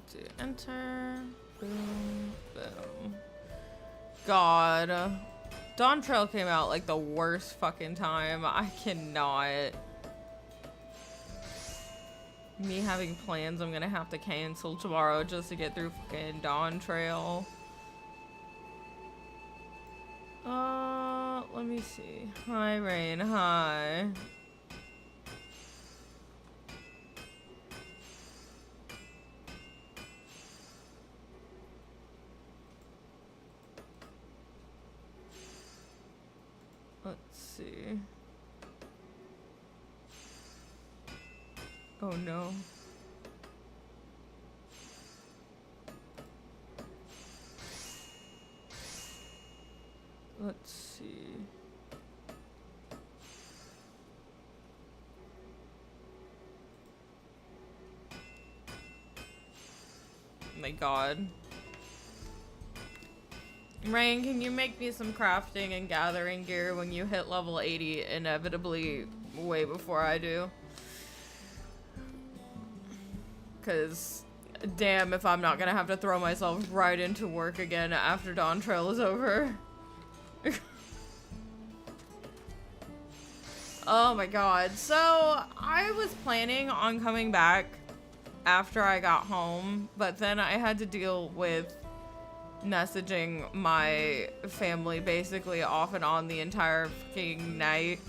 to enter. Boom, boom. God. Dawntrail came out like the worst fucking time. I cannot. Me having plans I'm gonna have to cancel tomorrow just to get through fucking Dawntrail. Let me see. Hi, Rain. Hi. Let's see. Oh no. Let's see. Oh my god. Rain, can you make me some crafting and gathering gear when you hit level 80, inevitably way before I do? Cause damn if I'm not gonna have to throw myself right into work again after Dawntrail is over. Oh my god. So I was planning on coming back after I got home, but then I had to deal with messaging my family basically off and on the entire fucking night.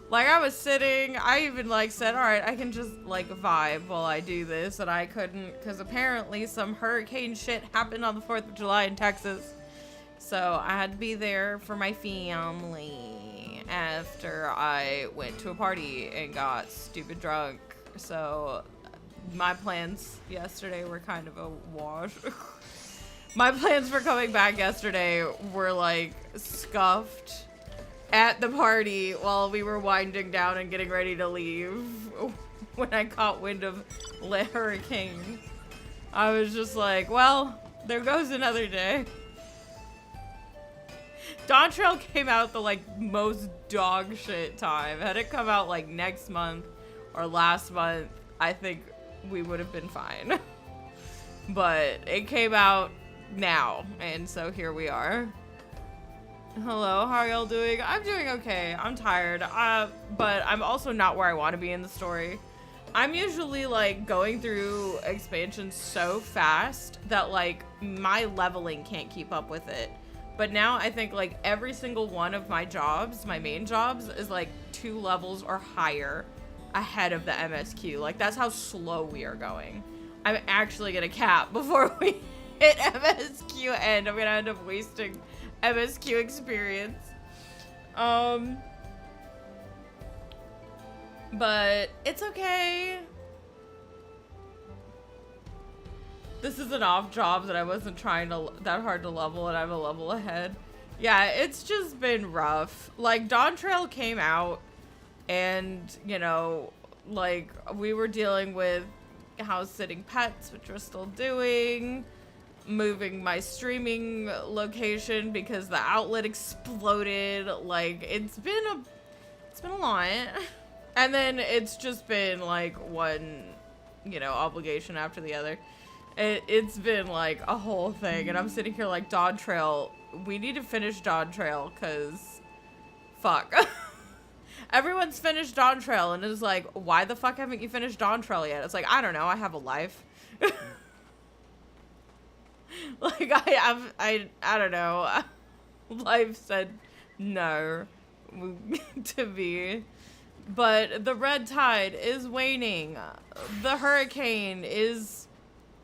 Like, I was sitting, I even like said, alright, I can just like vibe while I do this, and I couldn't because apparently some hurricane shit happened on the 4th of July in Texas. So I had to be there for my family after I went to a party and got stupid drunk. So my plans yesterday were kind of a wash. My plans for coming back yesterday were like scuffed at the party while we were winding down and getting ready to leave when I caught wind of the hurricane. I was just like, well, there goes another day. Dawntrail came out the like most dog shit time. Had it come out like next month or last month, I think we would have been fine. But it came out now, and so here we are. Hello, how are y'all doing? I'm doing okay. I'm tired, but I'm also not where I want to be in the story. I'm usually like going through expansions so fast that like my leveling can't keep up with it. But now I think like every single one of my jobs, my main jobs, is like 2 levels or higher ahead of the MSQ. Like that's how slow we are going. I'm actually gonna cap before we hit MSQ end. I'm gonna end up wasting MSQ experience. But it's okay. This is an off job that I wasn't trying to that hard to level, and I'm a level ahead. Yeah, it's just been rough. Like Dawntrail came out, and you know, like we were dealing with house sitting pets, which we're still doing. Moving my streaming location because the outlet exploded. Like it's been a lot. And then it's just been like one, you know, obligation after the other. It's been like a whole thing, and I'm sitting here like, Dawntrail, we need to finish Dawntrail because fuck. Everyone's finished Dawntrail and it's like, why the fuck haven't you finished Dawntrail yet? It's like, I don't know, I have a life. Like I don't know. Life said no to me. But the red tide is waning. The hurricane is,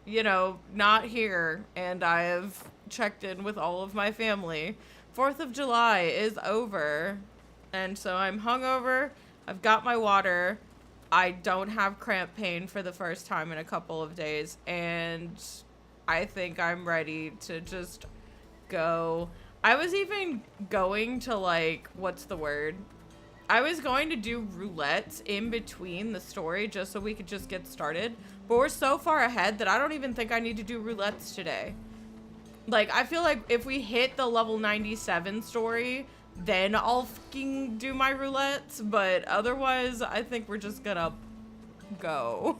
you know, not here, and I have checked in with all of my family. 4th of July is over, and so I'm hungover. I've got my water. I don't have cramp pain for the first time in a couple of days, and I think I'm ready to just go. I was even going to like, what's the word? I was going to do roulettes in between the story just so we could just get started. But we're so far ahead that I don't even think I need to do roulettes today. Like, I feel like if we hit the level 97 story, then I'll fucking do my roulettes. But otherwise, I think we're just gonna go.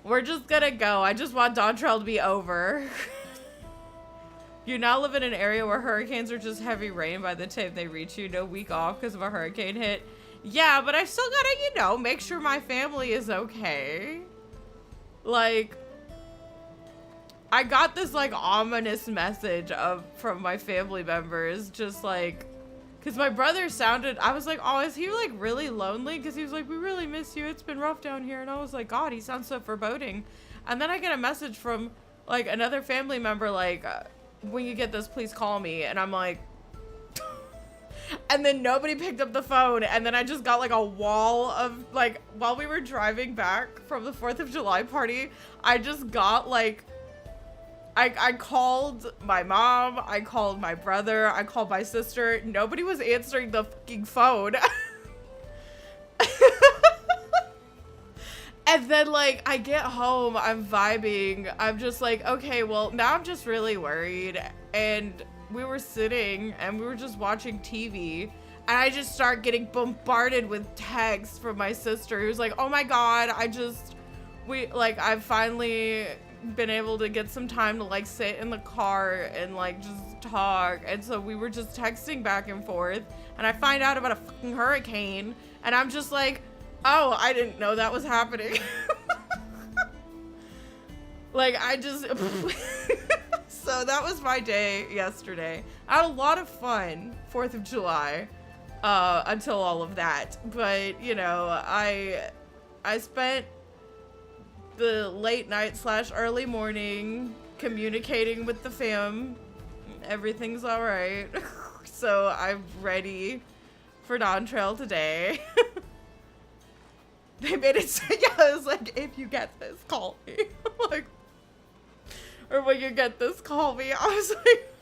We're just gonna go. I just want Dawntrail to be over. You now live in an area where hurricanes are just heavy rain by the time they reach you. No week off because of a hurricane hit. Yeah, but I still gotta, you know, make sure my family is okay. Like, I got this, like, ominous message from my family members. Just, like, because my brother sounded, I was like, oh, is he, like, really lonely? Because he was like, we really miss you. It's been rough down here. And I was like, God, he sounds so foreboding. And then I get a message from, like, another family member, like, when you get this, please call me. And I'm like, and then nobody picked up the phone. And then I just got like a wall of like, while we were driving back from the 4th of July party, I just got like, I called my mom, I called my brother, I called my sister. Nobody was answering the fucking phone. And then, like, I get home, I'm vibing. I'm just like, okay, well, now I'm just really worried. And we were sitting and we were just watching TV. And I just start getting bombarded with texts from my sister who's like, oh my God, I've finally been able to get some time to, like, sit in the car and, like, just talk. And so we were just texting back and forth. And I find out about a fucking hurricane. And I'm just like, oh, I didn't know that was happening. Like, I just... So that was my day yesterday. I had a lot of fun, 4th of July, until all of that. But, you know, I spent the late night / early morning communicating with the fam. Everything's all right. So I'm ready for Dawntrail today. They made it so, yeah, it was like, if you get this, call me. Like, or when you get this, call me. I was like,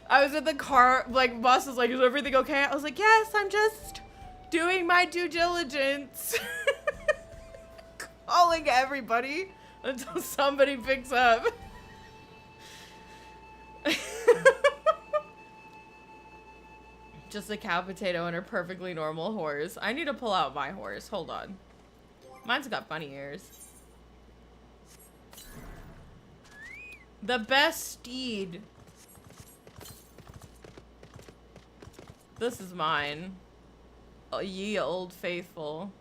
I was in the car, like, boss was like, is everything okay? I was like, yes, I'm just doing my due diligence. Calling everybody until somebody picks up. Just a cow potato and her perfectly normal horse. I need to pull out my horse. Hold on. Mine's got bunny ears. The best steed. This is mine. Oh, ye old faithful.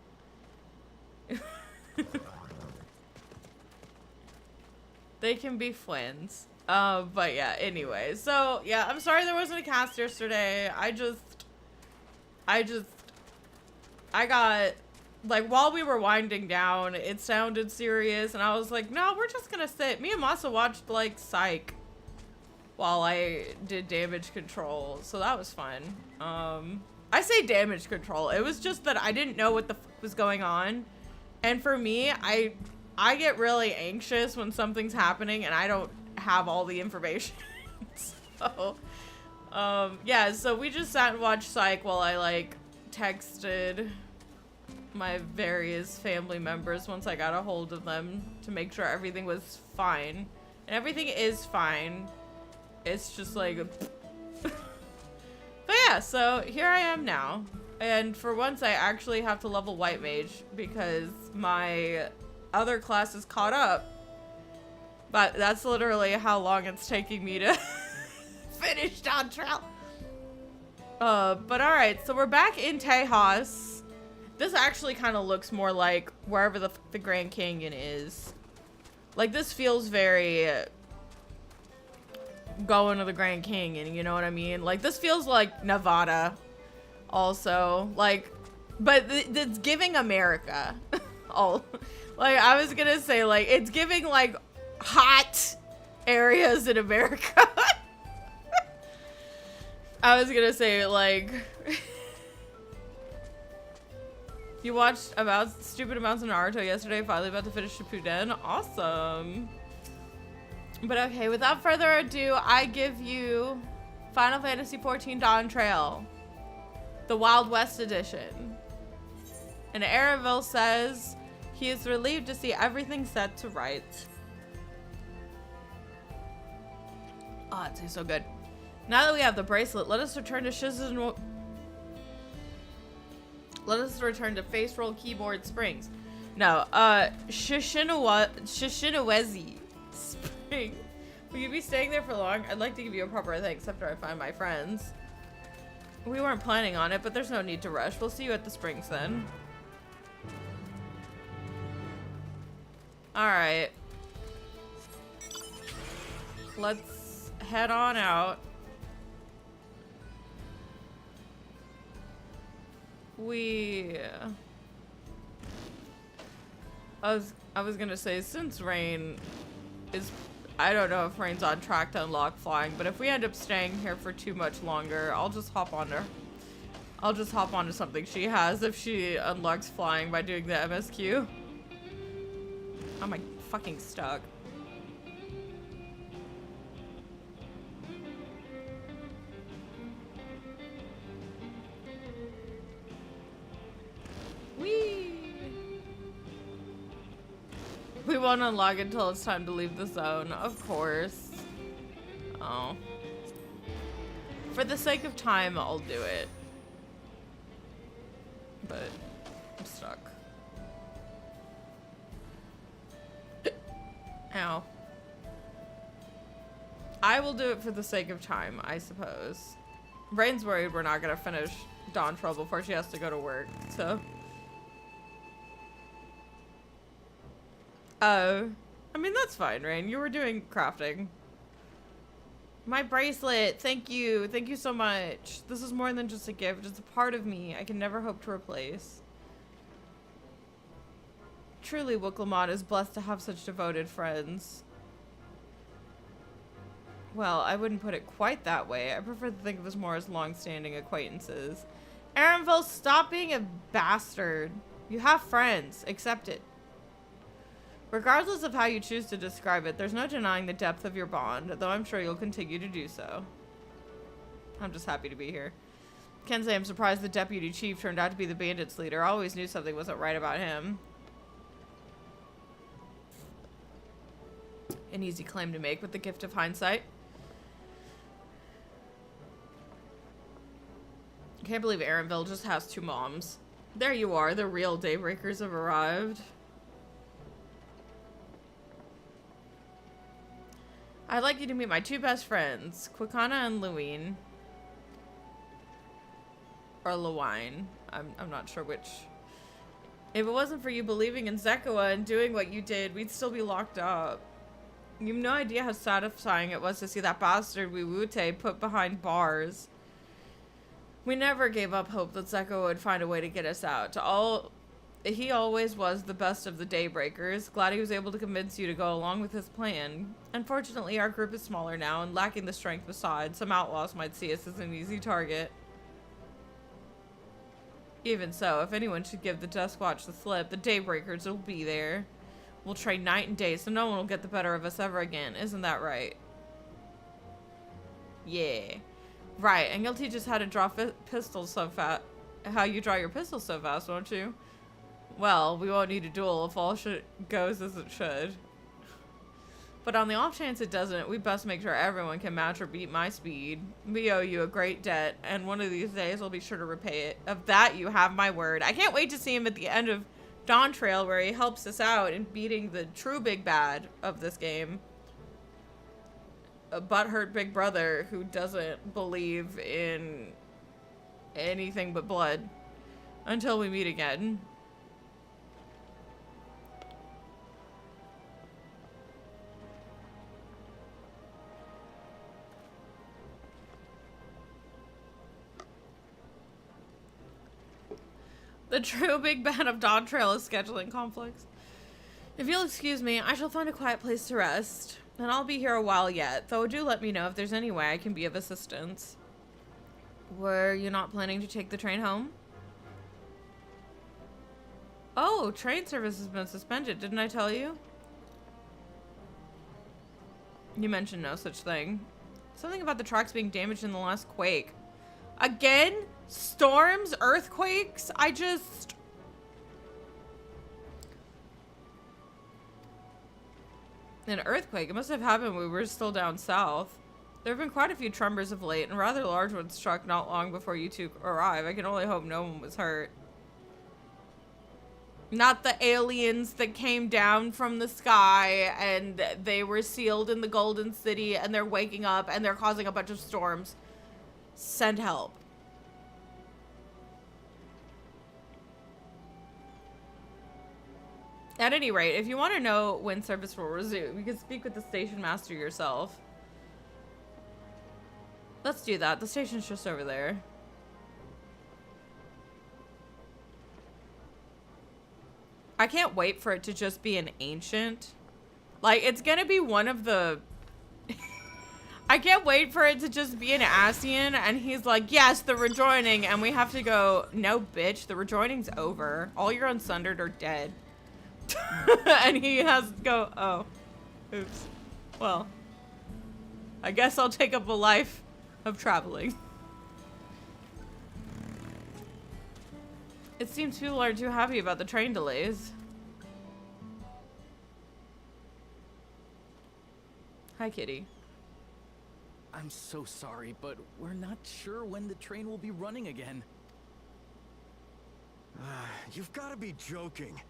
They can be twins. But yeah, anyway. So, yeah, I'm sorry there wasn't a cast yesterday. I got, like, while we were winding down, it sounded serious, and I was like, no, we're just gonna sit. Me and Masa watched, like, Psych while I did damage control, so that was fun. I say damage control. It was just that I didn't know what the fuck was going on, and for me, I get really anxious when something's happening and I don't have all the information. So, yeah, so we just sat and watched Psych while I, like, texted my various family members once I got a hold of them to make sure everything was fine. And everything is fine. It's just like... But yeah, so here I am now. And for once I actually have to level White Mage because my other class is caught up. But that's literally how long it's taking me to finish Dawntrail. But alright, so we're back in Tejas. This actually kind of looks more like wherever the Grand Canyon is. Like, this feels very going to the Grand Canyon, you know what I mean? Like, this feels like Nevada also. Like, but it's giving America. Oh, like, I was gonna say, like, it's giving, like, hot areas in America. I was gonna say, like... You watched about stupid amounts of Naruto yesterday, finally about to finish Shippuden. Awesome. But okay, without further ado, I give you Final Fantasy XIV Dawntrail, the Wild West edition. And Araville says he is relieved to see everything set to rights. Oh, it tastes so good. Now that we have the bracelet, let us return to Let us return to Face Roll Keyboard Springs. No, Shishinawezi Spring. Will you be staying there for long? I'd like to give you a proper thanks after I find my friends. We weren't planning on it, but there's no need to rush. We'll see you at the springs then. Alright. Let's head on out. I was gonna say, since Rain is, I don't know if Rain's on track to unlock flying, but if we end up staying here for too much longer, I'll just hop onto something she has if she unlocks flying by doing the MSQ. Oh my fucking stuck. Whee! We won't unlock it until it's time to leave the zone, of course. Oh. For the sake of time, I'll do it. But I'm stuck. Ow. I will do it for the sake of time, I suppose. Rain's worried we're not gonna finish Dawntrail before she has to go to work, so. Oh. I mean, that's fine, Rain. You were doing crafting. My bracelet. Thank you. Thank you so much. This is more than just a gift. It's a part of me I can never hope to replace. Truly, Wooklamon is blessed to have such devoted friends. Well, I wouldn't put it quite that way. I prefer to think of us more as long-standing acquaintances. Aranville, stop being a bastard. You have friends. Accept it. Regardless of how you choose to describe it, there's no denying the depth of your bond, though I'm sure you'll continue to do so. I'm just happy to be here. Can't say I'm surprised the deputy chief turned out to be the bandits leader. I always knew something wasn't right about him. An easy claim to make with the gift of hindsight. I can't believe Aranville just has two moms. There you are, the real Daybreakers have arrived. I'd like you to meet my two best friends, Quicana and Luwine. Or Luwine. I'm not sure which. If it wasn't for you believing in Zekoa and doing what you did, we'd still be locked up. You have no idea how satisfying it was to see that bastard Wiwute put behind bars. We never gave up hope that Zekoa would find a way to get us out. He always was the best of the Daybreakers. Glad he was able to convince you to go along with his plan. Unfortunately, our group is smaller now, and lacking the strength besides, some outlaws might see us as an easy target. Even so, if anyone should give the Death Watch the slip, the Daybreakers will be there. We'll train night and day, so no one will get the better of us ever again. Isn't that right? Yeah. Right, and you'll teach us how to draw pistols so fast. How you draw your pistols so fast, won't you? Well, we won't need a duel if all goes as it should. But on the off chance it doesn't, we best make sure everyone can match or beat my speed. We owe you a great debt, and one of these days we'll be sure to repay it. Of that, you have my word. I can't wait to see him at the end of Dawntrail, where he helps us out in beating the true big bad of this game. A butthurt big brother who doesn't believe in anything but blood. Until we meet again. The true big bad of Dawntrail is scheduling conflicts. If you'll excuse me, I shall find a quiet place to rest. And I'll be here a while yet, though do let me know if there's any way I can be of assistance. Were you not planning to take the train home? Oh, train service has been suspended, didn't I tell you? You mentioned no such thing. Something about the tracks being damaged in the last quake. Again? Storms? Earthquakes? An earthquake? It must have happened when we were still down south. There have been quite a few tremors of late, and rather large ones struck not long before you two arrived. I can only hope no one was hurt. Not the aliens that came down from the sky and they were sealed in the Golden City and they're waking up and they're causing a bunch of storms. Send help. At any rate, if you want to know when service will resume, you can speak with the station master yourself. Let's do that. The station's just over there. I can't wait for it to just be an ancient. Like, it's gonna be one of the... I can't wait for it to just be an Asian, and he's like, yes, the rejoining, and we have to go, no, bitch, the rejoining's over. All your unsundered are dead. And he has to go, oh, oops. Well, I guess I'll take up a life of traveling. It seems people aren't too happy about the train delays. Hi, kitty. I'm so sorry, but we're not sure when the train will be running again. You've got to be joking.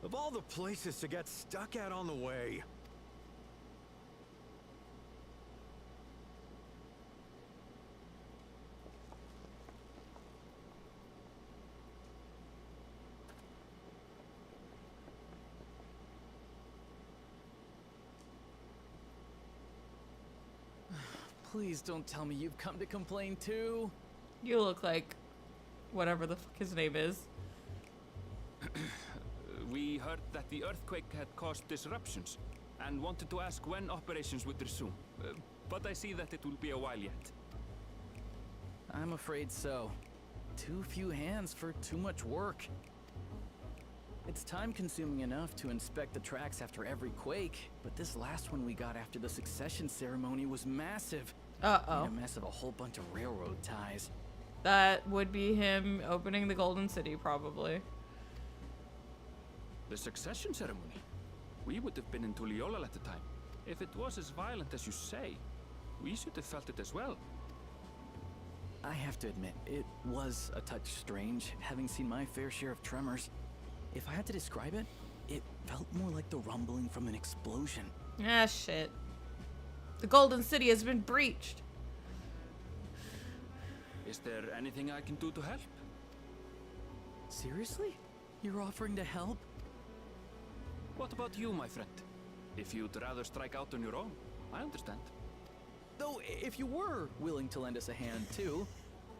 Of all the places to get stuck at on the way. Please don't tell me you've come to complain too. You look like whatever the fuck his name is. We heard that the earthquake had caused disruptions and wanted to ask when operations would resume. But I see that it will be a while yet. I'm afraid so. Too few hands for too much work. It's time-consuming enough to inspect the tracks after every quake, but this last one we got after the succession ceremony was massive. Uh-oh. A mess of a whole bunch of railroad ties. That would be him opening the Golden City, probably. The succession ceremony? We would have been in Tuliyollal at the time. If it was as violent as you say, we should have felt it as well. I have to admit, it was a touch strange, having seen my fair share of tremors. If I had to describe it, it felt more like the rumbling from an explosion. Ah, shit. The Golden City has been breached. Is there anything I can do to help? Seriously? You're offering to help? What about you, my friend? If you'd rather strike out on your own, I understand. Though, if you were willing to lend us a hand, too,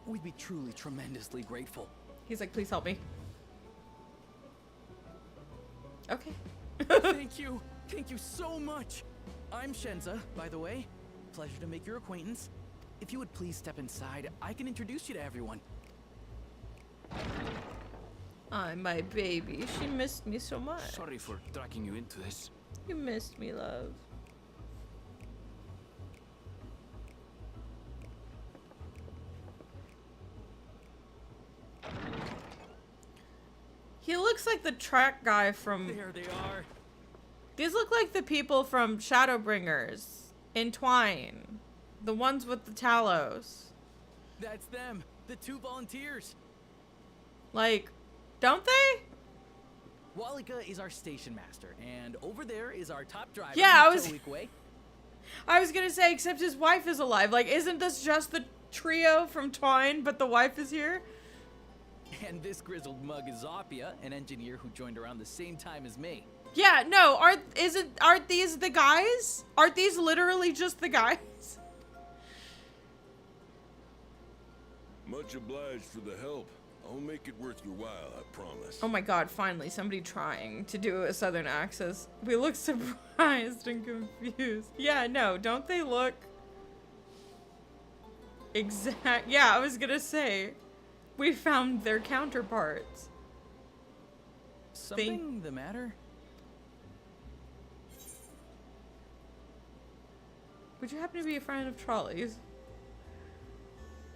we'd be truly tremendously grateful. He's like, please help me. Okay. Thank you. Thank you so much. I'm Shenza, by the way. Pleasure to make your acquaintance. If you would please step inside, I can introduce you to everyone. I'm my baby. She missed me so much. Sorry for dragging you into this. You missed me, love. He looks like the track guy from... There they are. These look like the people from Shadowbringers. Entwine. The ones with the Talos. That's them. The two volunteers. Like, don't they? Walika is our station master, and over there is our top driver. Yeah, I was gonna say, except his wife is alive. Like, isn't this just the trio from Twine, but the wife is here? And this grizzled mug is Zoppia, an engineer who joined around the same time as me. Yeah, no, aren't these the guys? Aren't these literally just the guys? Much obliged for the help. I'll make it worth your while, I promise. Oh my god, finally, somebody trying to do a southern accent. We look surprised and confused. Yeah, no, don't they look exact? Yeah, I was gonna say, we found their counterparts. Something the matter? Would you happen to be a friend of Trolley's?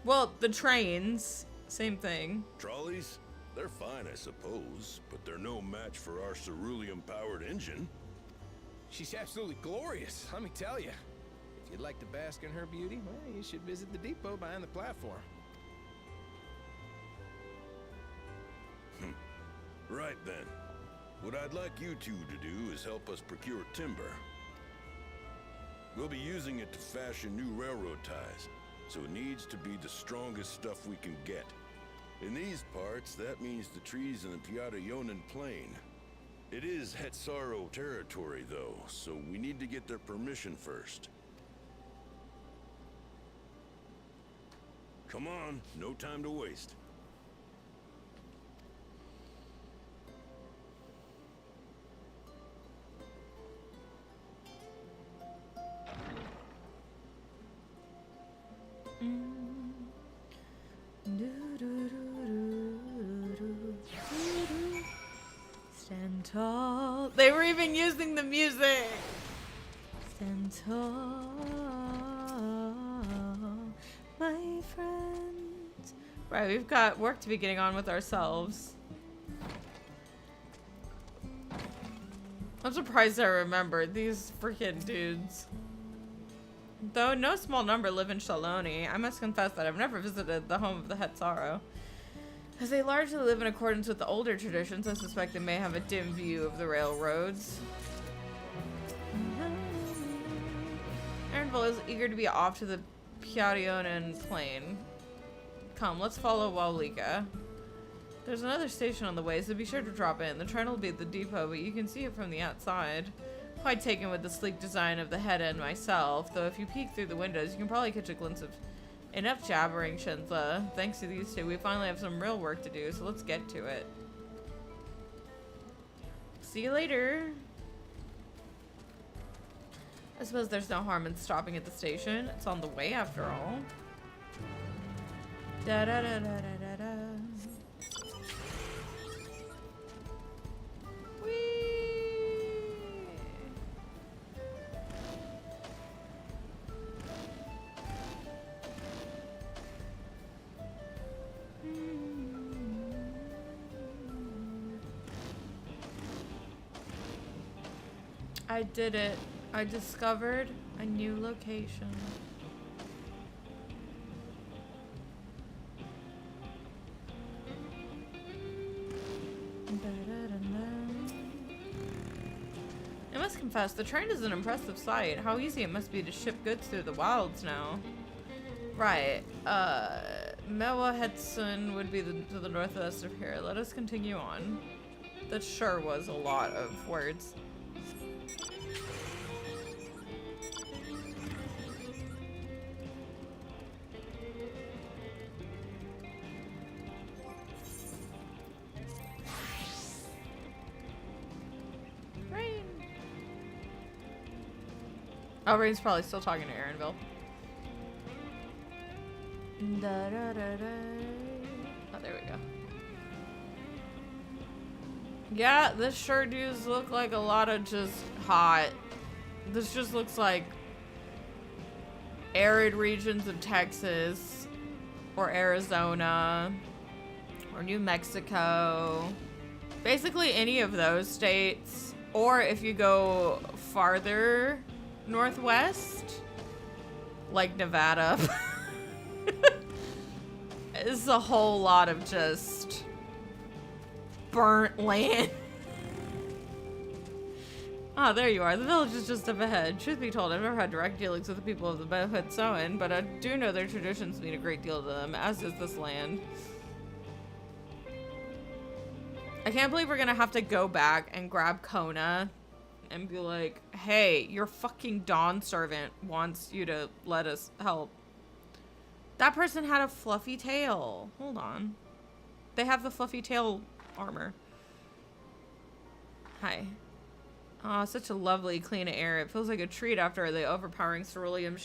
Well, the trains, same thing. Trolleys? They're fine, I suppose, but they're no match for our cerulean-powered engine. She's absolutely glorious, let me tell you. If you'd like to bask in her beauty, well, you should visit the depot behind the platform. Right then. What I'd like you two to do is help us procure timber. We'll be using it to fashion new railroad ties, so it needs to be the strongest stuff we can get. In these parts, that means the trees in the Tuliyollal plain. It is Hetsaro territory, though, so we need to get their permission first. Come on, no time to waste. Stand tall. They were even using the music. Stand tall, my friends. Right, we've got work to be getting on with ourselves. I'm surprised I remembered these freaking dudes. Though no small number live in Shaloni, I must confess that I've never visited the home of the Hetsaro. As they largely live in accordance with the older traditions, I suspect they may have a dim view of the railroads. Aaronville is eager to be off to the Tuliyollal plain. Come, let's follow Walika. There's another station on the way, so be sure to drop in. The train will be at the depot, but you can see it from the outside. Quite taken with the sleek design of the head end myself, though if you peek through the windows, you can probably catch a glimpse of enough jabbering, Shinza. Thanks to these two, we finally have some real work to do, so let's get to it. See you later. I suppose there's no harm in stopping at the station. It's on the way after all. Da da da da da da da. I did it. I discovered a new location. I must confess, the train is an impressive sight. How easy it must be to ship goods through the wilds now. Right. Mewa Hetsun would be to the northwest of here. Let us continue on. That sure was a lot of words. Oh, Rain's probably still talking to Aaronville. Da, da, da, da. Oh, there we go. Yeah, this sure does look like a lot of just hot. This just looks like arid regions of Texas or Arizona or New Mexico. Basically any of those states. Or if you go farther northwest, like Nevada. It's a whole lot of just burnt land. Ah, there you are. The village is just up ahead. Truth be told, I've never had direct dealings with the people of the Hetsoan, but I do know their traditions mean a great deal to them, as does this land. I can't believe we're gonna have to go back and grab Kona and be like, hey, your fucking Dawn servant wants you to let us help. That person had a fluffy tail. Hold on. They have the fluffy tail armor. Hi. Aw, such a lovely, clean air. It feels like a treat after the overpowering cerulean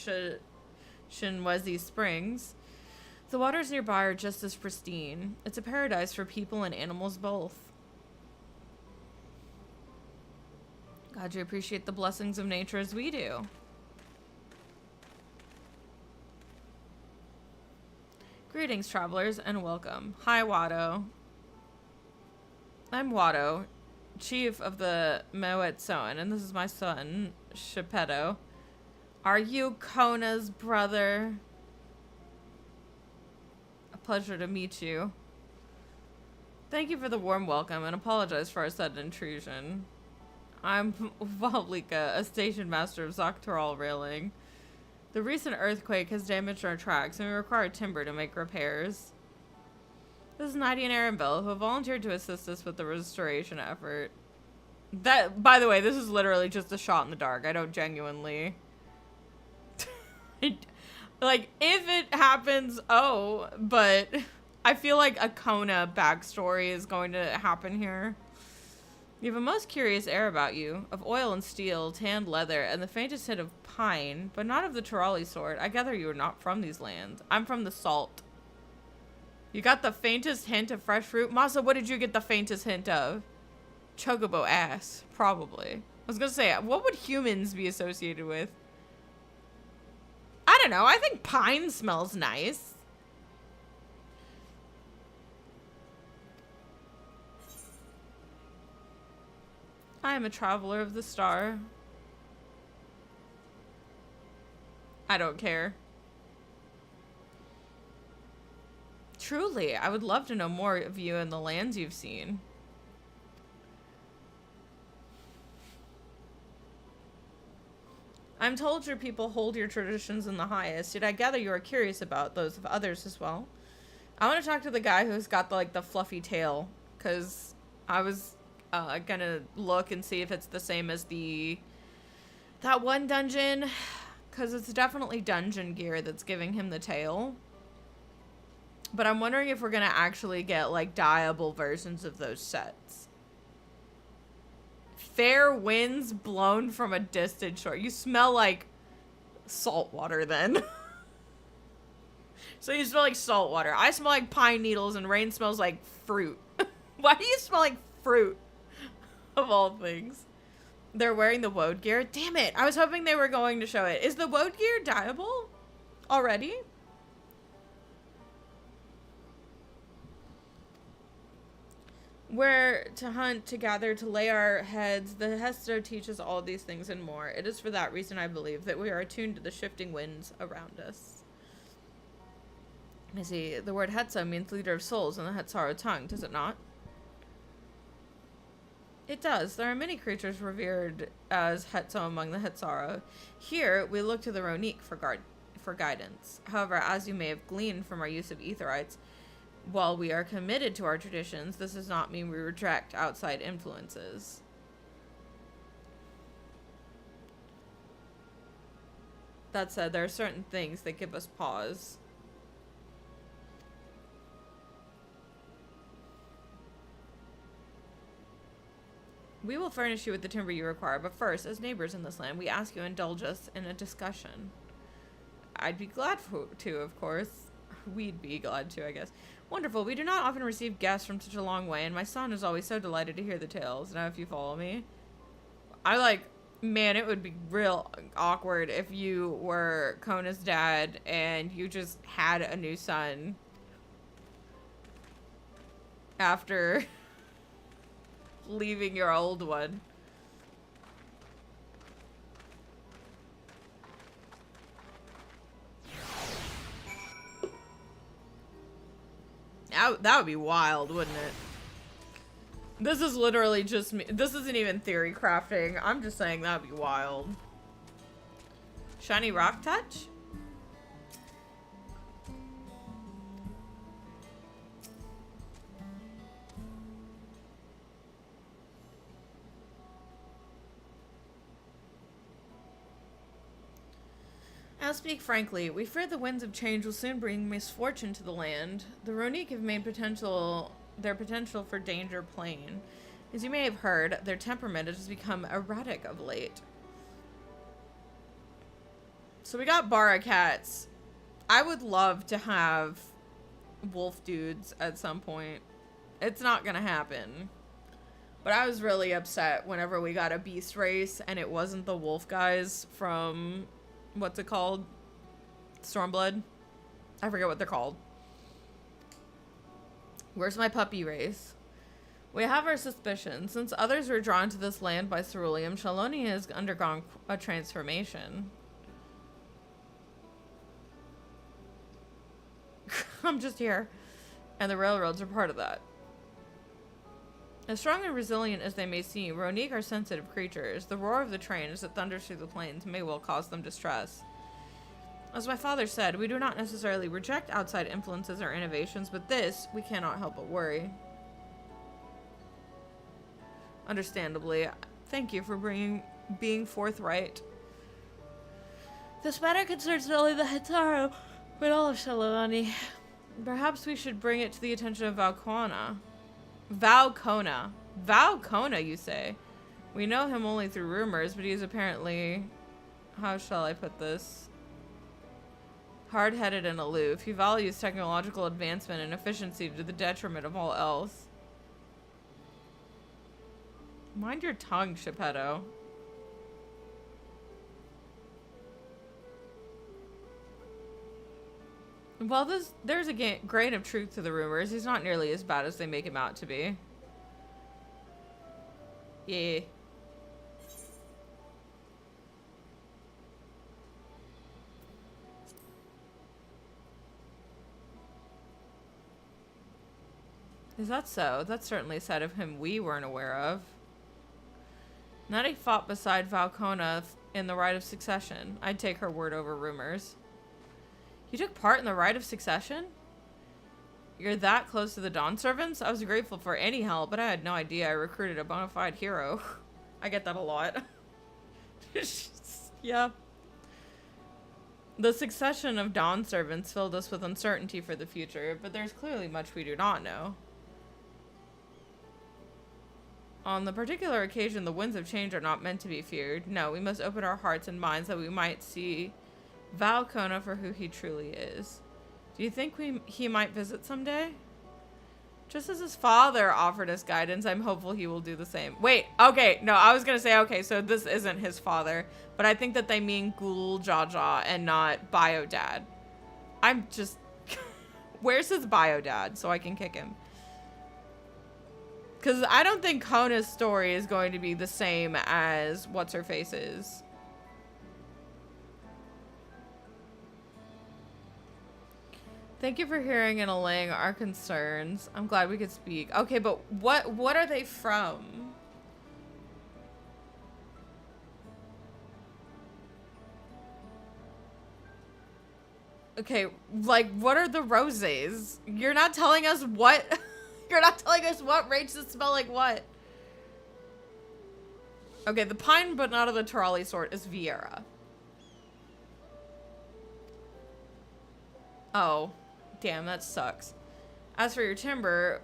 Shinwezi Springs. The waters nearby are just as pristine. It's a paradise for people and animals both. God, you appreciate the blessings of nature as we do. Greetings, travelers, and welcome. Hi, Watto. I'm Watto, chief of the Moet-Soan, and this is my son, Shepetto. Are you Kona's brother? A pleasure to meet you. Thank you for the warm welcome and apologize for our sudden intrusion. I'm Valika, a station master of Dawntrail railing. The recent earthquake has damaged our tracks and we require timber to make repairs. This is Nadia and Arabelle, who have volunteered to assist us with the restoration effort. That, by the way, this is literally just a shot in the dark. I don't genuinely... like, if it happens, oh, but I feel like a Kona backstory is going to happen here. You have a most curious air about you, of oil and steel, tanned leather, and the faintest hint of pine, but not of the Tuliyollal sort. I gather you are not from these lands. I'm from the salt. You got the faintest hint of fresh fruit? Masa, what did you get the faintest hint of? Chocobo ass, probably. I was gonna say, what would humans be associated with? I don't know. I think pine smells nice. I am a traveler of the star. I don't care. Truly, I would love to know more of you and the lands you've seen. I'm told your people hold your traditions in the highest, yet I gather you are curious about those of others as well. I want to talk to the guy who's got the fluffy tail, because I was gonna look and see if it's the same as that one dungeon, because it's definitely dungeon gear that's giving him the tail. But I'm wondering if we're gonna actually get like dyeable versions of those sets. Fair winds blown from a distant shore. You smell like salt water then. So you smell like salt water. I smell like pine needles and Rain smells like fruit. Why do you smell like fruit? Of all things. They're wearing the woad gear. Damn it. I was hoping they were going to show it. Is the woad gear dyeable already? Where to hunt, to gather, to lay our heads. The Hesto teaches all these things and more. It is for that reason, I believe, that we are attuned to the shifting winds around us. I see. The word Hetzo means leader of souls in the Hetzaro tongue, does it not? It does. There are many creatures revered as Hetzo among the Hetzaro. Here, we look to the Ronique for guidance. However, as you may have gleaned from our use of Etherites, while we are committed to our traditions, this does not mean we reject outside influences. That said, there are certain things that give us pause. We will furnish you with the timber you require, but first, as neighbors in this land, we ask you to indulge us in a discussion. I'd be glad to, of course. We'd be glad to, I guess. Wonderful. We do not often receive guests from such a long way, and my son is always so delighted to hear the tales. Now, if you follow me, man, it would be real awkward if you were Kona's dad and you just had a new son after leaving your old one. That would be wild, wouldn't it? This is literally just me. This isn't even theory crafting. I'm just saying that would be wild. Shiny rock touch? I'll speak frankly. We fear the winds of change will soon bring misfortune to the land. The Ronique have made their potential for danger plain. As you may have heard, their temperament has become erratic of late. So we got Bara cats. I would love to have wolf dudes at some point. It's not gonna happen. But I was really upset whenever we got a beast race and it wasn't the wolf guys from... what's it called? Stormblood? I forget what they're called. Where's my puppy race? We have our suspicions. Since others were drawn to this land by ceruleum, Shaloni has undergone a transformation. I'm just here. And the railroads are part of that. As strong and resilient as they may seem, Ronique are sensitive creatures. The roar of the train as it thunders through the plains may well cause them distress. As my father said, we do not necessarily reject outside influences or innovations, but this we cannot help but worry. Understandably, thank you for being forthright. This matter concerns not only the Hitaru, but all of Shalawani. Perhaps we should bring it to the attention of Valkona. Valkona, you say? We know him only through rumors, but he is apparently... How shall I put this? Hard-headed and aloof. He values technological advancement and efficiency to the detriment of all else. Mind your tongue, Geppetto. Well, there's a grain of truth to the rumors. He's not nearly as bad as they make him out to be. Yeah. Is that so? That's certainly a side of him we weren't aware of. Nettie fought beside Valkona in the Rite of Succession. I'd take her word over rumors. You took part in the Rite of Succession? You're that close to the Dawn Servants? I was grateful for any help, but I had no idea I recruited a bona fide hero. I get that a lot. Yeah. The succession of Dawn Servants filled us with uncertainty for the future, but there's clearly much we do not know. On the particular occasion, the winds of change are not meant to be feared. No, we must open our hearts and minds that we might see Valkona for who he truly is. Do you think he might visit someday? Just as his father offered us guidance, I'm hopeful he will do the same. Wait, okay, no, I was gonna say, okay, so this isn't his father, but I think that they mean Ghoul Jaja and not Bio Dad. I'm just... Where's his Bio Dad so I can kick him? Because I don't think Kona's story is going to be the same as What's-Her-Face's. Thank you for hearing and allaying our concerns. I'm glad we could speak. Okay, but what are they from? Okay, like, what are the roses? You're not telling us what... You're not telling us what races smell like what. Okay, the pine but not of the Tarali sort is Vieira. Oh. Damn, that sucks. As for your timber,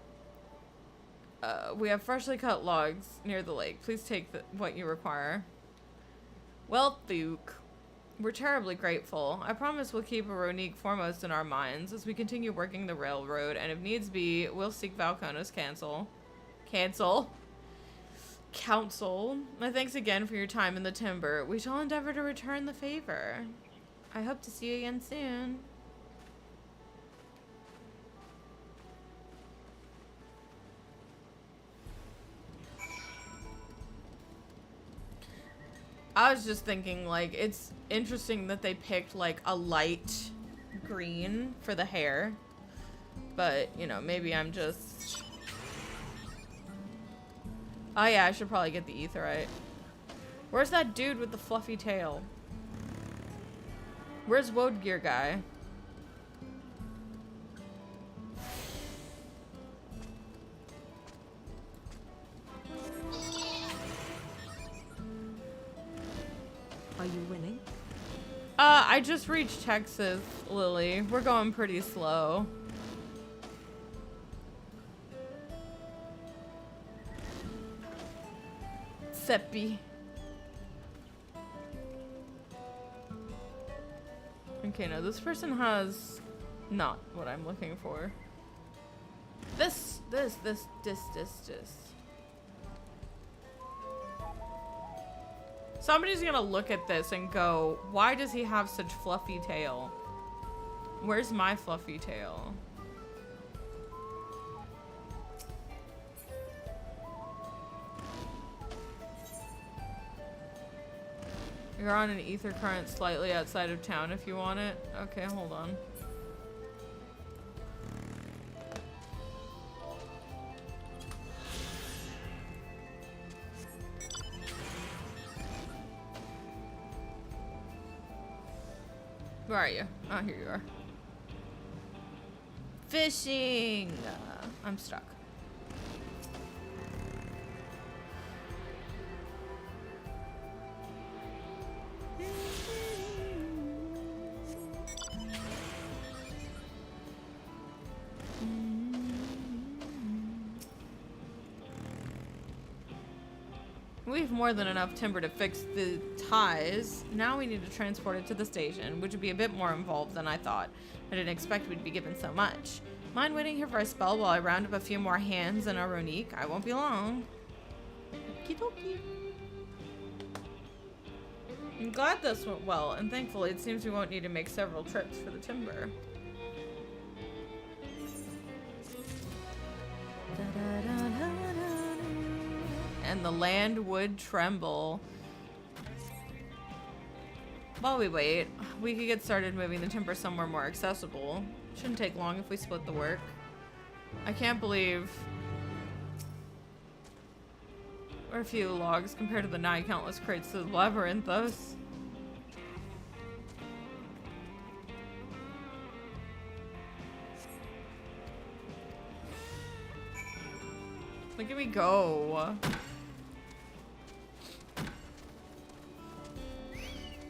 we have freshly cut logs near the lake. Please take what you require. Well, Thuke, we're terribly grateful. I promise we'll keep Ronique foremost in our minds as we continue working the railroad, and if needs be, we'll seek Valkona's counsel. My thanks again for your time in the timber. We shall endeavor to return the favor. I hope to see you again soon. I was just thinking, like, it's interesting that they picked, like, a light green for the hair. But, you know, maybe I'm just... Oh, yeah, I should probably get the etherite. Where's that dude with the fluffy tail? Where's Wodegear guy? Are you winning? I just reached Texas, Lily. We're going pretty slow. Seppi. Okay, no, this person has not what I'm looking for. This. Somebody's gonna look at this and go, why does he have such fluffy tail? Where's my fluffy tail? You're on an ether current slightly outside of town if you want it. Okay, hold on. Where are you? Oh, here you are. Fishing! I'm stuck. We have more than enough timber to fix the ties. Now we need to transport it to the station, which would be a bit more involved than I thought. I didn't expect we'd be given so much. Mind waiting here for a spell while I round up a few more hands and a Ronique? I won't be long. Okie dokie. I'm glad this went well, and thankfully it seems we won't need to make several trips for the timber. And the land would tremble. While we wait, we could get started moving the timber somewhere more accessible. Shouldn't take long if we split the work. I can't believe we're a few logs compared to the 9 countless crates of labyrinthos. Look at me go.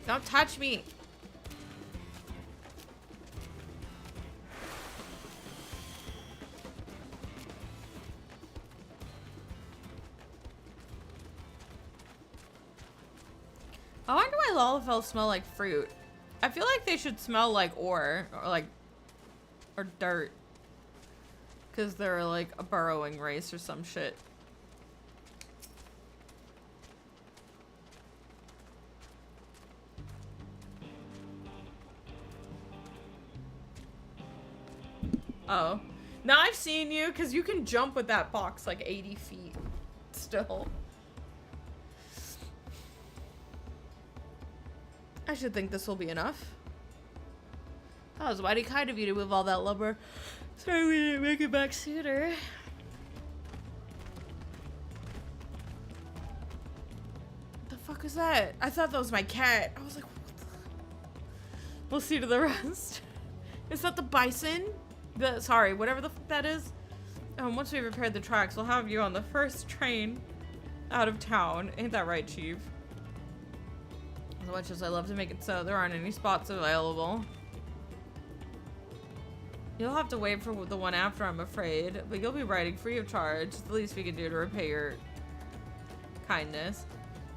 Don't touch me. I wonder why Lalafell smell like fruit. I feel like they should smell like ore or dirt. Because they're like a burrowing race or some shit. Oh. Now I've seen you, because you can jump with that box like 80 feet still. I should think this will be enough. That was mighty kind of you to move all that lumber. Sorry we didn't make it back sooner. What the fuck was that? I thought that was my cat. I was like, what the? We'll see to the rest. Is that the bison? Sorry, whatever the fuck that is. Once we repaired the tracks, we'll have you on the first train out of town. Ain't that right, Chief? As much as I love to make it so, there aren't any spots available. You'll have to wait for the one after, I'm afraid, but you'll be riding free of charge. It's the least we can do to repay your kindness.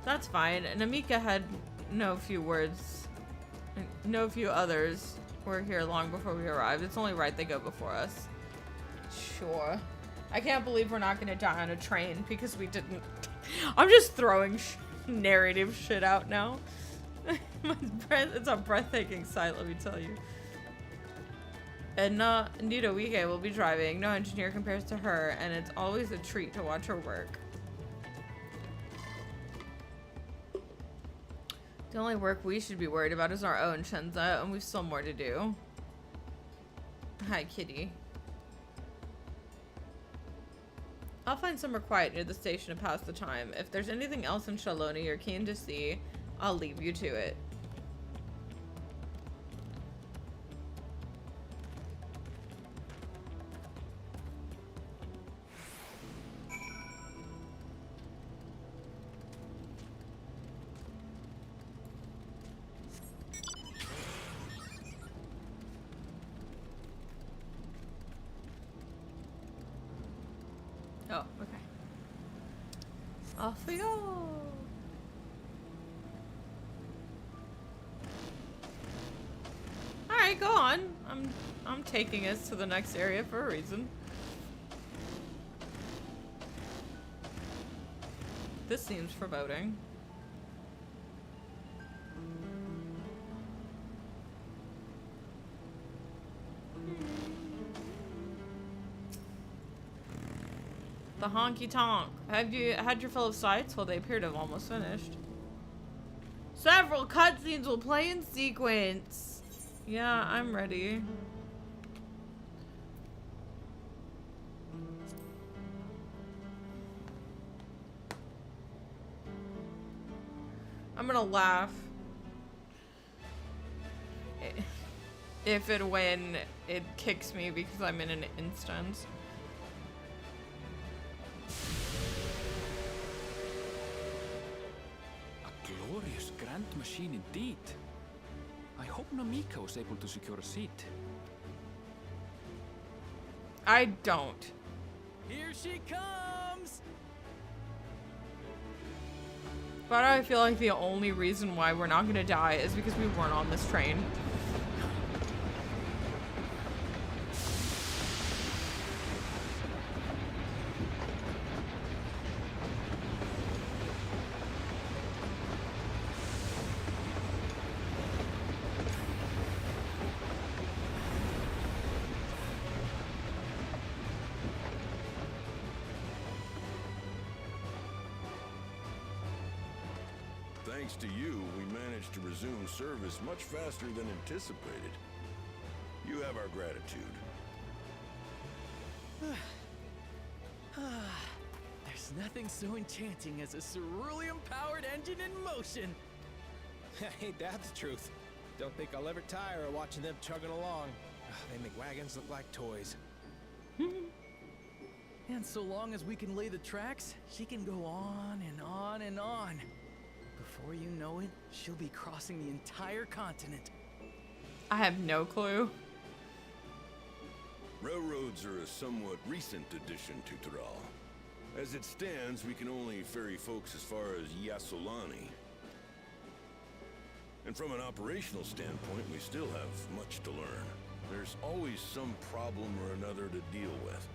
That's fine. Namika had no few others were here long before we arrived. It's only right they go before us. Sure. I can't believe we're not gonna die on a train because we didn't. I'm just throwing narrative shit out now. It's a breathtaking sight, let me tell you. And Nita Wike will be driving. No engineer compares to her, and it's always a treat to watch her work. The only work we should be worried about is our own, Shenza, and we've still more to do. Hi, kitty. I'll find somewhere quiet near the station to pass the time. If there's anything else in Shaloni you're keen to see, I'll leave you to it. Oh, okay. Off we go. Alright, go on. I'm taking us to the next area for a reason. This seems foreboding. The honky tonk. Have you had your fill of sights? Well, they appear to have almost finished. Several cutscenes will play in sequence. Yeah, I'm ready. I'm gonna laugh. if and when it kicks me because I'm in an instance. A glorious grand machine indeed. I hope Namika was able to secure a seat. I don't. Here she comes! But I feel like the only reason why we're not gonna die is because we weren't on this train. Thanks to you, we managed to resume service much faster than anticipated. You have our gratitude. There's nothing so enchanting as a cerulean-powered engine in motion. Ain't that the truth? Don't think I'll ever tire of watching them chugging along. They make wagons look like toys. And so long as we can lay the tracks, she can go on and on and on. Before you know it, she'll be crossing the entire continent. I have no clue. Railroads are a somewhat recent addition to Tural. As it stands, we can only ferry folks as far as Yasolani. And from an operational standpoint, we still have much to learn. There's always some problem or another to deal with.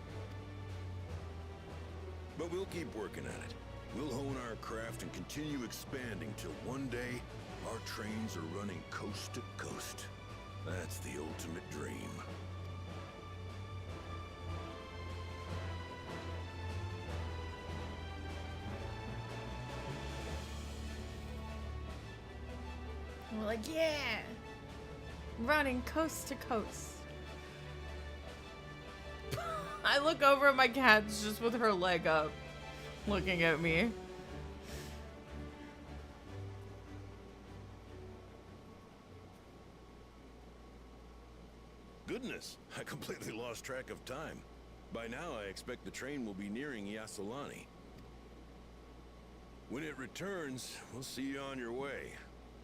But we'll keep working at it. We'll hone our craft and continue expanding till one day, our trains are running coast to coast. That's the ultimate dream. We're like, yeah! Running coast to coast. I look over at my cat's just with her leg up, looking at me. Goodness, I completely lost track of time. By now, I expect the train will be nearing Yasolani. When it returns, we'll see you on your way.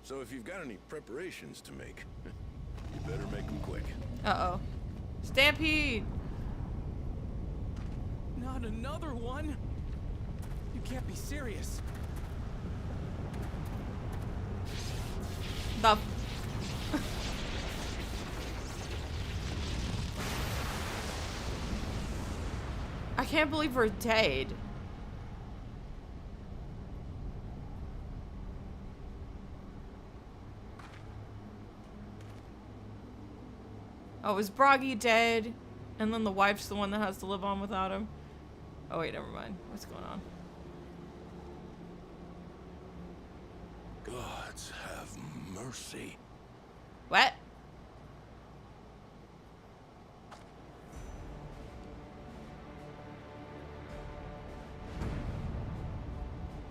So if you've got any preparations to make, you better make them quick. Uh-oh. Stampede! Not another one? You can't be serious. The... I can't believe we're dead. Oh, is Broggy dead? And then the wife's the one that has to live on without him? Oh wait, never mind. What's going on? Gods have mercy. What?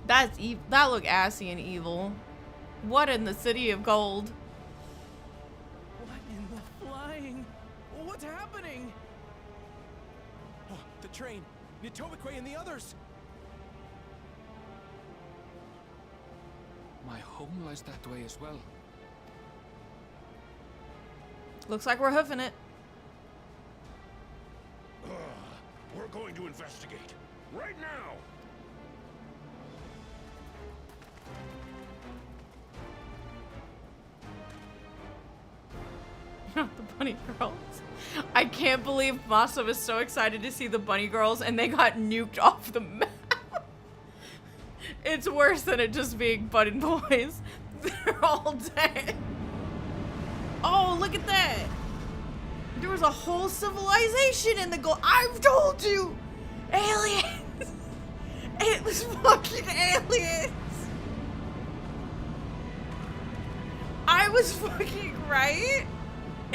That's that look assy and evil. What in the city of gold? What in the flying? What's happening? Oh, the train. Nitobekwe and the others. My home lies that way as well. Looks like we're hoofing it. We're going to investigate. Right now! The bunny girls. I can't believe Masa was so excited to see the bunny girls and they got nuked off the map. It's worse than it just being button boys. They're all dead. Oh, look at that. There was a whole civilization in the gold. I've told you. Aliens. It was fucking aliens. I was fucking right.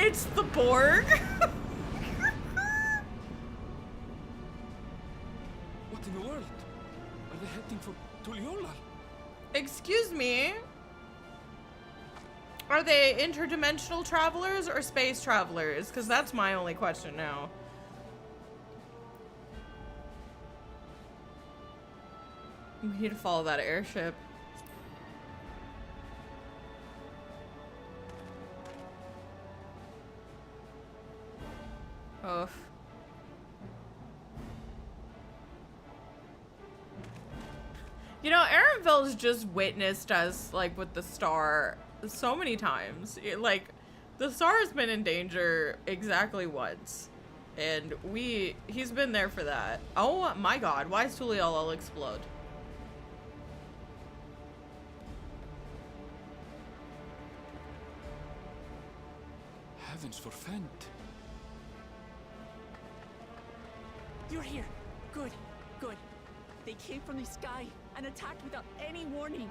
It's the Borg. What in the world? Are they heading for Tuliyollal? Excuse me. Are they interdimensional travelers or space travelers? Because that's my only question now. We need to follow that airship. Oof. You know, Aaronville's just witnessed us, like, with the star so many times. Like, the star has been in danger exactly once. And he's been there for that. Oh my god, why is Tuliyollal explode? Heavens forfend. You're here. Good, good. They came from the sky and attacked without any warning.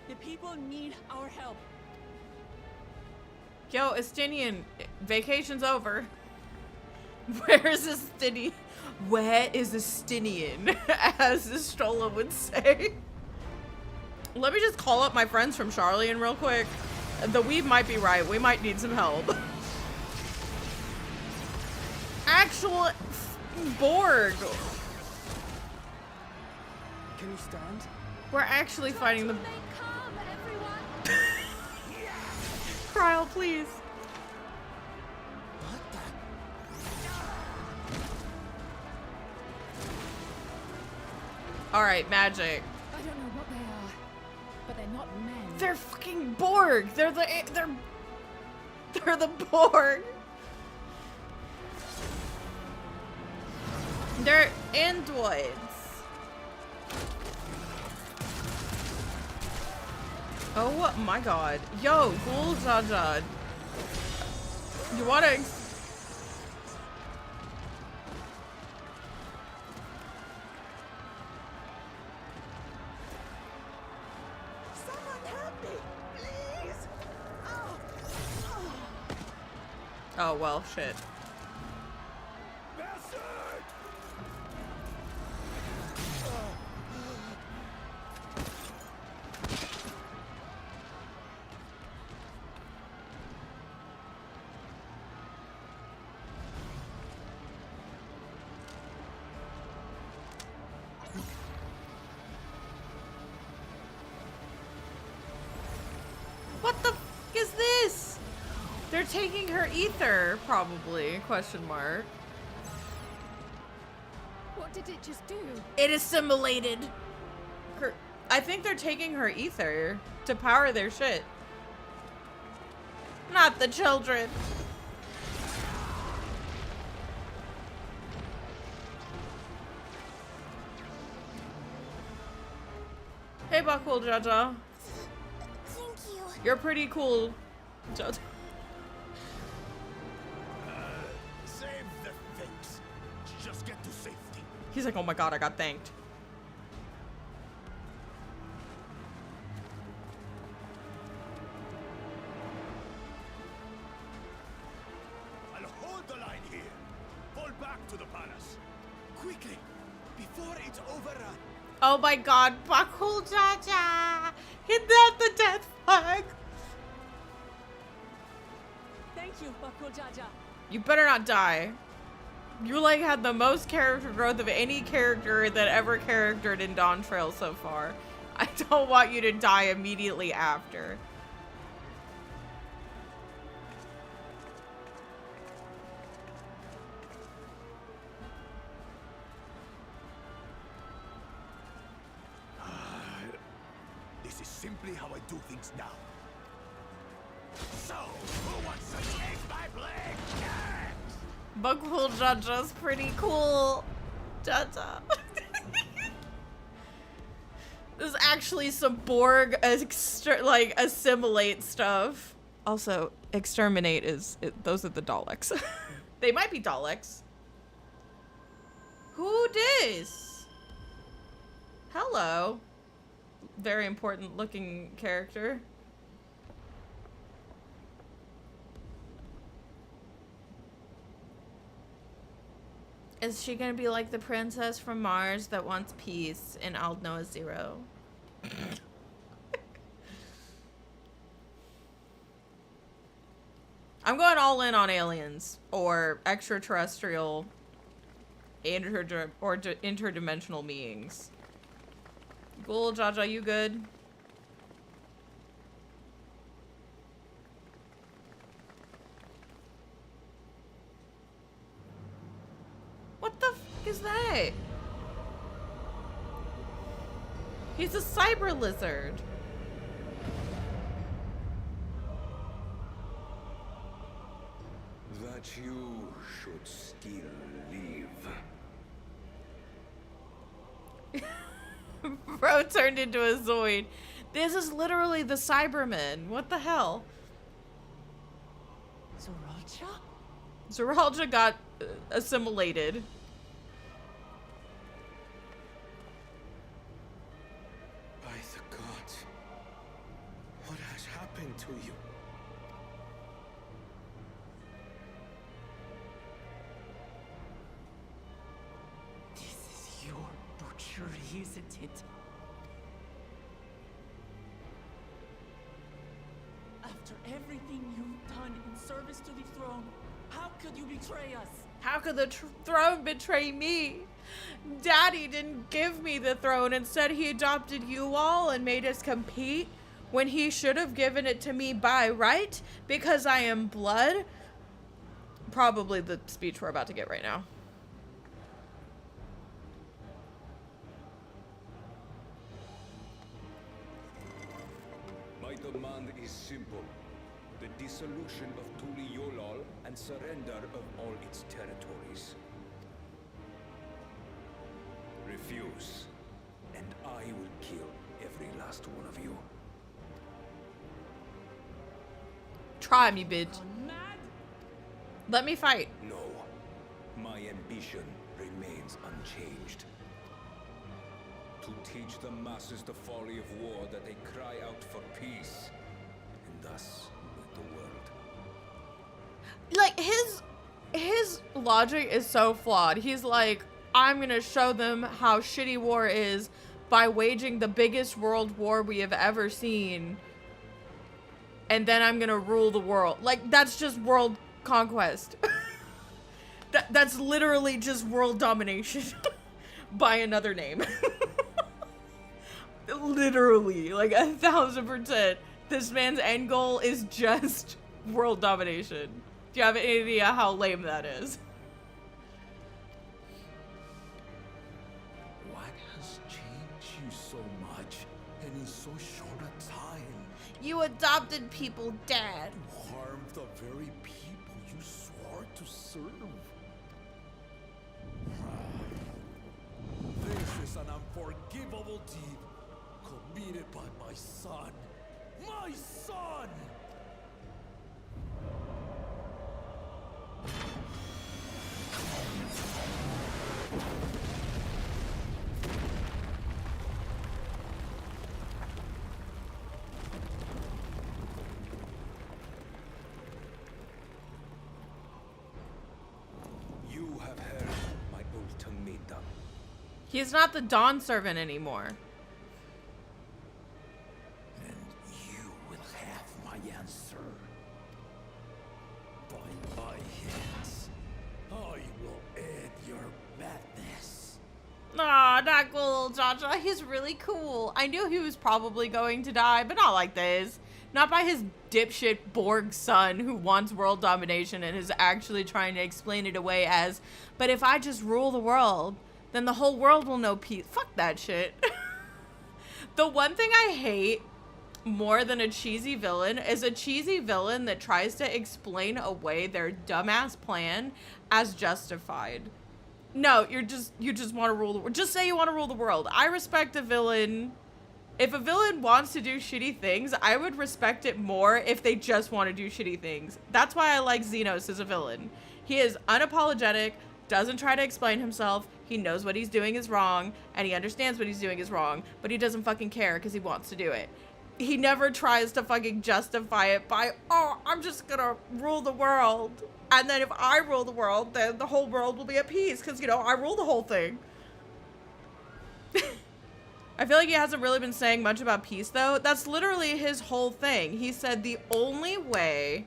The people need our help. Yo, Estinian, vacation's over. Where is Estinian? Where is Estinian? As Strolla would say. Let me just call up my friends from Charlian real quick. The weeb might be right. We might need some help. Actual Borg. Can you stand? We're actually fighting the... Come, everyone. Cryle, please. What the? Alright, magic. I don't know what they are, but they're not men. They're fucking Borg. They're the Borg. They're androids. Oh my god. Yo, cool Jaja. You wanna... Someone help me, please. Oh. Oh, well, shit. What the f is this? They're taking her ether, probably, question mark. What did it just do? It assimilated her. I think they're taking her ether to power their shit. Not the children. Hey, Bakul Jaja. Thank you. You're pretty cool, Jaja. Save the things. Just get to safety. He's like, oh my god, I got thanked. I'll hold the line here. Fall back to the palace. Quickly, before it's overrun. Oh my god, Bakul Jaja! Hit that the death flag! Thank you, Bakul Jaja. You better not die. You like had the most character growth of any character that ever charactered in Dawntrail so far. I don't want you to die immediately after. This is simply how I do things now. So, who wants to take my blade next? Bakul Jaja's pretty cool. Jaja. There's actually some Borg like assimilate stuff. Also, exterminate those are the Daleks. They might be Daleks. Who dis? Hello. Very important looking character. Is she gonna be like the princess from Mars that wants peace in Aldnoah Zero? I'm going all in on aliens or extraterrestrial interdimensional beings. Cool, Jaja, you good? What the f is that? He's a cyber lizard. That you should still live. Bro turned into a Zoid. This is literally the Cybermen. What the hell? Zoralcha? Zoralja got assimilated. By the gods, what has happened to you? This is your butchery, isn't it? After everything you've done in service to the throne, how could you betray us? How could the throne betray me? Daddy didn't give me the throne. Instead, he adopted you all and made us compete when he should have given it to me by right because I am blood. Probably the speech we're about to get right now. My demand is simple. The dissolution of Tuliyollal and surrender of all its territories. Refuse, and I will kill every last one of you. Try me, bitch. Gone mad? Let me fight. No, my ambition remains unchanged. To teach the masses the folly of war, that they cry out for peace, and thus rid the world. Like, his logic is so flawed. He's like, I'm gonna show them how shitty war is by waging the biggest world war we have ever seen. And then I'm gonna rule the world. Like, that's just world conquest. That's literally just world domination by another name. Literally, like 1000%. This man's end goal is just world domination. Do you have any idea how lame that is? What has changed you so much, and in so short a time? You adopted people, Dad. You harmed the very people you swore to serve. This is an unforgivable deed committed by my son. My son! You have heard my ultimatum. He's not the Dawn servant anymore. And you will have my answer. By my hands, I will end your madness. Aw, not cool, Jaja. He's really cool. I knew he was probably going to die, but not like this. Not by his dipshit Borg son who wants world domination and is actually trying to explain it away as, but if I just rule the world, then the whole world will know peace. Fuck that shit. The one thing I hate more than a cheesy villain is a cheesy villain that tries to explain away their dumbass plan as justified. No, you just want to rule the world. Just say you want to rule the world. I respect a villain. If a villain wants to do shitty things, I would respect it more if they just want to do shitty things. That's why I like Xenos as a villain. He is unapologetic, doesn't try to explain himself. He knows what he's doing is wrong, and he understands what he's doing is wrong, but he doesn't fucking care because he wants to do it. He never tries to fucking justify it by, oh, I'm just gonna rule the world. And then if I rule the world, then the whole world will be at peace because, you know, I rule the whole thing. I feel like he hasn't really been saying much about peace, though. That's literally his whole thing. He said the only way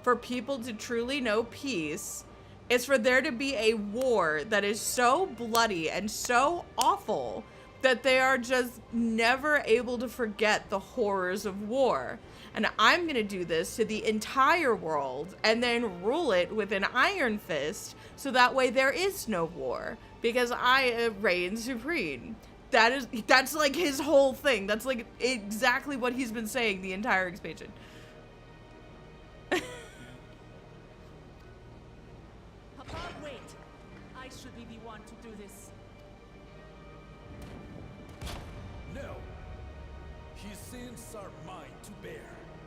for people to truly know peace is for there to be a war that is so bloody and so awful that they are just never able to forget the horrors of war. And I'm going to do this to the entire world and then rule it with an iron fist so that way there is no war because I reign supreme. That's like his whole thing. That's like exactly what he's been saying the entire expansion. Papa, wait. I should be the one to do this. No. His sins are mine to bear.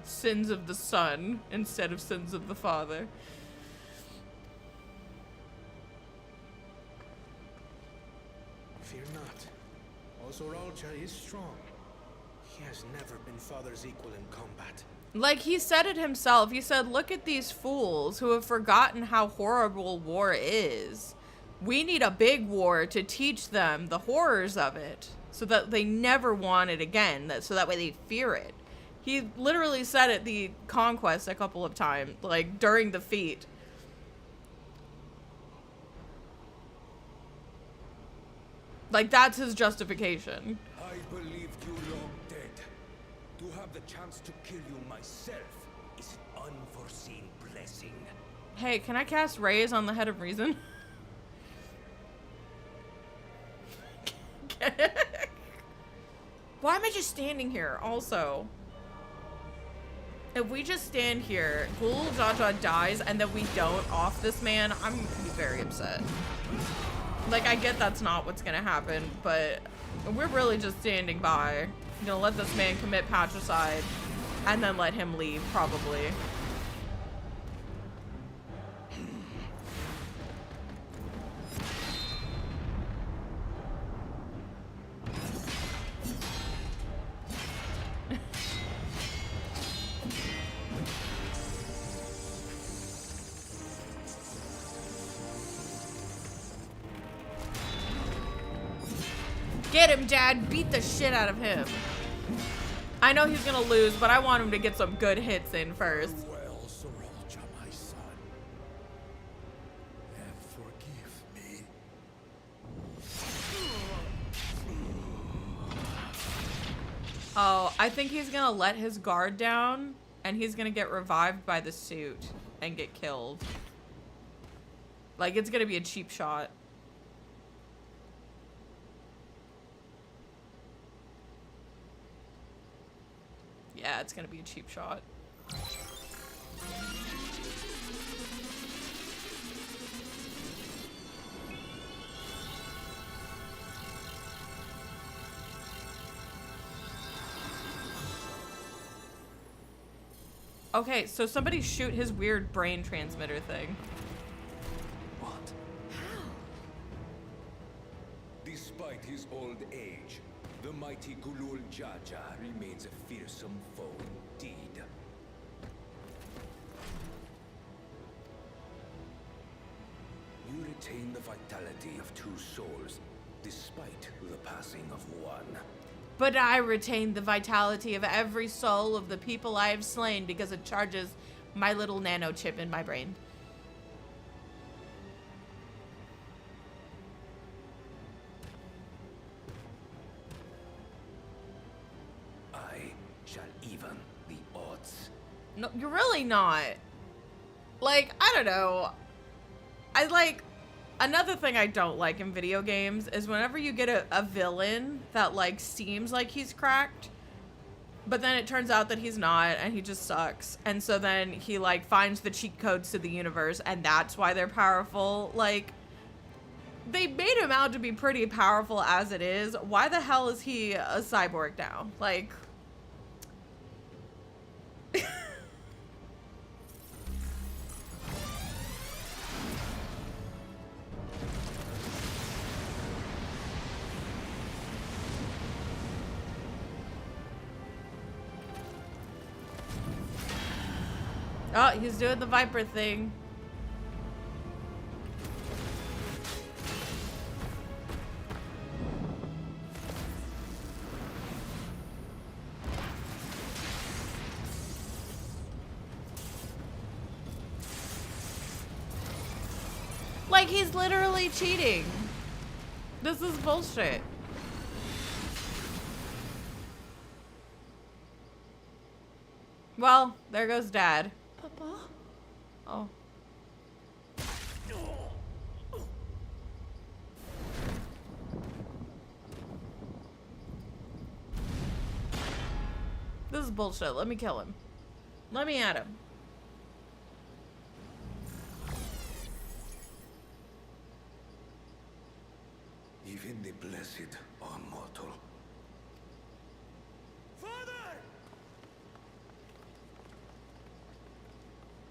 Sins of the son instead of sins of the father. Fear not. Osoralcha is strong. He has never been father's equal in combat. Like he said it himself. He said, look at these fools who have forgotten how horrible war is. We need a big war to teach them the horrors of it so that they never want it again. So that way they fear it. He literally said it the conquest a couple of times, like during the feat. Like that's his justification. I believed you long dead. To have the chance to kill you myself is an unforeseen blessing. Hey, can I cast Rays on the Head of Reason? Why am I just standing here? Also, if we just stand here, Ghoul Jaja dies and then we don't off this man, I'm gonna be very upset. Like, I get that's not what's gonna happen, but we're really just standing by. Gonna let this man commit patricide and then let him leave, probably. Get him, Dad. Beat the shit out of him. I know he's gonna lose, but I want him to get some good hits in first. Well, Soralcha, my son. And forgive me. Oh, I think he's gonna let his guard down, and he's gonna get revived by the suit and get killed. Like, it's gonna be a cheap shot. Yeah, it's gonna be a cheap shot. Okay, so somebody shoot his weird brain transmitter thing. What? Despite his old age, the mighty Gulul Jaja remains a fearsome foe indeed. You retain the vitality of two souls, despite the passing of one. But I retain the vitality of every soul of the people I have slain because it charges my little nano chip in my brain. I shall even the odds. No, you're really not. Like, I don't know. Another thing I don't like in video games is whenever you get a villain that, like, seems like he's cracked, but then it turns out that he's not, and he just sucks. And so then he, like, finds the cheat codes to the universe, and that's why they're powerful. Like, they made him out to be pretty powerful as it is. Why the hell is he a cyborg now? Like... Oh, he's doing the Viper thing. Like, he's literally cheating. This is bullshit. Well, there goes Dad. Papa? Oh. This is bullshit. Let me kill him. Let me at him. Even the blessed are mortal.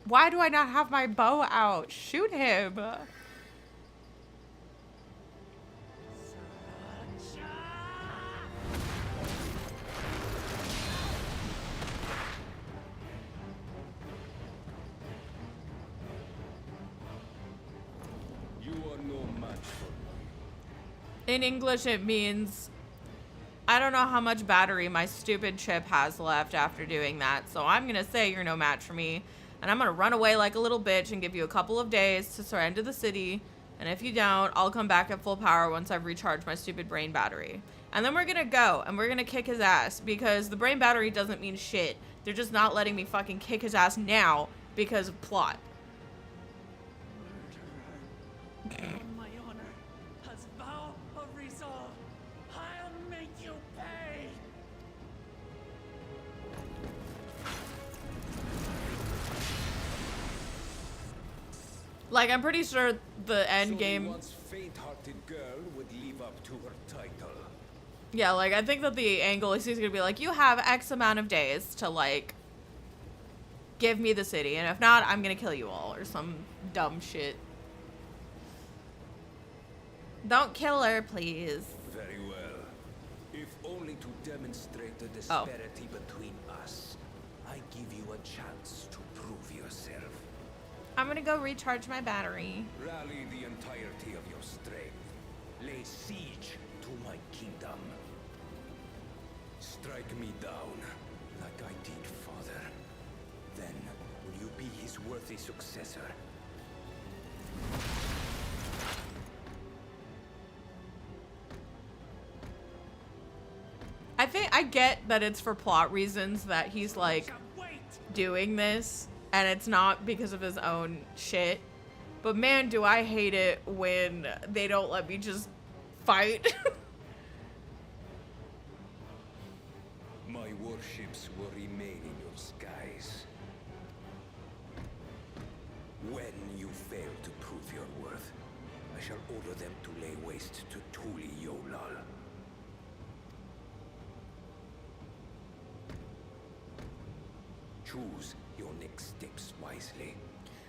Why do I not have my bow out? Shoot him. You are no match for me. In English, it means, I don't know how much battery my stupid chip has left after doing that, so I'm gonna say you're no match for me, and I'm gonna run away like a little bitch and give you a couple of days to surrender the city, and if you don't, I'll come back at full power once I've recharged my stupid brain battery. And then we're gonna go, and we're gonna kick his ass, because the brain battery doesn't mean shit. They're just not letting me fucking kick his ass now because of plot. On my honor, as vow of resolve, I'll make you pay! Like, I'm pretty sure the end So the game... once faint-hearted girl would live up to her title. Yeah, like, I think that the angle is he's gonna be like, you have X amount of days to, like, give me the city, and if not, I'm gonna kill you all, or some dumb shit. Don't kill her, please. Very well. If only to demonstrate the disparity between us, I give you a chance to prove yourself. I'm gonna go recharge my battery. Rally the entirety of your strength. Lay siege to my kingdom. Strike me down, like I did father. Then will you be his worthy successor? I think I get that it's for plot reasons that he's like doing this, and it's not because of his own shit. But man, do I hate it when they don't let me just fight. My warships will remain in your skies. When you fail to prove your worth, I shall order them to lay waste to Tuliyollal. Choose your next steps wisely.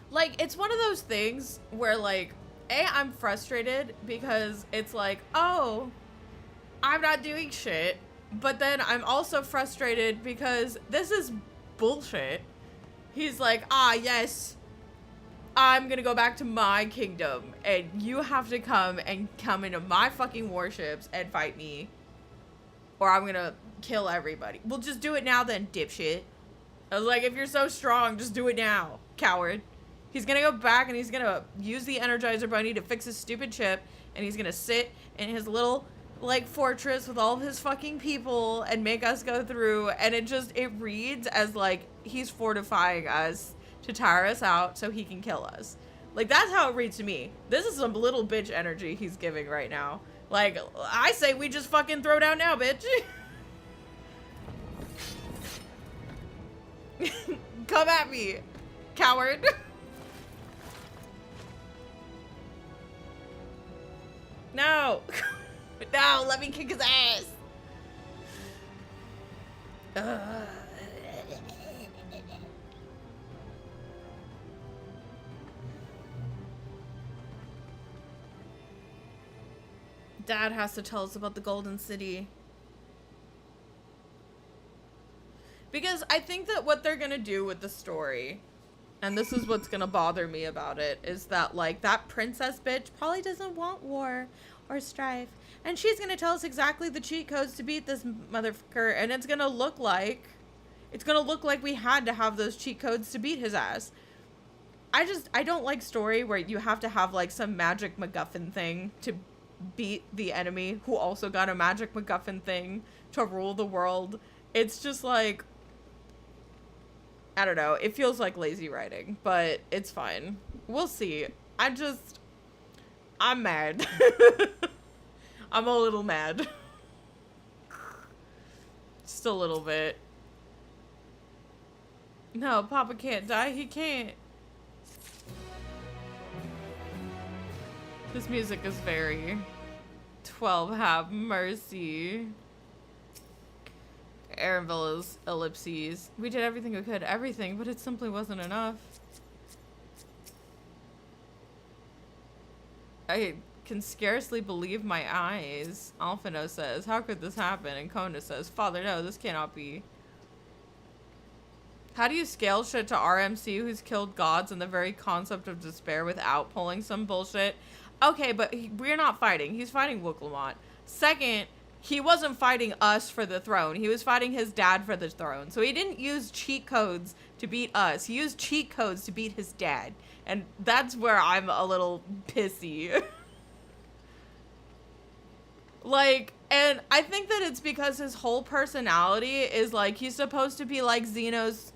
Like, it's one of those things where, like, I'm frustrated because it's like, oh, I'm not doing shit. But then I'm also frustrated because this is bullshit. He's like, yes, I'm gonna go back to my kingdom, and you have to come into my fucking warships and fight me, or I'm gonna kill everybody. Well, just do it now then, dipshit. I was like, if you're so strong, just do it now, coward. He's gonna go back and he's gonna use the Energizer Bunny to fix his stupid chip, and he's gonna sit in his little, like, fortress with all of his fucking people and make us go through, and it reads as, like, he's fortifying us to tire us out so he can kill us. Like, that's how it reads to me. This is some little bitch energy he's giving right now. Like, I say we just fucking throw down now, bitch. Come at me, coward. No. No, let me kick his ass. Dad has to tell us about the Golden City. Because I think that what they're gonna do with the story, and this is what's gonna bother me about it, is that, like, that princess bitch probably doesn't want war or strife. And she's gonna tell us exactly the cheat codes to beat this motherfucker, and it's gonna look like we had to have those cheat codes to beat his ass. I don't like story where you have to have like some magic MacGuffin thing to beat the enemy who also got a magic MacGuffin thing to rule the world. It's just like, I don't know. It feels like lazy writing, but it's fine. We'll see. I'm mad. I'm a little mad. Just a little bit. No, Papa can't die. He can't. This music is very 12 have mercy. Aaronville's ellipses. We did everything we could, everything, but it simply wasn't enough. I can scarcely believe my eyes. Alphino says, how could this happen? And Kona says, Father, no, this cannot be. How do you scale shit to RMC who's killed gods and the very concept of despair without pulling some bullshit? Okay, but we're not fighting. He's fighting Wooklamont. Second, he wasn't fighting us for the throne. He was fighting his dad for the throne. So he didn't use cheat codes to beat us. He used cheat codes to beat his dad. And that's where I'm a little pissy. Like, and I think that it's because his whole personality is like, he's supposed to be like Xenos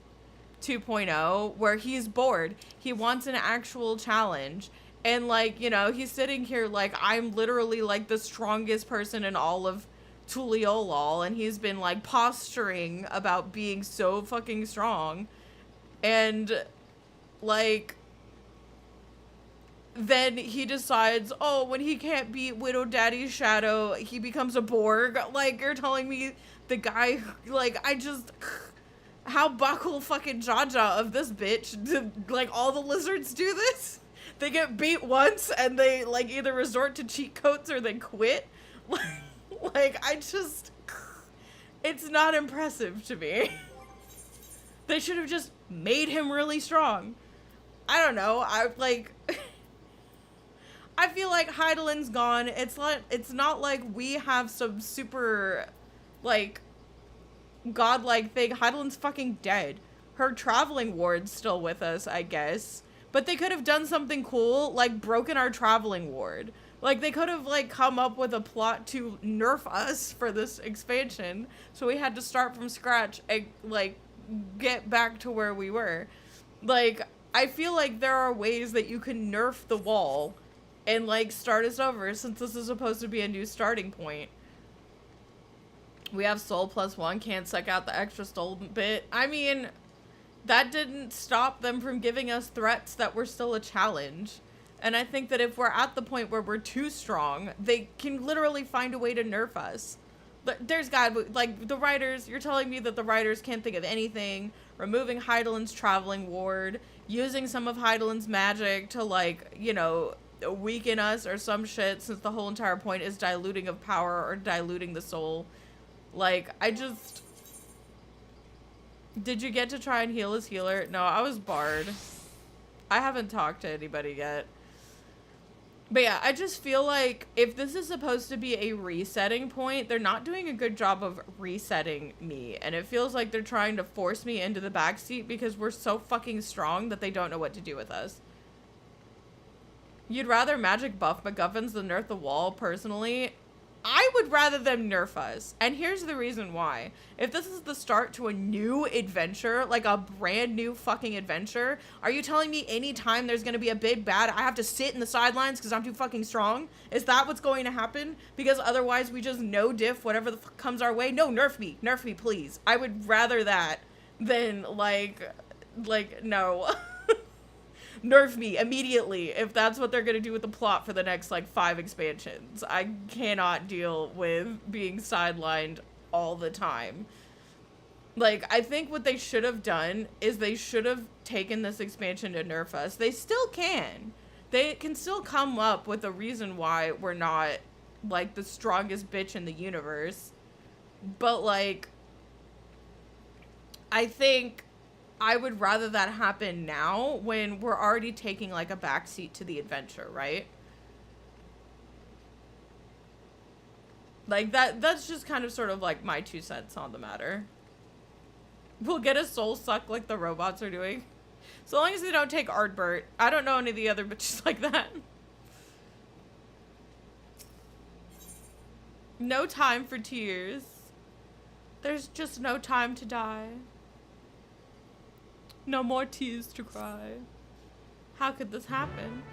2.0, where he's bored. He wants an actual challenge. And like, you know, he's sitting here like, I'm literally like the strongest person in all of Tuliyollal, and he's been like posturing about being so fucking strong. And like, then he decides, oh, when he can't beat Widow Daddy's shadow, he becomes a Borg. Like, you're telling me the guy, like, how buckle fucking Jaja of this bitch did, like, all the lizards do this? They get beat once and they like either resort to cheat codes or they quit. Like, it's not impressive to me. They should have just made him really strong. I don't know. I feel like Heidelin's gone. It's not like we have some super like godlike thing. Heidelin's fucking dead. Her traveling ward's still with us, I guess. But they could have done something cool, like broken our traveling ward. Like, they could have, like, come up with a plot to nerf us for this expansion. So we had to start from scratch and, like, get back to where we were. Like, I feel like there are ways that you can nerf the wall and, like, start us over, since this is supposed to be a new starting point. We have Soul +1, can't suck out the extra soul bit. I mean, that didn't stop them from giving us threats that were still a challenge. And I think that if we're at the point where we're too strong, they can literally find a way to nerf us. But there's God, like, the writers, you're telling me that the writers can't think of anything. Removing Heidelin's traveling ward, using some of Heidelin's magic to, like, you know, weaken us or some shit, since the whole entire point is diluting of power or diluting the soul. Like, did you get to try and heal his healer? No, I was barred. I haven't talked to anybody yet. But yeah, I just feel like if this is supposed to be a resetting point, they're not doing a good job of resetting me. And it feels like they're trying to force me into the backseat because we're so fucking strong that they don't know what to do with us. You'd rather magic buff MacGuffins than nerf the wall, personally. I would rather them nerf us. And here's the reason why. If this is the start to a new adventure, like a brand new fucking adventure, are you telling me anytime there's going to be a big bad, I have to sit in the sidelines because I'm too fucking strong? Is that what's going to happen? Because otherwise we just no diff whatever the fuck comes our way? No, nerf me, please. I would rather that than like, no. Nerf me immediately if that's what they're gonna do with the plot for the next like 5 expansions. I cannot deal with being sidelined all the time. Like, I think what they should have done is they should have taken this expansion to nerf us. They still can. They can still come up with a reason why we're not like the strongest bitch in the universe. But like, I think I would rather that happen now when we're already taking like a backseat to the adventure, right? Like that's just kind of sort of like my 2 cents on the matter. We'll get a soul suck like the robots are doing. So long as they don't take Ardbert. I don't know any of the other bitches like that. No time for tears. There's just no time to die. No more tears to cry. How could this happen?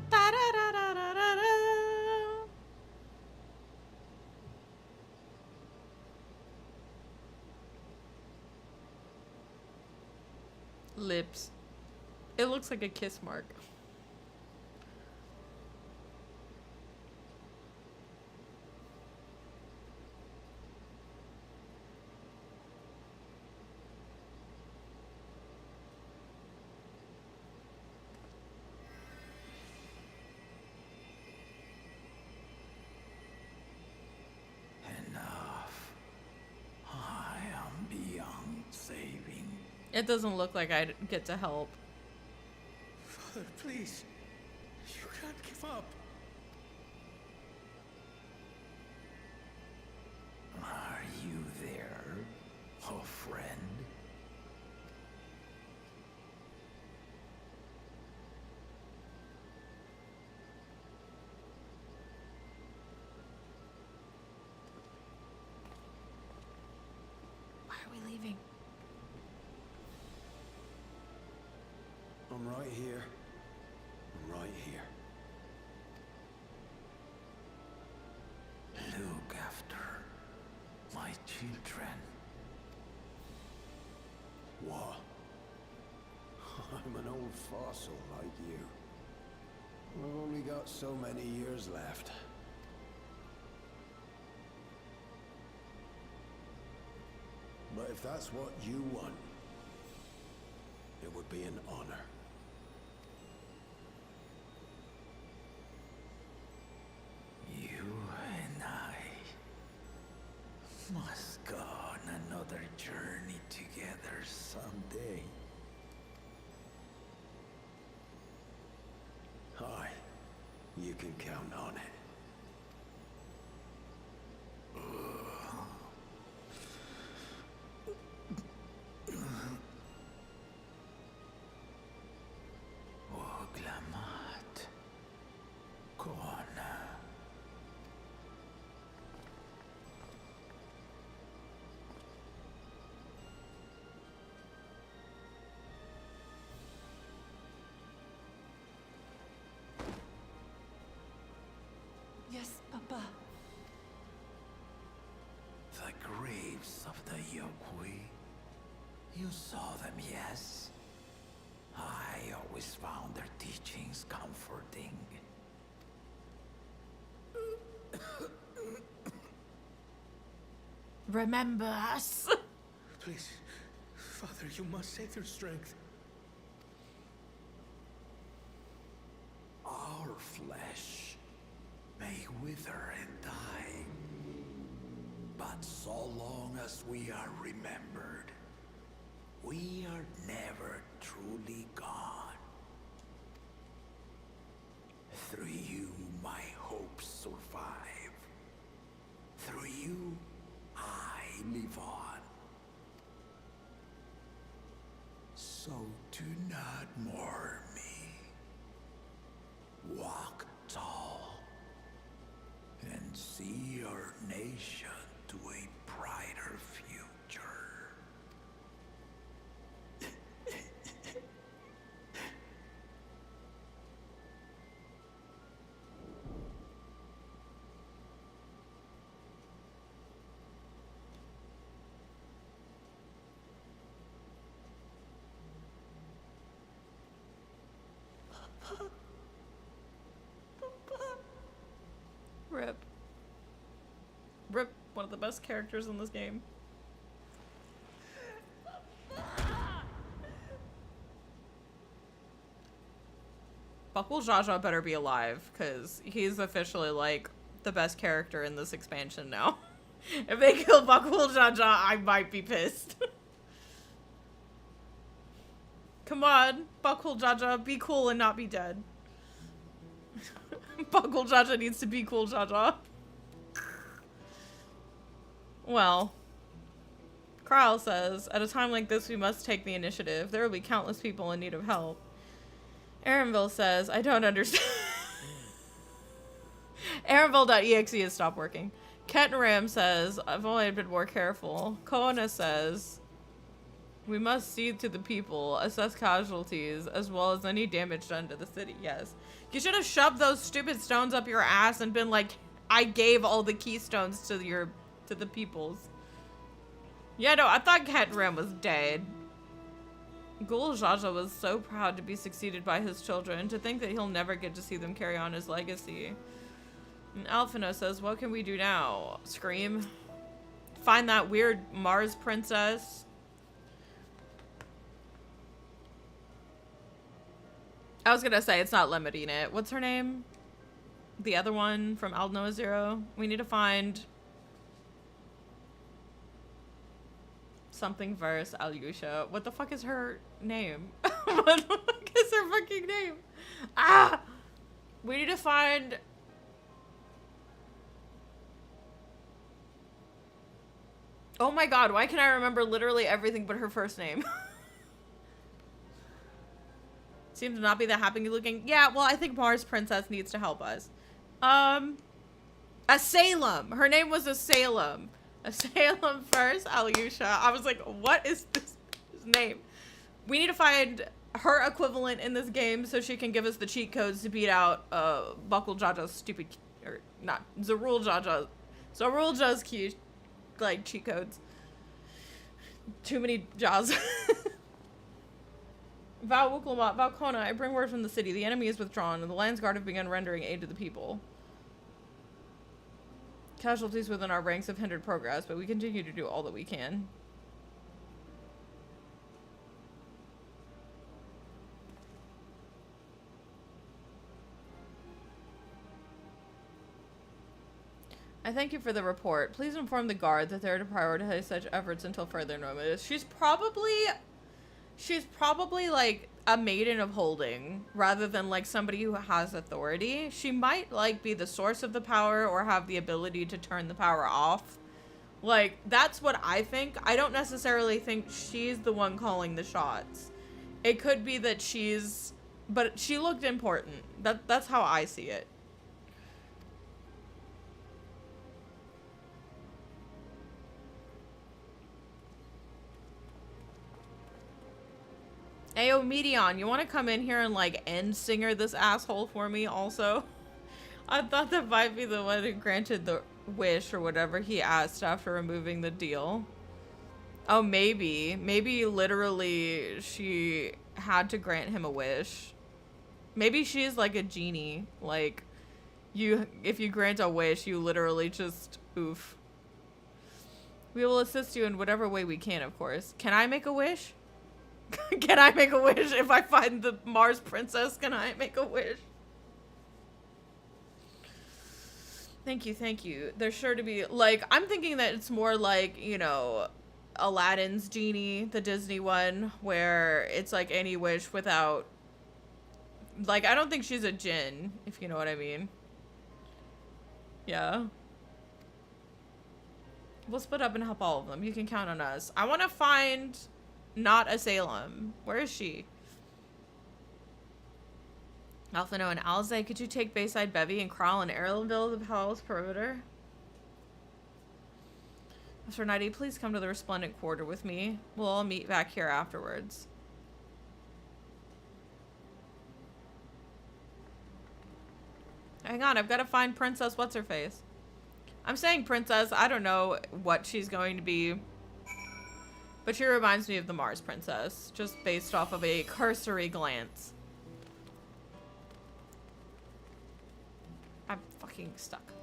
Da-da-da-da-da-da-da. Lips. It looks like a kiss mark. Enough. I am beyond saving. It doesn't look like I'd get to help. Father, please. You can't give up. Are you there, oh friend? Why are we leaving? I'm right here. I'm right here. Look after my children. What? I'm an old fossil like you. I've only got so many years left. But if that's what you want, it would be an honor. You and I must go on another journey together someday. Aye, you can count on it. Oglamat. Kona. Yes, Papa. The graves of the Yokwi. You saw them, yes? I always found their teachings comforting. Remember us. Please, Father, you must save their strength. Our flesh may wither and die, but so long as we are remembered, we are never truly gone. Through you, my hopes survive. Through you, I live on. So do not mourn me. Walk tall and see our nation to a brighter future. Rip. Rip, one of the best characters in this game. Buckle Jaja better be alive, because he's officially, like, the best character in this expansion now. If they kill Buckle Jaja, I might be pissed. Come on, Buckle Jaja, be cool and not be dead. Buckle Jaja needs to be cool Jaja. Well, Kyle says, at a time like this, we must take the initiative. There will be countless people in need of help. Aaronville says, I don't understand. Aaronville.exe has stopped working. Kettenram says, I've only been more careful. Kona says, we must see to the people, assess casualties, as well as any damage done to the city. Yes. You should have shoved those stupid stones up your ass and been like, I gave all the keystones to the peoples. Yeah, no, I thought Kettenram was dead. Ghoul Jaja was so proud to be succeeded by his children, to think that he'll never get to see them carry on his legacy. And Alphino says, what can we do now? Scream? Find that weird Mars princess? I was gonna say, it's not limiting it. What's her name? The other one from Aldnoah Zero? We need to find... something verse Alyosha. What the fuck is her name? What the fuck is her fucking name? Ah! We need to find... Oh my god, why can I remember literally everything but her first name? Seems to not be that happy looking. Yeah, well, I think Mars Princess needs to help us. Salem. Her name was Salem. Salem first, Alyosha. I was like, what is this name? We need to find her equivalent in this game so she can give us the cheat codes to beat out Buckle Jaja's stupid, or not, Zarul Jaja. Zarul Jaja's key, like, cheat codes. Too many Jaws. Val Wuklamat, Val Kona, I bring word from the city. The enemy is withdrawn, and the Lands Guard have begun rendering aid to the people. Casualties within our ranks have hindered progress, but we continue to do all that we can. I thank you for the report. Please inform the guard that they're to prioritize such efforts until further notice. She's probably like a maiden of holding rather than like somebody who has authority. She might like be the source of the power or have the ability to turn the power off. Like, that's what I think. I don't necessarily think she's the one calling the shots. It could be that but she looked important. That's how I see it. Ayo, Medion, you want to come in here and, like, end singer this asshole for me also? I thought that might be the one who granted the wish or whatever he asked after removing the deal. Oh, maybe. Maybe literally she had to grant him a wish. Maybe she's like a genie. Like, if you grant a wish, you literally just oof. We will assist you in whatever way we can, of course. Can I make a wish? Can I make a wish? If I find the Mars princess, can I make a wish? Thank you, thank you. There's sure to be, like, I'm thinking that it's more like, you know, Aladdin's genie, the Disney one, where it's like any wish without, like, I don't think she's a djinn, if you know what I mean. Yeah. We'll split up and help all of them. You can count on us. I want to find... not a Salem. Where is she? Alphino and Alze, could you take Bayside Bevy and Kral and Erlenville the palace perimeter? Mr. Knighty, please come to the Resplendent Quarter with me. We'll all meet back here afterwards. Hang on, I've got to find Princess What's-Her-Face. I'm saying Princess, I don't know what she's going to be. But she reminds me of the Mars Princess, just based off of a cursory glance. I'm fucking stuck.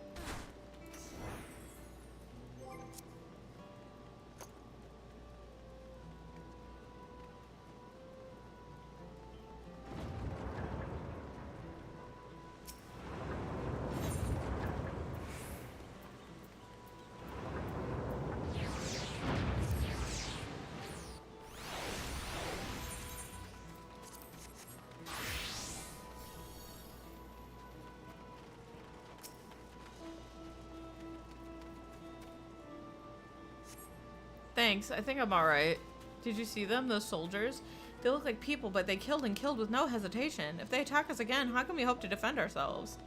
Thanks, I think I'm alright. Did you see them, those soldiers? They look like people, but they killed and killed with no hesitation. If they attack us again, how can we hope to defend ourselves?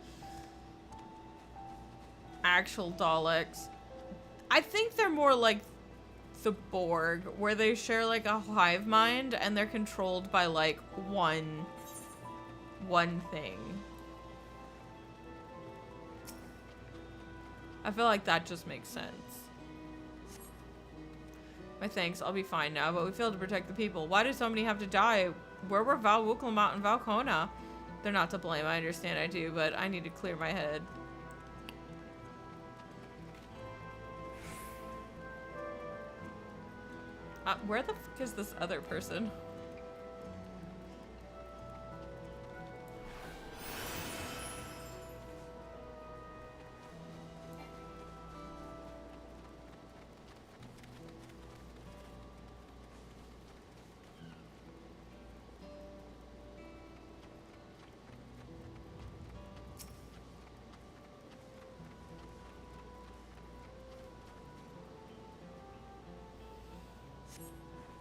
Actual Daleks. I think they're more like the Borg, where they share like a hive mind and they're controlled by like one thing. I feel like that just makes sense. My thanks, I'll be fine now, but we failed to protect the people. Why did so many have to die? Where were Val Wuklamat and Valkona? They're not to blame, I understand I do, but I need to clear my head. Where the fuck is this other person?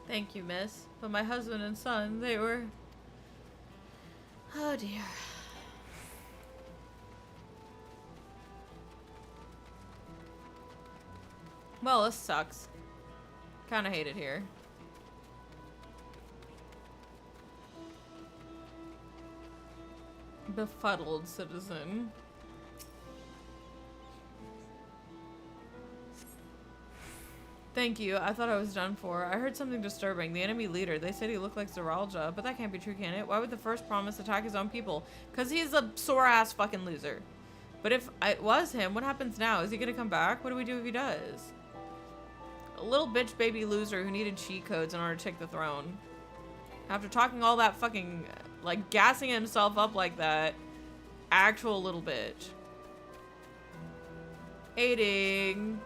Thank you, miss. But my husband and son, they were... Oh, dear. Well, this sucks. Kinda hate it here. Befuddled citizen. Thank you. I thought I was done for. I heard something disturbing. The enemy leader, they said he looked like Zeralja, but that can't be true, can it? Why would the first promise attack his own people? Because he's a sore-ass fucking loser. But if it was him, what happens now? Is he gonna come back? What do we do if he does? A little bitch baby loser who needed cheat codes in order to take the throne. After talking all that fucking, like, gassing himself up like that. Actual little bitch. Aiding.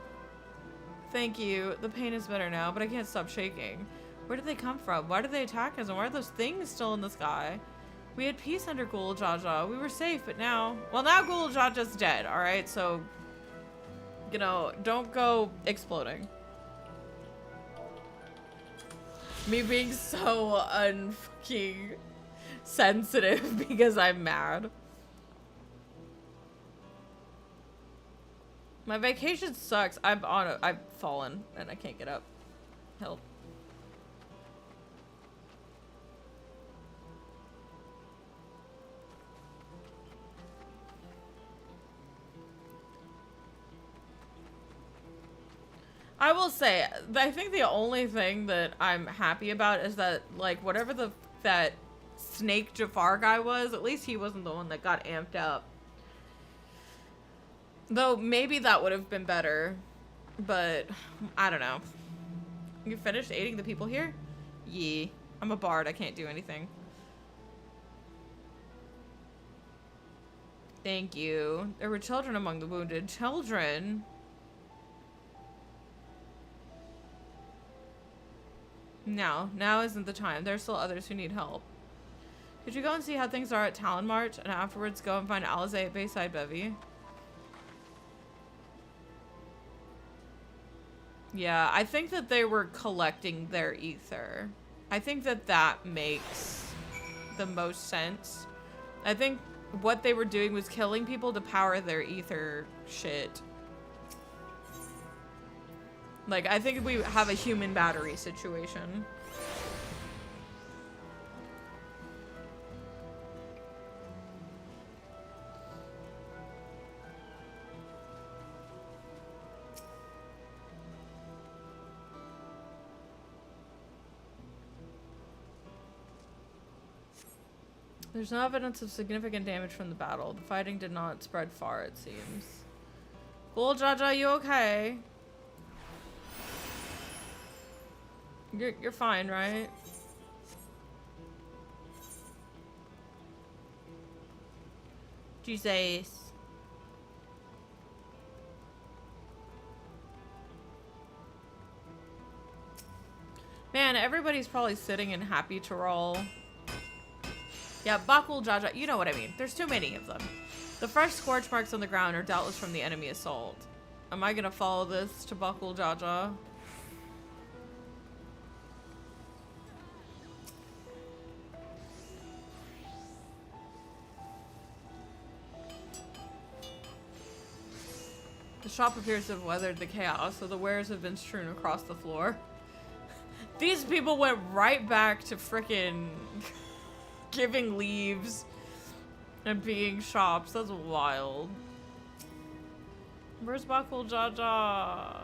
Thank you. The pain is better now, but I can't stop shaking. Where did they come from? Why did they attack us? And why are those things still in the sky? We had peace under Ghoul Jaja. We were safe, but now... Well, now Ghoul Jaja's dead, alright? So, you know, don't go exploding. Me being so unfucking sensitive because I'm mad. My vacation sucks. I've fallen and I can't get up. Help. I will say, I think the only thing that I'm happy about is that, like, whatever that Snake Jafar guy was, at least he wasn't the one that got amped up. Though, maybe that would have been better. But, I don't know. You finished aiding the people here? Yeah. I'm a bard. I can't do anything. Thank you. There were children among the wounded. Children? No. Now isn't the time. There are still others who need help. Could you go and see how things are at Talon March, and afterwards go and find Alizé at Bayside Bevy? Yeah, I think that they were collecting their ether. I think that that makes the most sense. I think what they were doing was killing people to power their ether shit. Like, I think we have a human battery situation. There's no evidence of significant damage from the battle. The fighting did not spread far, it seems. Ghoul Jaja, you okay? You're fine, right? Jesus. Man, everybody's probably sitting in happy to roll. Yeah, Bakul Jaja, you know what I mean. There's too many of them. The fresh scorch marks on the ground are doubtless from the enemy assault. Am I gonna follow this to Bakul Jaja? shop appears to have weathered the chaos, so the wares have been strewn across the floor. These people went right back to frickin' giving leaves and being shops. That's wild. Where's Bakul Jaja?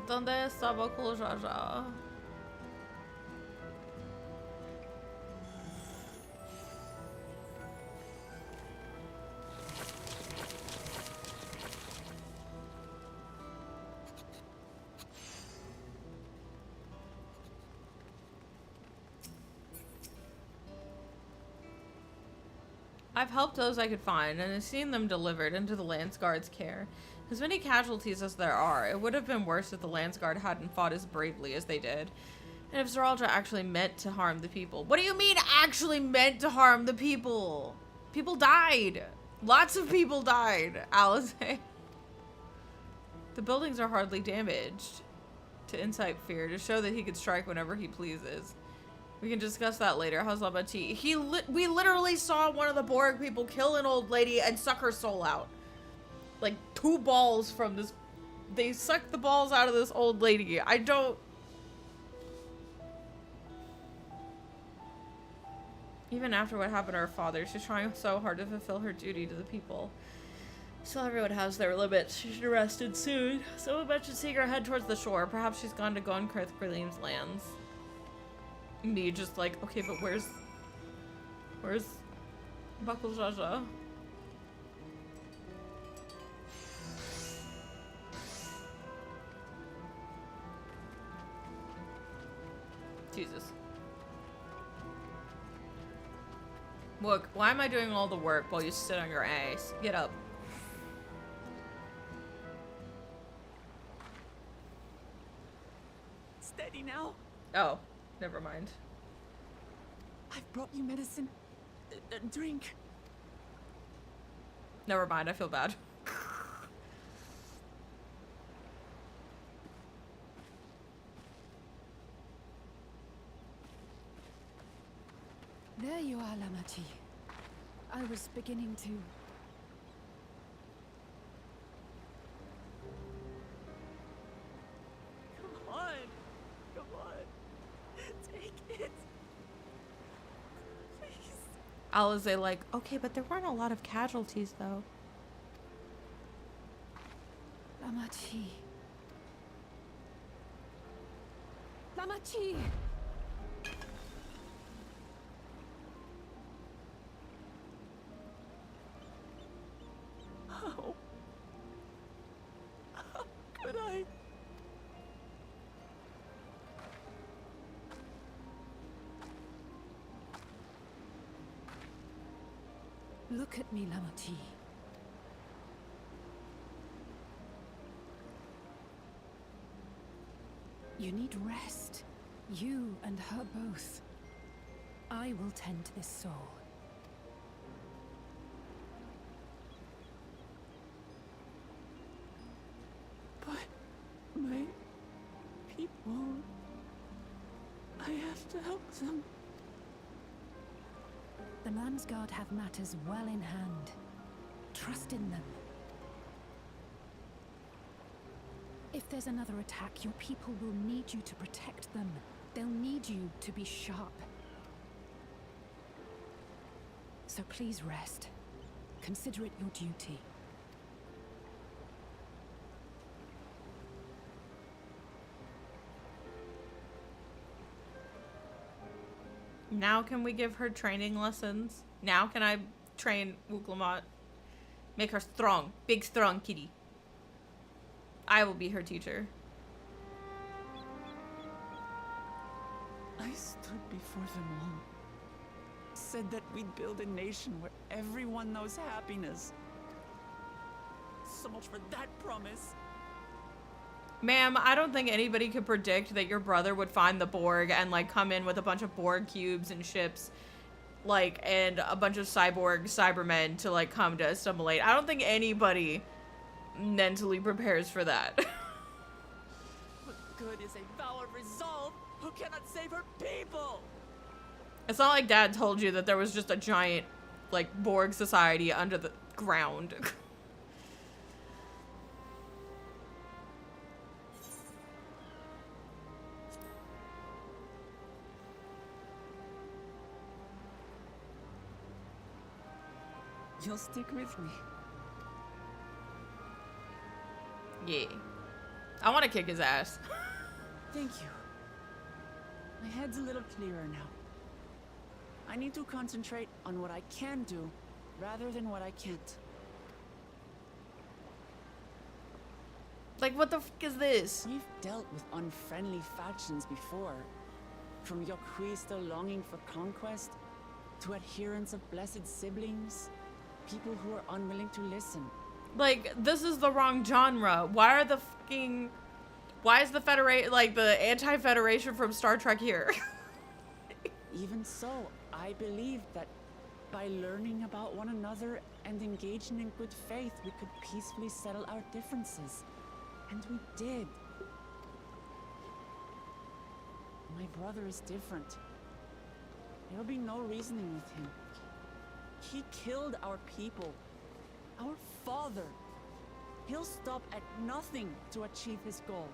¿Dónde está Bakul Jaja? I've helped those I could find, and have seen them delivered into the Lance Guard's care. As many casualties as there are, it would have been worse if the Lance Guard hadn't fought as bravely as they did. And if Zeralda actually meant to harm the people. What do you mean, actually meant to harm the people? People died. Lots of people died, Alize. The buildings are hardly damaged. To incite fear, to show that he could strike whenever he pleases. We can discuss that later. How's Lamati? We literally saw one of the Borg people kill an old lady and suck her soul out. Like 2 balls from this. They sucked the balls out of this old lady. I don't. Even after what happened to her father, she's trying so hard to fulfill her duty to the people. Still, everyone has their limits. She should be arrested soon. Someone should see her head towards the shore. Perhaps she's gone to Gonkrith Grelim's lands. Me just like, okay, but where's Bakul Jaja? Jesus. Look, why am I doing all the work while you sit on your ass? Get up. Steady now. Oh, never mind. I've brought you medicine. Drink. Never mind, I feel bad. There you are, Lamati. I was beginning to... Come on. Come on. Take it. Please. Alize like, okay, but there weren't a lot of casualties though. Lamati. Lamati! How could I? Look at me, Lamati. You need rest. You and her both. I will tend to this soul. But my people... I have to help them. The Landsguard have matters well in hand. Trust in them. If there's another attack, your people will need you to protect them. They'll need you to be sharp. So please rest. Consider it your duty. Now can we give her training lessons? Now can I train Wuklamot? Make her strong. Big strong kitty. I will be her teacher. I stood before them all. Said that we'd build a nation where everyone knows happiness. So much for that promise. Ma'am, I don't think anybody could predict that your brother would find the Borg and like come in with a bunch of Borg cubes and ships, like, and a bunch of Cybermen to like come to assimilate. I don't think anybody mentally prepares for that. What good is a cannot save her people! It's not like Dad told you that there was just a giant, like, Borg society under the ground. You'll stick with me. Yeah. I want to kick his ass. Thank you. My head's a little clearer now. I need to concentrate on what I can do rather than what I can't. Like, what the f is this? We've dealt with unfriendly factions before. From Yokui still longing for conquest, to adherents of blessed siblings, people who are unwilling to listen. Like, this is the wrong genre. Why are the fucking... Why is the Federation, like, the anti-Federation from Star Trek here? Even so, I believe that by learning about one another and engaging in good faith, we could peacefully settle our differences. And we did. My brother is different. There'll be no reasoning with him. He killed our people. Our father. He'll stop at nothing to achieve his goal.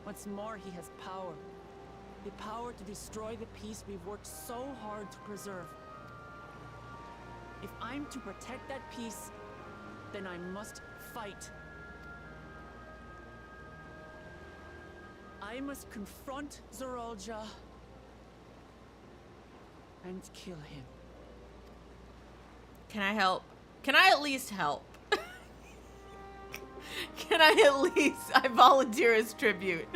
What's more, he has power. The power to destroy the peace we've worked so hard to preserve. If I'm to protect that peace, then I must fight. I must confront Zorolja and kill him. Can I help? Can I at least help? Can I at least... I volunteer as tribute.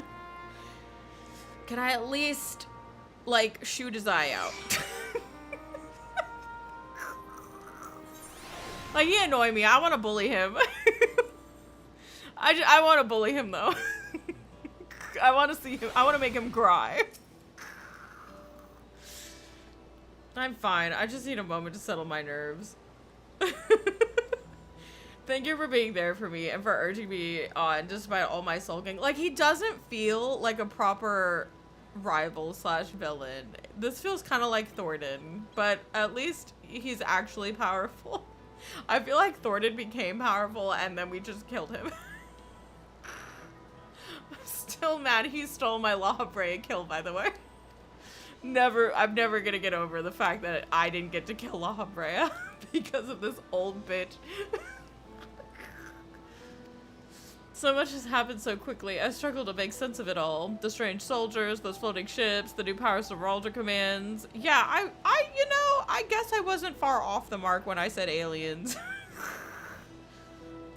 Can I at least, like, shoot his eye out? Like, he annoy me. I want to bully him. I want to bully him, though. I want to see him. I want to make him cry. I'm fine. I just need a moment to settle my nerves. Thank you for being there for me and for urging me on despite all my sulking. Like, he doesn't feel like a proper rival slash villain. This feels kind of like Thornton, but at least he's actually powerful. I feel like Thornton became powerful and then we just killed him. I'm still mad he stole my La Brea kill, by the way. I'm never gonna get over the fact that I didn't get to kill La Brea because of this old bitch. So much has happened so quickly. I struggle to make sense of it all. The strange soldiers, those floating ships, the new powers of Ralder commands. Yeah, I guess I wasn't far off the mark when I said aliens.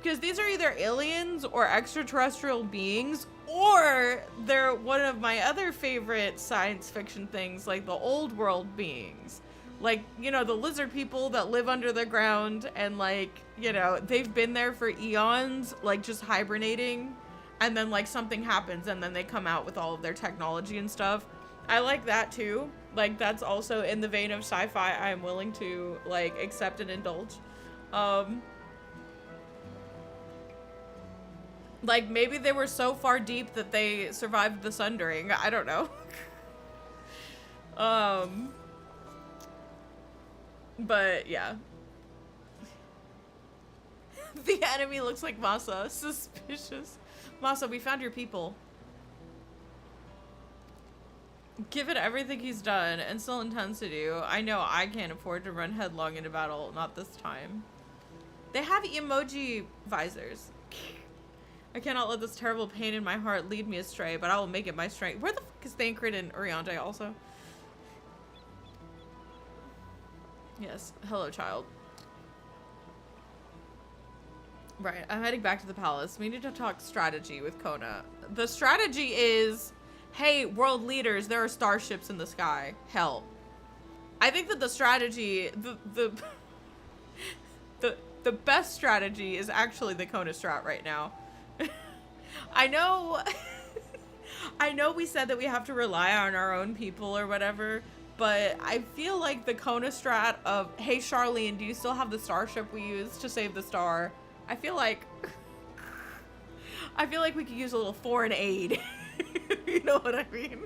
Because these are either aliens or extraterrestrial beings, or they're one of my other favorite science fiction things, like the old world beings. Like, you know, the lizard people that live under the ground and, like, you know, they've been there for eons, like, just hibernating. And then, like, something happens and then they come out with all of their technology and stuff. I like that, too. Like, that's also in the vein of sci-fi I am willing to, like, accept and indulge. Like, maybe they were so far deep that they survived the Sundering. I don't know. But, yeah. The enemy looks like Masa. Suspicious. Masa, we found your people. Given everything he's done, and still intends to do, I know I can't afford to run headlong into battle. Not this time. They have emoji visors. I cannot let this terrible pain in my heart lead me astray, but I will make it my strength. Where the fuck is Thancred and Oriante also? Yes. Hello, child. Right. I'm heading back to the palace. We need to talk strategy with Kona. The strategy is, hey, world leaders, there are starships in the sky. Help. I think that the strategy, the best strategy is actually the Kona strat right now. I know we said that we have to rely on our own people or whatever, but I feel like the Kona strat of, hey Charlene, do you still have the starship we used to save the star? I feel like we could use a little foreign aid know what I mean.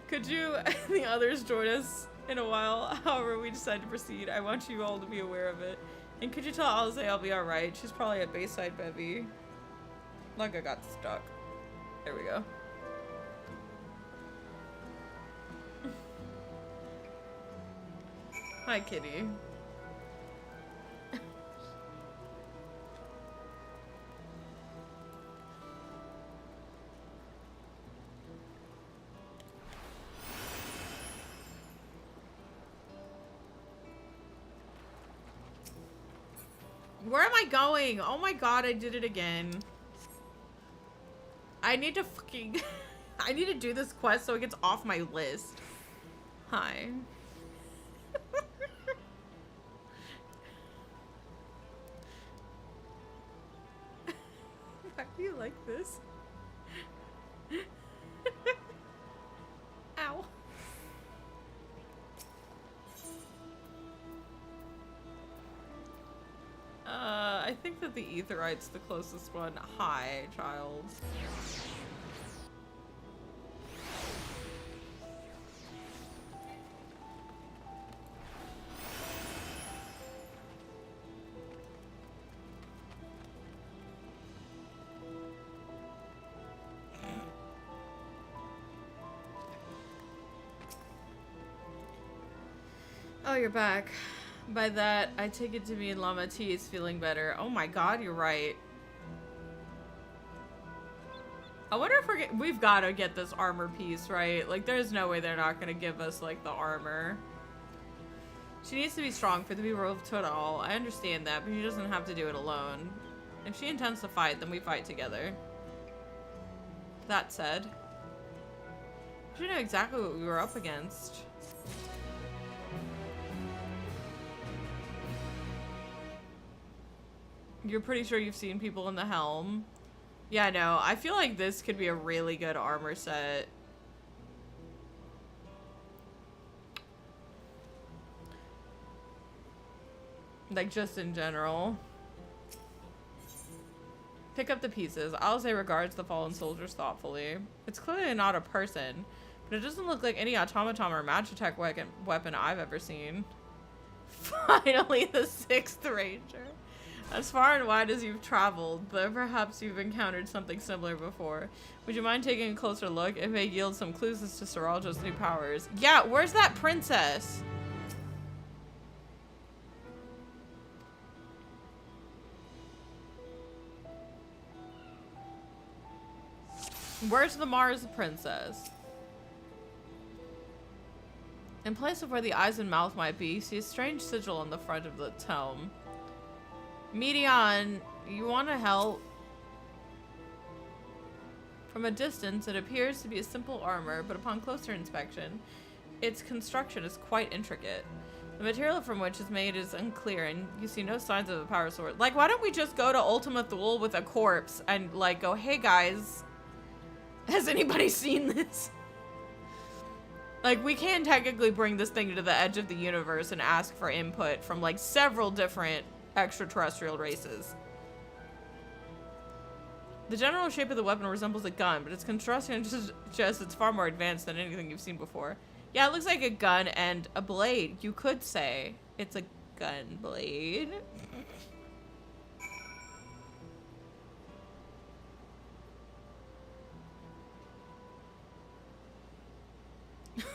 Could you and the others join us in a while? However we decide to proceed, I want you all to be aware of it. And could you tell Alize I'll be alright? She's probably at Bayside Bevy. Like I got stuck. There we go. Hi, kitty. Where am I going? Oh my god, I did it again. I need to fucking... I need to do this quest so it gets off my list. Hi. Why do you like this? Ow. I think that the Aetherite's the closest one. Hi, child. Oh, you're back. By that, I take it to mean Llama T is feeling better. Oh my god, you're right. I wonder if we've got to get this armor piece, right? Like, there's no way they're not going to give us, like, the armor. She needs to be strong for the people to it all. I understand that, but she doesn't have to do it alone. If she intends to fight, then we fight together. That said, we should know exactly what we were up against. You're pretty sure you've seen people in the helm? Yeah, no. I feel like this could be a really good armor set. Like, just in general. Pick up the pieces. Alize regards the fallen soldiers thoughtfully. It's clearly not a person, but it doesn't look like any automaton or Magitech weapon I've ever seen. Finally, the 6th Ranger. As far and wide as you've traveled, but perhaps you've encountered something similar before. Would you mind taking a closer look? It may yield some clues as to Seraljo's new powers. Yeah, where's that princess? Where's the Mars princess? In place of where the eyes and mouth might be, you see a strange sigil on the front of the helm. Medion, you want to help? From a distance, it appears to be a simple armor, but upon closer inspection, its construction is quite intricate. The material from which it's made is unclear, and you see no signs of a power source. Like, why don't we just go to Ultima Thule with a corpse and, like, go, hey guys, has anybody seen this? Like, we can technically bring this thing to the edge of the universe and ask for input from, like, several different extraterrestrial races. The general shape of the weapon resembles a gun, but its construction suggests it's far more advanced than anything you've seen before. Yeah, it looks like a gun and a blade. You could say it's a gun blade.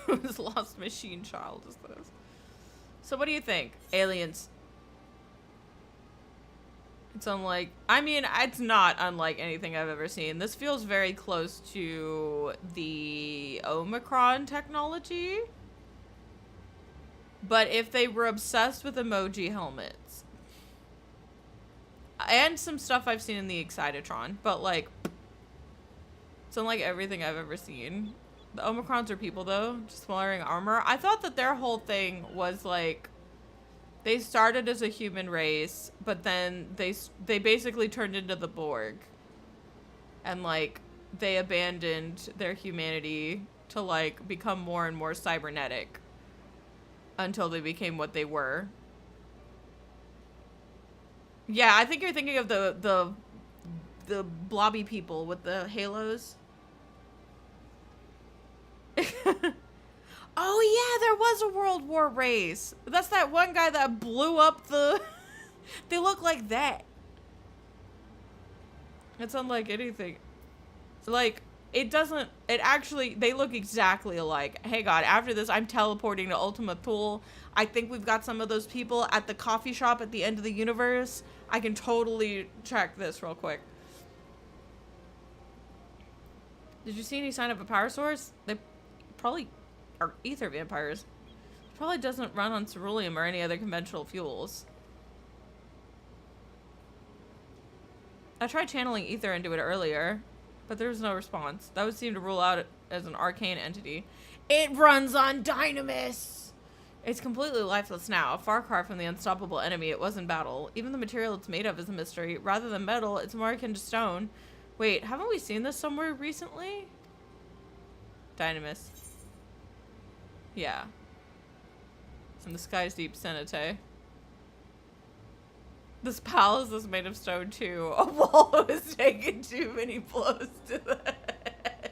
Whose lost machine child is this? So what do you think? Aliens. It's unlike, I mean, it's not unlike anything I've ever seen. This feels very close to the Omicron technology. But if they were obsessed with emoji helmets. And some stuff I've seen in the Excitotron. But, like, it's unlike everything I've ever seen. The Omicrons are people, though, just wearing armor. I thought that their whole thing was, like, they started as a human race, but then they basically turned into the Borg. And, like, they abandoned their humanity to, like, become more and more cybernetic until they became what they were. Yeah, I think you're thinking of the blobby people with the halos. Oh yeah, there was a World War race. That's that one guy that blew up the... They look like that. It's unlike anything. Like, it doesn't... It actually... They look exactly alike. Hey God, after this, I'm teleporting to Ultima Thule. I think we've got some of those people at the coffee shop at the end of the universe. I can totally check this real quick. Did you see any sign of a power source? They probably are ether vampires. It probably doesn't run on ceruleum or any other conventional fuels. I tried channeling ether into it earlier, but there was no response. That would seem to rule out it as an arcane entity. It runs on Dynamis! It's completely lifeless now, a far cry from the unstoppable enemy it was in battle. Even the material it's made of is a mystery. Rather than metal, it's more akin to stone. Wait, haven't we seen this somewhere recently? Dynamis. Yeah. In the sky's deep cenite. This palace is made of stone too. A wall has taken too many blows to the head.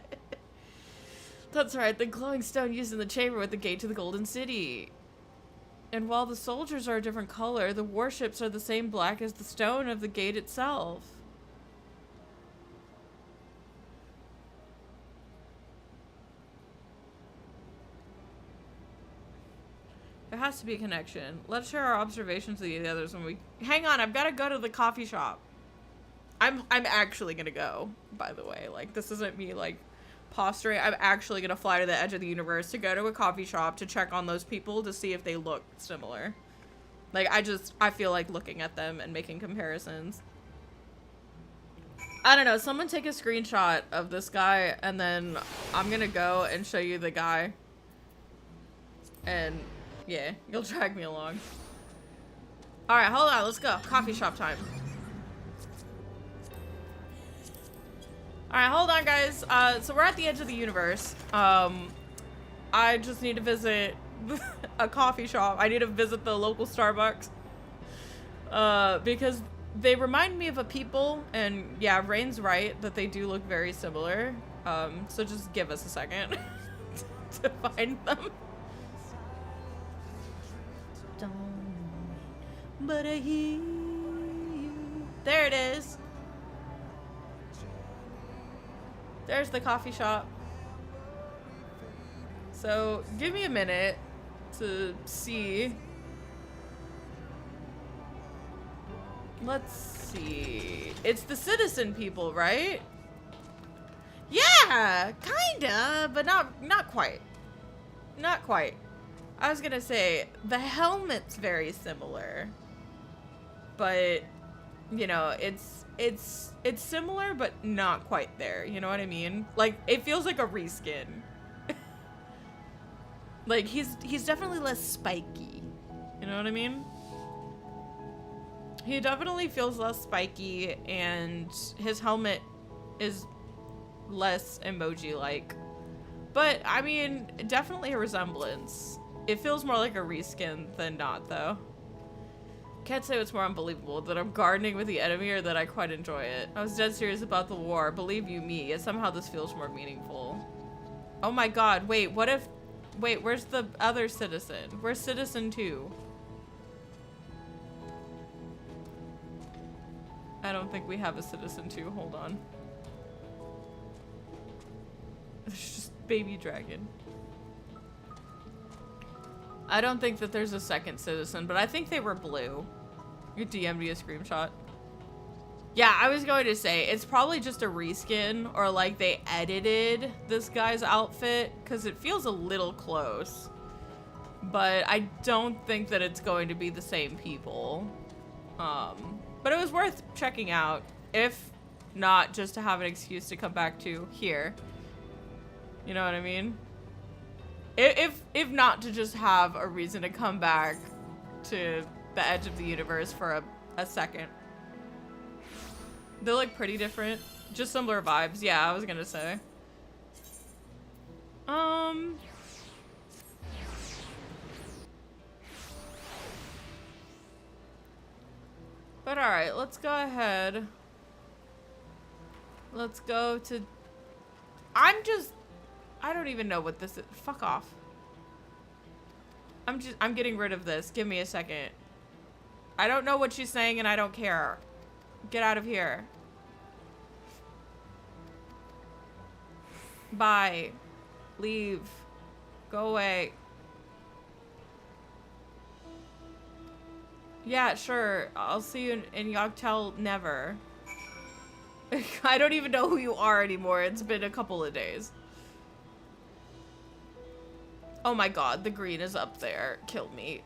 That's right, the glowing stone used in the chamber with the gate to the Golden City. And while the soldiers are a different color, the warships are the same black as the stone of the gate itself. There has to be a connection. Let's share our observations with the others when we... Hang on, I've got to go to the coffee shop. I'm actually going to go, by the way. Like, this isn't me, like, posturing. I'm actually going to fly to the edge of the universe to go to a coffee shop to check on those people to see if they look similar. Like, I feel like looking at them and making comparisons. I don't know. Someone take a screenshot of this guy, and then I'm going to go and show you the guy. And... yeah, you'll drag me along. Alright, hold on, let's go. Coffee shop time. Alright, hold on, guys. So we're at the edge of the universe. I just need to visit a coffee shop. I need to visit the local Starbucks. Because they remind me of a people, and yeah, Rain's right that they do look very similar. So just give us a second to find them. But I hear you. There it is. There's the coffee shop. So give me a minute to see. Let's see. It's the citizen people, right? Yeah, kinda, but not quite. Not quite. I was gonna say the helmet's very similar. But, you know, it's similar, but not quite there. You know what I mean? Like, it feels like a reskin. Like, he's definitely less spiky. You know what I mean? He definitely feels less spiky, and his helmet is less emoji-like. But, I mean, definitely a resemblance. It feels more like a reskin than not, though. Can't say what's more unbelievable, that I'm gardening with the enemy or that I quite enjoy it. I was dead serious about the war, believe you me, yet somehow this feels more meaningful. Oh my god, wait, what if... Wait, where's the other citizen? Where's Citizen 2? I don't think we have a Citizen 2, hold on. There's just baby dragon. I don't think that there's a second citizen, but I think they were blue. You DM'd me a screenshot. Yeah, I was going to say, it's probably just a reskin, or like they edited this guy's outfit, because it feels a little close. But I don't think that it's going to be the same people. But it was worth checking out, if not just to have an excuse to come back to here. You know what I mean? If not to just have a reason to come back to the edge of the universe for a second. They look pretty different. Just similar vibes. Yeah, I was gonna say. But alright, let's go ahead. Let's go to... I don't even know what this is. Fuck off. I'm getting rid of this. Give me a second. I don't know what she's saying and I don't care. Get out of here. Bye. Leave. Go away. Yeah, sure. I'll see you in Yogg-Tell never. I don't even know who you are anymore. It's been a couple of days. Oh my god, the green is up there. Kill me.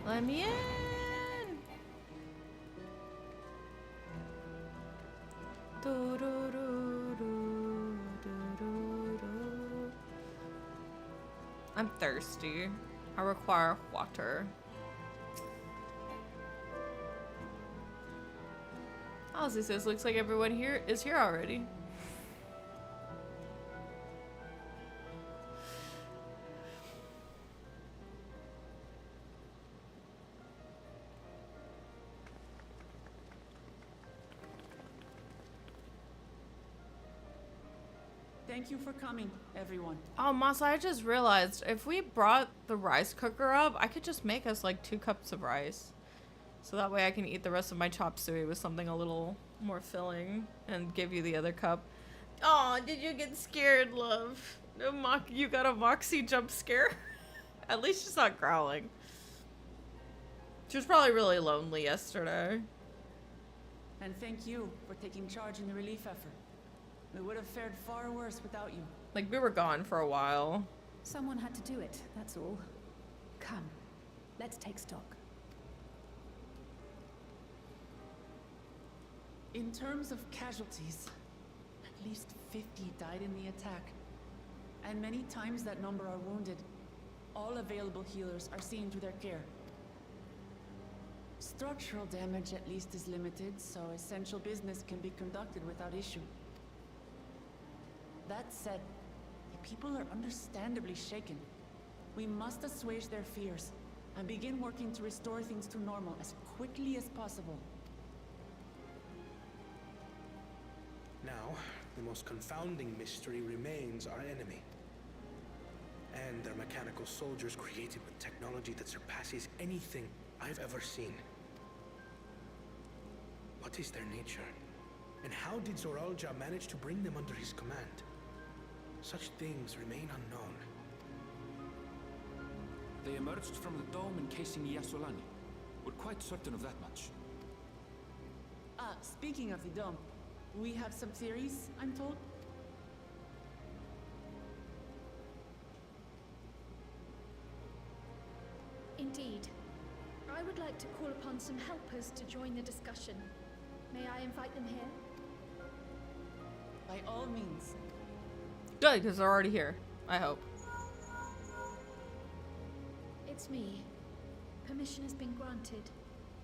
Let me in. Do, do, do, do, do, do. I'm thirsty. I require water. Ozzy says, looks like everyone here is here already. Thank you for coming, everyone. Oh, Masa, I just realized if we brought the rice cooker up, I could just make us like 2 cups of rice. So that way I can eat the rest of my chop suey with something a little more filling and give you the other cup. Oh, did you get scared, love? No, you got a Moxie jump scare? At least she's not growling. She was probably really lonely yesterday. And thank you for taking charge in the relief effort. We would have fared far worse without you. Like, we were gone for a while. Someone had to do it, that's all. Come, let's take stock. In terms of casualties, at least 50 died in the attack. And many times that number are wounded. All available healers are seen to their care. Structural damage at least is limited, so essential business can be conducted without issue. That said, the people are understandably shaken. We must assuage their fears and begin working to restore things to normal as quickly as possible. Now, the most confounding mystery remains our enemy. And their mechanical soldiers created with technology that surpasses anything I've ever seen. What is their nature? And how did Zoralja manage to bring them under his command? Such things remain unknown. They emerged from the dome encasing Yasolani. We're quite certain of that much. Speaking of the dome, we have some theories, I'm told. Indeed. I would like to call upon some helpers to join the discussion. May I invite them here? By all means. Good, because they're already here. I hope. It's me. Permission has been granted.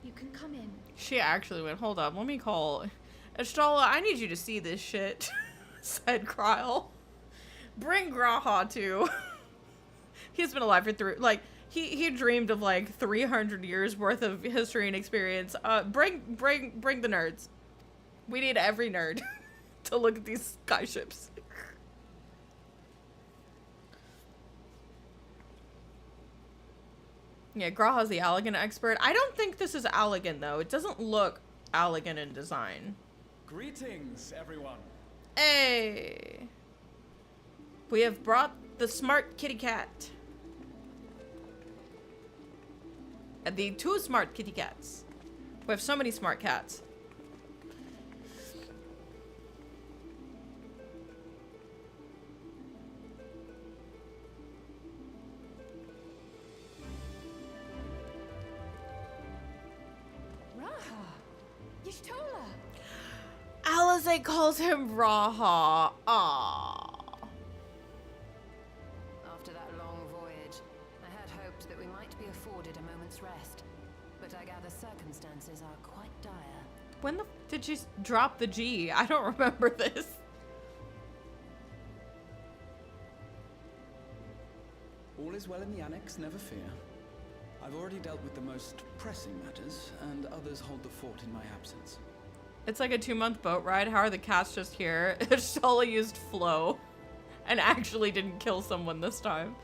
You can come in. She actually went, hold up, let me call. Estrella, I need you to see this shit, said Kryle. Bring Graha too. He's been alive for he dreamed of like 300 years worth of history and experience. Bring the nerds. We need every nerd to look at these skyships. Yeah, Graha's the Allegan expert. I don't think this is Allegan, though. It doesn't look Allegan in design. Greetings, everyone. Hey! We have brought the smart kitty cat. And the 2 smart kitty cats. We have so many smart cats. Alizé calls him Raha. Aww. After that long voyage, I had hoped that we might be afforded a moment's rest. But I gather circumstances are quite dire. When the did she drop the G? I don't remember this. is well in the annex, never fear. I've already dealt with the most pressing matters, and others hold the fort in my absence. It's like a 2-month boat ride. How are the cats just here? Shala used flow and actually didn't kill someone this time.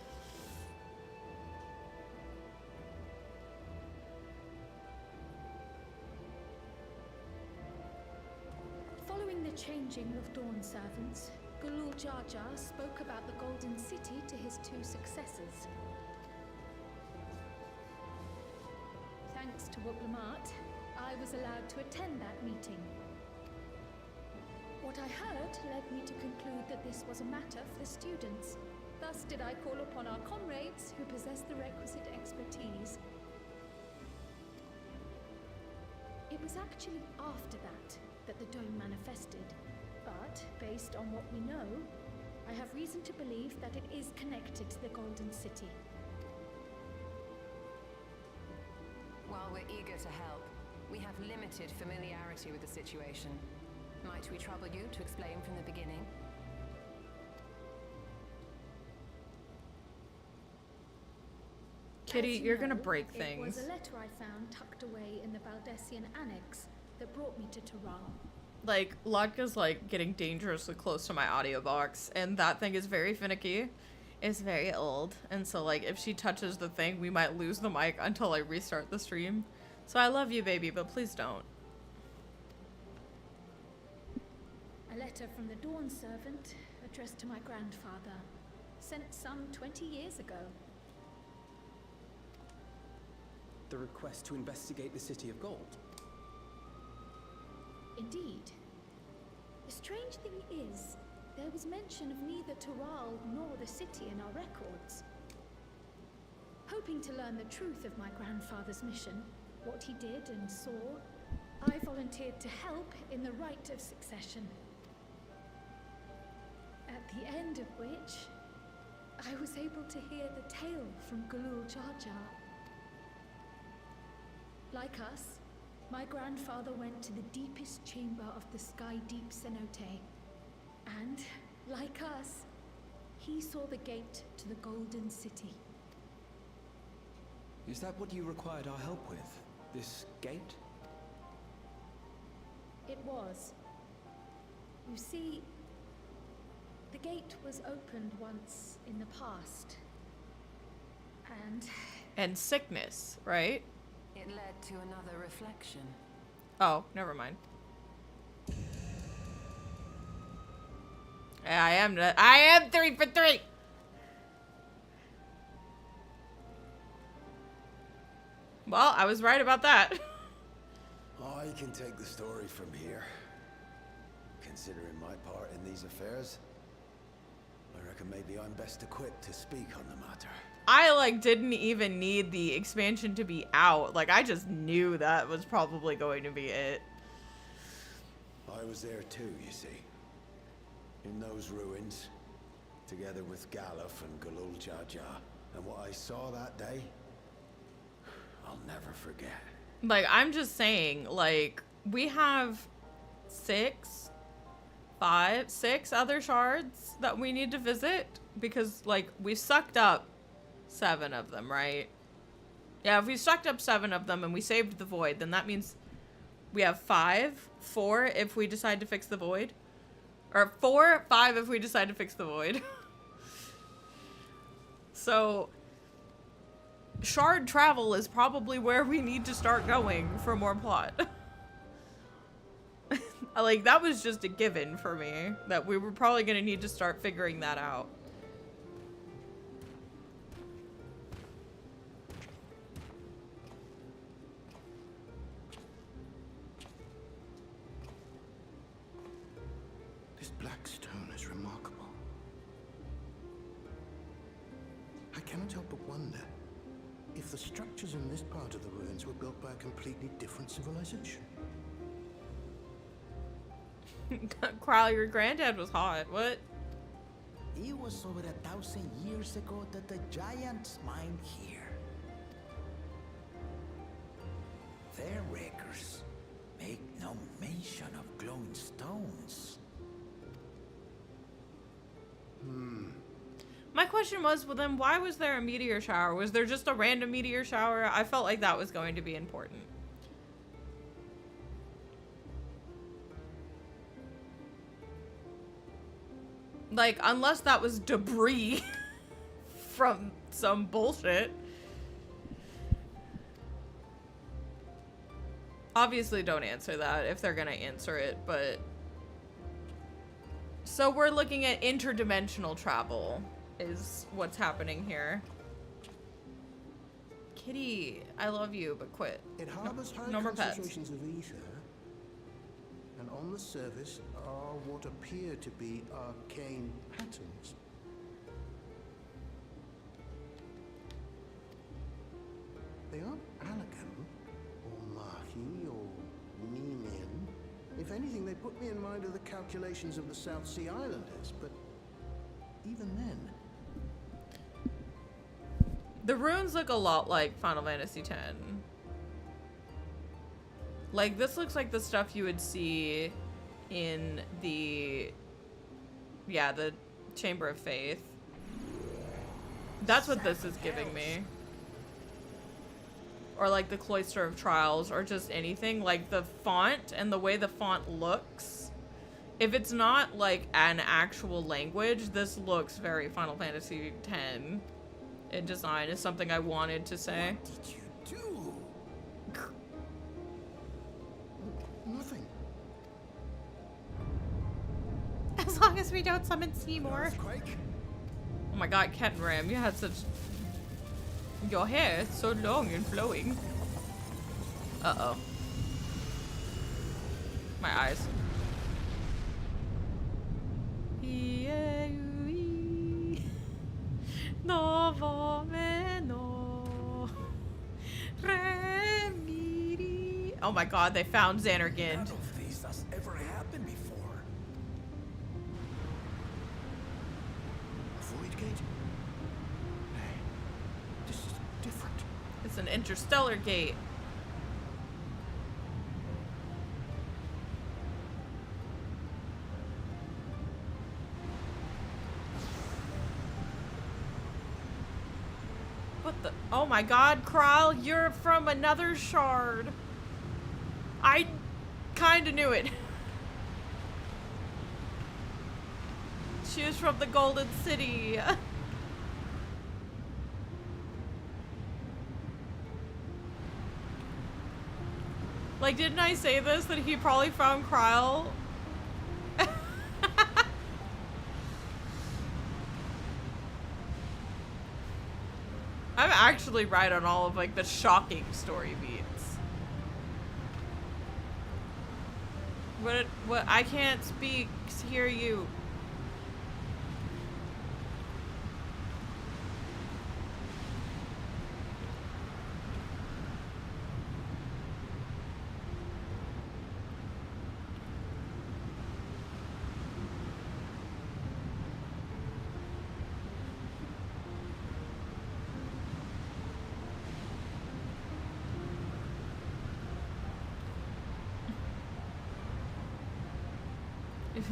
Following the changing of Dawn servants, Goooo Jar Jar spoke about the Golden City to his 2 successors. Thanks to Wublamart, I was allowed to attend that meeting. What I heard led me to conclude that this was a matter for the students. Thus did I call upon our comrades who possess the requisite expertise. It was actually after that the dome manifested. But, based on what we know, I have reason to believe that it is connected to the Golden City. While we're eager to help, we have limited familiarity with the situation. Might we trouble you to explain from the beginning? Kitty, you're gonna break It things. was a letter I found tucked away in the Valdesian annex that brought me to Tural. Like, Lodka's like getting dangerously close to my audio box, and that thing is very finicky. It's very old, and so like if she touches the thing, we might lose the mic until I restart the stream. So I love you, baby, but please don't. A letter from the Dawn servant addressed to my grandfather, sent some 20 years ago. The request to investigate the City of Gold. Indeed. The strange thing is, there was mention of neither Tural nor the city in our records. Hoping to learn the truth of my grandfather's mission, what he did and saw, I volunteered to help in the rite of succession. At the end of which, I was able to hear the tale from Goooo Jar Jar. Like us, my grandfather went to the deepest chamber of the Sky Deep cenote. And, like us, he saw the gate to the Golden City. Is that what you required our help with? This gate? It was. You see, the gate was opened once in the past. And sickness, right? It led to another reflection. Oh, never mind. Yeah, I am 3 for 3. Well, I was right about that. I can take the story from here. Considering my part in these affairs, I reckon maybe I'm best equipped to speak on the matter. I like didn't even need the expansion to be out. Like I just knew that was probably going to be it. I was there too, you see. In those ruins, together with Galuf and Goooo Jar Jar. And what I saw that day, I'll never forget. Like, I'm just saying, like, we have 6 other shards that we need to visit. Because, like, we sucked up 7 of them, right? Yeah, if we sucked up 7 of them and we saved the void, then that means we have 4 if we decide to fix the void. Or 5 if we decide to fix the void. So, shard travel is probably where we need to start going for more plot. Like, that was just a given for me. That we were probably going to need to start figuring that out. This black stone is remarkable. I cannot help but wonder if the structures in this part of the ruins were built by a completely different civilization. Crowley, your granddad was hot. What? It was over 1,000 years ago that the giants mined here. Their records make no mention of glowing stones. My question was, well then why was there a meteor shower? Was there just a random meteor shower? I felt like that was going to be important. Like, unless that was debris from some bullshit. Obviously don't answer that if they're gonna answer it, but... So we're looking at interdimensional travel, is what's happening here. Kitty, I love you, but quit. It harbors high no more pets. concentrations of ether, and on the surface are what appear to be arcane patterns. They aren't elegant, or marky, or meaning. If anything, they put me in mind of the calculations of the South Sea Islanders, but even then... The runes look a lot like Final Fantasy X. Like, this looks like the stuff you would see in the... Yeah, the Chamber of Faith. That's what this is giving me. Or like the Cloister of Trials, or just anything. Like the font and the way the font looks. If it's not like an actual language, this looks very Final Fantasy X in design, is something I wanted to say. What did you do? Nothing. As long as we don't summon Seymour. Oh my god, Cat and Ram, you had such... Your hair is so long and flowing. Uh-oh. My eyes. Oh my god, they found Xanargand. None of this has ever happened before. Void gate? Hey, this is different. It's an interstellar gate. What the? Oh my god, Kral, you're from another shard. I kinda knew it. She was from the Golden City. Like, didn't I say this? That he probably found Kral? I'm actually right on all of, like, the shocking story beats. What, I can't speak, hear you.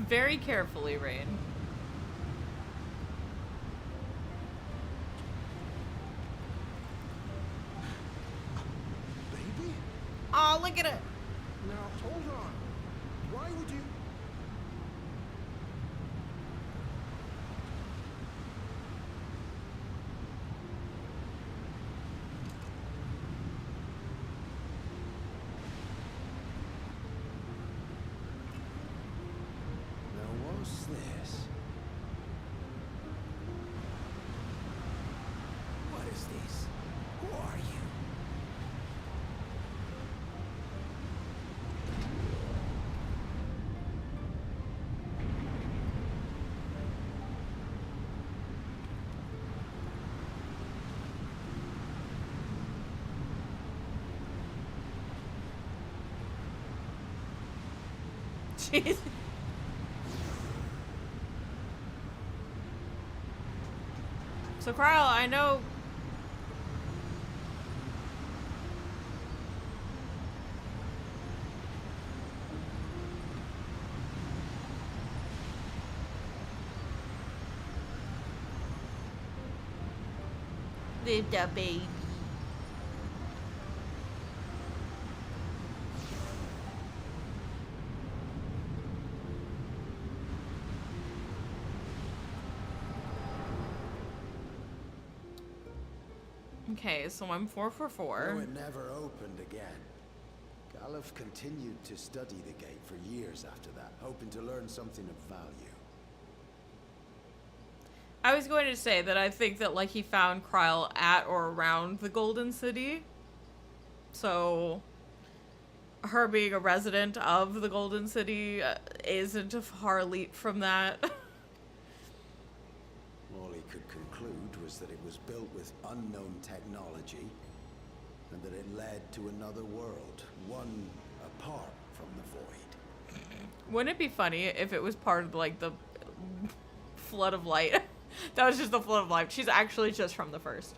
Very carefully, Rain. Baby? Oh, look at it. Now, hold on. Why would you... What's this? What is this? Who are you? Jeez. So, Kyle, I know... saved that babe. Okay, so I'm 4 for 4. Though it never opened again. Galuf continued to study the gate for years after that, hoping to learn something of value. I was going to say that I think that, like, he found Kryl at or around the Golden City. So, her being a resident of the Golden City isn't a far leap from that. All he could conclude was that it was built with unknown technology, and that it led to another world, one apart from the void. Wouldn't it be funny if it was part of, like, the flood of light? That was just the flood of light. She's actually just from the first.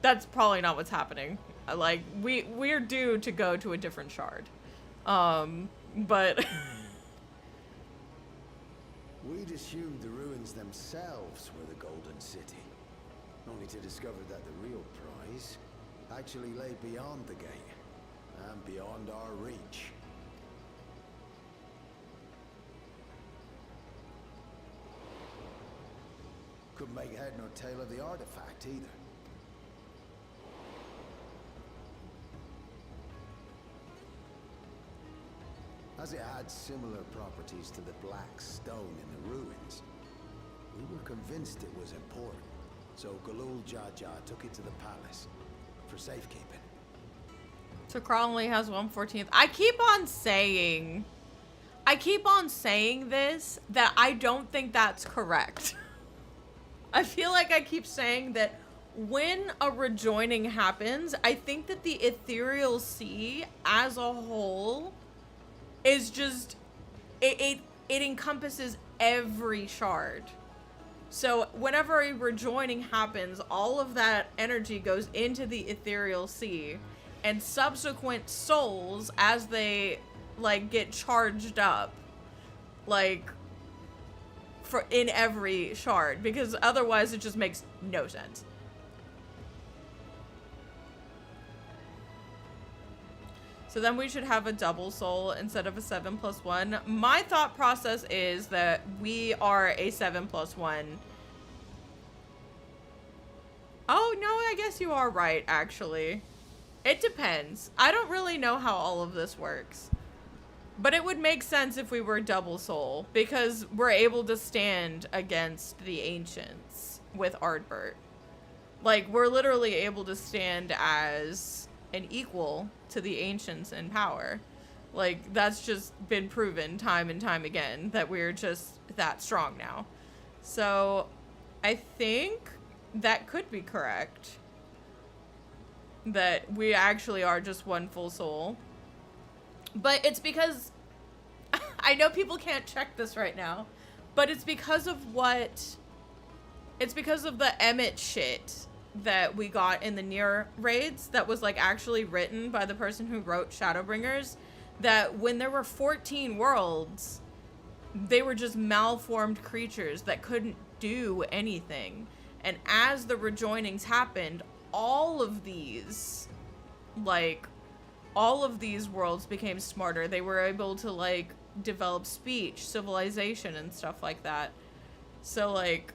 That's probably not what's happening. Like, we're due to go to a different shard. But... We'd assumed the ruins themselves were the Golden City, only to discover that the real prize actually lay beyond the gate, and beyond our reach. Couldn't make head nor tail of the artifact either. As it had similar properties to the black stone in the ruins, we were convinced it was important. So Galul Jaja took it to the palace for safekeeping. So Kryl only has 1/14. I keep on saying this, that I don't think that's correct. I feel like I keep saying that when a rejoining happens, I think that the Ethereal Sea as a whole is just, it encompasses every shard. So whenever a rejoining happens, all of that energy goes into the Ethereal Sea, and subsequent souls, as they, like, get charged up, like, in every shard, because otherwise it just makes no sense. So then we should have a double soul instead of a 7+1. My thought process is that we are a 7+1. Oh, no, I guess you are right, actually. It depends. I don't really know how all of this works. But it would make sense if we were double soul, because we're able to stand against the ancients with Ardbert. Like, we're literally able to stand as an equal to the ancients in power. Like, that's just been proven time and time again, that we're just that strong now. So, I think that could be correct. That we actually are just one full soul. But it's because, I know people can't check this right now, but it's because of it's because of the Emmett shit that we got in the near raids that was, like, actually written by the person who wrote Shadowbringers, that when there were 14 worlds, they were just malformed creatures that couldn't do anything. And as the rejoinings happened, all of these worlds became smarter. They were able to, like, develop speech, civilization, and stuff like that. So, like,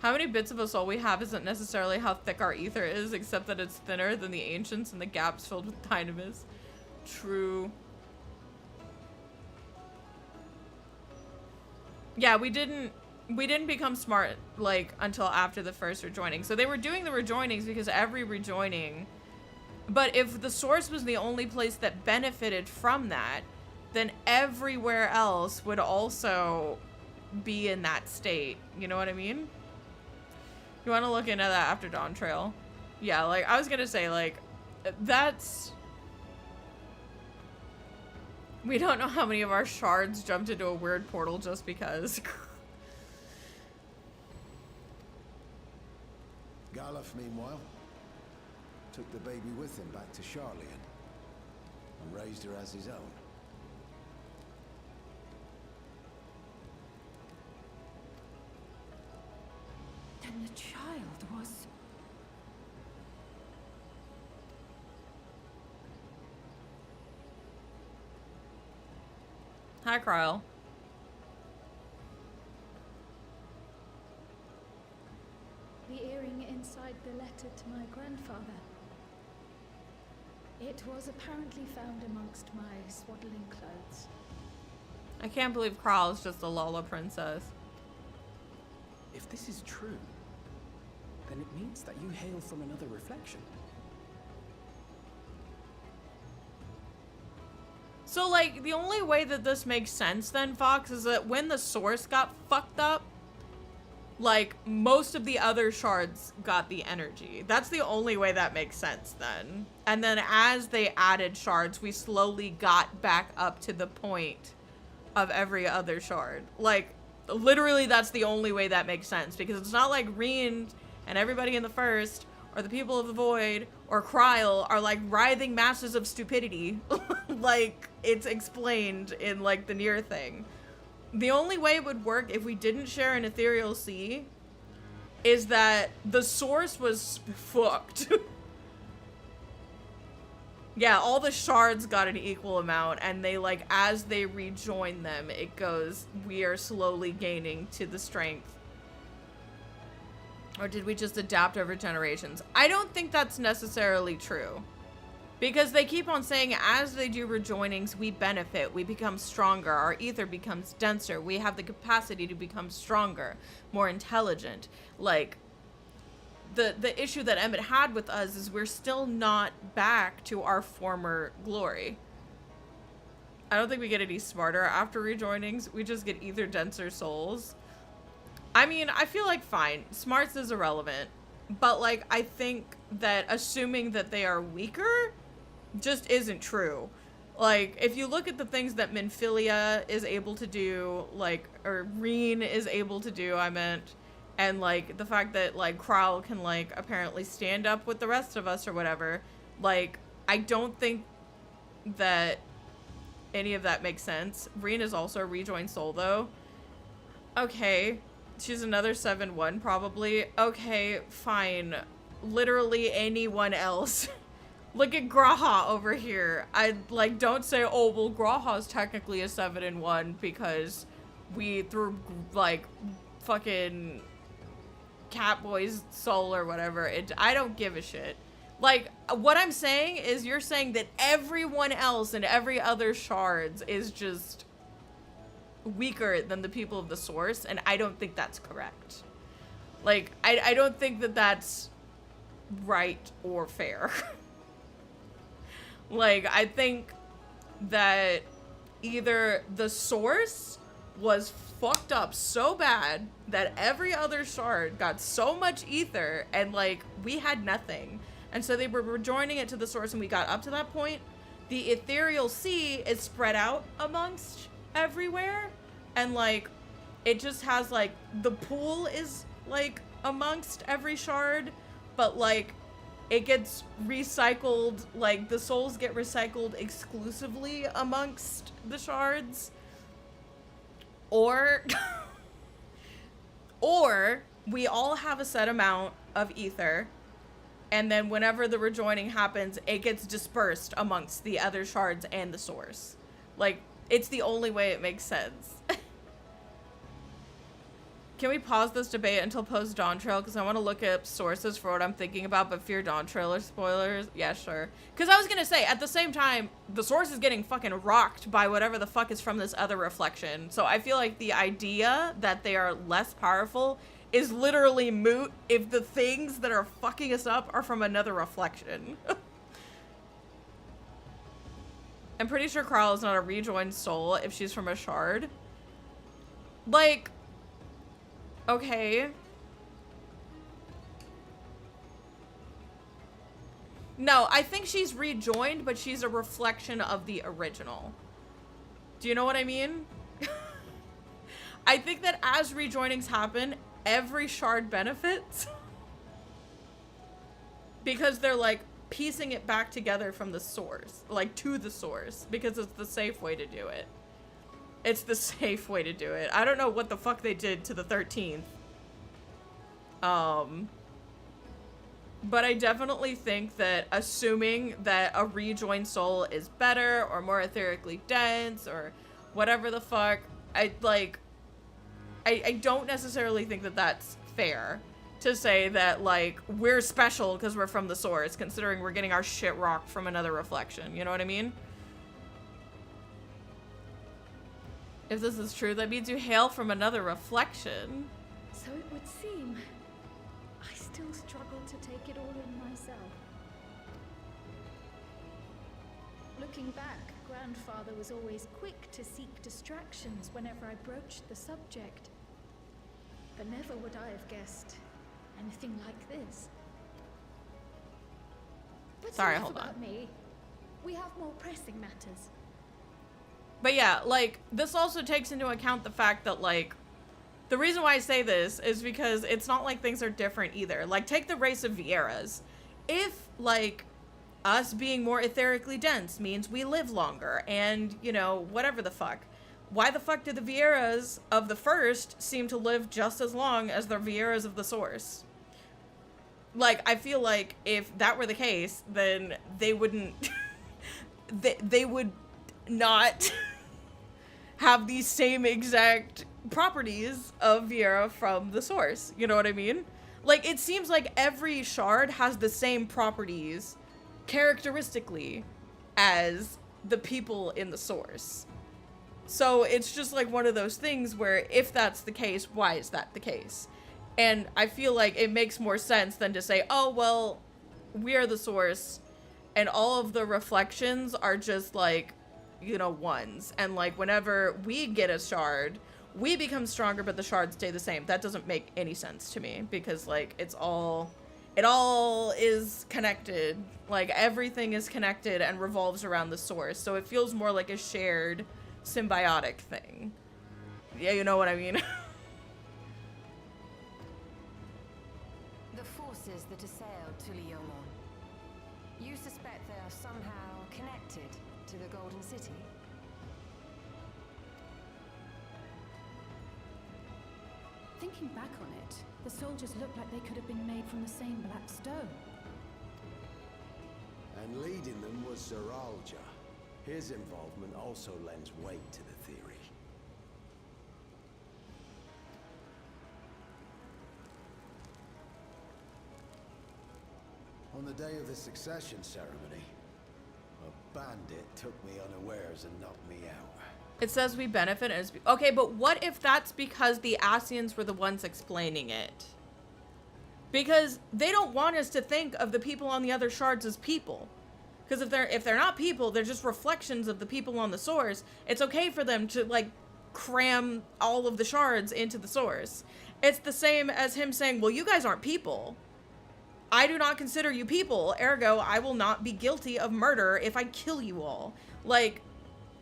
how many bits of a soul we have isn't necessarily how thick our ether is, except that it's thinner than the ancients and the gaps filled with dynamis. True. Yeah, we didn't become smart, like, until after the first rejoining. So they were doing the rejoinings because every rejoining... But if the source was the only place that benefited from that, then everywhere else would also be in that state. You know what I mean? You want to look into that after Dawntrail? Yeah, like, I was gonna say, like, that's... We don't know how many of our shards jumped into a weird portal just because. Galuf, meanwhile, took the baby with him back to Charlian and raised her as his own. Then Then the child was... Hi, Kryl. The earring inside the letter to my grandfather. It was apparently found amongst my swaddling clothes. I can't believe Kryl is just a Lola princess. If this is true, then it means that you hail from another reflection. So, like, the only way that this makes sense then, Fox, is that when the source got fucked up, like, most of the other shards got the energy. That's the only way that makes sense then. And then as they added shards, we slowly got back up to the point of every other shard. Like, literally that's the only way that makes sense, because it's not like Reen and everybody in the first, or the people of the void, or Kryl are like writhing masses of stupidity. Like, it's explained in like the near thing. The only way it would work if we didn't share an ethereal sea is that the source was fucked. Yeah, all the shards got an equal amount, and they, like, as they rejoin them, it goes, we are slowly gaining to the strength. Or did we just adapt over generations? I don't think that's necessarily true. Because they keep on saying as they do rejoinings, we benefit, we become stronger, our ether becomes denser, we have the capacity to become stronger, more intelligent. Like, the issue that Emmett had with us is we're still not back to our former glory. I don't think we get any smarter after rejoinings, we just get ether denser souls. I mean, I feel like fine, smarts is irrelevant, but like, I think that assuming that they are weaker just isn't true. Like, if you look at the things that Minfilia is able to do, like, or Reen is able to do, I meant, and like the fact that like Kryl can like apparently stand up with the rest of us or whatever, like, I don't think that any of that makes sense. Reen is also a rejoined soul though. Okay, she's another 7-1 probably. Okay, fine. Literally anyone else. Look at Graha over here. I like don't say, oh well, Graha's technically a 7-1 because we threw like fucking Catboy's soul or whatever. I don't give a shit. Like, what I'm saying is you're saying that everyone else and every other shards is just weaker than the people of the source, and I don't think that's correct. Like, I don't think that that's right or fair. Like, I think that either the source was fucked up so bad that every other shard got so much ether and like we had nothing, and so they were rejoining it to the source and we got up to that point. The ethereal sea is spread out amongst everywhere, and like it just has like the pool is like amongst every shard, but like it gets recycled, like the souls get recycled exclusively amongst the shards. Or we all have a set amount of ether, and then whenever the rejoining happens, it gets dispersed amongst the other shards and the source. Like, it's the only way it makes sense. Can we pause this debate until post Dawntrail? Because I want to look up sources for what I'm thinking about, but fear Dawntrail or spoilers. Yeah, sure. Because I was going to say, at the same time, the source is getting fucking rocked by whatever the fuck is from this other reflection. So I feel like the idea that they are less powerful is literally moot if the things that are fucking us up are from another reflection. I'm pretty sure Kryl is not a rejoined soul if she's from a shard. Like... Okay. No, I think she's rejoined, but she's a reflection of the original. Do you know what I mean? I think that as rejoinings happen, every shard benefits. Because they're like piecing it back together from the source, like to the source, because it's the safe way to do it. It's the safe way to do it. I don't know what the fuck they did to the 13th. But I definitely think that assuming that a rejoined soul is better or more etherically dense or whatever the fuck, I don't necessarily think that that's fair to say that, like, we're special because we're from the source, considering we're getting our shit rocked from another reflection. You know what I mean? If this is true, that means you hail from another reflection. So it would seem. I still struggle to take it all in myself. Looking back, Grandfather was always quick to seek distractions whenever I broached the subject. But never would I have guessed anything like this. But sorry, enough hold about on. me. We have more pressing matters. But yeah, like, this also takes into account the fact that, like, the reason why I say this is because it's not like things are different either. Like, take the race of Vieras. If, like, us being more etherically dense means we live longer and, you know, whatever the fuck, why the fuck did the Vieras of the first seem to live just as long as the Vieras of the source? Like, I feel like if that were the case, then they wouldn't... they would not have these same exact properties of Viera from the source. You know what I mean? Like, it seems like every shard has the same properties characteristically as the people in the source. So it's just like one of those things where if that's the case, why is that the case? And I feel like it makes more sense than to say, oh, well, we're the source and all of the reflections are just like, you know, ones. And like whenever we get a shard, we become stronger, but the shards stay the same. That doesn't make any sense to me because like it all is connected. Like everything is connected and revolves around the source. So it feels more like a shared symbiotic thing. Yeah, you know what I mean? The forces that assailed Tuliyollal. You suspect they are somehow connected to the Golden City? Thinking back on it, the soldiers look like they could have been made from the same black stone. And leading them was Zeralja. His involvement also lends weight to the theory. On the day of the succession ceremony, a bandit took me unawares and knocked me out. It says we benefit as... Okay, but what if that's because the Asians were the ones explaining it? Because they don't want us to think of the people on the other shards as people. Because if they're not people, they're just reflections of the people on the source. It's okay for them to, like, cram all of the shards into the source. It's the same as him saying, well, you guys aren't people. I do not consider you people, ergo, I will not be guilty of murder if I kill you all. Like,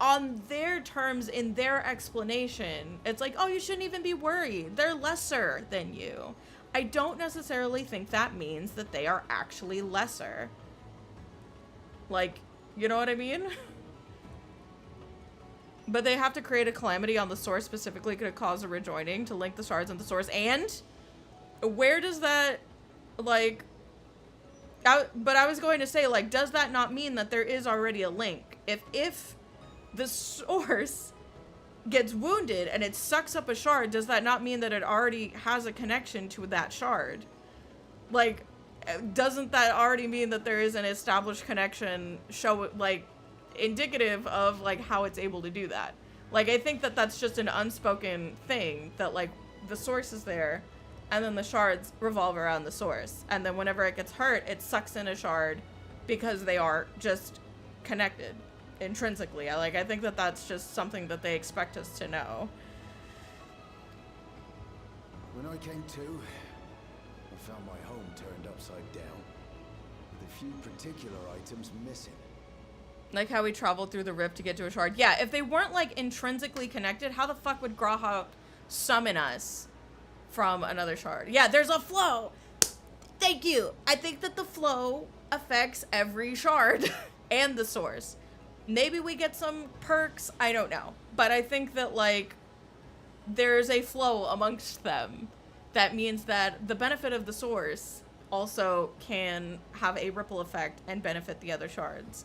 on their terms, in their explanation, it's like, oh, you shouldn't even be worried. They're lesser than you. I don't necessarily think that means that they are actually lesser. Like, you know what I mean? But they have to create a calamity on the source specifically to cause a rejoining to link the shards and the source. And where does that, like... but I was going to say, like, does that not mean that there is already a link? If the source gets wounded and it sucks up a shard, does that not mean that it already has a connection to that shard? Like, doesn't that already mean that there is an established connection like, indicative of, like, how it's able to do that? Like, I think that that's just an unspoken thing, that, like, the source is there, and then the shards revolve around the source. And then whenever it gets hurt, it sucks in a shard because they are just connected intrinsically. I think that that's just something that they expect us to know. When I came to, I found my home turned upside down, with a few particular items missing. Like how we traveled through the rift to get to a shard. Yeah, if they weren't, like, intrinsically connected, how the fuck would Grahak summon us from another shard? Yeah, there's a flow. Thank you. I think that the flow affects every shard and the source. Maybe we get some perks. I don't know. But I think that, like, there's a flow amongst them. that means that the benefit of the source also can have a ripple effect and benefit the other shards.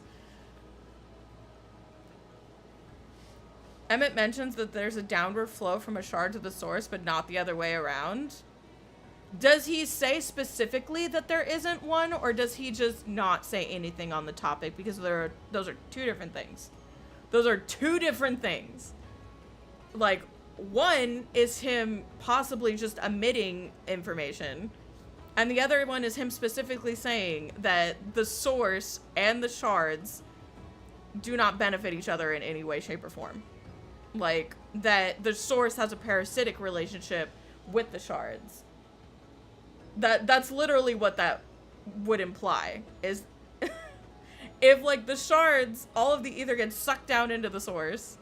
Emmett mentions that there's a downward flow from a shard to the source, but not the other way around. Does he say specifically that there isn't one, or does he just not say anything on the topic? Because those are two different things. Those are two different things. Like, one is him possibly just omitting information, and the other one is him specifically saying that the source and the shards do not benefit each other in any way, shape, or form. Like, that the source has a parasitic relationship with the shards. That's literally what that would imply, is if, like, the shards, all of the ether gets sucked down into the source,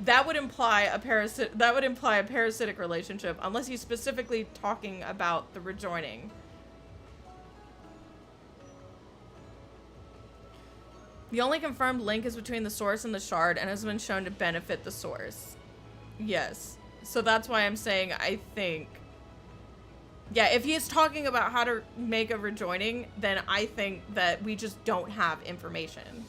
that would imply a parasitic relationship, unless he's specifically talking about the rejoining. The only confirmed link is between the source and the shard, and has been shown to benefit the source. Yes. So that's why I'm saying I think... Yeah, if he is talking about how to make a rejoining, then I think that we just don't have information.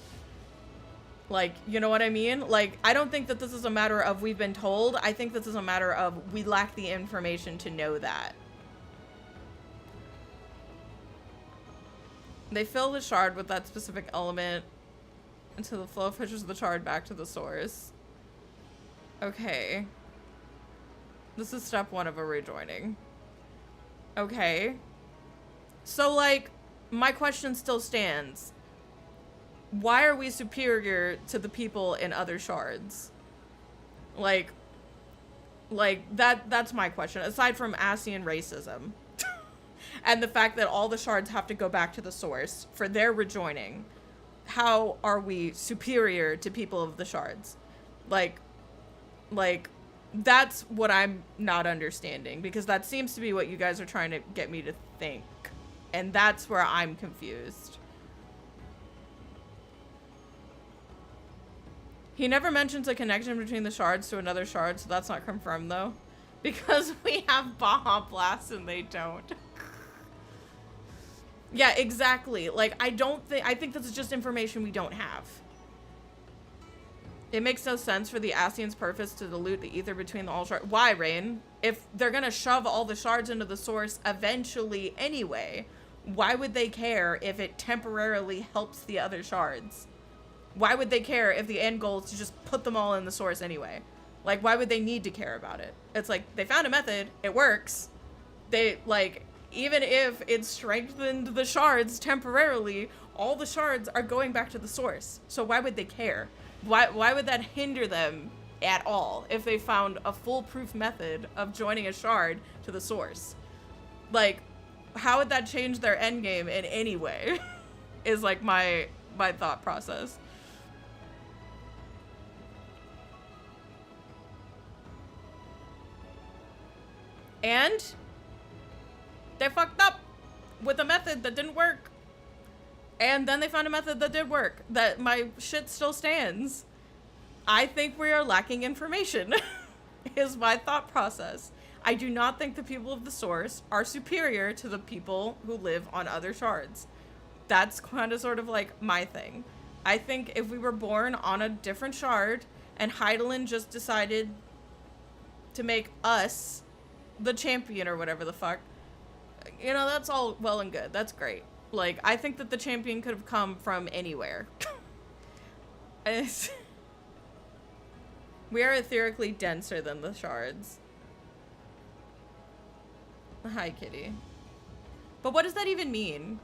Like, you know what I mean? Like, I don't think that this is a matter of we've been told. I think this is a matter of we lack the information to know that. They fill the shard with that specific element until the flow pushes the shard back to the source. Okay. This is step 1 of a rejoining. Okay. So, like, my question still stands. Why are we superior to the people in other shards? Like that's my question. Aside from Asian racism. And the fact that all the shards have to go back to the source for their rejoining. How are we superior to people of the shards? Like, that's what I'm not understanding. Because that seems to be what you guys are trying to get me to think. And that's where I'm confused. He never mentions a connection between the shards to another shard, so that's not confirmed, though. Because we have Baja Blast and they don't. Yeah, exactly. Like, I think this is just information we don't have. It makes no sense for the Asian's purpose to dilute the ether between the all shards. Why, Rain? If they're gonna shove all the shards into the source eventually anyway, why would they care if it temporarily helps the other shards? Why would they care if the end goal is to just put them all in the source anyway? Like, why would they need to care about it? It's like, they found a method, it works. They, like, even if it strengthened the shards temporarily, all the shards are going back to the source. So why would they care? Why would that hinder them at all if they found a foolproof method of joining a shard to the source? Like, how would that change their endgame in any way? Is, like, my thought process. And they fucked up with a method that didn't work. And then they found a method that did work. That my shit still stands. I think we are lacking information, is my thought process. I do not think the people of the source are superior to the people who live on other shards. That's kind of sort of like my thing. I think if we were born on a different shard and Heidelin just decided to make us the champion or whatever the fuck, you know, that's all well and good. That's great. Like, I think that the champion could have come from anywhere. We are etherically denser than the shards. Hi, kitty. But what does that even mean?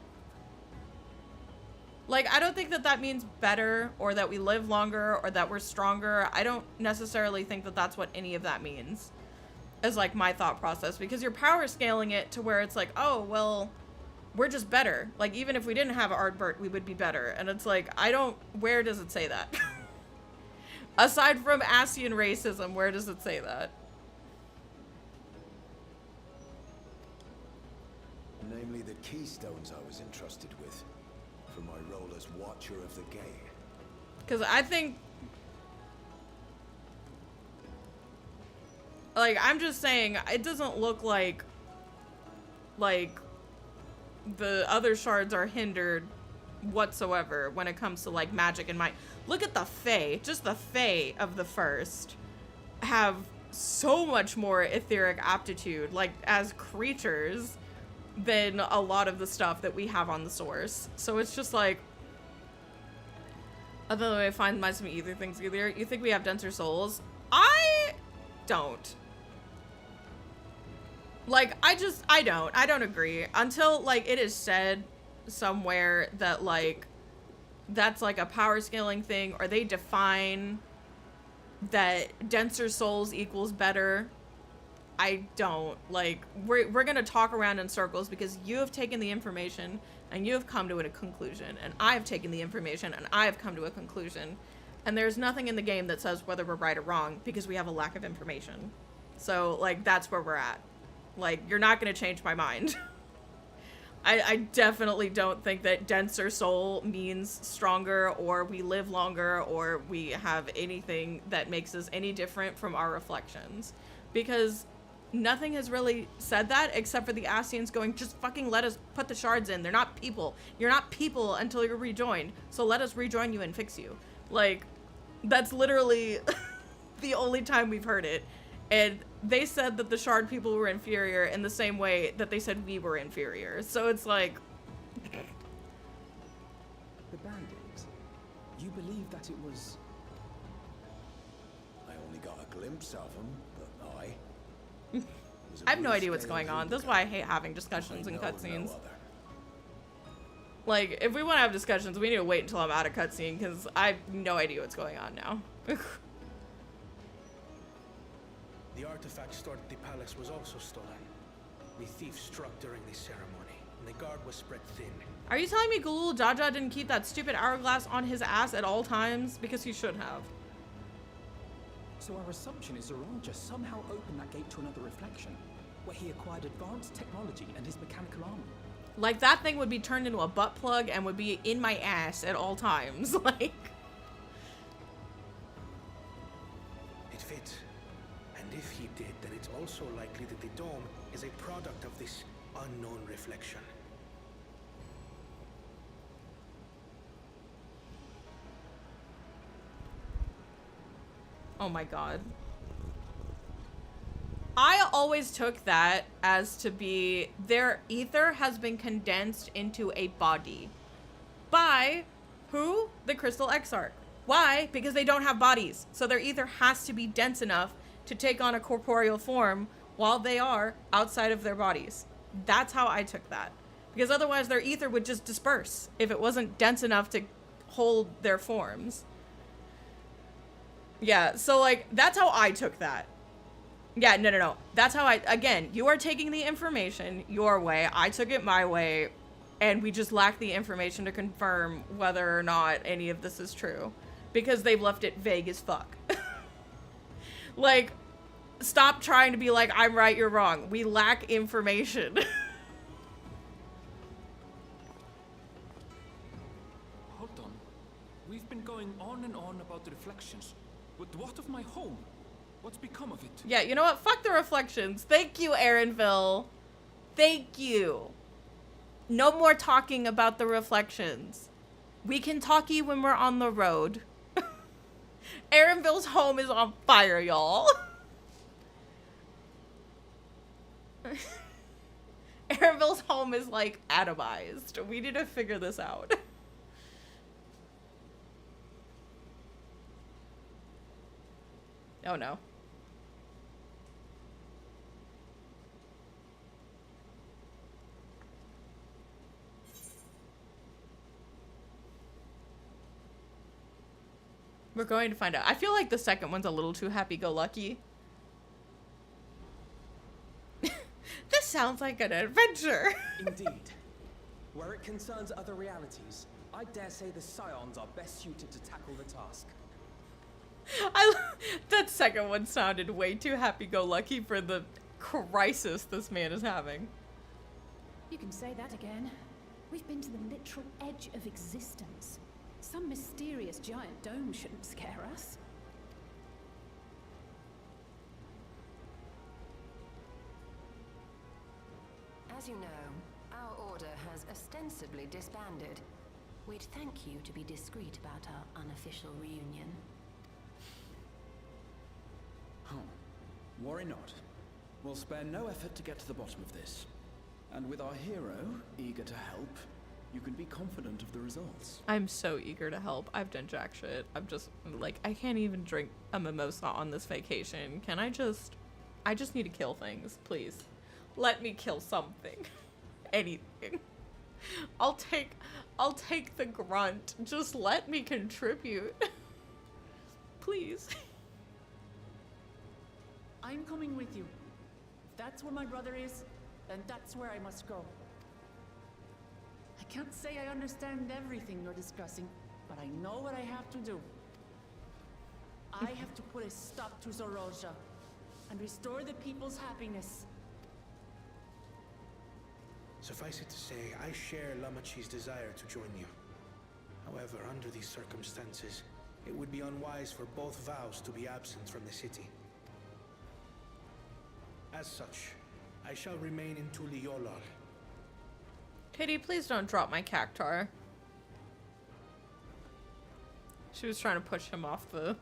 Like, I don't think that that means better, or that we live longer, or that we're stronger. I don't necessarily think that that's what any of that means. Is, like, my thought process. Because you're power scaling it to where it's like, oh, well, we're just better. Like, even if we didn't have Ardbert, we would be better. And it's like, where does it say that? Aside from Asian racism, where does it say that? Namely the keystones I was entrusted with, for my role as Watcher of the Gate. Because I think... Like, I'm just saying, it doesn't look like like, the other shards are hindered whatsoever when it comes to, like, magic and might. Look at the Fae. Just the Fae of the first have so much more etheric aptitude, like, as creatures, than a lot of the stuff that we have on the source. So it's just like, other than I find my some ether things either, you think we have denser souls? I don't. Like, I don't agree. Until, like, it is said somewhere that, like, that's, like, a power scaling thing, or they define that denser souls equals better. I don't. Like, we're gonna talk around in circles because you have taken the information and you have come to a conclusion, and I have taken the information and I have come to a conclusion, and there's nothing in the game that says whether we're right or wrong because we have a lack of information. So, like, that's where we're at. Like, you're not gonna change my mind. I definitely don't think that denser soul means stronger, or we live longer, or we have anything that makes us any different from our reflections. Because nothing has really said that except for the Ascians going, just fucking let us put the shards in. They're not people. You're not people until you're rejoined. So let us rejoin you and fix you. Like, that's literally the only time we've heard it. And they said that the shard people were inferior in the same way that they said we were inferior. So it's like... The bandits, you believe that it was... I only got a glimpse of them, but I have no idea what's going on. That's why I hate having discussions and cutscenes. Like, if we want to have discussions, we need to wait until I'm out of cutscene, because I have no idea what's going on now. The artifact stored at the palace was also stolen. The thief struck during the ceremony, and the guard was spread thin. Are you telling me goooo Jaja didn't keep that stupid hourglass on his ass at all times? Because he should have. So our assumption is Zoranja somehow opened that gate to another reflection, where he acquired advanced technology and his mechanical armor. Like, that thing would be turned into a butt plug and would be in my ass at all times. Like... It fits. And if he did, then it's also likely that the dome is a product of this unknown reflection. Oh my god. I always took that as to be their ether has been condensed into a body. By who? The Crystal Exarch. Why? Because they don't have bodies. So their ether has to be dense enough to take on a corporeal form while they are outside of their bodies. That's how I took that. Because otherwise their ether would just disperse if it wasn't dense enough to hold their forms. Yeah, so, like, that's how I took that. Yeah, no. That's how again, you are taking the information your way, I took it my way, and we just lack the information to confirm whether or not any of this is true. Because they've left it vague as fuck. Like, stop trying to be like, I'm right, you're wrong. We lack information. Hold on. We've been going on and on about the reflections. But what of my home? What's become of it? Yeah, you know what? Fuck the reflections. Thank you, Aaronville. Thank you. No more talking about the reflections. We can talkie when we're on the road. Aaronville's home is on fire, y'all. Aaronville's home is, like, atomized. We need to figure this out. Oh no. We're going to find out. I feel like the second one's a little too happy-go-lucky. This sounds like an adventure. Indeed. Where it concerns other realities, I dare say the Scions are best suited to tackle the task. That second one sounded way too happy-go-lucky for the crisis this man is having. You can say that again. We've been to the literal edge of existence. Some mysterious giant dome shouldn't scare us. As As you know, our order has ostensibly disbanded. We'd thank you to be discreet about our unofficial reunion. Huh. Worry not. We'll spare no effort to get to the bottom of this. And with our hero eager to help, you can be confident of the results. I'm so eager to help. I've done jack shit. I'm just like, I can't even drink a mimosa on this vacation. Can I just need to kill things, please. Let me kill something. Anything. I'll take the grunt. Just let me contribute. Please. I'm coming with you. If that's where my brother is, then that's where I must go. I can't say I understand everything you're discussing, but I know what I have to do. I have to put a stop to Zorozha and restore the people's happiness. Suffice it to say, I share Lamachi's desire to join you. However, under these circumstances, it would be unwise for both vows to be absent from the city. As such, I shall remain in Tuliyollal. Katie, please don't drop my cactar. She was trying to push him off the...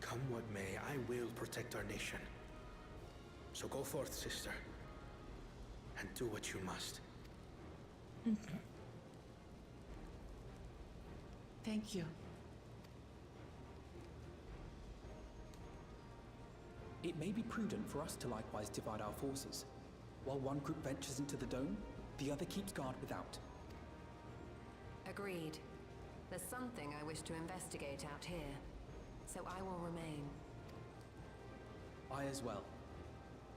Come what may, I will protect our nation. So go forth, sister, and do what you must. Thank you. It may be prudent for us to likewise divide our forces. While one group ventures into the dome, the other keeps guard without. Agreed. There's something I wish to investigate out here, so I will remain. I as well.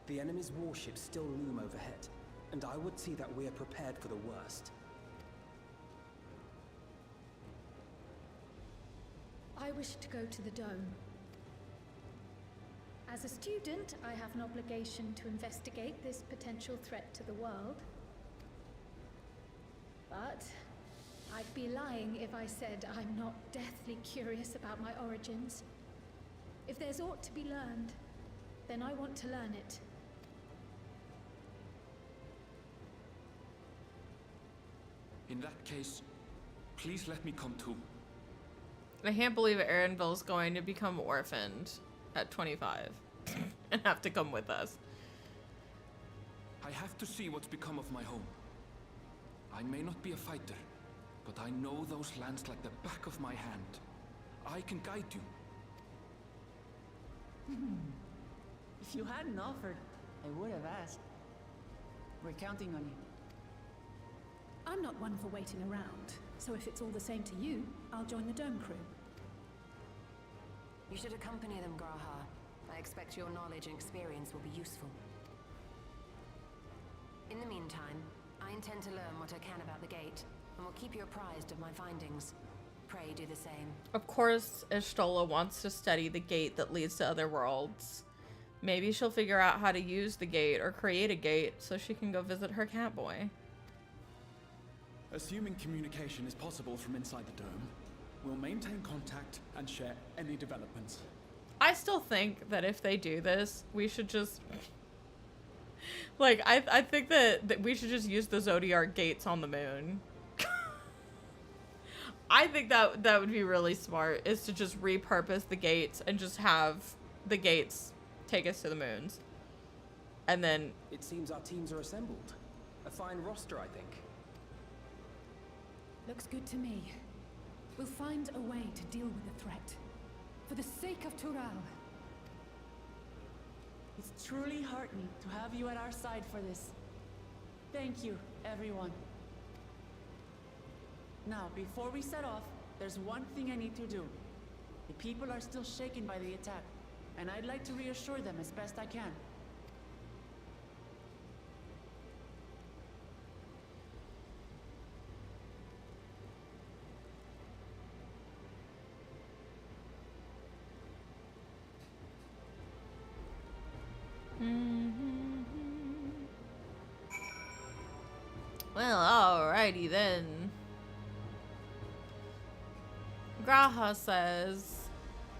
The enemy's warships still loom overhead, and I would see that we are prepared for the worst. I wish to go to the dome. As a student, I have an obligation to investigate this potential threat to the world. But I'd be lying if I said I'm not deathly curious about my origins. If there's aught to be learned, then I want to learn it. In that case, please let me come too. I can't believe Erenville's going to become orphaned at 25 and have to come with us. I have to see what's become of my home. I may not be a fighter, but I know those lands like the back of my hand. I can guide you. If you hadn't offered, I would have asked. We're counting on you. I'm not one for waiting around, so if it's all the same to you, I'll join the Dome crew. You should accompany them, Graha. I expect your knowledge and experience will be useful. In the meantime, I intend to learn what I can about the gate, and will keep you apprised of my findings. Pray do the same. Of course, Ishtola wants to study the gate that leads to other worlds. Maybe she'll figure out how to use the gate or create a gate so she can go visit her catboy. Assuming communication is possible from inside the dome, we'll maintain contact and share any developments. I still think that if they do this, we should just... Like, I think that we should just use the Zodiac gates on the moon. I think that would be really smart, is to just repurpose the gates and just have the gates take us to the moons. And then... It seems our teams are assembled. A fine roster, I think. Looks good to me. We'll find a way to deal with the threat. For the sake of Tural. It's truly heartening to have you at our side for this. Thank you, everyone. Now, before we set off, there's one thing I need to do. The people are still shaken by the attack, and I'd like to reassure them as best I can. Well, alrighty then. Graha says,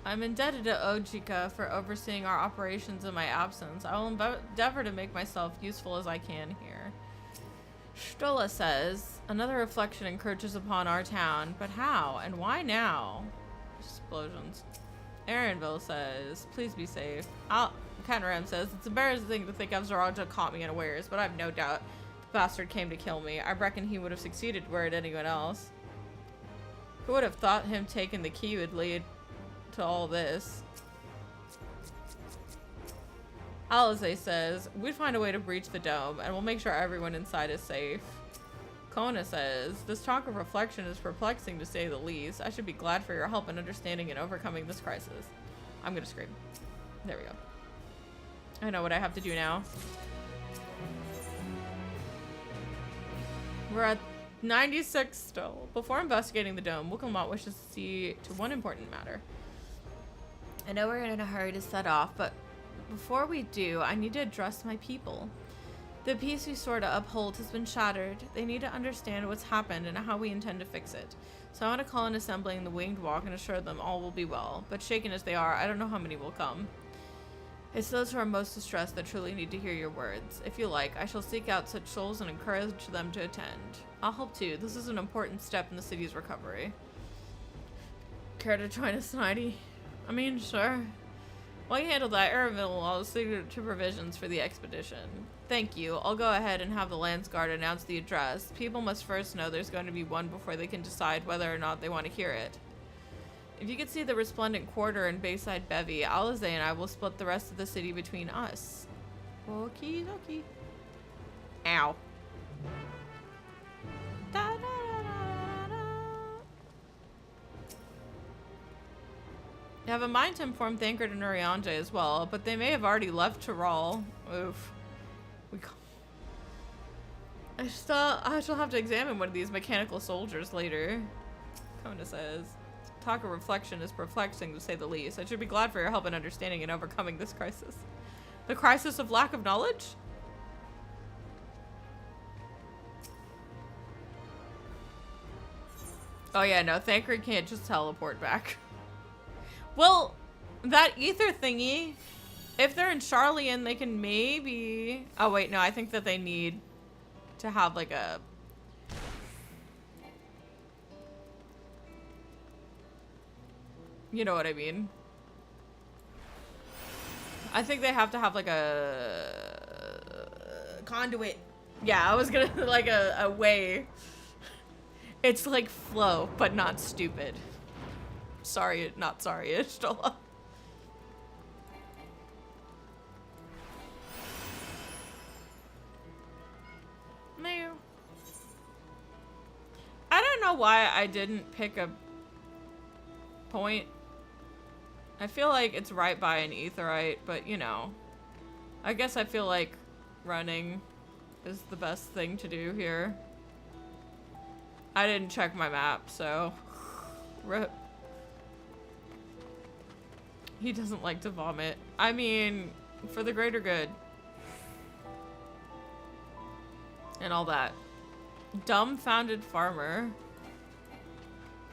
I'm indebted to Ojika for overseeing our operations in my absence. I will endeavor to make myself useful as I can here. Stola says, another reflection encroaches upon our town, but how and why now? Explosions. Aaronville says, please be safe. Kenram says, it's embarrassing to think Evzaraja caught me unawares, but I have no doubt the bastard came to kill me. I reckon he would have succeeded were it anyone else. Who would have thought him taking the key would lead to all this? Alize says, we'd find a way to breach the dome, and we'll make sure everyone inside is safe. Kona says, this talk of reflection is perplexing to say the least. I should be glad for your help in understanding and overcoming this crisis. I'm gonna scream. There we go. I know what I have to do now. We're at 96 still. Before investigating the dome, Wookelmont wishes to see to one important matter. I know we're in a hurry to set off, but before we do, I need to address my people. The peace we swore to uphold has been shattered. They need to understand what's happened and how we intend to fix it. So I want to call an assembly in the Winged Walk and assure them all will be well. But shaken as they are, I don't know how many will come. It's those who are most distressed that truly need to hear your words. If you like, I shall seek out such souls and encourage them to attend. I'll help too. This is an important step in the city's recovery. Care to join us, Snidey? I mean, sure. While you handle that, Araville will also see to provisions for the expedition. Thank you. I'll go ahead and have the Landsguard announce the address. People must first know there's going to be one before they can decide whether or not they want to hear it. If you could see the resplendent quarter and Bayside Bevy, Alize and I will split the rest of the city between us. Okie dokie. Ow. Da, da, da, da, da. I have a mind to inform Thancred and Urianger as well, but they may have already left Tural. Oof. I shall have to examine one of these mechanical soldiers later. Kona says, talk of reflection is perplexing to say the least. I should be glad for your help in understanding and overcoming this crisis. The crisis of lack of knowledge? Oh yeah, no, Thancred can't just teleport back. Well, that ether thingy, if they're in Charlian, they can maybe... Oh wait, no, I think that they need to have like a... You know what I mean? I think they have to have like a conduit. Yeah, I was gonna like a way. It's like flow, but not stupid. Sorry, not sorry, Ishtola. No. I don't know why I didn't pick a point. I feel like it's right by an aetherite, but you know. I guess I feel like running is the best thing to do here. I didn't check my map, so rip. He doesn't like to vomit. I mean, for the greater good. And all that. Dumbfounded farmer.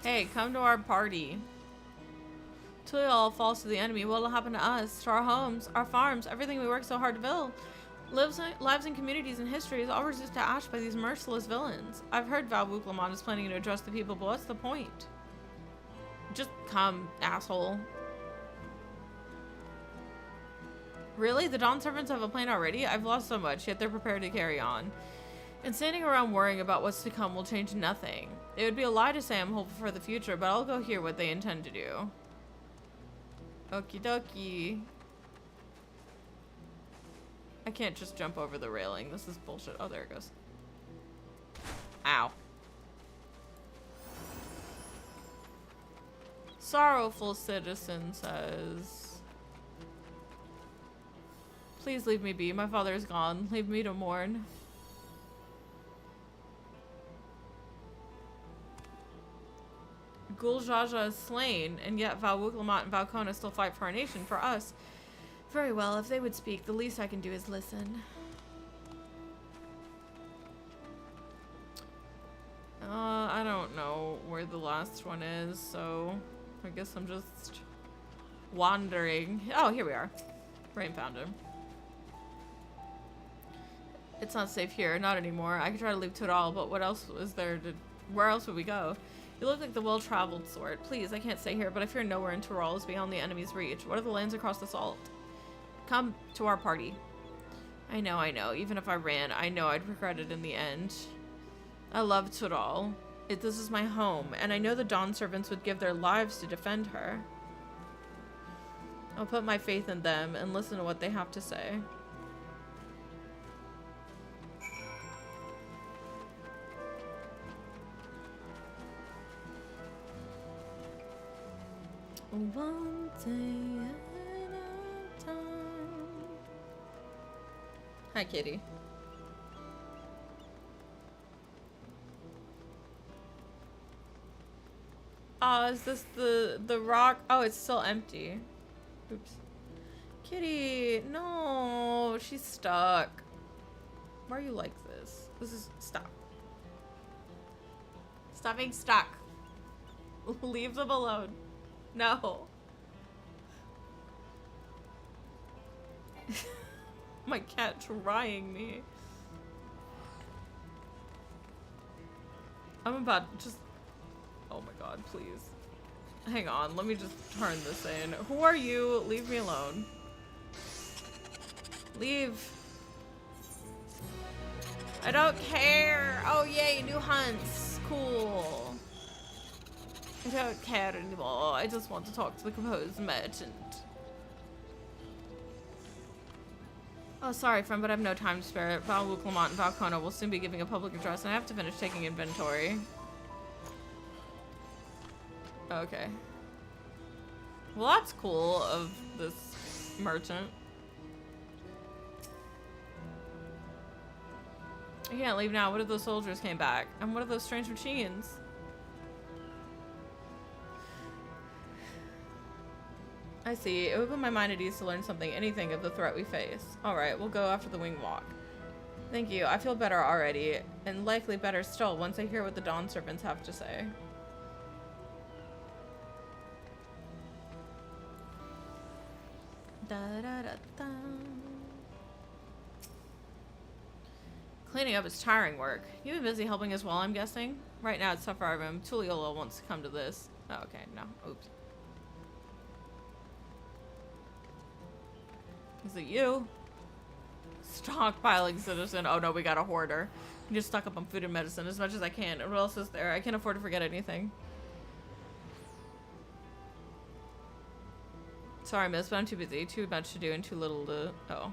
Hey, come to our party. Tuliyollal falls to the enemy. What will happen to us, to our homes, our farms, everything we work so hard to build? Lives and communities and histories all reduced to ash by these merciless villains. I've heard Val Wuklamon is planning to address the people, but what's the point? Just come, asshole. Really? The Dawn Servants have a plan already? I've lost so much, yet they're prepared to carry on. And standing around worrying about what's to come will change nothing. It would be a lie to say I'm hopeful for the future, but I'll go hear what they intend to do. Okie dokie. I can't just jump over the railing. This is bullshit. Oh, there it goes. Ow. Sorrowful citizen says, please leave me be. My father is gone. Leave me to mourn. Gul Jaja is slain, and yet Val Wuklamont and Valkona still fight for our nation, for us. Very well, if they would speak, the least I can do is listen. I don't know where the last one is, so I guess I'm just wandering. Oh, here we are. Rain found him. It's not safe here. Not anymore. I could try to leave Tuliyollal, but what else is there to... Where else would we go? You look like the well-traveled sort. Please, I can't stay here, but I fear nowhere in Tuliyollal is beyond the enemy's reach. What are the lands across the salt? Come to our party. I know. Even if I ran, I know I'd regret it in the end. I love Tuliyollal. This is my home, and I know the Dawn servants would give their lives to defend her. I'll put my faith in them and listen to what they have to say. One day at a time. Hi, kitty. Oh, is this the rock? Oh, it's still empty. Oops. Kitty, no, she's stuck. Why are you like this? This is stop. Stop being stuck. Leave them alone. No. My cat trying me. I'm about to just... Oh my god, please. Hang on, let me just turn this in. Who are you? Leave me alone. Leave. I don't care. Oh yay, new hunts. Cool. I don't care anymore. I just want to talk to the composed merchant. Oh, sorry, friend, but I have no time to spare. Val Clement and Val Kona will soon be giving a public address, and I have to finish taking inventory. Okay. Well, that's cool of this merchant. I can't leave now. What if those soldiers came back? And what if those strange machines? I see. It would put my mind at ease to learn something, anything of the threat we face. Alright, we'll go after the wing walk. Thank you. I feel better already, and likely better still once I hear what the Dawn servants have to say. Da, da, da, da. Cleaning up is tiring work. You've been busy helping as well, I'm guessing? Right now it's tough for everyone. Tuliyollal wants to come to this. Oh, okay, no. Oops. Is it you? Stockpiling citizen. Oh no, we got a hoarder. I'm just stock up on food and medicine as much as I can. And what else is there? I can't afford to forget anything. Sorry, miss, but I'm too busy. Too much to do and too little to... Oh.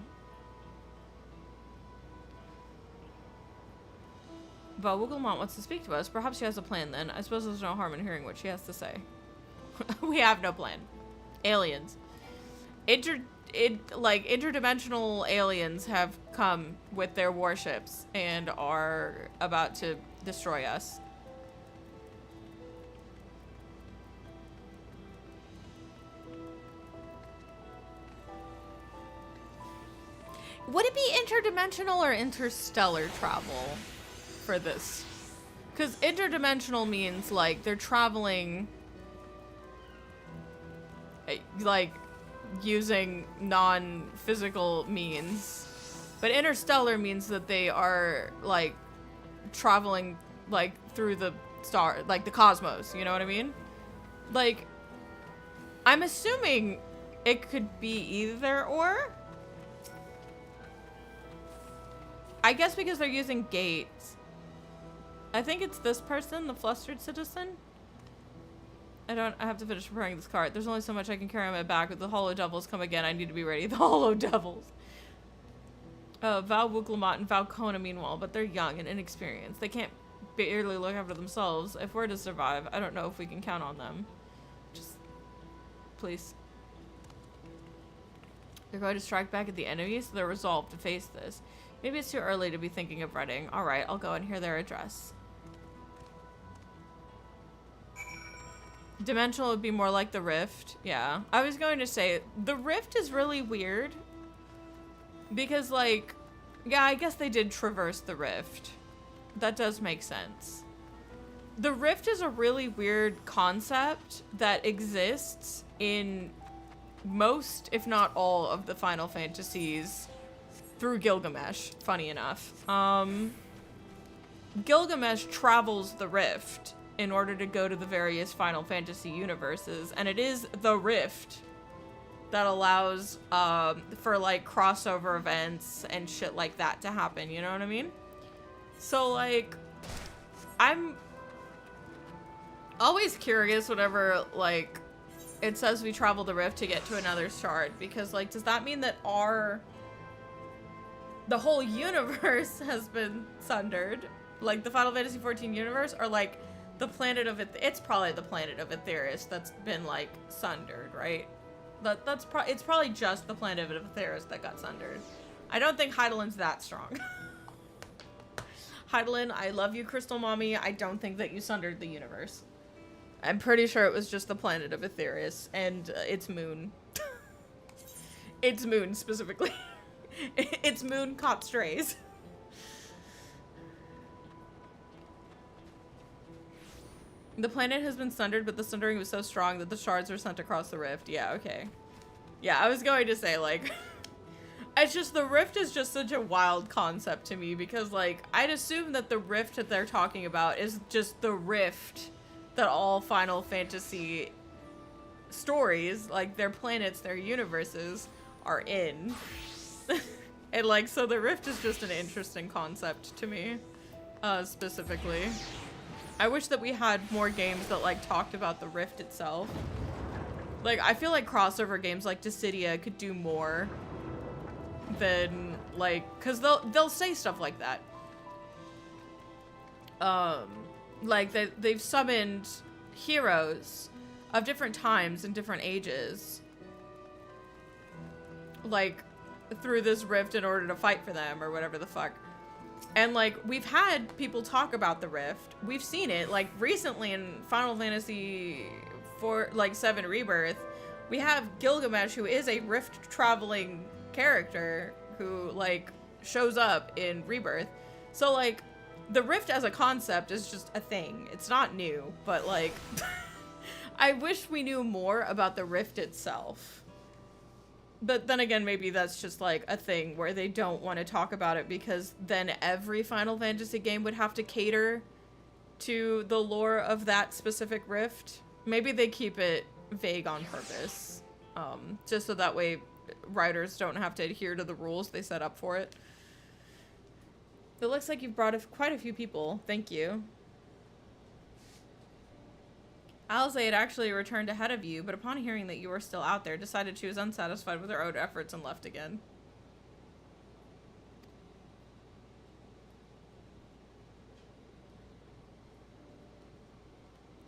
But Wooglemont wants to speak to us. Perhaps she has a plan then. I suppose there's no harm in hearing what she has to say. We have no plan. Aliens. Interdimensional aliens have come with their warships and are about to destroy us. Would it be interdimensional or interstellar travel for this? Because interdimensional means like they're traveling like using non-physical means, but interstellar means that they are like traveling like through the star, like the cosmos, you know what I mean? Like, I'm assuming it could be either or. I guess because they're using gates. I think it's this person, the flustered citizen. I have to finish preparing this cart. There's only so much I can carry on my back. If the hollow devils come again, I need to be ready. The hollow devils. Val Wooglemont and Val Kona, meanwhile, but they're young and inexperienced. They can't barely look after themselves. If we're to survive, I don't know if we can count on them. Just, please. They're going to strike back at the enemy, so they're resolved to face this. Maybe it's too early to be thinking of running. Alright, I'll go and hear their address. Dimensional would be more like the Rift. Yeah. I was going to say, the Rift is really weird. Because, like, yeah, I guess they did traverse the Rift. That does make sense. The Rift is a really weird concept that exists in most, if not all, of the Final Fantasies through Gilgamesh, funny enough. Gilgamesh travels the Rift in order to go to the various Final Fantasy universes, and it is the Rift that allows for like crossover events and shit like that to happen, you know what I mean? So like, I'm always curious whenever like it says we travel the Rift to get to another shard, because like, does that mean that the whole universe has been sundered? Like the Final Fantasy XIV universe, or like the planet of it's probably the planet of Aetheris that's been like sundered, right? It's probably just the planet of Aetheris that got sundered. I don't think Heidelin's that strong. Heidelin, I love you, Crystal Mommy. I don't think that you sundered the universe. I'm pretty sure it was just the planet of Aetheris and its moon. Its moon specifically. Its moon caught strays. The planet has been sundered, but the sundering was so strong that the shards were sent across the rift. Yeah, okay. Yeah, I was going to say, like, it's just, the rift is just such a wild concept to me, because, like, I'd assume that the rift that they're talking about is just the rift that all Final Fantasy stories, like, their planets, their universes, are in. And, like, so the rift is just an interesting concept to me, specifically. I wish that we had more games that, like, talked about the rift itself. Like, I feel like crossover games like Dissidia could do more than, like, because they'll say stuff like that. Like, they've summoned heroes of different times and different ages, like, through this rift in order to fight for them, or whatever the fuck. And, like, we've had people talk about the rift. We've seen it, like, recently in Final Fantasy VII Rebirth. We have Gilgamesh, who is a rift-traveling character who, like, shows up in Rebirth. So, like, the rift as a concept is just a thing. It's not new, but, like, I wish we knew more about the rift itself. But then again, maybe that's just like a thing where they don't want to talk about it, because then every Final Fantasy game would have to cater to the lore of that specific rift. Maybe they keep it vague on purpose, just so that way writers don't have to adhere to the rules they set up for it. It looks like you've brought quite a few people. Thank you. Alzaid actually returned ahead of you, but upon hearing that you were still out there, decided she was unsatisfied with her own efforts and left again.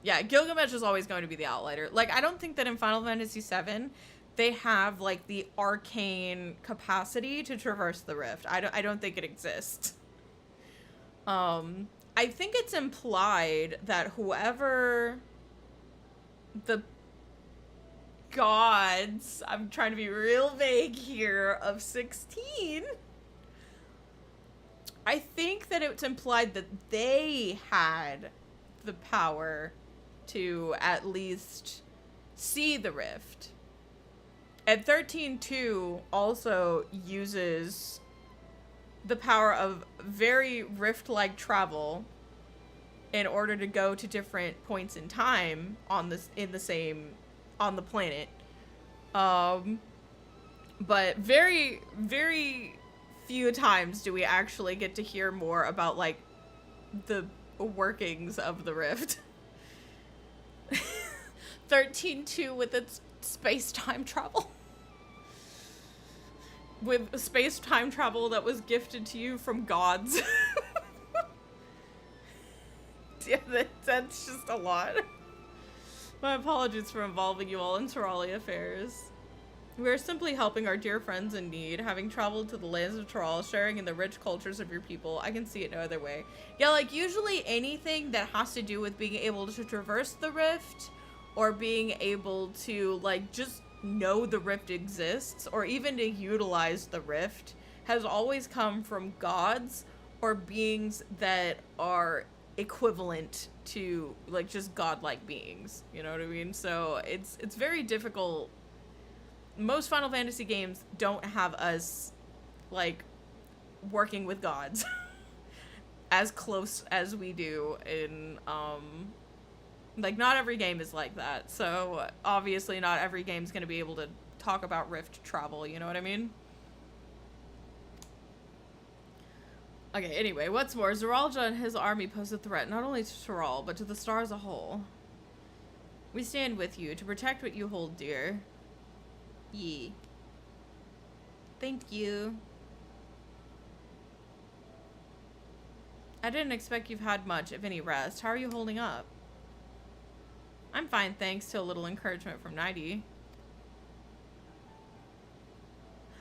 Yeah, Gilgamesh is always going to be the outlier. Like, I don't think that in Final Fantasy VII, they have, like, the arcane capacity to traverse the rift. I don't think it exists. I think it's implied that whoever the gods, I'm trying to be real vague here, of 16, I think that it's implied that they had the power to at least see the rift. And 13-2 also uses the power of very rift-like travel in order to go to different points in time on the planet. But very, very few times do we actually get to hear more about, like, the workings of the rift. 13-2 with its space-time travel. With space-time travel that was gifted to you from gods. Yeah, that's just a lot. My apologies for involving you all in Terralia affairs. We are simply helping our dear friends in need, having traveled to the lands of Terral, sharing in the rich cultures of your people. I can see it no other way. Yeah, like, usually anything that has to do with being able to traverse the rift, or being able to, like, just know the rift exists, or even to utilize the rift, has always come from gods or beings that are equivalent to, like, just godlike beings, you know what I mean? So it's very difficult most Final Fantasy games don't have us, like, working with gods as close as we do in, like, not every game is like that. So, obviously, not every game's gonna be able to talk about rift travel, you know what I mean? Okay, anyway, what's more, Zeralja and his army pose a threat not only to Tural, but to the star as a whole. We stand with you to protect what you hold dear. Yee. Thank you. I didn't expect you've had much, if any, rest. How are you holding up? I'm fine, thanks to a little encouragement from 90.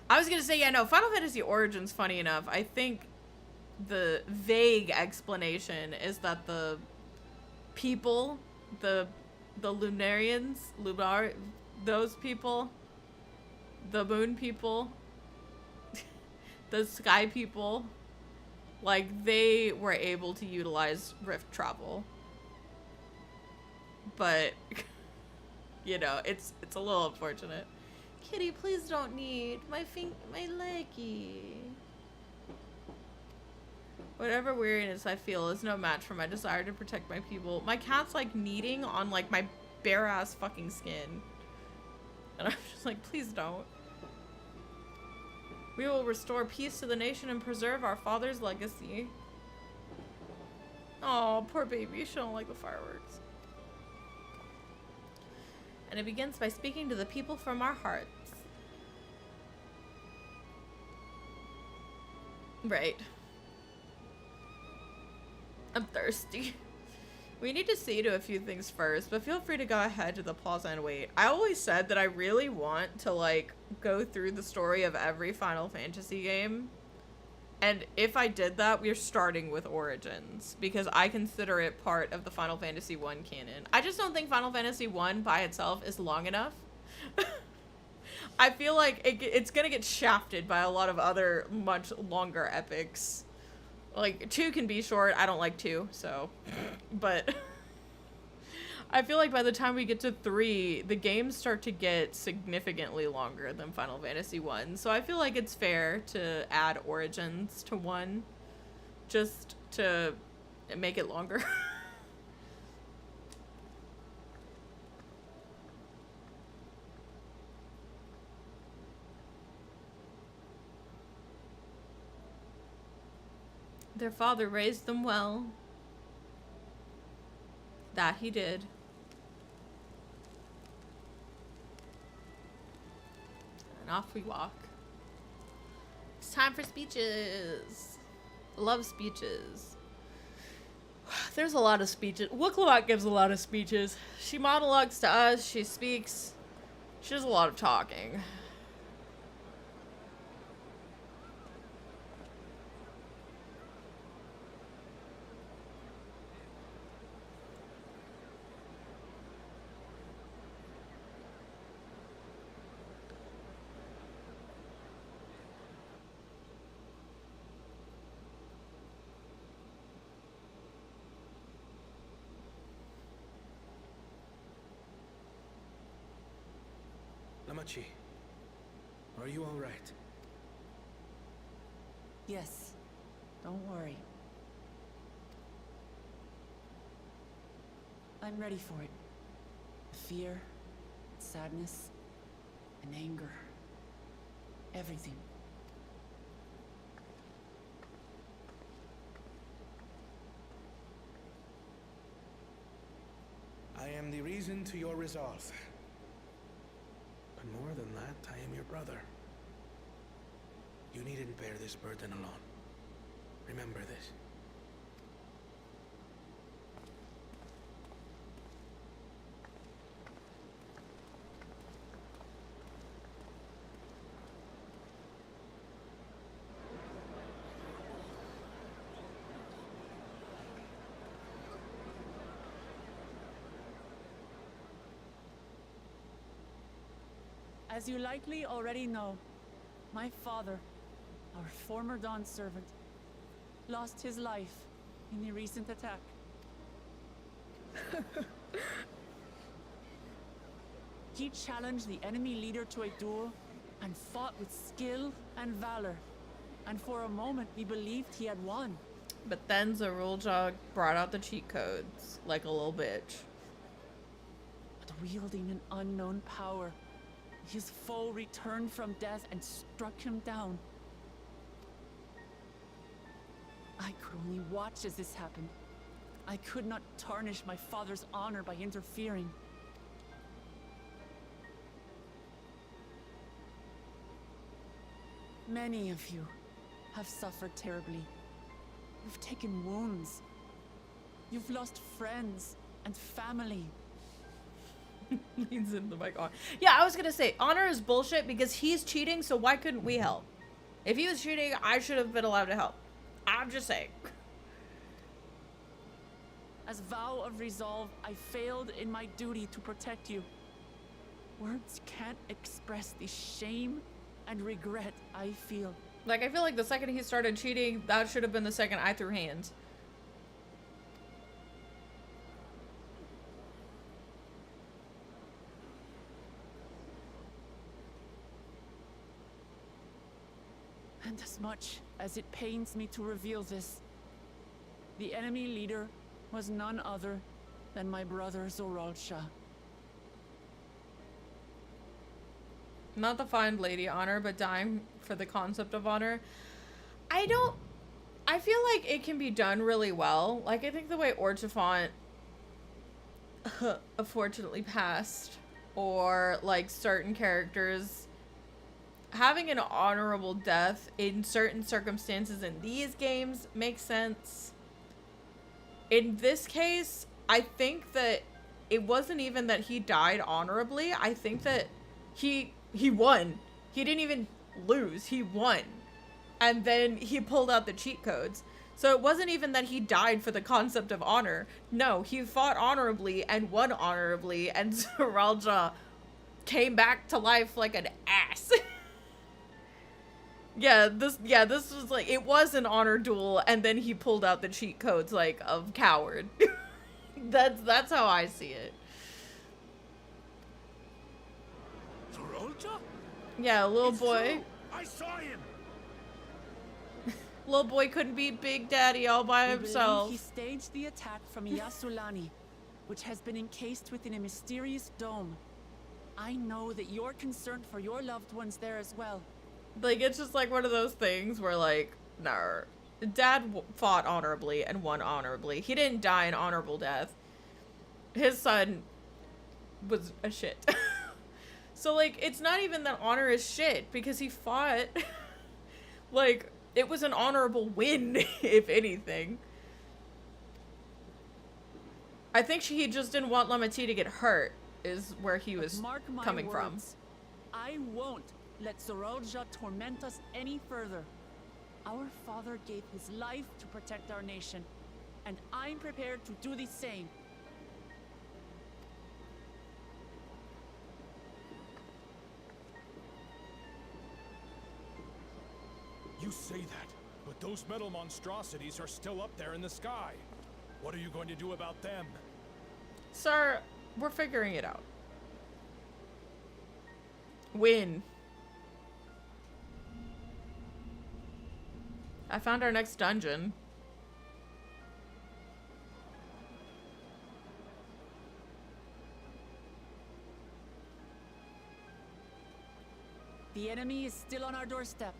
I was gonna say, yeah, no, Final Fantasy Origins, funny enough, I think the vague explanation is that the people, the Lunarians, those people, the moon people, the sky people, like, they were able to utilize rift travel. But, you know, it's a little unfortunate. Kitty, please don't need my leggy. Whatever weariness I feel is no match for my desire to protect my people. My cat's, like, kneading on, like, my bare-ass fucking skin. And I'm just like, please don't. We will restore peace to the nation and preserve our father's legacy. Oh, poor baby. She don't like the fireworks. And it begins by speaking to the people from our hearts. Right. I'm thirsty. We need to see to a few things first, but feel free to go ahead to the plaza and wait. I always said that I really want to, like, go through the story of every Final Fantasy game. And if I did that, we're starting with Origins, because I consider it part of the Final Fantasy I canon. I just don't think Final Fantasy I by itself is long enough. I feel like it's gonna get shafted by a lot of other much longer epics. Like, 2 can be short. I don't like 2, so. But I feel like by the time we get to 3, the games start to get significantly longer than Final Fantasy 1. So I feel like it's fair to add Origins to 1 just to make it longer. Their father raised them well. That he did. And off we walk. It's time for speeches. Love speeches. There's a lot of speeches. Wooklawak gives a lot of speeches. She monologues to us. She speaks. She does a lot of talking. Lamachi, are you all right? Yes. Don't worry. I'm ready for it. Fear, sadness, and anger. Everything. I am the reason to your resolve. But more than that, I am your brother. You needn't bear this burden alone. Remember this. As you likely already know, my father, our former Dawn servant, lost his life in the recent attack. He challenged the enemy leader to a duel and fought with skill and valor. And for a moment, we believed he had won. But then Zoraal brought out the cheat codes like a little bitch. But wielding an unknown power, his foe returned from death and struck him down. I could only watch as this happened. I could not tarnish my father's honor by interfering. Many of you have suffered terribly. You've taken wounds. You've lost friends and family. Leans into the mic on. Yeah, I was gonna say, honor is bullshit because he's cheating, so why couldn't we help? If he was cheating, I should have been allowed to help. I'm just saying. As vow of resolve, I failed in my duty to protect you. Words can't express the shame and regret I feel. Like, I feel like the second he started cheating, that should have been the second I threw hands. And as much as it pains me to reveal this, the enemy leader was none other than my brother Zoraal. Not the fine lady honor, but dying for the concept of honor. I feel like it can be done really well. Like, I think the way Orchifont unfortunately passed, or like certain characters having an honorable death in certain circumstances in these games makes sense. In this case, I think that it wasn't even that he died honorably. I think that he won. He didn't even lose. He won. And then he pulled out the cheat codes. So it wasn't even that he died for the concept of honor. No, he fought honorably and won honorably, and Zoraal came back to life like an ass. This was like, it was an honor duel, and then he pulled out the cheat codes like of coward. That's how I see it. Zoraal? Yeah, little boy. I saw him. Little boy couldn't beat Big Daddy all by himself. He staged the attack from Yasulani, which has been encased within a mysterious dome. I know that you're concerned for your loved ones there as well. Like, it's just like one of those things where, like, no, Dad fought honorably and won honorably. He didn't die an honorable death. His son was a shit. So, like, it's not even that honor is shit, because he fought. Like, it was an honorable win, if anything. I think he just didn't want Lamati to get hurt, is where he was coming from. I won't let Zoraal torment us any further. Our father gave his life to protect our nation, and I'm prepared to do the same. You say that, but those metal monstrosities are still up there in the sky. What are you going to do about them? Sir, we're figuring it out. Win. I found our next dungeon. The enemy is still on our doorstep,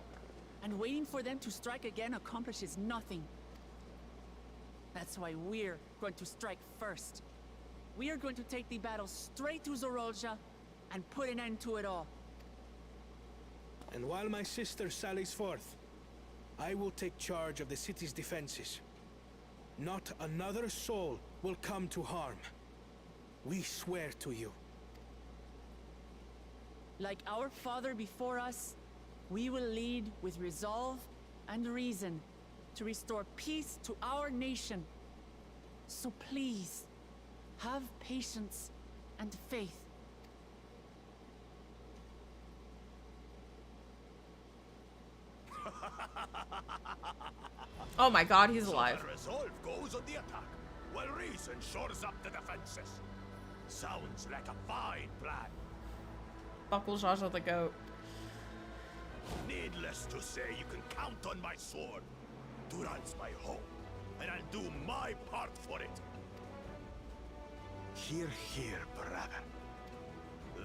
and waiting for them to strike again accomplishes nothing. That's why we're going to strike first. We are going to take the battle straight to Zoraal and put an end to it all. And while my sister sallies forth, I will take charge of the city's defenses. Not another soul will come to harm. We swear to you. Like our father before us, we will lead with resolve and reason to restore peace to our nation. So please, have patience and faith. Oh my god, he's alive. So the resolve goes on the attack, while reason shores up the defenses. Sounds like a fine plan. Buckle Jaja the goat. Needless to say, you can count on my sword. Duran's my home, and I'll do my part for it. Hear, hear, brother.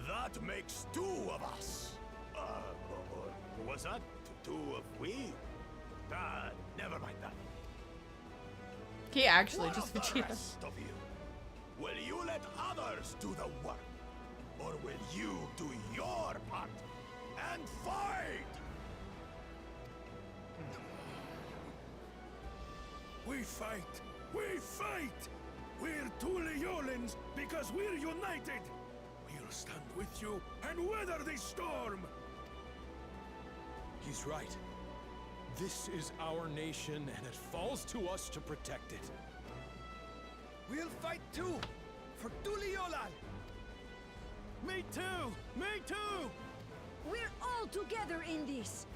That makes two of us. Or was that two of we? Never mind that. He actually What just of the Vegeta. rest of you? Will you let others do the work? Or will you do your part and fight? We fight! We fight! We're Tuliyollans because we're united! We'll stand with you and weather this storm! He's right. This is our nation, and it falls to us to protect it. We'll fight too! For Tuliyollal! Me too! Me too! We're all together in this!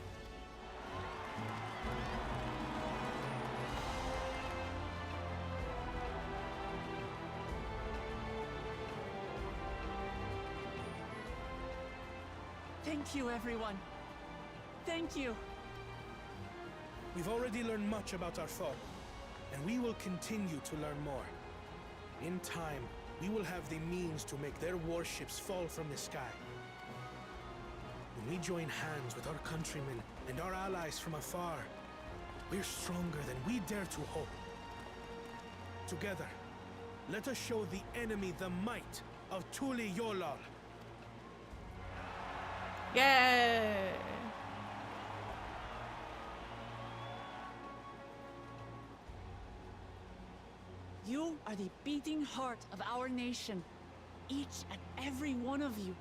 Thank you, everyone. Thank you. We've already learned much about our foe, and we will continue to learn more. In time, we will have the means to make their warships fall from the sky. When we join hands with our countrymen and our allies from afar, we're stronger than we dare to hope. Together, let us show the enemy the might of Tuliyollal. Yay! You are the beating heart of our nation. Each and every one of you.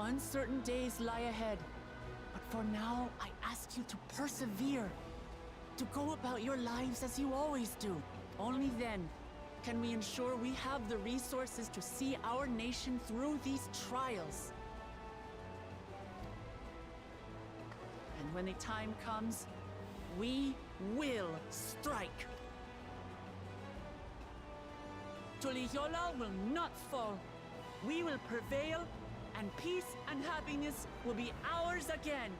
Uncertain days lie ahead, but for now, I ask you to persevere, to go about your lives as you always do. Only then can we ensure we have the resources to see our nation through these trials. And when the time comes, we will strike. Tuliyollal will not fall. We will prevail, and peace and happiness will be ours again.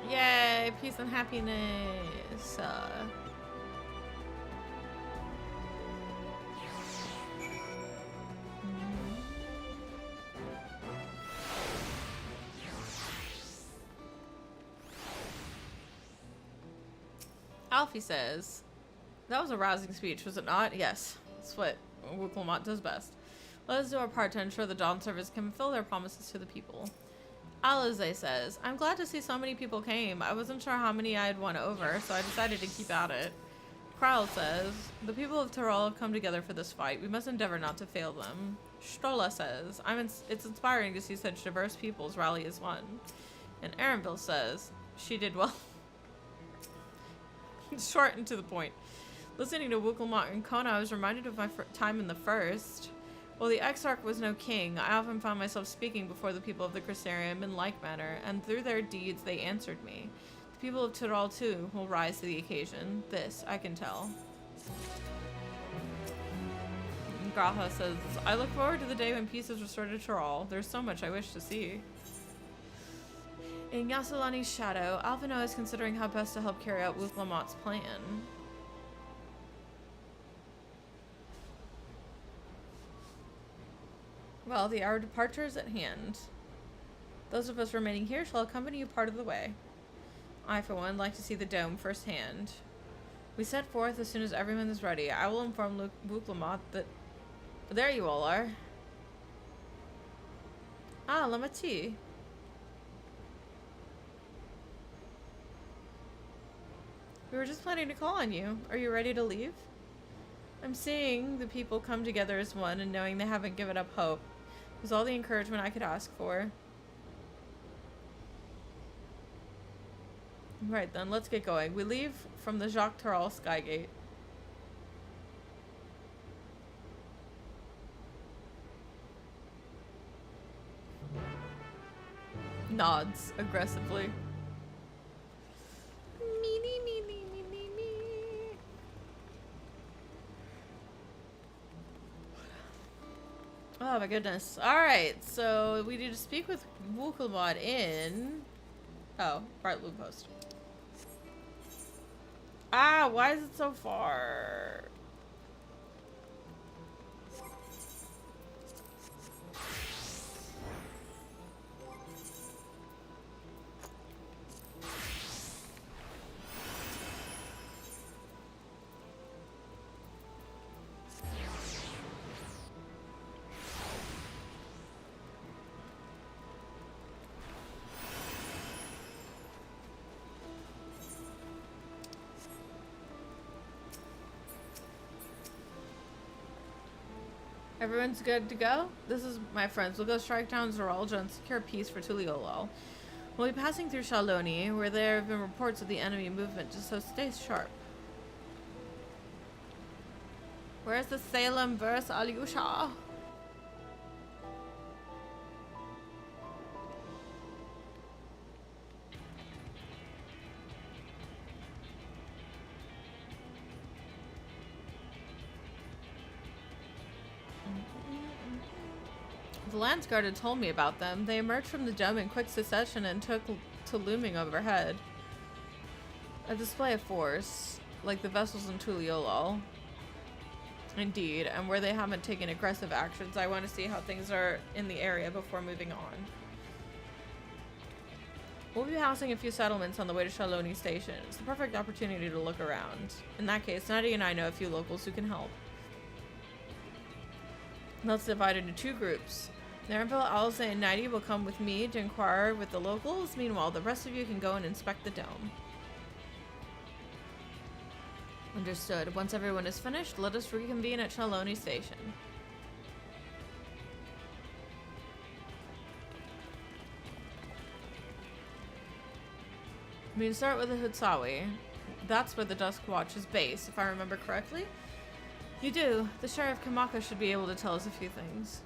Yay, peace and happiness. Alfie says, that was a rousing speech, was it not? Yes, that's what Wukelmot does best. Let us do our part to ensure the Dawn servers can fulfill their promises to the people. Alize says, I'm glad to see so many people came. I wasn't sure how many I had won over, so I decided to keep at it. Kryle says, the people of Tyrol have come together for this fight. We must endeavor not to fail them. Stola says, it's inspiring to see such diverse peoples rally as one. And Erenville says, she did well. Short and to the point. Listening to Wukelmot and Kona, I was reminded of my time in the First. While the Exarch was no king, I often found myself speaking before the people of the Crystarium in like manner, and through their deeds they answered me. The people of Tyrol, too, will rise to the occasion. This, I can tell. Graha says, I look forward to the day when peace is restored to Tyrol. There's so much I wish to see. In Yasulani's shadow, Alphino is considering how best to help carry out Wukelmot's plan. Well, the hour of departure is at hand. Those of us remaining here shall accompany you part of the way. I, for one, like to see the dome firsthand. We set forth as soon as everyone is ready. I will inform Wukelmot that... There you all are. Ah, Lamati. We were just planning to call on you. Are you ready to leave? I'm seeing the people come together as one and knowing they haven't given up hope was all the encouragement I could ask for. Right then, let's get going. We leave from the Jacques Tarol Skygate. Nods aggressively. Oh my goodness. Alright, so we need to speak with Wukelbot in... Oh, right loop post. Ah, why is it so far? Everyone's good to go? This is my friends. We'll go strike down Zoralja and secure peace for Tuliyollal. We'll be passing through Shaloni, where there have been reports of the enemy movement, so stay sharp. Where's the Salem verse, Alyosha? The Landsguard had told me about them. They emerged from the dome in quick succession and took to looming overhead. A display of force, like the vessels in Tuliyollal. Indeed, and where they haven't taken aggressive actions, I want to see how things are in the area before moving on. We'll be passing a few settlements on the way to Shaloni Station. It's the perfect opportunity to look around. In that case, Nadia and I know a few locals who can help. Let's divide into two groups. Narenville, Alza, and Nighty will come with me to inquire with the locals. Meanwhile, the rest of you can go and inspect the dome. Understood. Once everyone is finished, let us reconvene at Shaloni Station. We can start with the Hutsawi. That's where the Dusk Watch is based, if I remember correctly. You do. The Sheriff Kamaka should be able to tell us a few things.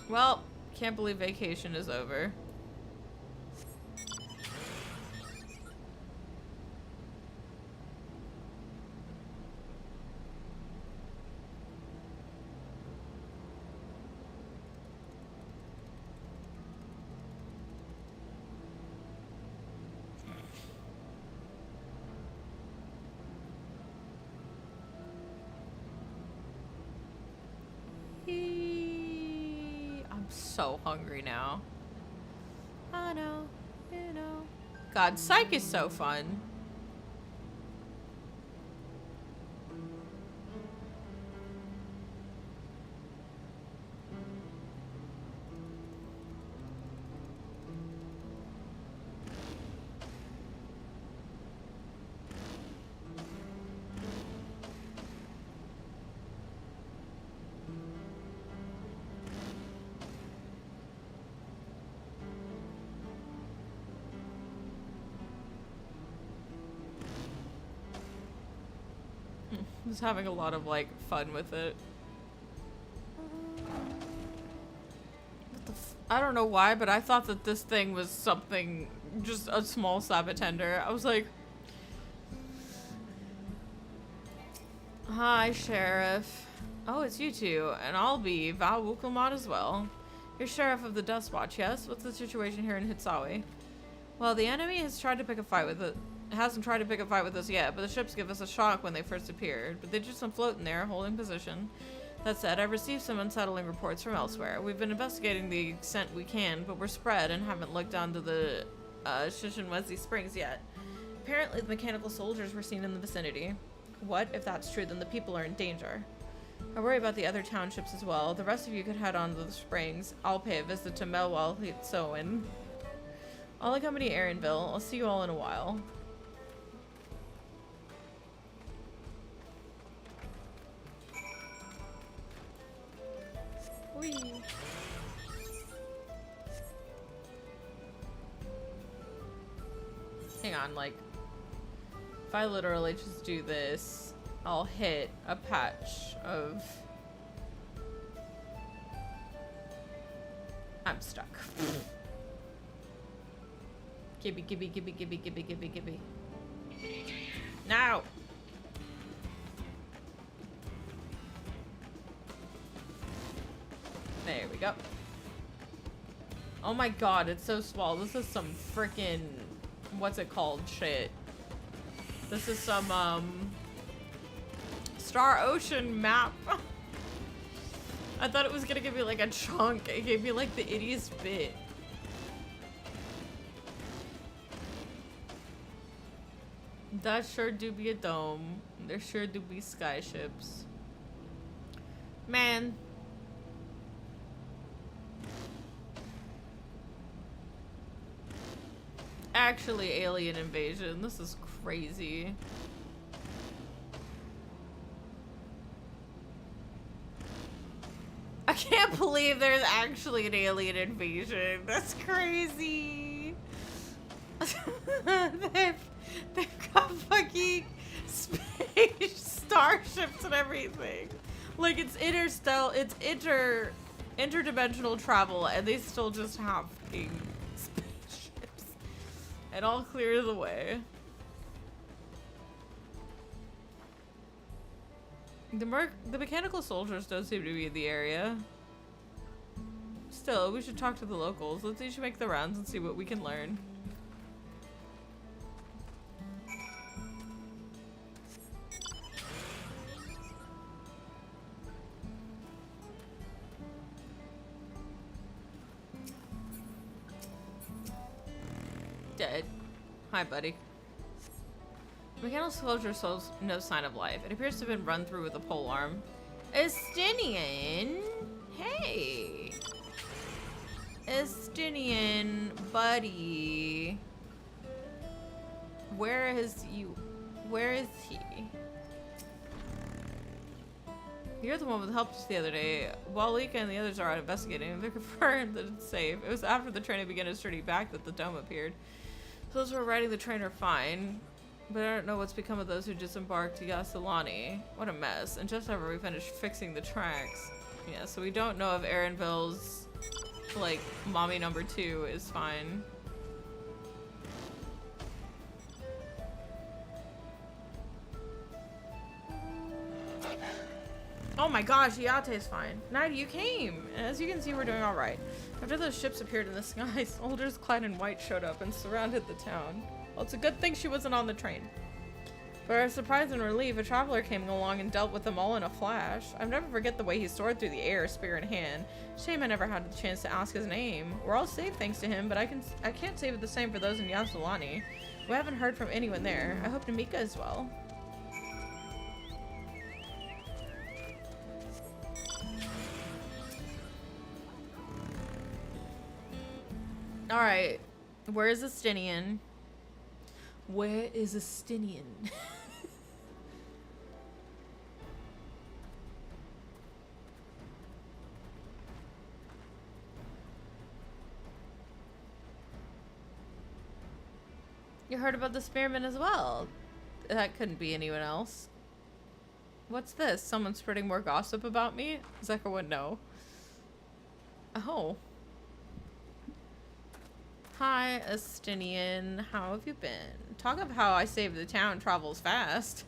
Well, can't believe vacation is over. I'm so hungry now. I know, you know. God, Psych is so fun. I'm just having a lot of like fun with it. What the I don't know why, but I thought that this thing was something, just a small Sabatender. I was like, hi, Sheriff. Oh, it's you two, and I'll be Val Wukelmot as well. You're Sheriff of the Dust Watch, yes? What's the situation here in Hitsawi? Well, the enemy has tried to pick a fight with it. Hasn't tried to pick a fight with us yet, but the ships give us a shock when they first appeared. But they're just floating there, holding position. That said, I've received some unsettling reports from elsewhere. We've been investigating the extent we can, but we're spread and haven't looked onto the Shishinwezi Springs yet. Apparently, the mechanical soldiers were seen in the vicinity. What? If that's true, then the people are in danger. I worry about the other townships as well. The rest of you could head on to the springs. I'll pay a visit to Melwell Hitsoin. I'll accompany Erinville. I'll see you all in a while. Whee. Hang on, like, if I literally just do this, I'll hit a patch of I'm stuck. Gibby, gibby, gibby, gibby, gibby, gibby, gibby. Now! There we go. Oh my god, it's so small. This is some freaking, what's it called, shit. This is some, Star Ocean map. I thought it was gonna give me like a chunk. It gave me like the ittiest bit. That sure do be a dome. There sure do be skyships. Man. Actually, alien invasion. This is crazy. I can't believe there's actually an alien invasion. That's crazy. They've got fucking space starships and everything. Like it's interdimensional travel, and they still just have fucking spaceships. And all clear the way. The mechanical soldiers don't seem to be in the area. Still, we should talk to the locals. Let's each make the rounds and see what we can learn. Dead. Hi, buddy. Mechanical soldier shows no sign of life. It appears to have been run through with a pole arm. Estinian? Hey! Estinian, buddy. Where is he? You're the one with helped us the other day. While Lika and the others are out investigating, they confirmed that it's safe. It was after the train began its journey back that the dome appeared. Those who are riding the train are fine, but I don't know what's become of those who disembarked to Yasalani. What a mess. And just after we finished fixing the tracks. Yeah, so we don't know if Aaronville's, like, mommy number 2 is fine. Oh my gosh, Iate is fine. Nighty, you came! As you can see, we're doing alright. After those ships appeared in the sky, soldiers clad in white showed up and surrounded the town. Well, it's a good thing she wasn't on the train. For our surprise and relief, a traveler came along and dealt with them all in a flash. I'll never forget the way he soared through the air, spear in hand. Shame I never had the chance to ask his name. We're all safe thanks to him, but I can't say the same for those in Yasalani. We haven't heard from anyone there. I hope Namika is well. Alright, where is Estinian? Where is Estinian? You heard about the spearman as well. That couldn't be anyone else. What's this? Someone spreading more gossip about me? Zeka would know. Oh. Hi, Estinian. How have you been? Talk of how I saved the town travels fast.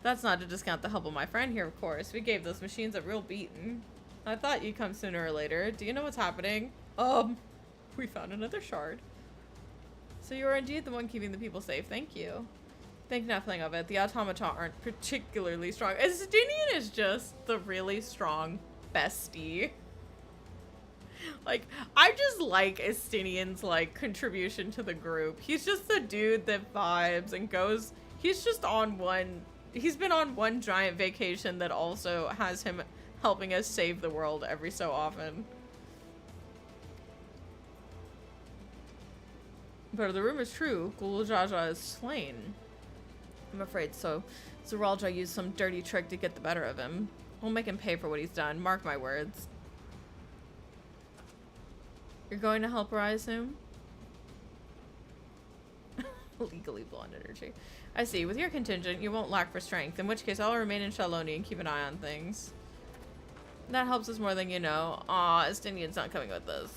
That's not to discount the help of my friend here, of course. We gave those machines a real beating. I thought you'd come sooner or later. Do you know what's happening? We found another shard. So you are indeed the one keeping the people safe. Thank you. Think nothing of it. The automata aren't particularly strong. Estinian is just the really strong bestie. Like, I just like Estinian's, like, contribution to the group. He's just the dude that vibes and goes... He's just on one... He's been on one giant vacation that also has him helping us save the world every so often. But if the rumor's true, Guljaja is slain. I'm afraid so. Zeralja used some dirty trick to get the better of him. We'll make him pay for what he's done. Mark my words. You're going to help her, I assume? Legally blonde energy. I see. With your contingent, you won't lack for strength, in which case I'll remain in Shaloni and keep an eye on things. That helps us more than you know. Aw, Estinian's not coming with us.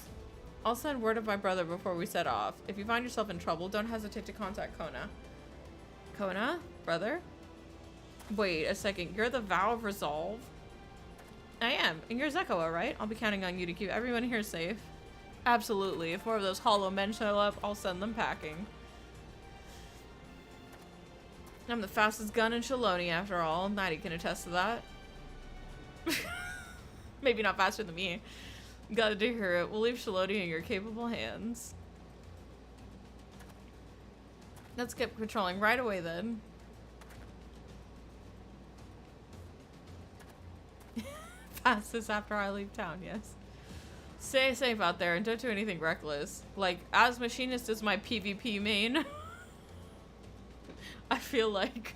I'll send word of my brother before we set off. If you find yourself in trouble, don't hesitate to contact Kona. Kona? Brother? Wait a second. You're the Vow of Resolve? I am. And you're Zekoa, right? I'll be counting on you to keep everyone here safe. Absolutely. If more of those hollow men show up, I'll send them packing. I'm the fastest gun in Shaloni, after all. Nighty can attest to that. Maybe not faster than me. Glad to hear it. We'll leave Shaloni in your capable hands. Let's get patrolling right away then. Fastest after I leave town, yes. Stay safe out there and don't do anything reckless. Like, as machinist is my PvP main. I feel like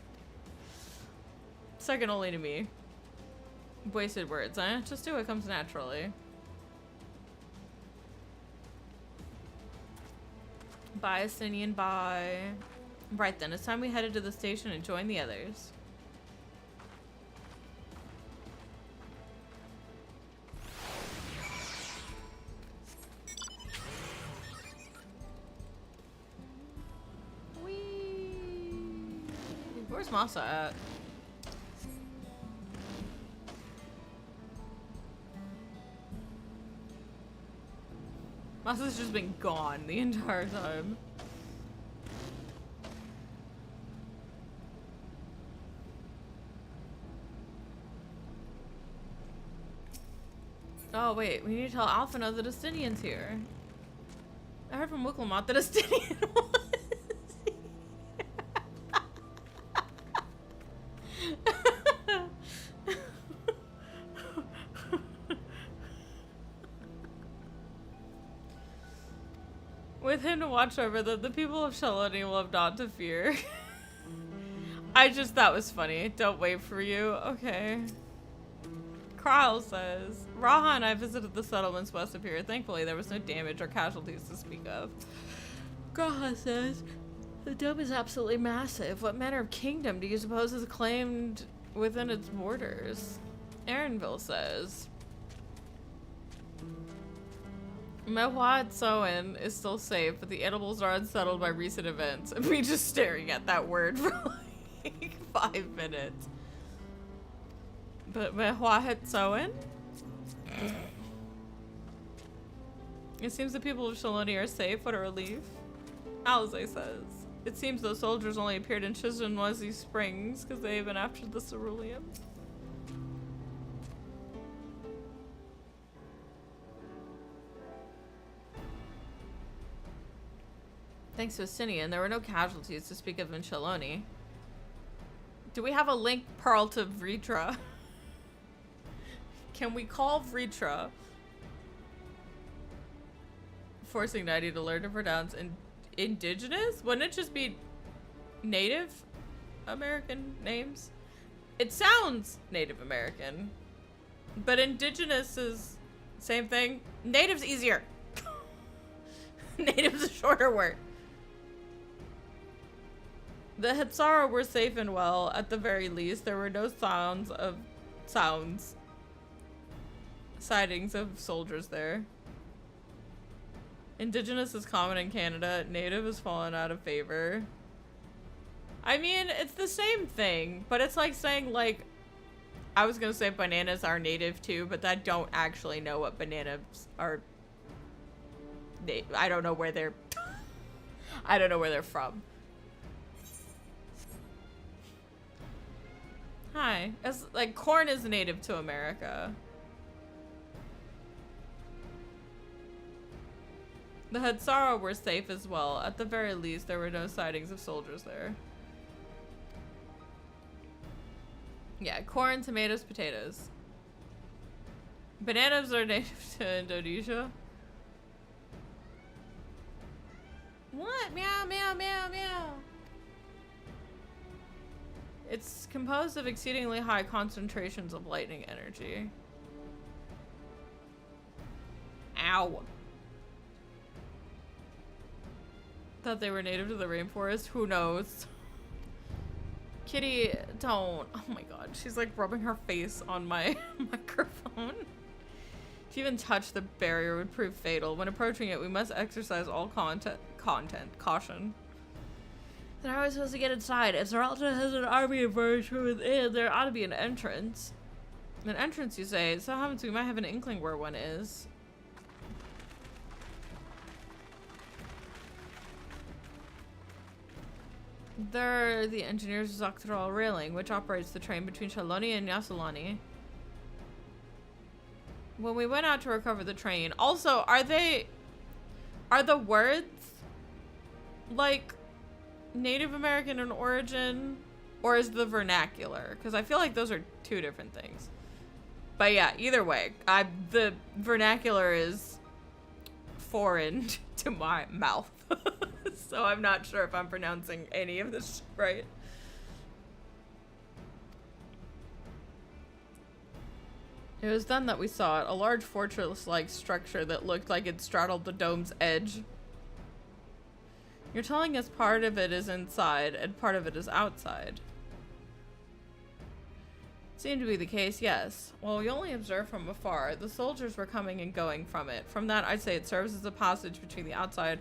second only to me. Wasted words, eh? Just do what comes naturally. Bye, Astinian, bye. Right then, it's time we headed to the station and join the others. Where's Masa at? Masa's just been gone the entire time. Oh wait, we need to tell Alphina that Astinian's here. I heard from Wiklamat that Astinian was. With him to watch over them, the people of Shaloni will have naught to fear. That was funny. Don't wait for you. Okay. Kryle says, Raha and I visited the settlements west of here. Thankfully, there was no damage or casualties to speak of. Graha says, the dome is absolutely massive. What manner of kingdom do you suppose is claimed within its borders? Aaronville says, Mewad Soen is still safe, but the animals are unsettled by recent events. And me just staring at that word for like 5 minutes. But Mewad Soen? It seems the people of Shaloni are safe. What a relief. Alize says, it seems those soldiers only appeared in Shizinwazi Springs because they've been after the cerulean. Thanks to Astinian, there were no casualties to speak of in Shaloni. Do we have a link pearl to Vritra? Can we call Vritra? Forcing Nighty to learn to pronounce indigenous? Wouldn't it just be Native American names? It sounds Native American. But indigenous is same thing. Native's easier. Native's a shorter word. The Hetsara were safe and well, at the very least. There were no sightings of soldiers there. Indigenous is common in Canada. Native has fallen out of favor. I mean, it's the same thing, but it's like saying, like, I was gonna say bananas are native too, but I don't actually know what bananas are. I don't know where they're I don't know where they're from. Hi. As like corn is native to America. The Hetsara were safe as well. At the very least, there were no sightings of soldiers there. Yeah, corn, tomatoes, potatoes. Bananas are native to Indonesia. What? Meow, meow, meow, meow. It's composed of exceedingly high concentrations of lightning energy. Ow. Thought they were native to the rainforest. Who knows? Kitty, don't. Oh my god. She's like rubbing her face on my microphone. To even touch the barrier would prove fatal. When approaching it, we must exercise all caution. Then how are we supposed to get inside? If Zeralta has an army of birds from within, there ought to be an entrance. An entrance, you say? It so happens we might have an inkling where one is. They're the engineers of Dawntrail railing, which operates the train between Shaloni and Yasulani. When we went out to recover the train, also, are the words like Native American in origin, or is the vernacular? Because I feel like those are two different things. But yeah, either way, the vernacular is foreign to my mouth. So I'm not sure if I'm pronouncing any of this right. It was then that we saw it, a large fortress-like structure that looked like it straddled the dome's edge. You're telling us part of it is inside and part of it is outside. Seemed to be the case, yes. Well, we only observed from afar. The soldiers were coming and going from it. From that, I'd say it serves as a passage between the outside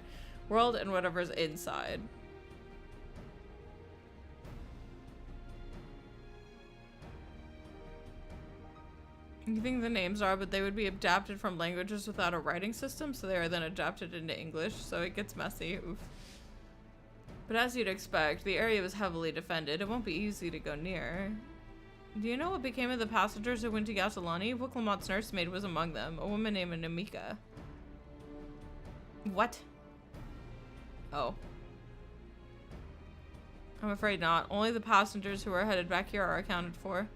world and whatever's inside. You think the names are, but they would be adapted from languages without a writing system, so they are then adapted into English, so it gets messy. Oof. But as you'd expect, the area was heavily defended. It won't be easy to go near. Do you know what became of the passengers who went to Yasulani? Wuklamot's nursemaid was among them, a woman named Namika. What? Oh. I'm afraid not. Only the passengers who are headed back here are accounted for.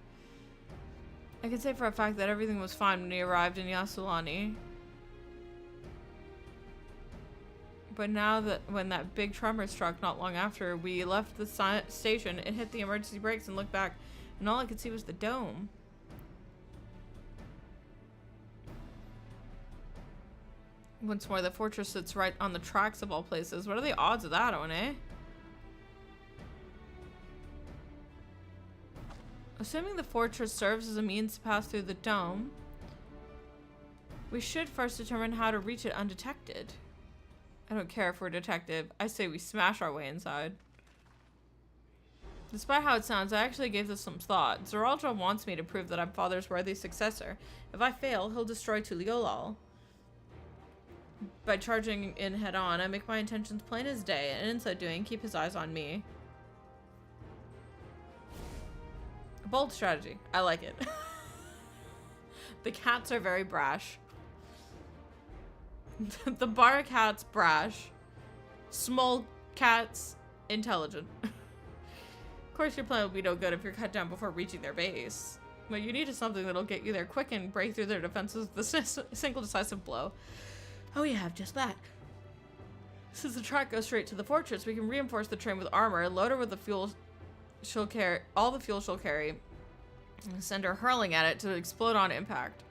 I can say for a fact that everything was fine when we arrived in Yasulani. But now that when that big tremor struck not long after we left the station, it hit the emergency brakes and looked back, and all I could see was the dome. Once more, the fortress sits right on the tracks of all places. What are the odds of that, One? Assuming the fortress serves as a means to pass through the dome, we should first determine how to reach it undetected. I don't care if we're detective. I say we smash our way inside. Despite how it sounds, I actually gave this some thought. Zeralta wants me to prove that I'm Father's worthy successor. If I fail, he'll destroy Tuliyollal. By charging in head-on, I make my intentions plain as day, and in so doing, keep his eyes on me. A bold strategy. I like it. The cats are very brash. The bar cat's brash. Small cat's intelligent. Of course your plan will be no good if you're cut down before reaching their base. What you need is something that'll get you there quick and break through their defenses with a single decisive blow. Oh, you have just that. Since the track goes straight to the fortress, we can reinforce the train with armor, load her with the fuel she'll carry, all the fuel she'll carry, and send her hurling at it to explode on impact.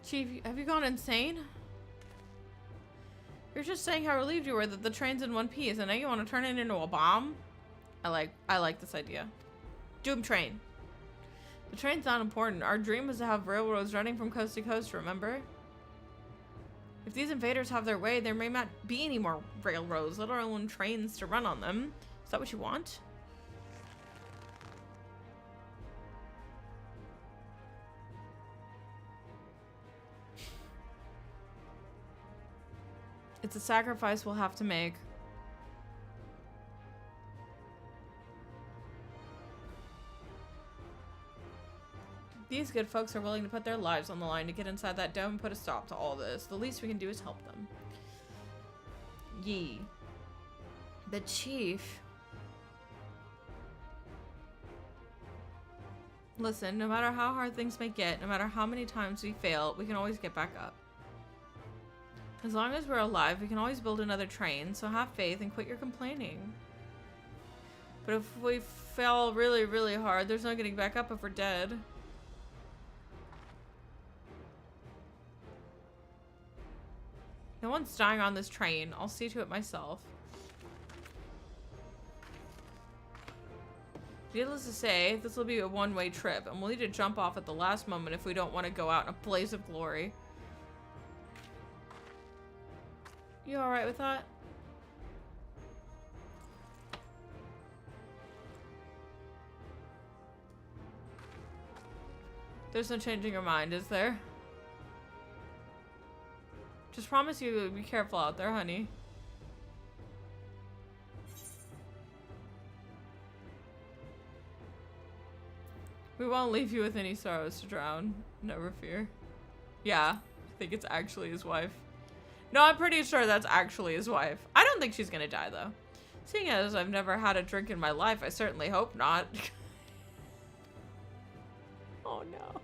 Chief, have you gone insane? You're just saying how relieved you were that the train's in one piece, and now you want to turn it into a bomb? I like this idea. Doom train. The train's not important. Our dream was to have railroads running from coast to coast, remember? If these invaders have their way, there may not be any more railroads, let alone trains to run on them. Is that what you want? It's a sacrifice we'll have to make. These good folks are willing to put their lives on the line to get inside that dome and put a stop to all this. The least we can do is help them. Yee. But Chief... Listen, no matter how hard things may get, no matter how many times we fail, we can always get back up. As long as we're alive, we can always build another train, so have faith and quit your complaining. But if we fail really, really hard, there's no getting back up if we're dead. No one's dying on this train. I'll see to it myself. Needless to say, this will be a one-way trip, and we'll need to jump off at the last moment if we don't want to go out in a blaze of glory. You alright with that? There's no changing your mind, is there? Just promise you be careful out there, honey. We won't leave you with any sorrows to drown. Never fear. Yeah, I think it's actually his wife. No, I'm pretty sure that's actually his wife. I don't think she's gonna die, though. Seeing as I've never had a drink in my life, I certainly hope not. Oh no.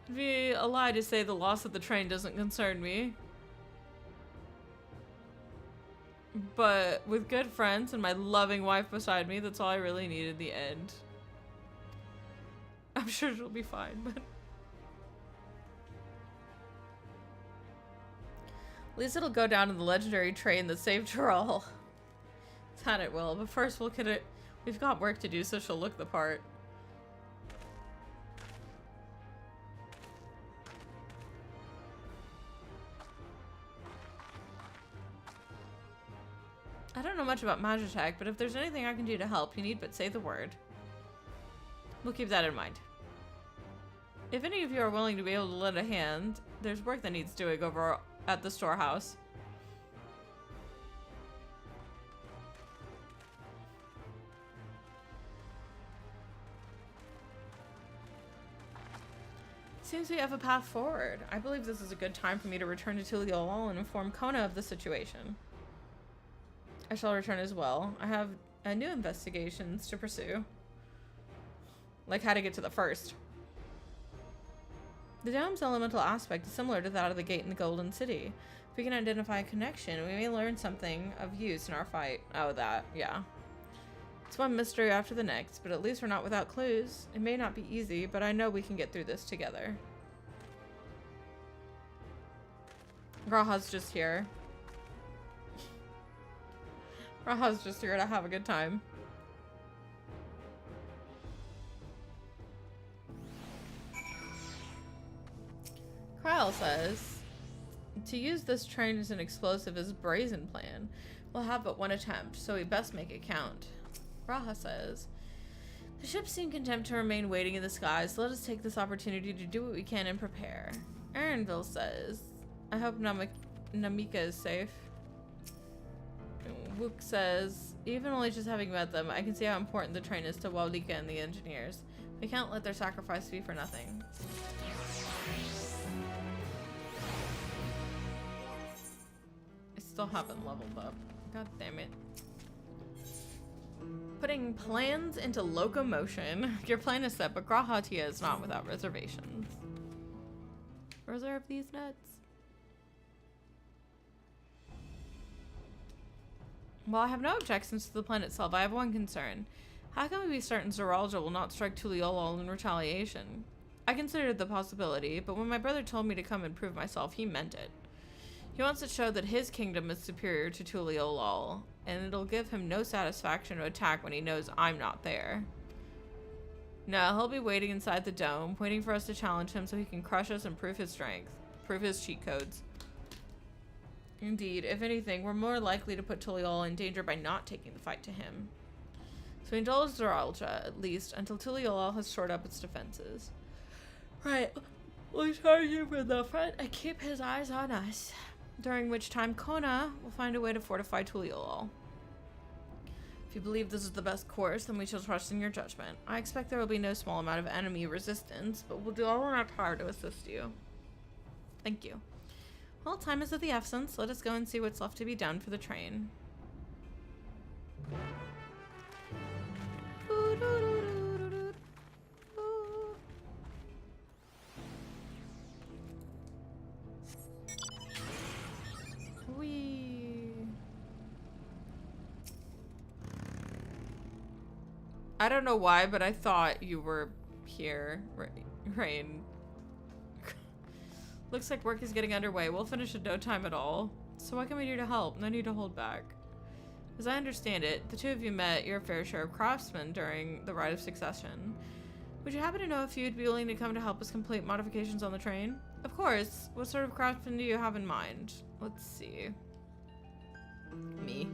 It'd be a lie to say the loss of the train doesn't concern me. But with good friends and my loving wife beside me, that's all I really need in the end. I'm sure she'll be fine, but... At least it'll go down in the legendary train that saved her all. That it will, but first we'll get it. We've got work to do, so she'll look the part. I don't know much about Magitech, but if there's anything I can do to help, you need but say the word. We'll keep that in mind. If any of you are willing to be able to lend a hand, there's work that needs doing over at the storehouse. Seems we have a path forward. I believe this is a good time for me to return to Tuliyollal and inform Kona of the situation. I shall return as well. I have new investigations to pursue. Like how to get to the first. The dome's elemental aspect is similar to that of the gate in the Golden City. If we can identify a connection, we may learn something of use in our fight. Oh, that, yeah. It's one mystery after the next, but at least we're not without clues. It may not be easy, but I know we can get through this together. Graha's just here. Graha's just here to have a good time. Kyle says, to use this train as an explosive is a brazen plan. We'll have but one attempt, so we best make it count. Raha says, the ships seem content to remain waiting in the skies, so let us take this opportunity to do what we can and prepare. Aaronville says, I hope Namika is safe. Wook says, even only just having met them, I can see how important the train is to Walika and the engineers. We can't let their sacrifice be for nothing. I still haven't leveled up. God damn it. Putting plans into locomotion. Your plan is set, but Grahatia is not without reservations. Reserve these nuts. While I have no objections to the plan itself, I have one concern. How can we be certain Zeralja will not strike Tuliyollal in retaliation? I considered the possibility, but when my brother told me to come and prove myself, he meant it. He wants to show that his kingdom is superior to Tuliyollal, and it'll give him no satisfaction to attack when he knows I'm not there. No, he'll be waiting inside the dome, waiting for us to challenge him so he can crush us and prove his strength. Prove his cheat codes. Indeed, if anything, we're more likely to put Tuliyollal in danger by not taking the fight to him. So we indulge Zeralja, at least, until Tuliyollal has shored up its defenses. Right, we'll charge him from the front and keep his eyes on us. During which time Kona will find a way to fortify Tuliyollal. If you believe this is the best course, then we shall trust in your judgment. I expect there will be no small amount of enemy resistance, but we'll do all in our power to assist you. Thank you. Well, time is of the essence. Let us go and see what's left to be done for the train. I don't know why, but I thought you were here, Rain. Looks like work is getting underway. We'll finish in no time at all. So what can we do to help? No need to hold back. As I understand it, the two of you met your fair share of craftsmen during the Rite of Succession. Would you happen to know if you'd be willing to come to help us complete modifications on the train? Of course. What sort of craftsman do you have in mind? Let's see. Me.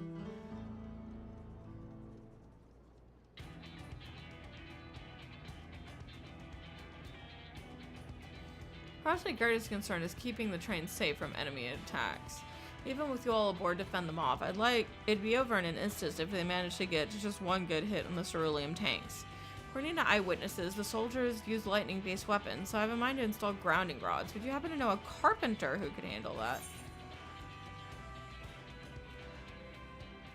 Perhaps my greatest concern is keeping the train safe from enemy attacks. Even with you all aboard to fend them off, it'd be over in an instant if they managed to get just one good hit on the cerulean tanks. According to eyewitnesses, the soldiers use lightning-based weapons, so I have in mind to install grounding rods. Would you happen to know a carpenter who could handle that?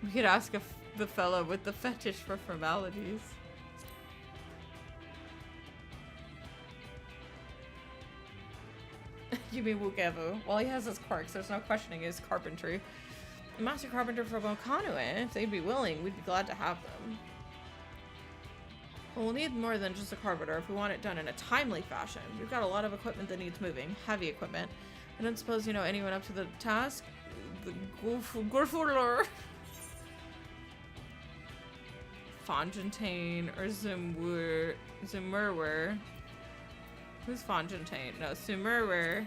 We could ask the fellow with the fetish for formalities. You mean Wukevu? Well, he has his quirks. There's no questioning his carpentry. A master carpenter from Okanue, if they'd be willing, we'd be glad to have them. Well, we'll need more than just a carpenter if we want it done in a timely fashion. We've got a lot of equipment that needs moving. Heavy equipment. I don't suppose you know anyone up to the task? The goooo Fontaine or Zumurwer. Who's Fontaine? No, Sumurwer.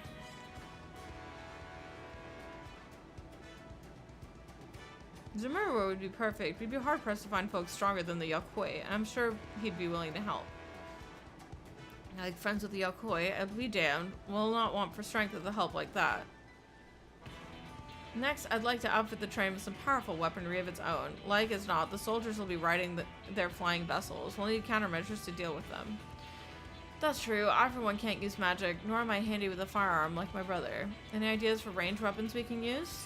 Zumurwer would be perfect. We'd be hard pressed to find folks stronger than the Yokoi, and I'm sure he'd be willing to help. Like friends with the Yokoi, I'd be damned. We'll not want for strength with a help like that. Next, I'd like to outfit the train with some powerful weaponry of its own. Like as not, the soldiers will be riding their flying vessels. We'll need countermeasures to deal with them. That's true. I, for one, can't use magic, nor am I handy with a firearm like my brother. Any ideas for ranged weapons we can use?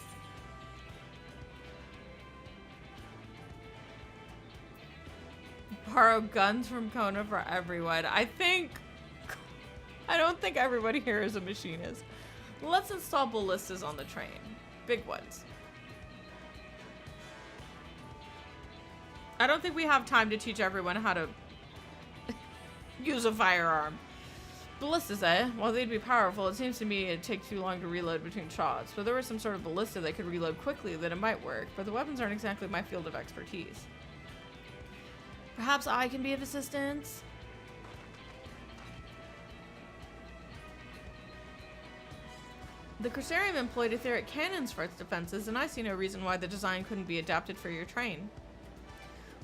Borrow guns from Kona for everyone. I don't think everybody here is a machinist. Let's install ballistas on the train. Big ones. I don't think we have time to teach everyone how to use a firearm. Ballistas, eh? While they'd be powerful, it seems to me it'd take too long to reload between shots. But there was some sort of ballista that could reload quickly, then it might work. But the weapons aren't exactly my field of expertise. Perhaps I can be of assistance? The Crucerium employed etheric cannons for its defenses, and I see no reason why the design couldn't be adapted for your train.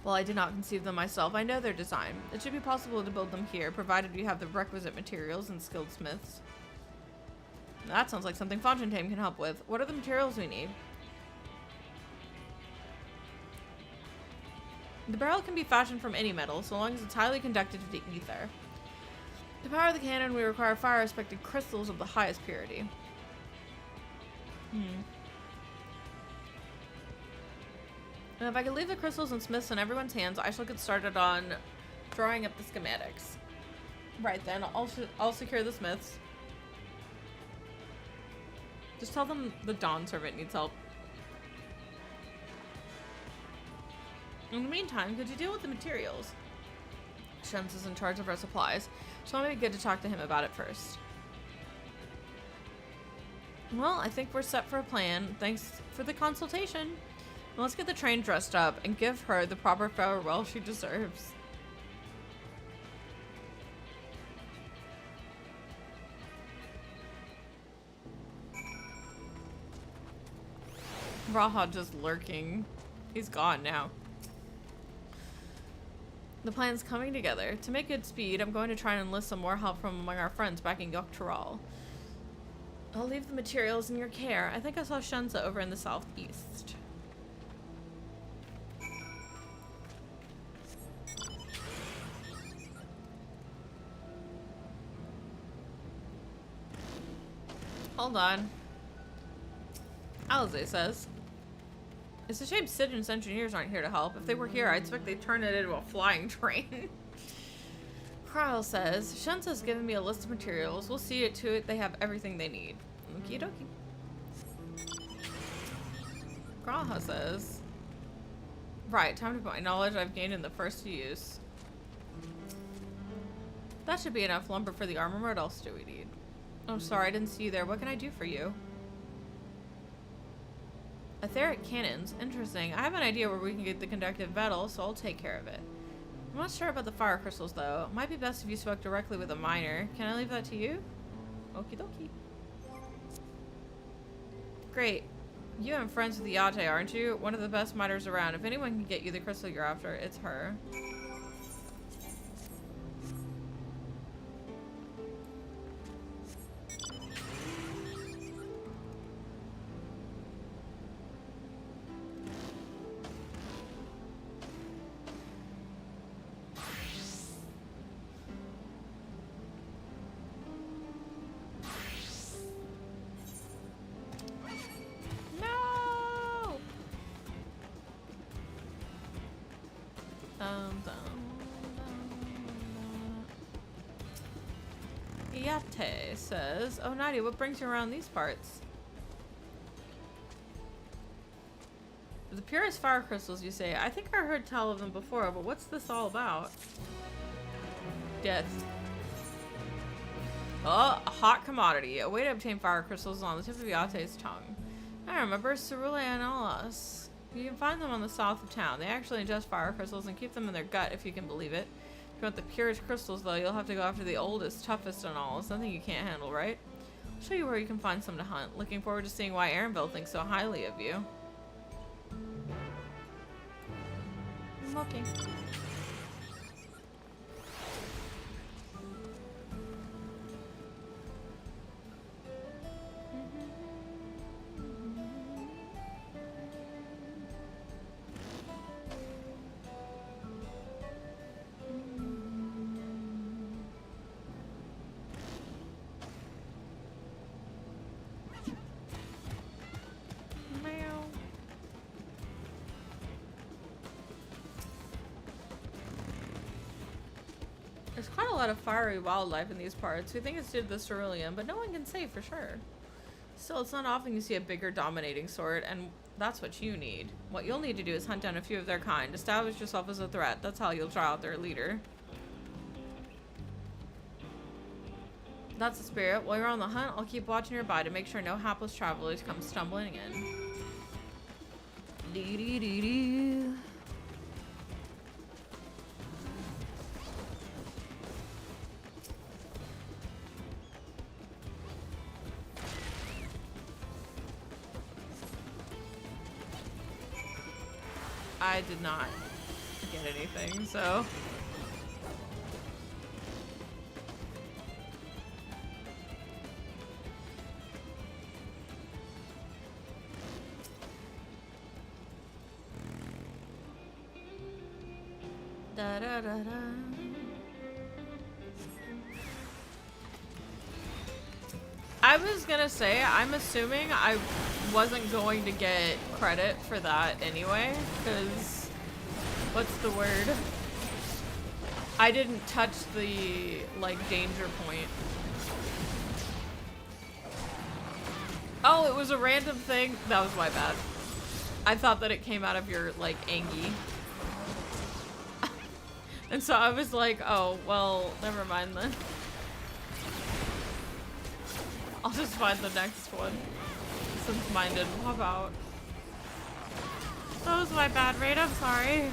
While I did not conceive them myself, I know their design. It should be possible to build them here, provided you have the requisite materials and skilled smiths. That sounds like something Fontaine can help with. What are the materials we need? The barrel can be fashioned from any metal, so long as it's highly conductive to ether. To power the cannon, we require fire-respected crystals of the highest purity. Now, if I could leave the crystals and smiths in everyone's hands, I shall get started on drawing up the schematics. Right then, I'll secure the smiths. Just tell them the Dawn servant needs help. In the meantime, could you deal with the materials? Shens is in charge of our supplies, so it might be good to talk to him about it first. Well, I think we're set for a plan. Thanks for the consultation. Now let's get the train dressed up and give her the proper farewell she deserves. Raha just lurking. He's gone now. The plan's coming together. To make good speed, I'm going to try and enlist some more help from among our friends back in Dawntrail. I'll leave the materials in your care. I think I saw Shensa over in the southeast. Hold on. Alize says, it's a shame Sidon's engineers aren't here to help. If they were here, I'd expect they'd turn it into a flying train. Kyle says, Shensa's given me a list of materials. We'll see to it they have everything they need. Okie dokie. Graha says, right, time to put my knowledge I've gained in the first to use. That should be enough lumber for the armor. What else do we need? I'm sorry, I didn't see you there. What can I do for you? Etheric cannons. Interesting. I have an idea where we can get the conductive metal, so I'll take care of it. I'm not sure about the fire crystals, though. It might be best if you spoke directly with a miner. Can I leave that to you? Okie dokie. Great. You have friends with Yate, aren't you? One of the best miners around. If anyone can get you the crystal you're after, it's her. Yate says, "Oh, Nadia, what brings you around these parts?" The purest fire crystals, you say? I think I heard tell of them before, but what's this all about? Death. Oh, a hot commodity. A way to obtain fire crystals on the tip of Yate's tongue. I remember Ceruleanalis. You can find them on the south of town. They actually ingest fire crystals and keep them in their gut, if you can believe it. If you want the purest crystals, though, you'll have to go after the oldest, toughest and all. Something you can't handle, right? I'll show you where you can find some to hunt. Looking forward to seeing why Aaronville thinks so highly of you. Okay. There's quite a lot of fiery wildlife in these parts. We think it's due to the cerulean, but no one can say for sure. Still, it's not often you see a bigger dominating sort, and that's what you need. What you'll need to do is hunt down a few of their kind. Establish yourself as a threat. That's how you'll draw out their leader. That's the spirit. While you're on the hunt, I'll keep watching nearby to make sure no hapless travelers come stumbling in. Dee-dee-dee-dee. I did not get anything, so... Da da da da. I was gonna say, I'm assuming I wasn't going to get credit for that anyway, because what's the word? I didn't touch the, like, danger point. Oh, it was a random thing? That was my bad. I thought that it came out of your, like, Angie. And so I was like, oh, well, never mind then. I'll just find the next one, since mine didn't pop out. That was my bad, Raid. I'm sorry.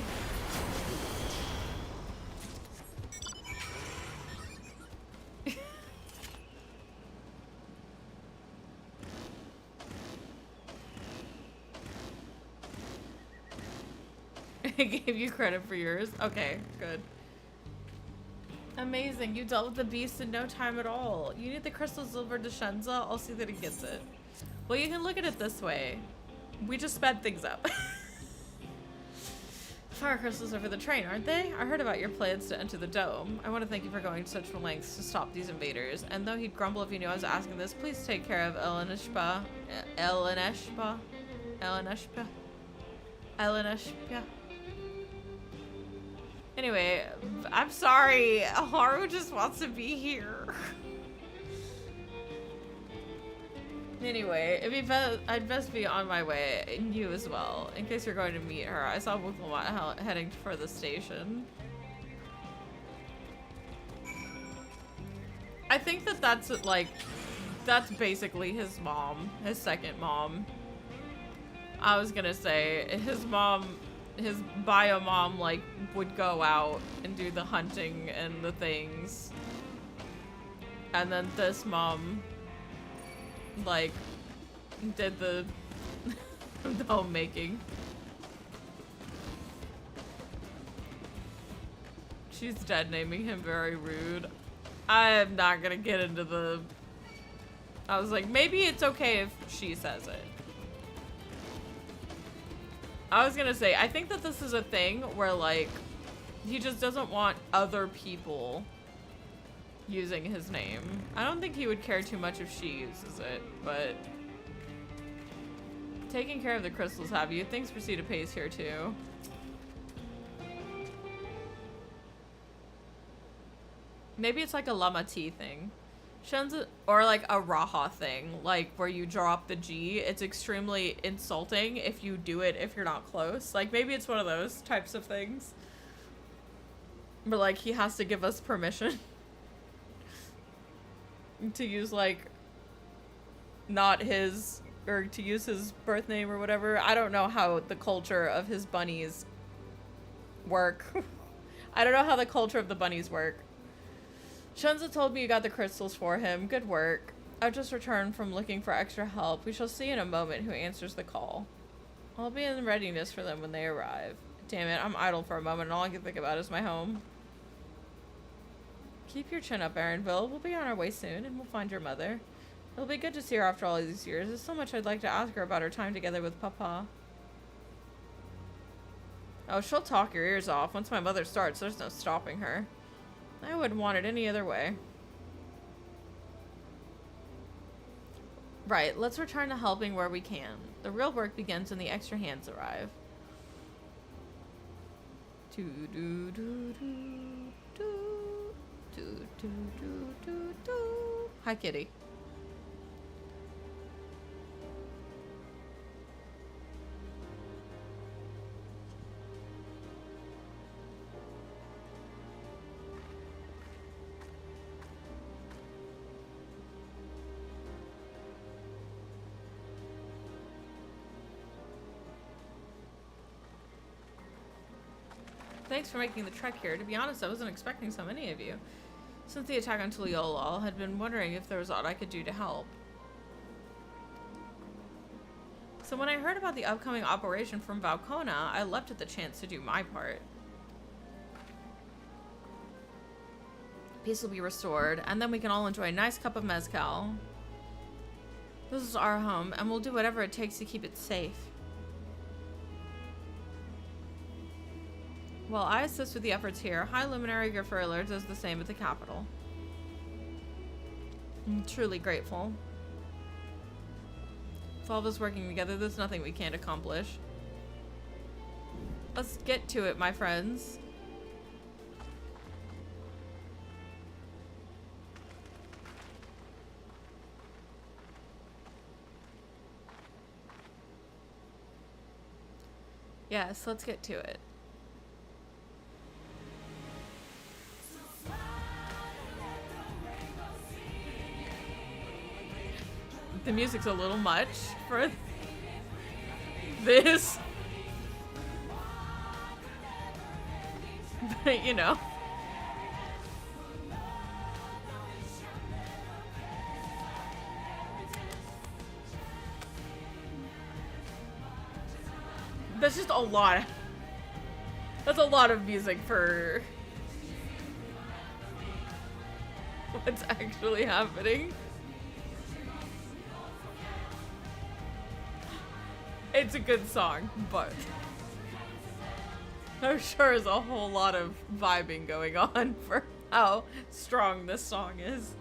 I gave you credit for yours. Okay, good. Amazing. You dealt with the beast in no time at all. You need the crystal silver to Shenza. I'll see that he gets it. Well, you can look at it this way. We just sped things up. Fire crystals are for the train, aren't they? I heard about your plans to enter the dome. I want to thank you for going to such lengths to stop these invaders. And though he'd grumble if he knew I was asking this, please take care of Elenishpa. Anyway, I'm sorry. Haru just wants to be here. Anyway, I'd best be on my way, and you as well, in case you're going to meet her. I saw Wuklamat heading for the station. I think that that's, like, that's basically his mom, his second mom. I was gonna say, his mom, his bio mom, like, would go out and do the hunting and the things. And then this mom, like, did the, the homemaking. She's dead naming him very rude. I am not gonna get into the... I was like, maybe it's okay if she says it. I was gonna say, I think that this is a thing where, like, he just doesn't want other people using his name. I don't think he would care too much if she uses it, but... Taking care of the crystals, have you? Things proceed apace here, too. Maybe it's like a Lamati thing. Shenzi, or like a Raha thing, like where you drop the G. It's extremely insulting if you do it if you're not close. Like maybe it's one of those types of things. But like he has to give us permission to use like not his, or to use his birth name or whatever. I don't know how the culture of his bunnies work. I don't know how the culture of the bunnies work. Shenzi told me you got the crystals for him. Good work. I've just returned from looking for extra help. We shall see in a moment who answers the call. I'll be in readiness for them when they arrive. Damn it, I'm idle for a moment and all I can think about is my home. Keep your chin up, Aaronville. We'll be on our way soon and we'll find your mother. It'll be good to see her after all these years. There's so much I'd like to ask her about her time together with Papa. Oh, she'll talk your ears off. Once my mother starts, there's no stopping her. I wouldn't want it any other way. Right, let's return to helping where we can. The real work begins when the extra hands arrive. Hi, kitty. Thanks for making the trek here. To be honest, I wasn't expecting so many of you. Since the attack on Tuliyollal, I had been wondering if there was aught I could do to help. So when I heard about the upcoming operation from Valkona, I leapt at the chance to do my part. Peace will be restored, and then we can all enjoy a nice cup of mezcal. This is our home, and we'll do whatever it takes to keep it safe. While I assist with the efforts here, High Luminary Gerfurler does the same at the capital. I'm truly grateful. With all of us working together, there's nothing we can't accomplish. Let's get to it, my friends. Yes, let's get to it. The music's a little much for this. But, you know. That's just a lot. That's a lot of music for what's actually happening. It's a good song, but there sure is a whole lot of vibing going on for how strong this song is.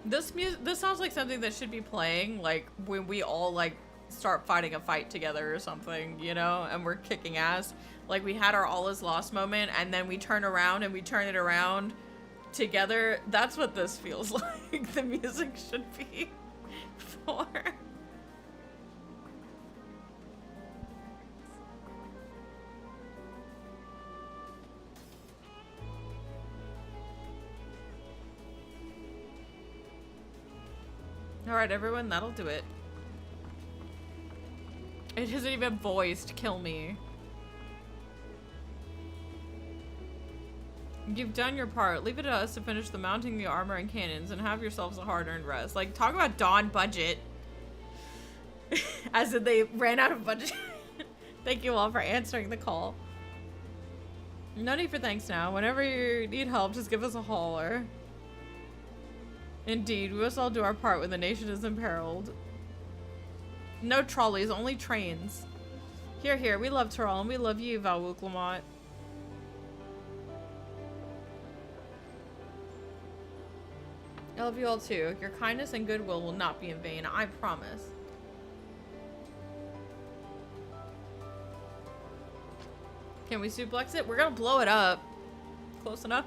This sounds like something that should be playing like when we all like start fighting a fight together or something, you know, and we're kicking ass. Like we had our all is lost moment and then we turn around and we turn it around together. That's what this feels like the music should be for. Alright, everyone, that'll do it. It isn't even voiced. Kill me. You've done your part. Leave it to us to finish the mounting the armor and cannons and have yourselves a hard-earned rest. Like, talk about Dawn budget. As in they ran out of budget. Thank you all for answering the call. No need for thanks now. Whenever you need help, just give us a holler. Indeed, we must all do our part when the nation is imperiled. No trolleys, only trains. Here, here, we love Tyrell and we love you, Valwook Lamont. I love you all too. Your kindness and goodwill will not be in vain, I promise. Can we suplex it? We're gonna blow it up. Close enough.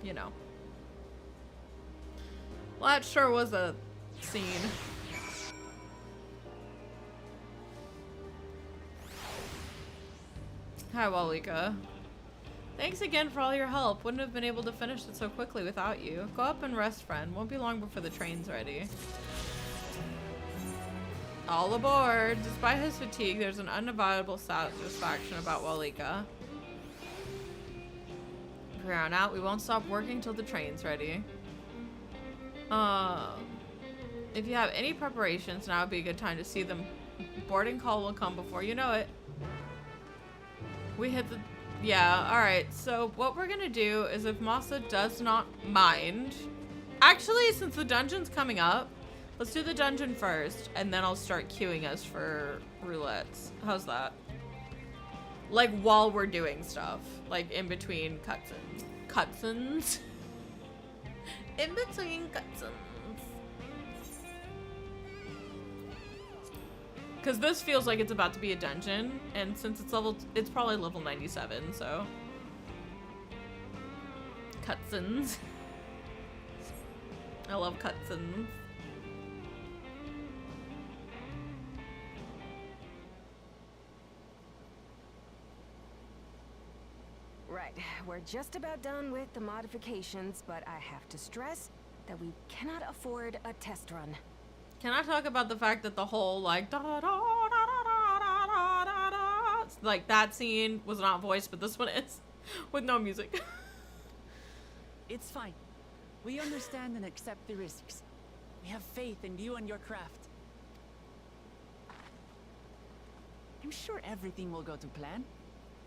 You know. Well, that sure was a scene. Hi, Walika. Thanks again for all your help. Wouldn't have been able to finish it so quickly without you. Go up and rest, friend. Won't be long before the train's ready. All aboard. Despite his fatigue, there's an unavoidable satisfaction about Walika. From here on out, we won't stop working till the train's ready. If you have any preparations, now would be a good time to see them. Boarding call will come before you know it. We hit the... Yeah, alright. So what we're gonna do is if Masa does not mind... Actually, since the dungeon's coming up, let's do the dungeon first, and then I'll start queuing us for roulettes. How's that? Like, while we're doing stuff. Like, in between cutscenes. Cutscenes? In between cutscenes. Because this feels like it's about to be a dungeon, and since it's probably level 97, so. Cutscenes. I love cutscenes. Right, we're just about done with the modifications, but I have to stress that we cannot afford a test run. Can I talk about the fact that the whole like da da da da da da da da da like that scene was not voiced, but this one is with no music. It's fine. We understand and accept the risks. We have faith in you and your craft. I'm sure everything will go to plan.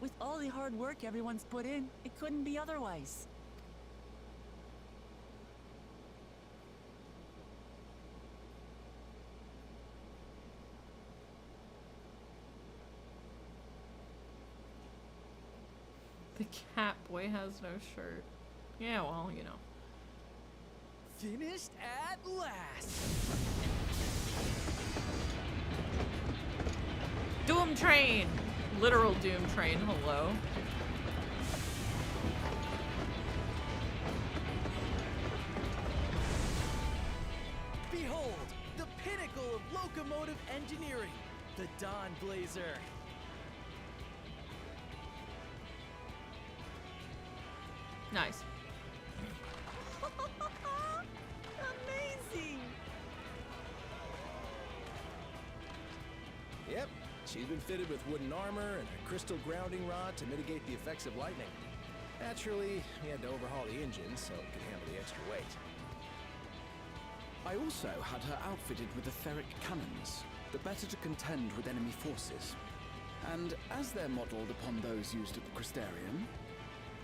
With all the hard work everyone's put in, it couldn't be otherwise. The cat boy has no shirt. Yeah, well, you know. Finished at last. Doom train! Literal doom train, hello. Behold, the pinnacle of locomotive engineering, the Dawn Blazer. Nice. Amazing! Yep, she's been fitted with wooden armor and a crystal grounding rod to mitigate the effects of lightning. Naturally, we had to overhaul the engine so it could handle the extra weight. I also had her outfitted with etheric cannons, the better to contend with enemy forces. And as they're modelled upon those used at the Crystarium,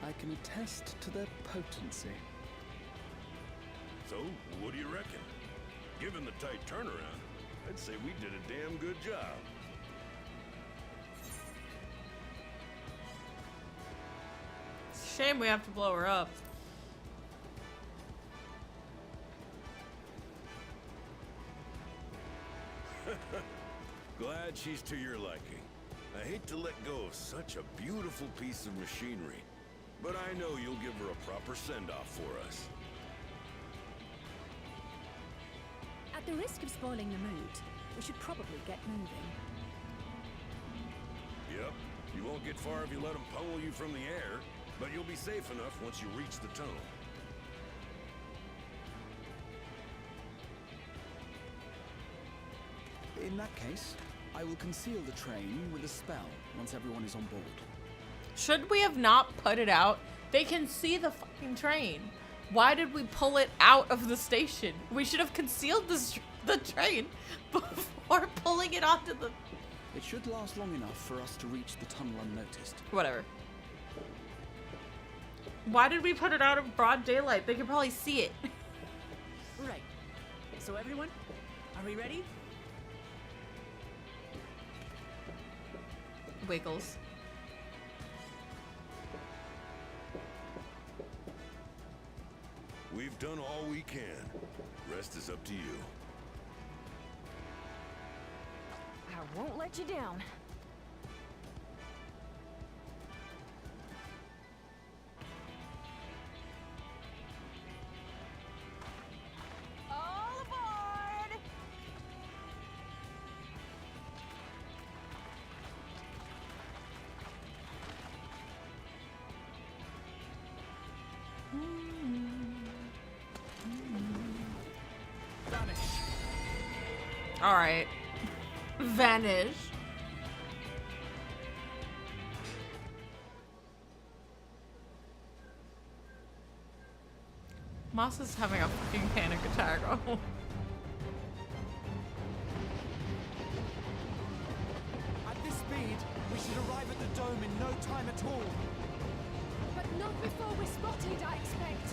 I can attest to their potency. So, what do you reckon? Given the tight turnaround, I'd say we did a damn good job. It's a shame we have to blow her up. Glad she's to your liking. I hate to let go of such a beautiful piece of machinery, but I know you'll give her a proper send-off for us. At the risk of spoiling the mood, we should probably get moving. Yep, You won't get far if you let them pummel you from the air, but you'll be safe enough once you reach the tunnel. In that case, I will conceal the train with a spell once everyone is on board. Should we have not put it out? They can see the fucking train. Why did we pull it out of the station? We should have concealed the train before pulling it onto the... It should last long enough for us to reach the tunnel unnoticed. Whatever. Why did we put it out of broad daylight? They could probably see it. Right. So everyone, are we ready? Wiggles. We've done all we can. Rest is up to you. I won't let you down. All aboard! Vanish. All right. Vanish. Moss is having a fucking panic attack. Oh. At this speed, we should arrive at the dome in no time at all. But not before we're spotted, I expect.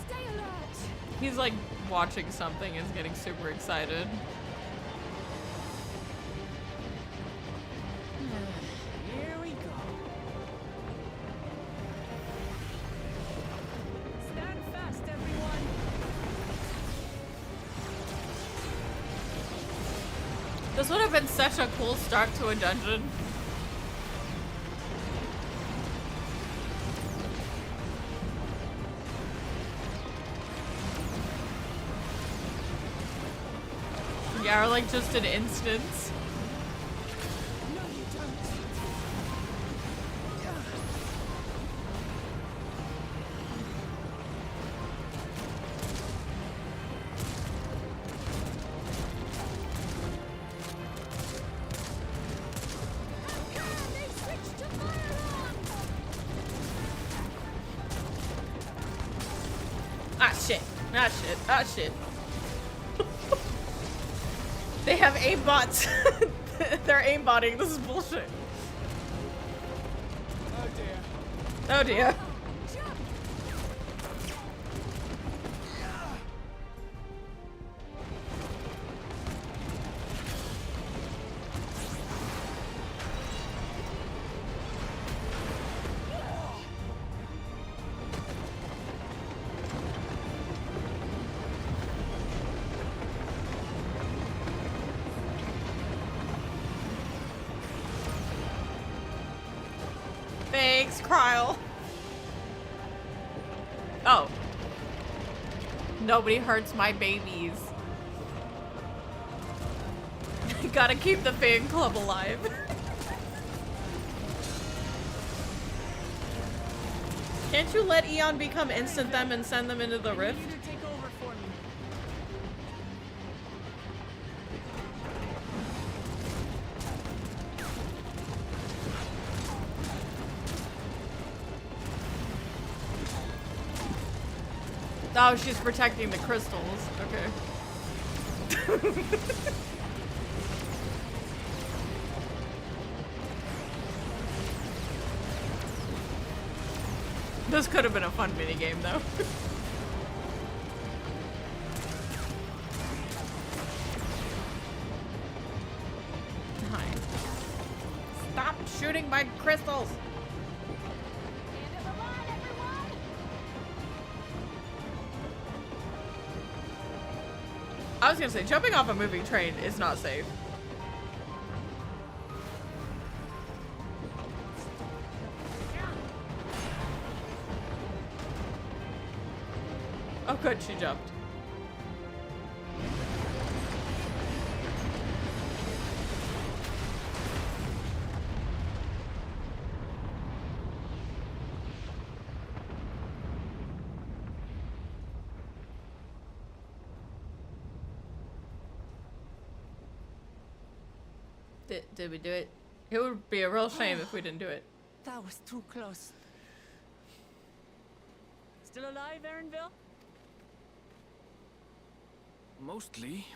Stay alert. He's like watching something, is getting super excited. Here we go. Stand fast, everyone. This would have been such a cool start to a dungeon. Yeah, or like just an instance. No, you don't. Ah shit. Ah shit. Ah shit. They have aimbots. They're aimbotting. This is bullshit. Oh dear. Oh dear. Thanks, Kryle. Oh. Nobody hurts my babies. Gotta keep the fan club alive. Can't you let Eon become instant them and send them into the rift? Take over for me. Oh, she's protecting the crystals. Okay. This could have been a fun minigame, though. Hi. Stop shooting my crystals! I was gonna say, jumping off a moving train is not safe. Oh good, she jumped. Did we do it? It would be a real shame if we didn't do it. That was too close. Still alive, Aaronville? Mostly.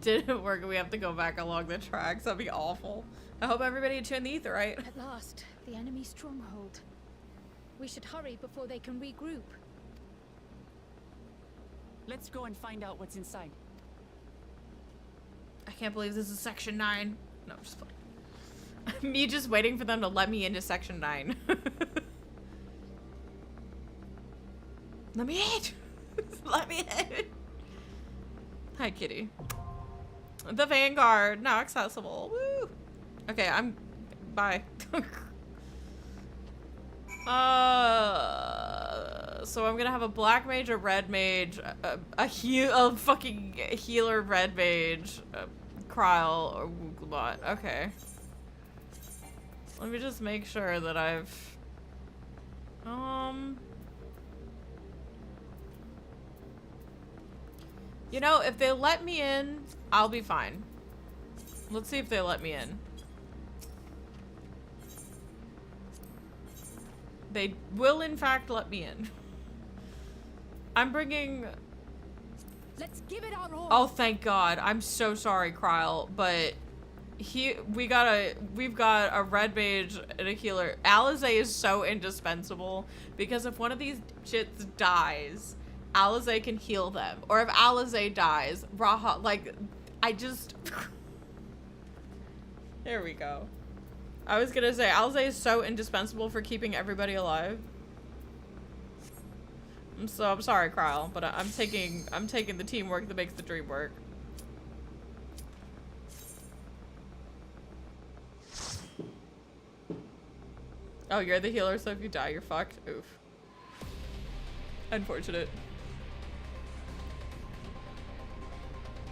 Didn't work. We have to go back along the tracks. That'd be awful. I hope everybody tuned the ether right. At last, the enemy stronghold. We should hurry before they can regroup. Let's go and find out what's inside. I can't believe this is section 9. No, I'm just playing. Me just waiting for them to let me into section 9. Let me in! Let me in! Hi, kitty. The Vanguard, now accessible. Woo! Okay, I'm... Bye. So I'm gonna have a black mage, a red mage, a fucking healer red mage, Kryl, or Wooglebot. Okay. Let me just make sure that I've... You know, if they let me in, I'll be fine. Let's see if they let me in. They will, in fact, let me in. I'm bringing... Let's give it our all. Oh, thank God. I'm so sorry, Kryl, but we've got a red mage and a healer. Alizé is so indispensable because if one of these shits dies, Alizé can heal them. Or if Alizé dies, Raha, like, I just... There we go. I was gonna say, Alizé is so indispensable for keeping everybody alive. So I'm sorry, Kryl, but I'm taking the teamwork that makes the dream work. Oh, you're the healer, so if you die, you're fucked. Oof. Unfortunate.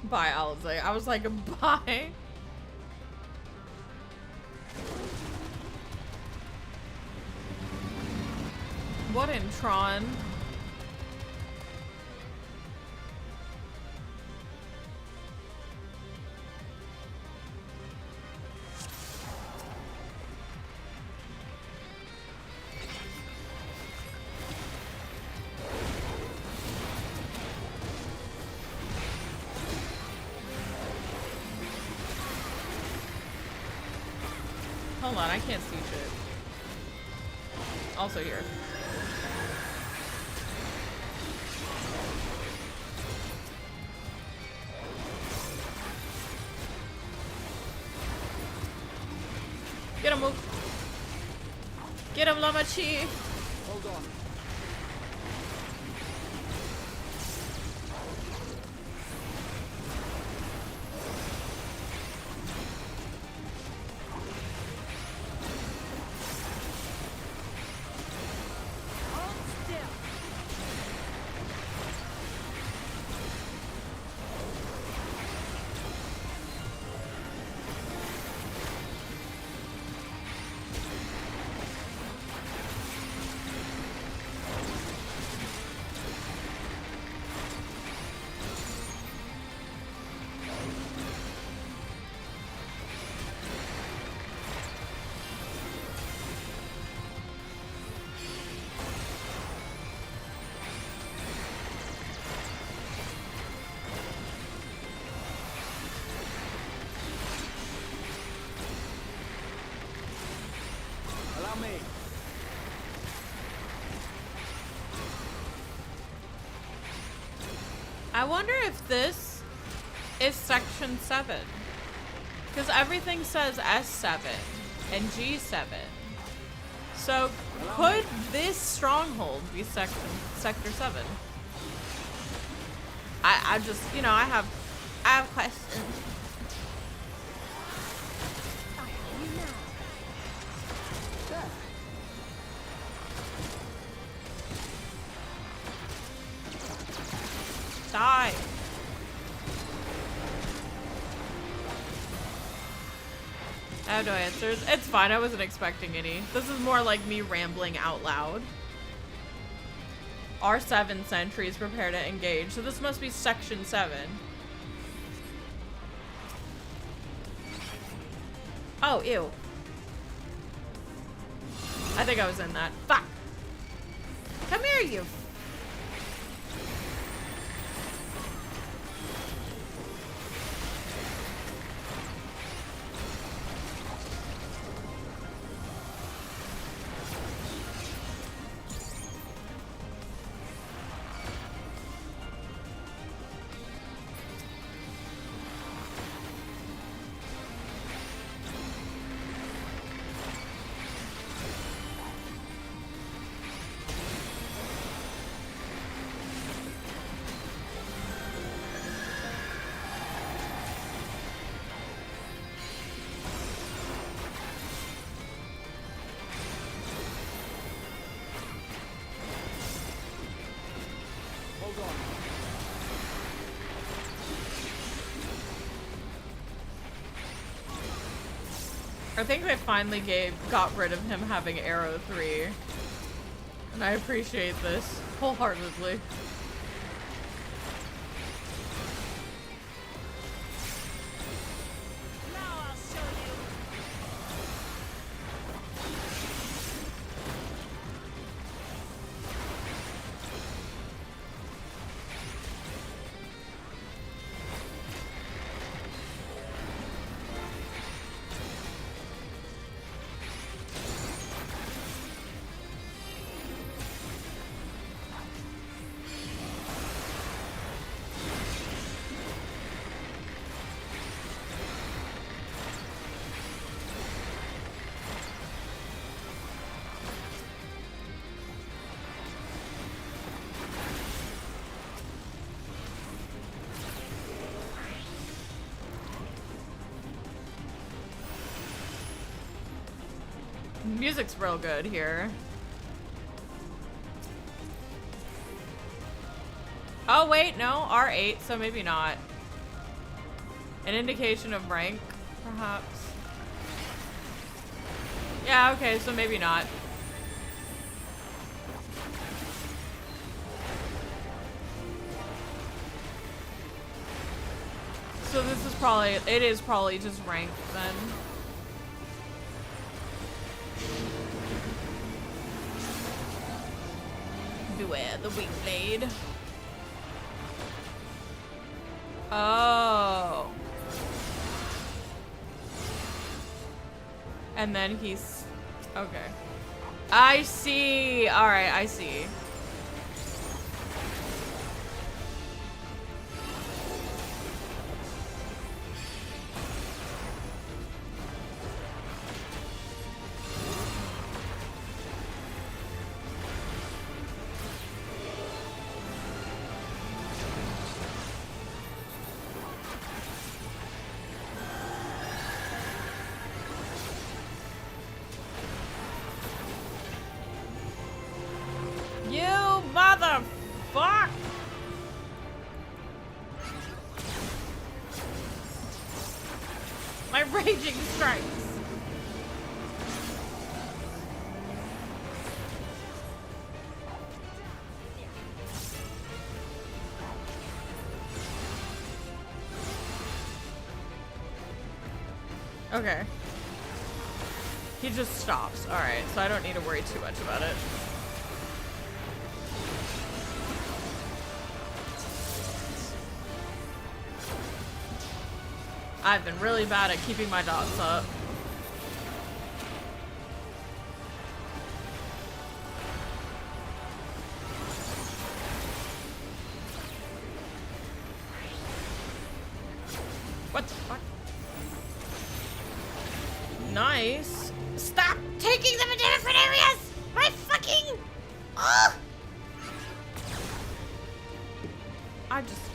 Bye, Alizé. I was like, bye. What in Tron? Hold on, I can't see shit. Also here. Get him, move. Get him, Lamachi. Hold on. I wonder if this is section 7. Because everything says S7 and G7. So could this stronghold be sector 7? I just, you know, I have questions. Die. I have no answers. It's fine. I wasn't expecting any. This is more like me rambling out loud. R7 sentries prepare to engage. So this must be section 7. Oh, ew. I think I was in that. Fuck. Come here, you. I think they finally got rid of him having arrow 3. And I appreciate this wholeheartedly. Music's real good here. Oh wait, no, R8, so maybe not. An indication of rank, perhaps. Yeah, okay, so maybe not. So this is probably, it is probably just rank then. Beware the wing blade. Oh. And then he's, okay. I see. All right, I see. Motherfuck! My raging strikes. Okay. He just stops. Alright, so I don't need to worry too much about it. I've been really bad at keeping my dots up. What the fuck? Nice. Stop taking them into different areas! My fucking... Ugh!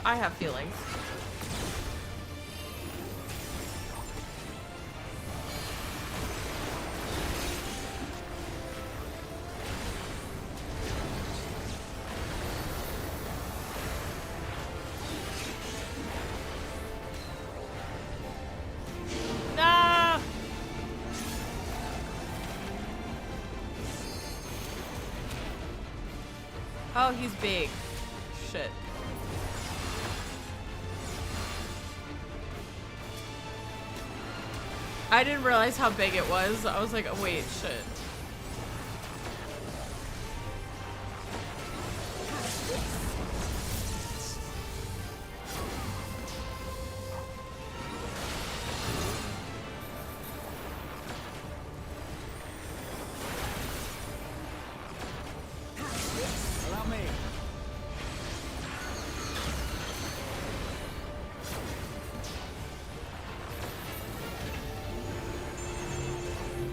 I have feelings. Oh, he's big. Shit. I didn't realize how big it was. I was like, oh, wait, shit. Allow me.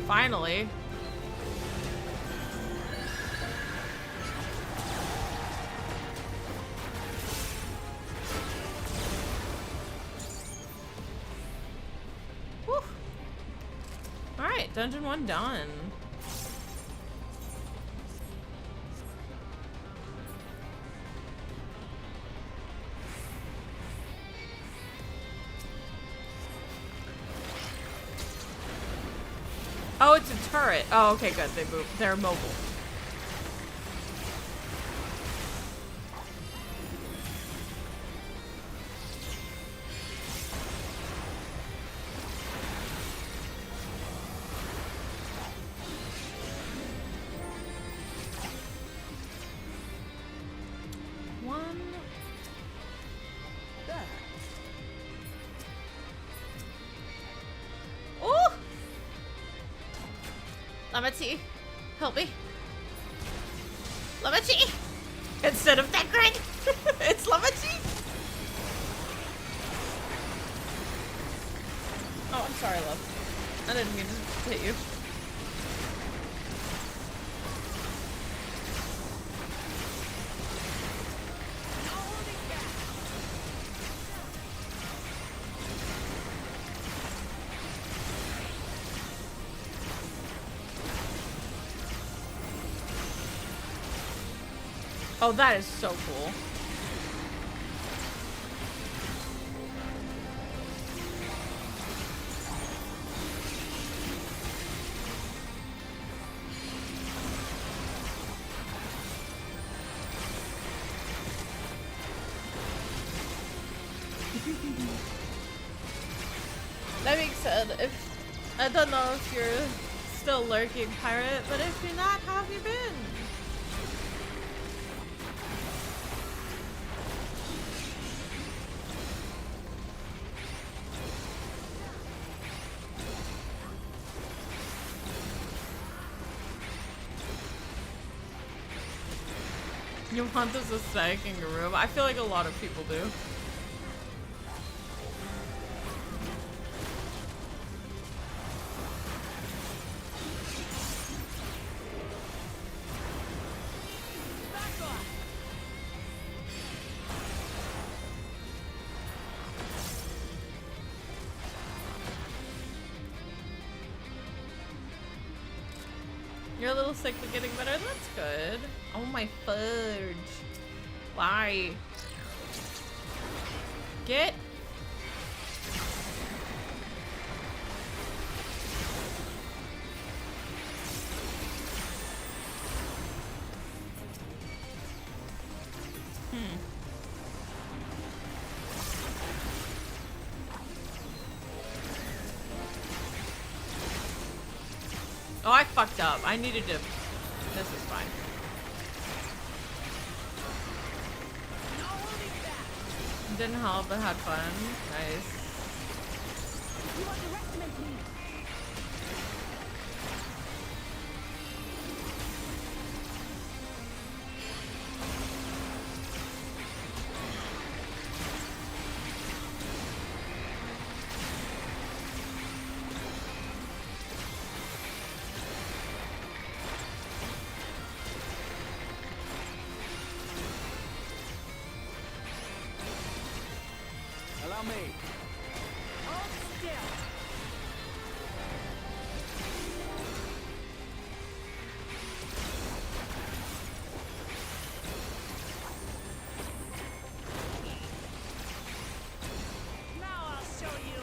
Finally. Whew. All right, dungeon 1 done. Oh, it's a turret. Oh, okay, good. They move. They're mobile. One. There. Oh! Lemity, help me. Lemity! Instead of that Greg, it's Lemity! Oh, I'm sorry, love. I didn't mean to hit you. Oh, that is so cool. That being said, if I don't know if you're still lurking, pirate, but if you're not, how have you been? You want this aesthetic in your room? I feel like a lot of people do. You're a little sick but getting better. That's good. Oh my fudge. Why? Get. Oh, I fucked up. I needed to. This is fine. Didn't help, but had fun. Nice. You underestimate me. Allow me. Hold still. Now I'll show you.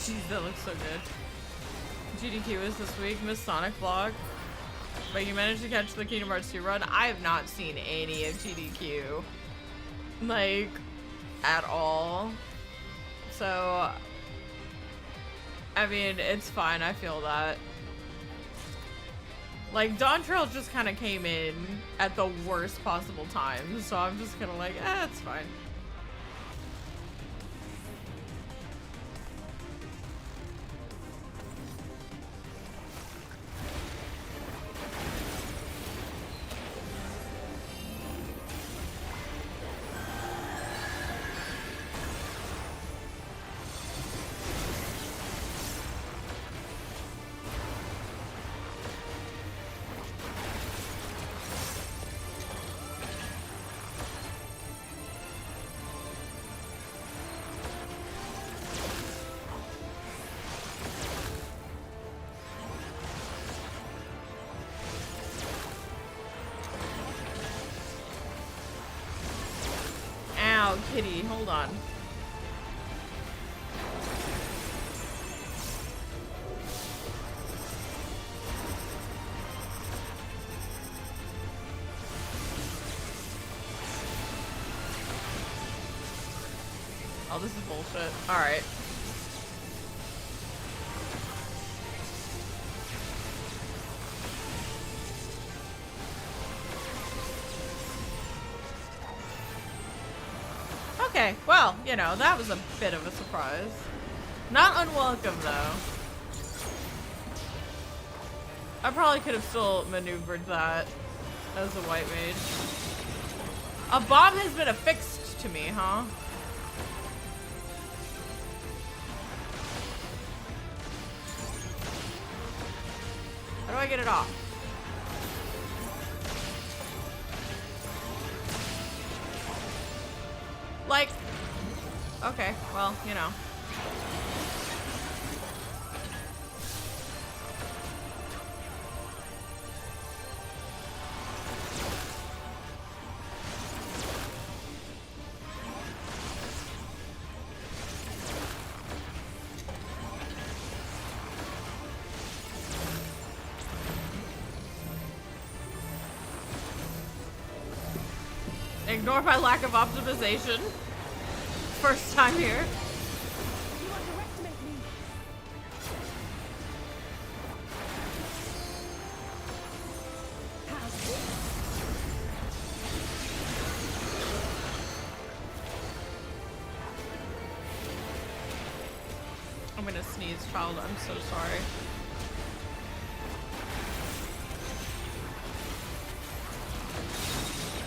Jeez, that looks so good. GDQ is this week. Miss Sonic vlog. But you managed to catch the Kingdom Hearts 2 run. I have not seen any of GDQ. Like, at all. So, I mean, it's fine. I feel that. Like, Dawntrail just kind of came in at the worst possible time. So I'm just kind of like, it's fine. Kitty, hold on. Oh, this is bullshit. Alright. Okay, well, you know, that was a bit of a surprise. Not unwelcome, though. I probably could have still maneuvered that as a white mage. A bomb has been affixed to me, huh? How do I get it off? Like, okay, well, you know. Ignore my lack of optimization. First time here. You underestimate me. How's this? I'm gonna sneeze, child. I'm so sorry.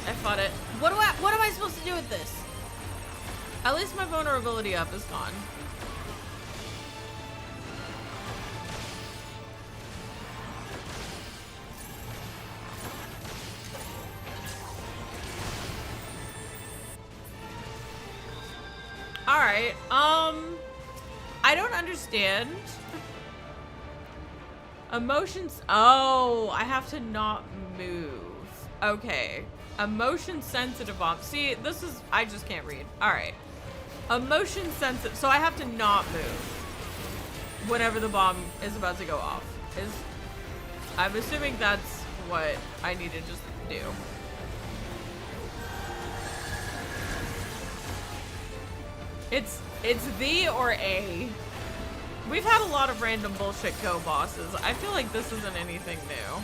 I fought it. What am I supposed to do with this? At least my vulnerability up is gone. Alright, I don't understand. Emotions, oh, I have to not move. Okay. Emotion sensitive bomb. See, this is, I just can't read. Alright. Emotion sensitive, so I have to not move whenever the bomb is about to go off. I'm assuming that's what I need to just do. It's the or A. We've had a lot of random bullshit go bosses. I feel like this isn't anything new.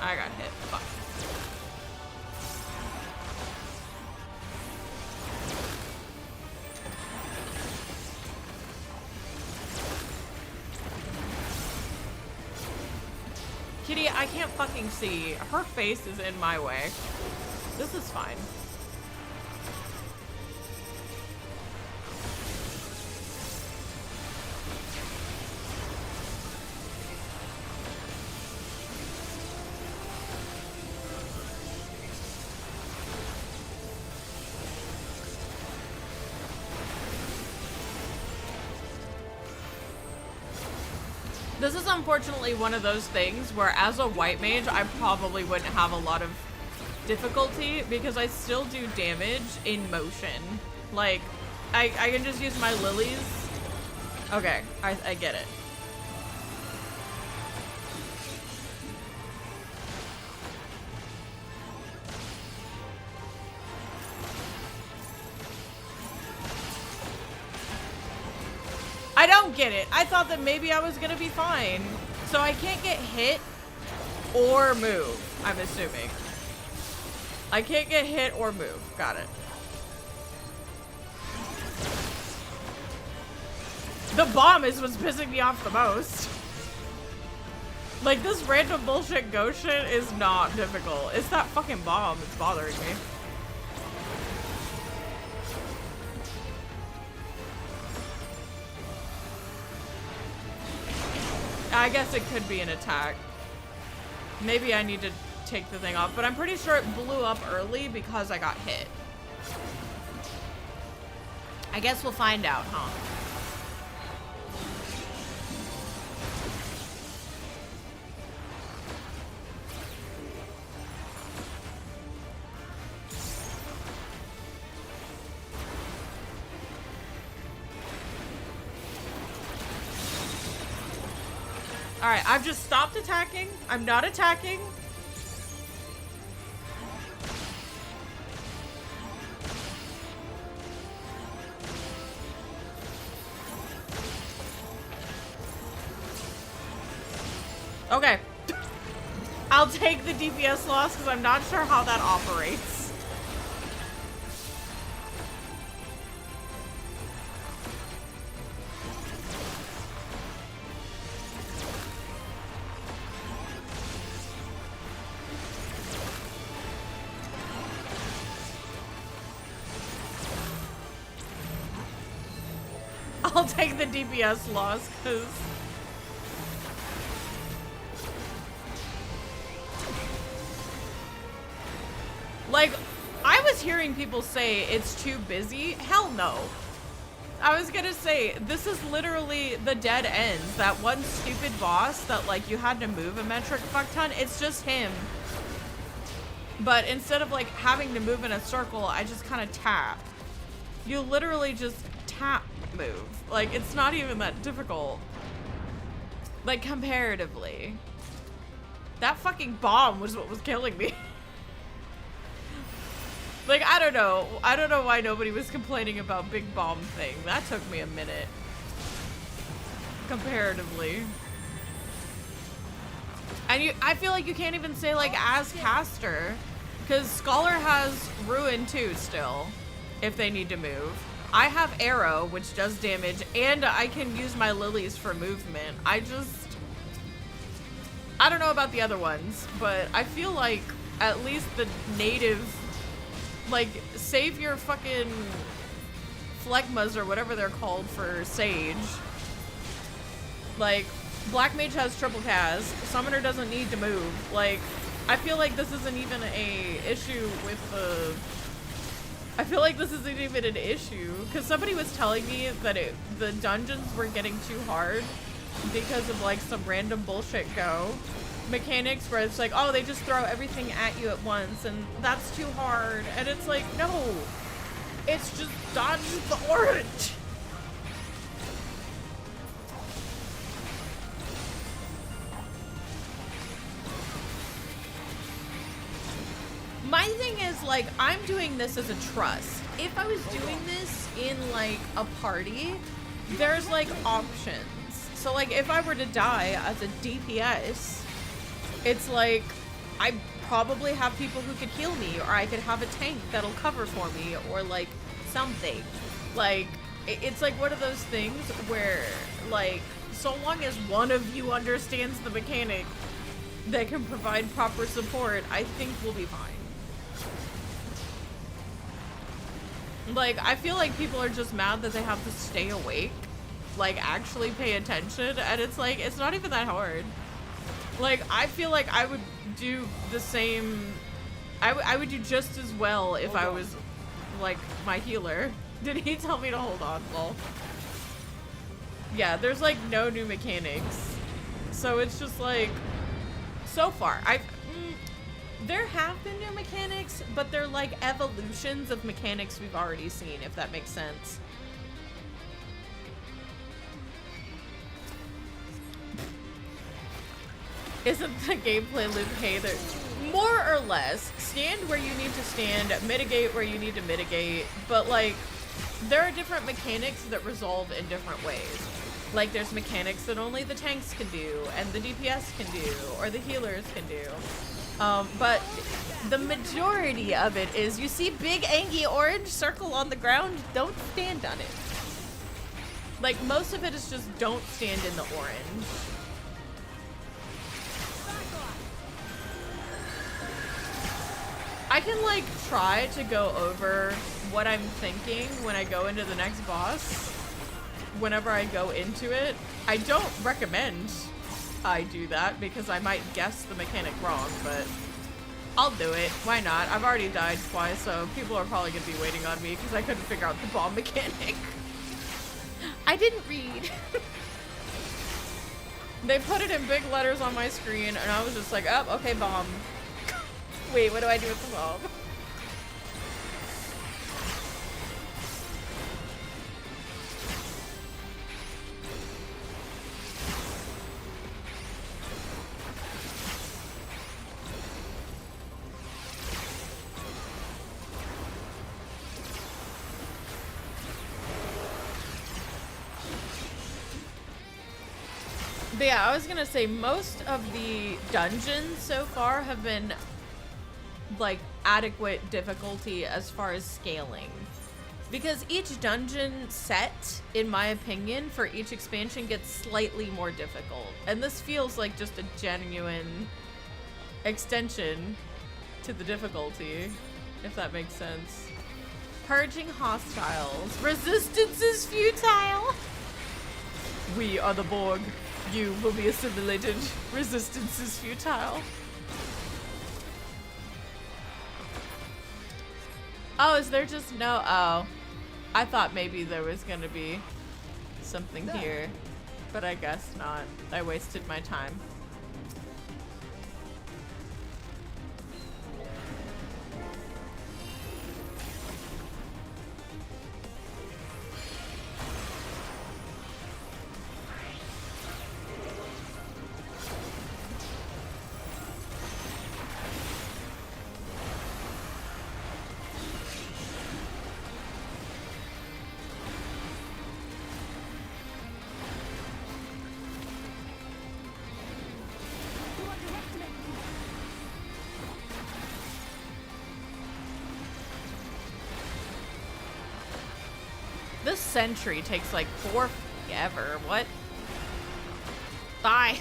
I got hit. Fuck. Kitty, I can't fucking see. Her face is in my way. This is fine. This is unfortunately one of those things where as a white mage, I probably wouldn't have a lot of difficulty because I still do damage in motion. Like, I can just use my lilies. Okay, I get it. I don't get it. I thought that maybe I was gonna be fine. So I can't get hit or move, I'm assuming. I can't get hit or move. Got it. The bomb is what's pissing me off the most. Like, this random bullshit ghost shit is not difficult. It's that fucking bomb that's bothering me. I guess it could be an attack. Maybe I need to take the thing off, but I'm pretty sure it blew up early because I got hit. I guess we'll find out, huh? Alright, I've just stopped attacking. I'm not attacking. Okay. I'll take the DPS loss because I'm not sure how that operates. I'll take the DPS loss because like, I was hearing people say it's too busy. Hell no. I was gonna say, this is literally the dead ends. That one stupid boss that, like, you had to move a metric fuck ton. It's just him. But instead of, like, having to move in a circle, I just kind of tap. You literally just tap move. Like, it's not even that difficult. Like, comparatively. That fucking bomb was what was killing me. Like, I don't know. I don't know why nobody was complaining about Big Bomb thing. That took me a minute. Comparatively. And I feel like you can't even say, like, as caster. Because Scholar has Ruin too still. If they need to move. I have Arrow, which does damage. And I can use my lilies for movement. I don't know about the other ones. But I feel like at least the native... Like, save your fucking phlegmas or whatever they're called for Sage. Like, Black Mage has triple cast. Summoner doesn't need to move. Like, I feel like this isn't even a issue with the... I feel like this isn't even an issue. Because somebody was telling me that the dungeons were getting too hard because of, like, some random bullshit go mechanics where it's like, oh, they just throw everything at you at once and that's too hard. And it's like, no, it's just dodge the orange. My thing is, like, I'm doing this as a trust. If I was doing this in, like, a party, there's, like, options. So, like, if I were to die as a DPS, it's like, I probably have people who could heal me, or I could have a tank that'll cover for me, or like, something. Like, it's like one of those things where, like, so long as one of you understands the mechanic that can provide proper support, I think we'll be fine. Like, I feel like people are just mad that they have to stay awake, like, actually pay attention, and it's like, it's not even that hard. Like, I feel like I would do the same... I would do just as well if I was, like, my healer. Did he tell me to hold on? Lol. Yeah, there's, like, no new mechanics. So it's just, like... So far, There have been new mechanics, but they're like evolutions of mechanics we've already seen, if that makes sense. Isn't the gameplay loop, hey, there, more or less, stand where you need to stand, mitigate where you need to mitigate, but like, there are different mechanics that resolve in different ways. Like, there's mechanics that only the tanks can do, and the DPS can do, or the healers can do. But the majority of it is, you see big angry orange circle on the ground, don't stand on it. Like, most of it is just don't stand in the orange. I can like try to go over what I'm thinking when I go into the next boss. Whenever I go into it, I don't recommend I do that because I might guess the mechanic wrong, but I'll do it. Why not? I've already died twice, so people are probably gonna be waiting on me because I couldn't figure out the bomb mechanic. I didn't read. They put it in big letters on my screen and I was just like, oh, okay, bomb. Wait, what do I do with the bomb? But yeah, I was gonna say most of the dungeons so far have been like adequate difficulty as far as scaling, because each dungeon set, in my opinion, for each expansion gets slightly more difficult, and this feels like just a genuine extension to the difficulty, if that makes sense. Purging hostiles. Resistance is futile. We are the Borg. You will be assimilated. Resistance is futile. Oh, is there just no? Oh. I thought maybe there was gonna be something here, but I guess not. I wasted my time. This sentry takes like forever. What? Die.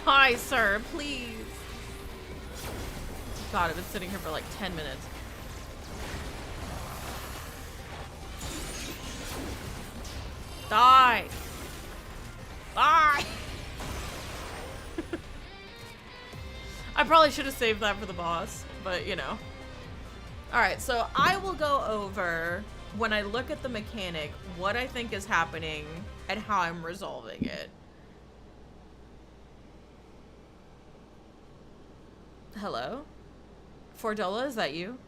Die, sir, please. God, I've been sitting here for like 10 minutes. Die. Die. I probably should have saved that for the boss, but you know. Alright, so I will go over, when I look at the mechanic, what I think is happening and how I'm resolving it. Hello? Fordola, is that you?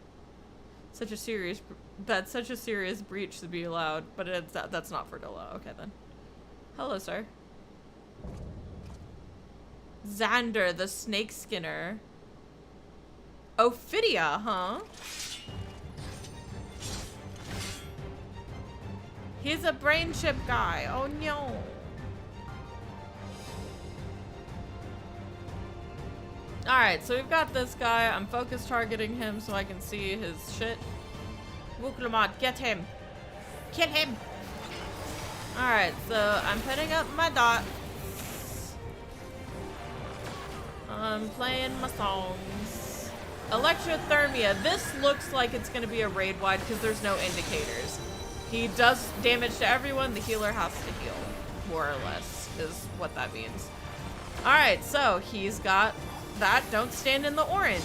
That's such a serious breach to be allowed, but that's not Fordola. Okay then. Hello, sir. Xander, the snake skinner. Ophidia, huh? He's a brain chip guy. Oh no. Alright, so we've got this guy. I'm focus targeting him so I can see his shit. Wuklamot, get him. Kill him. Alright, so I'm putting up my dot. I'm playing my songs. Electrothermia. This looks like it's going to be a raid wide because there's no indicators. He does damage to everyone. The healer has to heal, more or less, is what that means. Alright, so he's got that. Don't stand in the orange.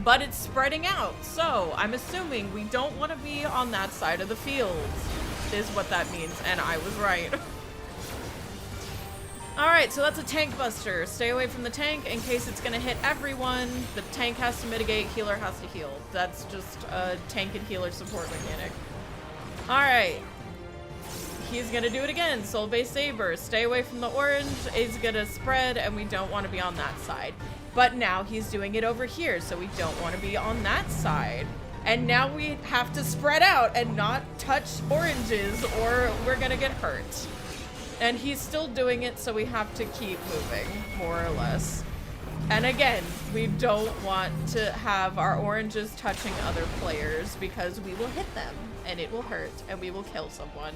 But it's spreading out, so I'm assuming we don't want to be on that side of the field. is what that means, and I was right. Alright, so that's a tank buster. Stay away from the tank in case it's gonna hit everyone. The tank has to mitigate, healer has to heal. That's just a tank and healer support mechanic. Alright. He's gonna do it again. Soul-based saber. Stay away from the orange. Is gonna spread, and we don't want to be on that side. But now he's doing it over here, so we don't want to be on that side. And now we have to spread out and not touch oranges, or we're gonna get hurt. And he's still doing it, so we have to keep moving, more or less. And again, we don't want to have our oranges touching other players because we will hit them, and it will hurt, and we will kill someone.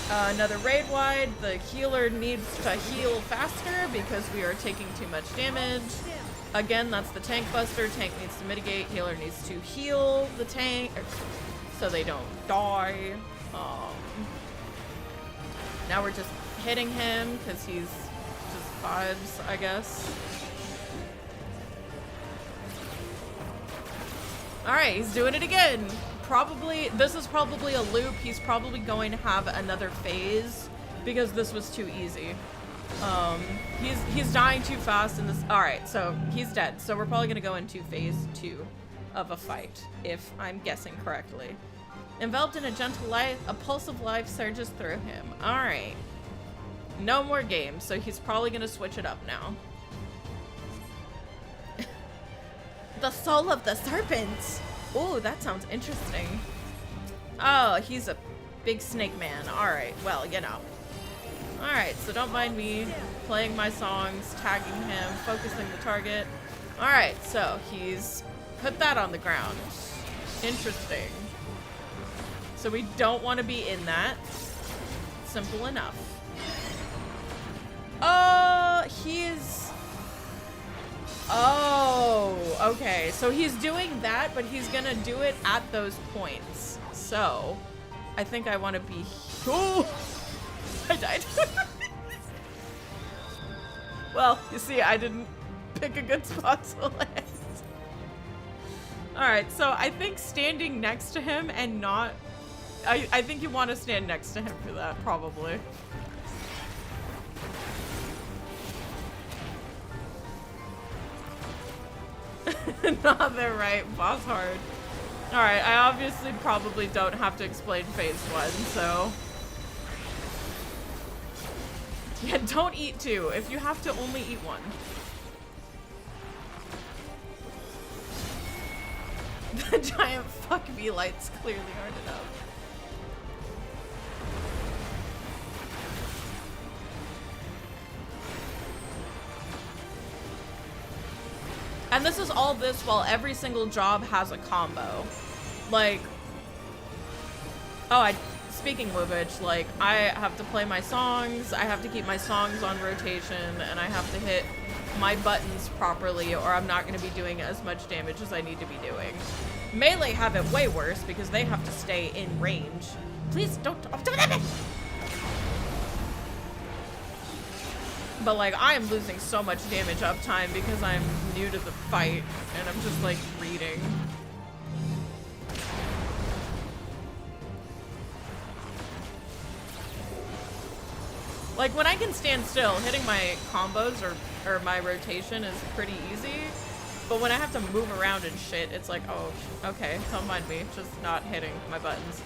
Another raid wide. The healer needs to heal faster because we are taking too much damage. Again, that's the tank buster. Tank needs to mitigate. Healer needs to heal the tank so they don't die. Now we're just hitting him because he's just vibes, I guess. Alright, he's doing it again. Probably, this is probably a loop. He's probably going to have another phase because this was too easy. He's dying too fast in this. Alright, so he's dead. So we're probably gonna go into phase 2 of a fight, if I'm guessing correctly. Enveloped in a gentle light, a pulse of life surges through him. Alright. No more games, so he's probably gonna switch it up now. The soul of the serpent! Ooh, that sounds interesting. Oh, he's a big snake man. Alright, well, you know. Alright, so don't mind me playing my songs, tagging him, focusing the target. Alright, so he's put that on the ground. Interesting. So we don't want to be in that. Simple enough. He's... Oh, okay. So he's doing that, but he's gonna do it at those points. So, I think I want to be... Oh! I died. Well, you see, I didn't pick a good spot to land. Alright, so I think standing next to him and not... I think you want to stand next to him for that, probably. Not there, right? Boss hard. Alright, I obviously probably don't have to explain phase 1, so... Yeah, don't eat 2. If you have to, only eat 1. The giant fuck me lights clearly aren't enough. And this is all this while every single job has a combo. Like, oh, speaking of which, like, I have to play my songs, I have to keep my songs on rotation, and I have to hit my buttons properly or I'm not going to be doing as much damage as I need to be doing. Melee have it way worse because they have to stay in range. Please don't do that! But like, I am losing so much damage uptime because I'm new to the fight and I'm just like reading. Like, when I can stand still, hitting my combos or my rotation is pretty easy. But when I have to move around and shit, it's like, oh, okay, don't mind me, just not hitting my buttons.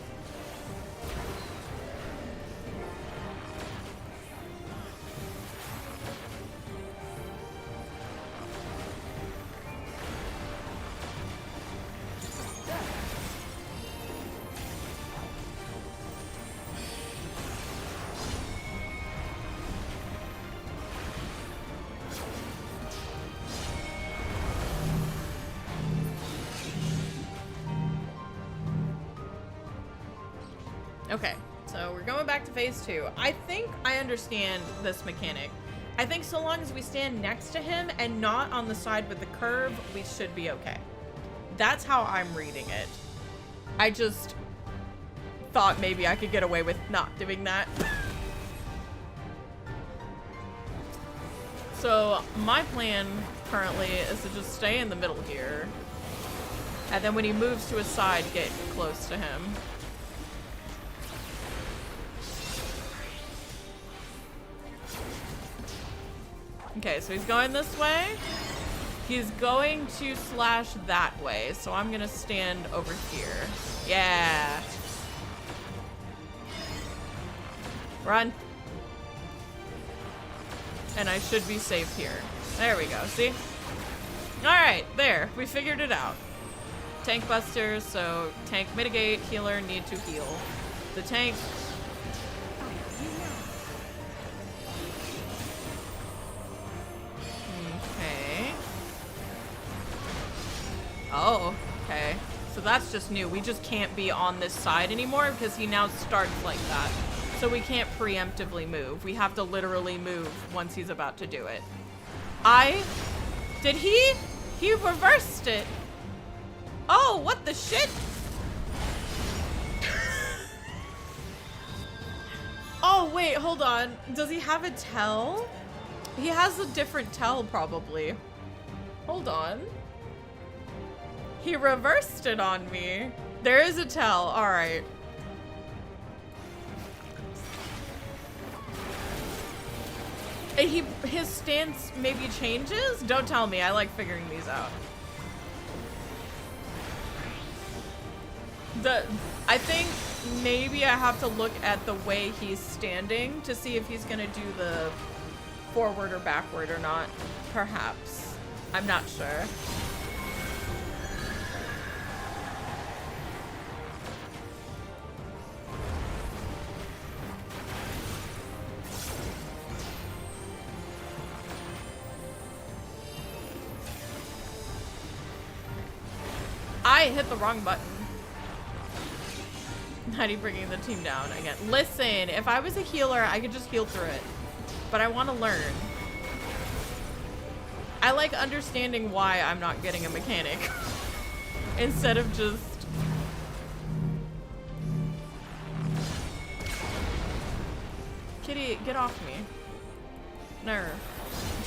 Okay, so we're going back to phase 2. I think I understand this mechanic. I think so long as we stand next to him and not on the side with the curve, we should be okay. That's how I'm reading it. I just thought maybe I could get away with not doing that. So my plan currently is to just stay in the middle here. And then when he moves to his side, get close to him. Okay, so he's going this way. He's going to slash that way, so I'm gonna stand over here. Yeah. Run. And I should be safe here. There we go, see? Alright, there. We figured it out. Tank busters, so tank mitigate, healer need to heal. The tank... Okay. Oh, okay. So that's just new. We just can't be on this side anymore because he now starts like that. So we can't preemptively move. We have to literally move once he's about to do it. Did he? He reversed it. Oh, what the shit? Oh, wait, hold on. Does he have a tell? He has a different tell, probably. Hold on. He reversed it on me. There is a tell. All right. His stance maybe changes? Don't tell me. I like figuring these out. I think maybe I have to look at the way he's standing to see if he's gonna do the forward or backward or not. Perhaps. I'm not sure. I hit the wrong button. How do you bringing the team down again? Listen, if I was a healer, I could just heal through it. But I want to learn. I like understanding why I'm not getting a mechanic. Instead of just... Kitty, get off me. No.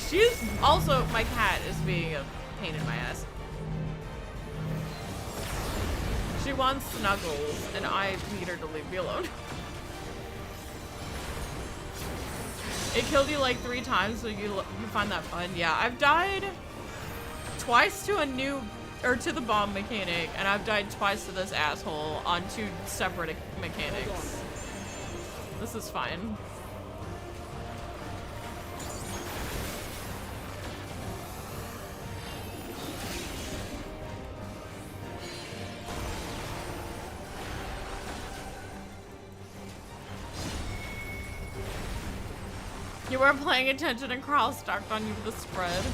She's also... My cat is being a pain in my ass. She wants snuggles, and I need her to leave me alone. It killed you like 3 times, so you find that fun. Yeah, I've died twice to to the bomb mechanic, and I've died twice to this asshole on 2 separate mechanics. This is fine. You weren't paying attention and Carl stalked on you with the spread.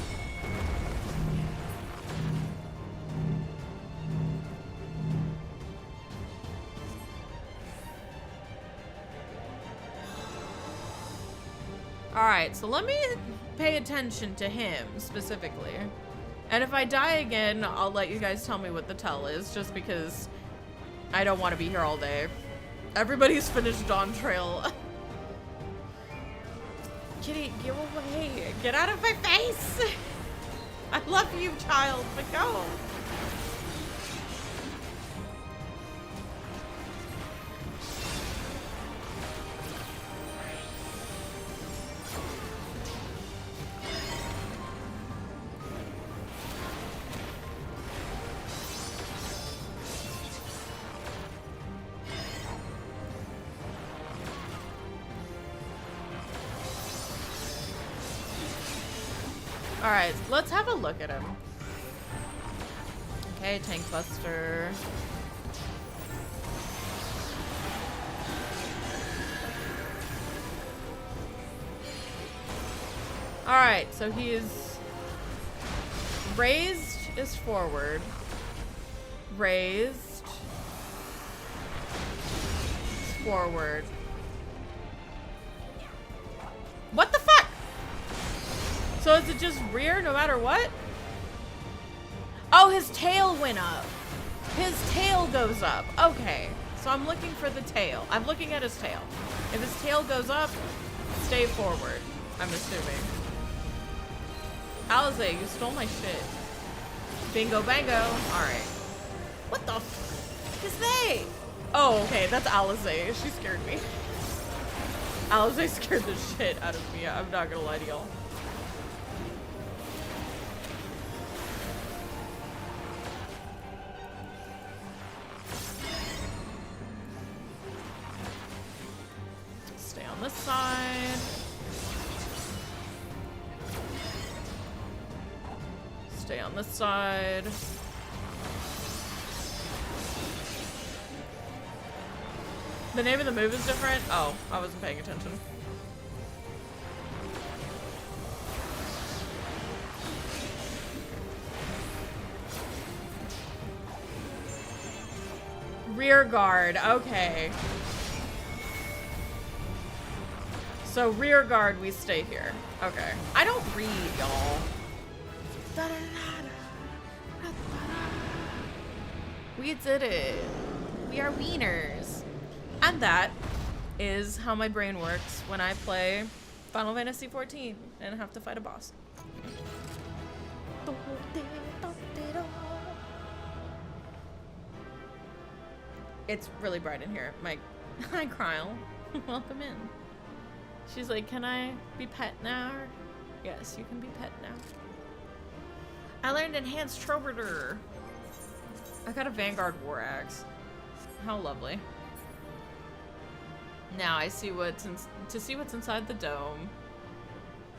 Alright, so let me pay attention to him specifically. And if I die again, I'll let you guys tell me what the tell is, just because I don't want to be here all day. Everybody's finished Dawntrail. Kitty, get away. Get out of my face. I love you, child, but go. Alright, let's have a look at him. Okay, tank buster. Alright, so he's raised is forward. Raised. Forward. What the fuck? So is it just rear no matter what? Oh, his tail went up. His tail goes up. Okay. So I'm looking for the tail. I'm looking at his tail. If his tail goes up, stay forward. I'm assuming. Alize, you stole my shit. Bingo bango. Alright. What the f is they? Oh, okay, that's Alizé. She scared me. Alizé scared the shit out of me. I'm not gonna lie to y'all. Stay on this side. Stay on this side. The name of the move is different? Oh, I wasn't paying attention. Rear guard, okay. So rear guard, we stay here. Okay. I don't read, y'all. We did it. We are wieners. And that is how my brain works when I play Final Fantasy XIV and have to fight a boss. It's really bright in here. Hi, Kryle. Welcome in. She's like, can I be pet now? Yes, you can be pet now. I learned Enhanced Troberder. I got a Vanguard War Axe. How lovely. Now I see what's inside the dome.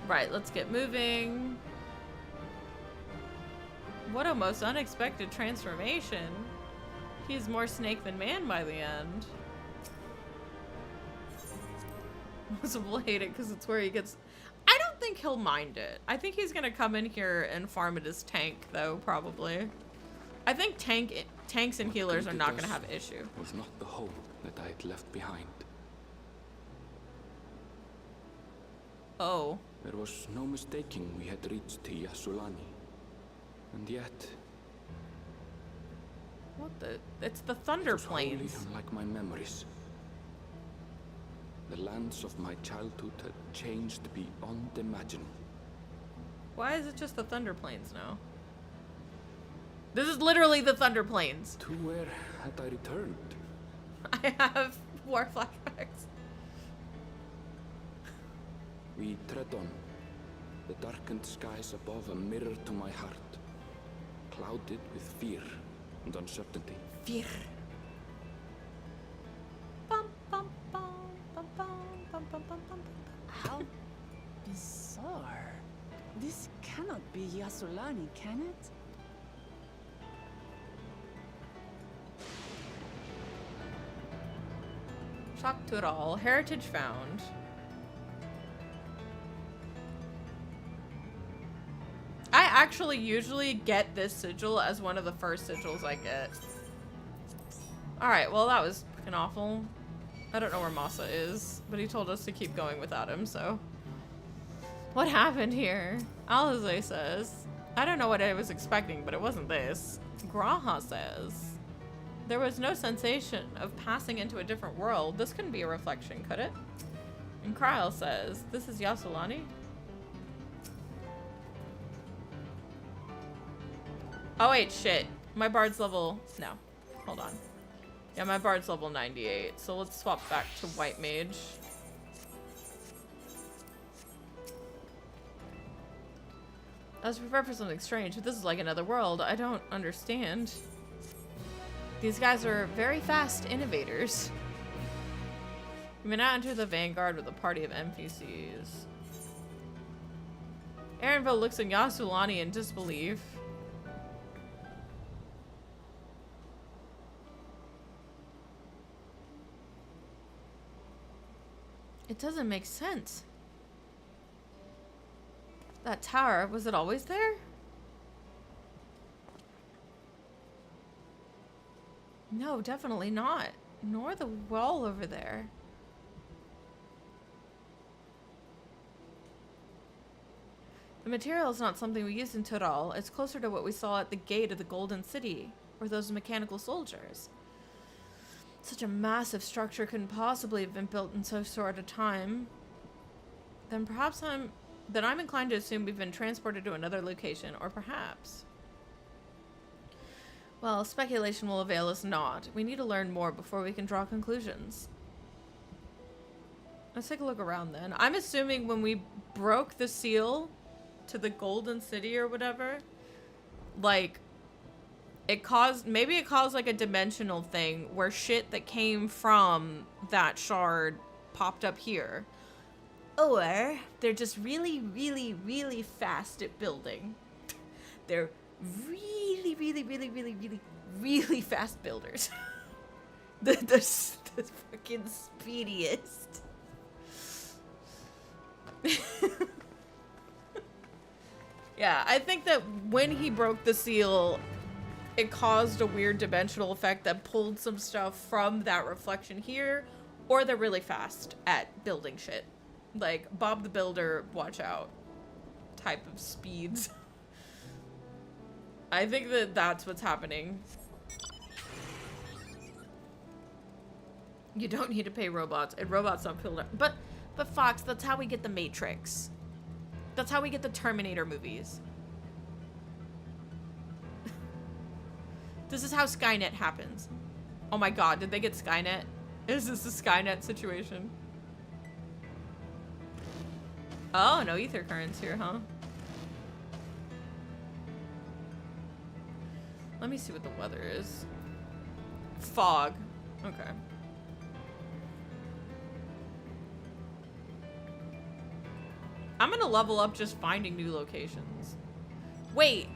Right, let's get moving. What a most unexpected transformation. He's more snake than man by the end. Most will hate it because it's where he gets... I don't think he'll mind it. I think he's gonna come in here and farm at his tank, though, probably. I think tanks and healers are not gonna have an issue. Was not the home that I had left behind. Oh. There was no mistaking we had reached Yassulani. And yet... What the? It's the Thunder Plains. Wholly unlike my memories. The lands of my childhood had changed beyond imagining. Why is it just the Thunder Plains now? This is literally the Thunder Plains. To where had I returned? I have war flashbacks. We tread on. The darkened skies above a mirror to my heart. Clouded with fear and uncertainty. Fear. Bum, bum, bum, bum, bum, bum, bum, bum, bum. How bizarre. This cannot be Yassulani, can it? Tuliyollal, heritage found. I actually usually get this sigil as one of the first sigils I get. Alright, well that was freaking awful. I don't know where Masa is, but he told us to keep going without him, so. What happened here? Alizé says. I don't know what I was expecting, but it wasn't this. Graha says. There was no sensation of passing into a different world. This couldn't be a reflection, could it? And Kryle says, this is Yassulani? Oh wait, shit. My bard's level... No. Hold on. Yeah, my bard's level 98. So let's swap back to White Mage. I was prepared for something strange, but this is like another world. I don't understand. These guys are very fast innovators. You may now enter the Vanguard with a party of NPCs. Aaronville looks at Yassulani in disbelief. It doesn't make sense. That tower, was it always there? No, definitely not. Nor the wall over there. The material is not something we use in Tuliyollal. It's closer to what we saw at the gate of the Golden City, or those mechanical soldiers. Such a massive structure couldn't possibly have been built in so short a time. Then perhaps I'm inclined to assume we've been transported to another location, or perhaps Well, speculation will avail us not. We need to learn more before we can draw conclusions. Let's take a look around then. I'm assuming when we broke the seal to the Golden City or whatever, like, maybe it caused like a dimensional thing where shit that came from that shard popped up here. Or they're just really, really, really fast at building. They're really, really, really, really, really, really fast builders. the fucking speediest. Yeah, I think that when he broke the seal, it caused a weird dimensional effect that pulled some stuff from that reflection here, or they're really fast at building shit. Like, Bob the Builder, watch out type of speeds. I think that that's what's happening. You don't need to pay robots, and robots don't build up. But Fox, that's how we get the Matrix. That's how we get the Terminator movies. This is how Skynet happens. Oh my god, did they get Skynet? Is this a Skynet situation? Oh, no ether currents here, huh? Let me see what the weather is. Fog. Okay. I'm gonna level up just finding new locations. Wait,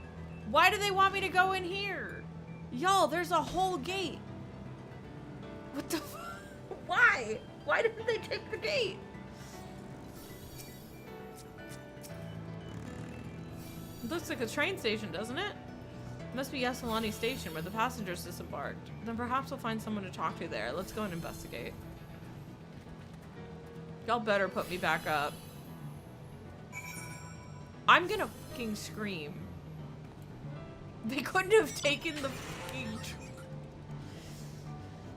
why do they want me to go in here? Y'all, there's a whole gate. What the f- Why? Why didn't they take the gate? It looks like a train station, doesn't it? It must be Yessalani Station where the passengers disembarked. Then perhaps we'll find someone to talk to there. Let's go and investigate. Y'all better put me back up. I'm gonna fucking scream. They couldn't have taken the fucking...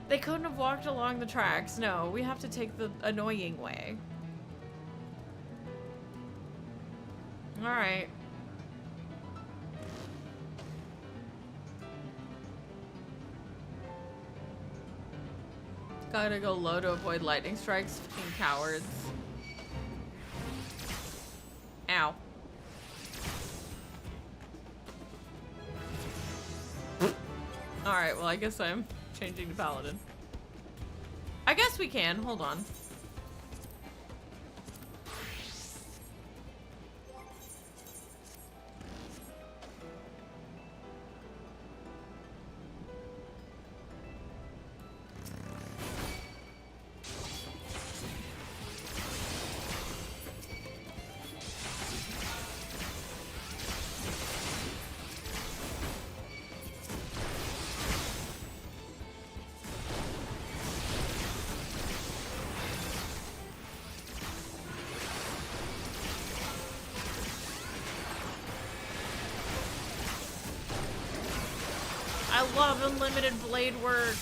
They couldn't have walked along the tracks. No, we have to take the annoying way. Alright. Gotta go low to avoid lightning strikes. Fucking cowards. Ow. Alright, well I guess I'm changing to Paladin. I guess we can. Hold on. I love unlimited blade work.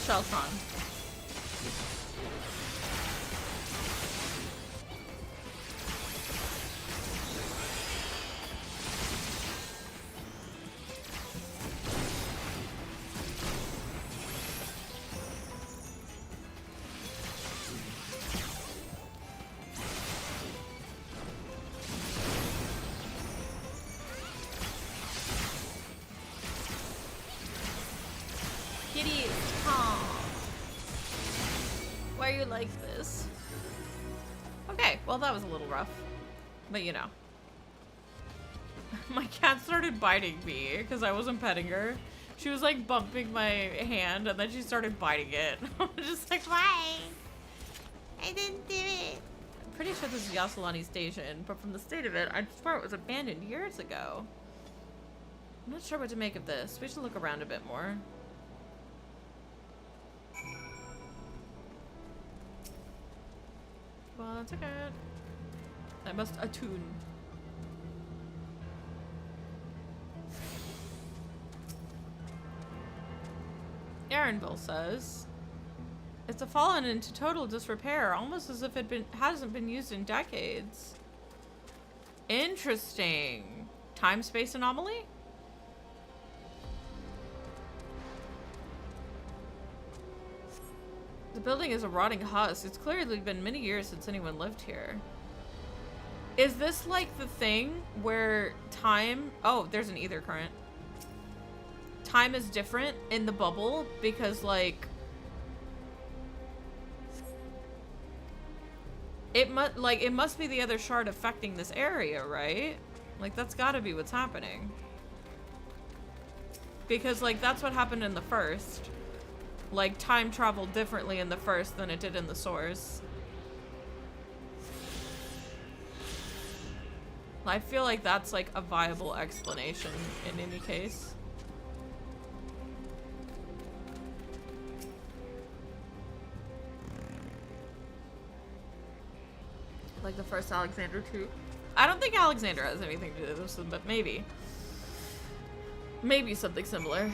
Sheltron. Kitty, why are you like this? Okay, well that was a little rough, but you know. My cat started biting me because I wasn't petting her. She was like bumping my hand and then she started biting it. I was just like, why? I didn't do it. I'm pretty sure this is Yasulani Station, but from the state of it, I swear it was abandoned years ago. I'm not sure what to make of this. We should look around a bit more. One second. I must attune. Aaronville says it's fallen into total disrepair, almost as if it hasn't been used in decades. Interesting. Time-space anomaly? The building is a rotting husk. It's clearly been many years since anyone lived here. Is this like the thing where time... Oh, there's an ether current. Time is different in the bubble because, like... It must be the other shard affecting this area, right? Like, that's gotta be what's happening. Because, like, that's what happened in the first. Like, time traveled differently in the first than it did in the source. I feel like that's, like, a viable explanation in any case. Like the first Alexander too. I don't think Alexander has anything to do with this, but maybe. Maybe something similar.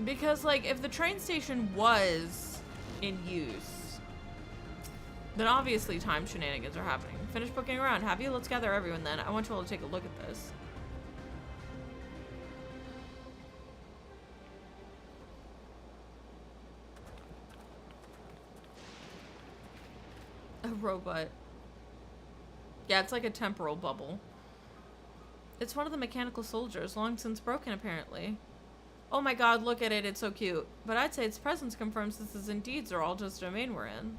Because, like, if the train station was in use, then obviously time shenanigans are happening. Finish booking around, have you? Let's gather everyone then. I want you all to take a look at this. A robot. Yeah, it's like a temporal bubble. It's one of the mechanical soldiers, long since broken apparently. Oh my god, look at it, it's so cute. But I'd say its presence confirms this is indeed Zeralda's domain we're in.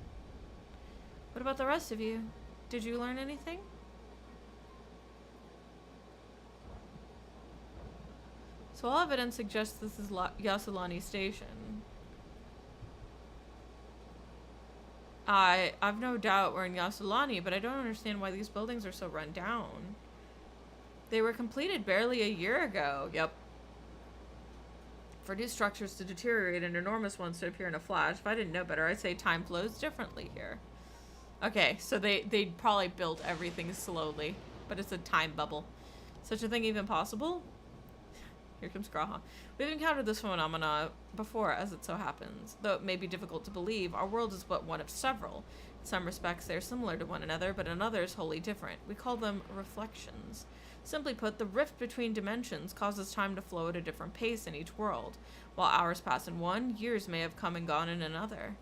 What about the rest of you? Did you learn anything? So all evidence suggests this is Yasulani Station. I've no doubt we're in Yasulani, but I don't understand why these buildings are so run down. They were completed barely a year ago. Yep. For new structures to deteriorate and enormous ones to appear in a flash, if I didn't know better, I'd say time flows differently here. Okay, so they probably built everything slowly, but it's a time bubble. Such a thing even possible? Here comes Graha. We've encountered this phenomena before, as it so happens. Though it may be difficult to believe, our world is but one of several. In some respects, they are similar to one another, but in others, wholly different. We call them reflections. Simply put, the rift between dimensions causes time to flow at a different pace in each world. While hours pass in one, years may have come and gone in another.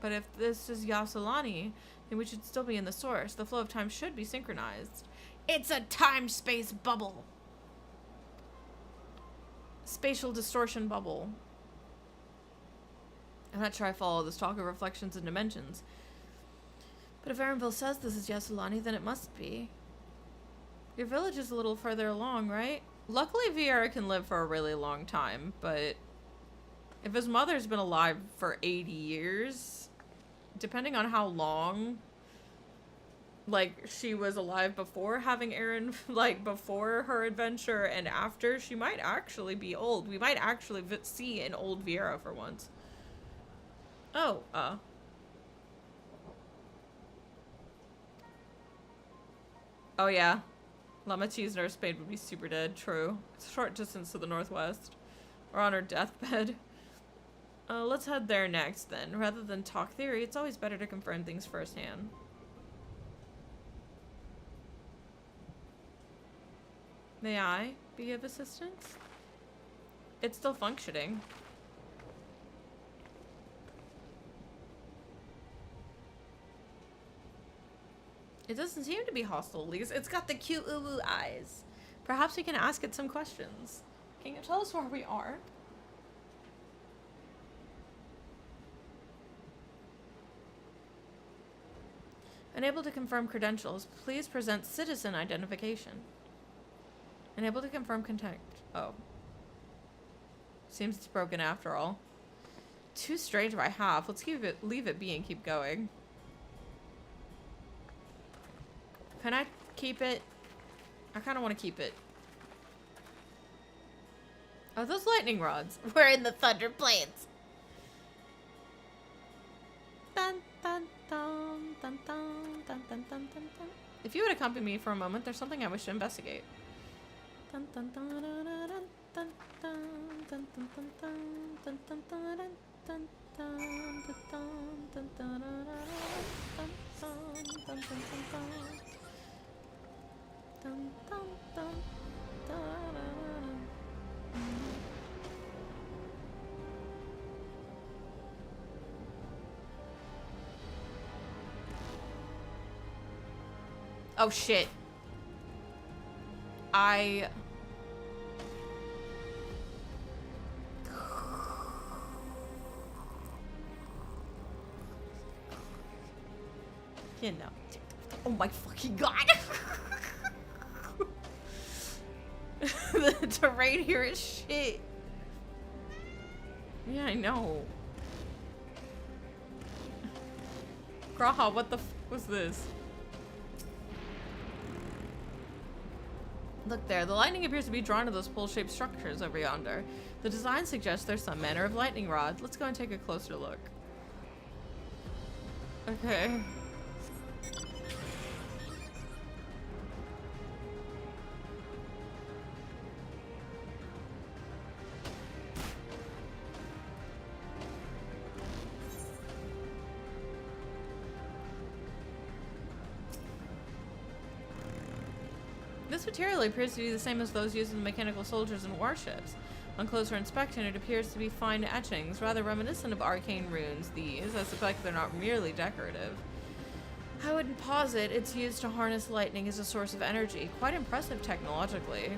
But if this is Yasulani, then we should still be in the source. The flow of time should be synchronized. It's a time-space bubble! Spatial distortion bubble. I'm not sure I follow this talk of reflections and dimensions. But if Aaronville says this is Yasulani, then it must be. Your village is a little further along, right? Luckily, Viera can live for a really long time, but if his mother's been alive for 80 years, depending on how long, like, she was alive before having Aaron, like, before her adventure and after, she might actually be old. We might actually see an old Viera for once. Oh, Oh yeah. Lamachi's nursemaid would be super dead. True. It's a short distance to the northwest. Or on her deathbed. Let's head there next then. Rather than talk theory, it's always better to confirm things firsthand. May I be of assistance? It's still functioning. It doesn't seem to be hostile. It's got the cute ooh eyes. Perhaps we can ask it some questions. Can you tell us where we are? Unable to confirm credentials, please present citizen identification. Unable to confirm contact. Oh. Seems it's broken after all. Too strange by half. Let's leave it be and keep going. Can I keep it? I kind of want to keep it. Oh, those lightning rods. We're in the Thunder Plains. Dun, dun, dun, dun, dun, dun, dun, dun, dun, dun. If you would accompany me for a moment, there's something I wish to investigate. Dun, dun, dun, dun, dun, dun, dun, dun, dun, dun, dun, dun, dun, dun, oh shit. You know. Oh my fucking god. The terrain here is shit. Yeah, I know. Graha, what the f was this? Look there, the lightning appears to be drawn to those pole-shaped structures over yonder. The design suggests there's some manner of lightning rod. Let's go and take a closer look. Okay. This material appears to be the same as those used in the mechanical soldiers and warships. On closer inspection, it appears to be fine etchings, rather reminiscent of arcane runes. These, I suspect they're not merely decorative. I wouldn't posit it's used to harness lightning as a source of energy. Quite impressive technologically.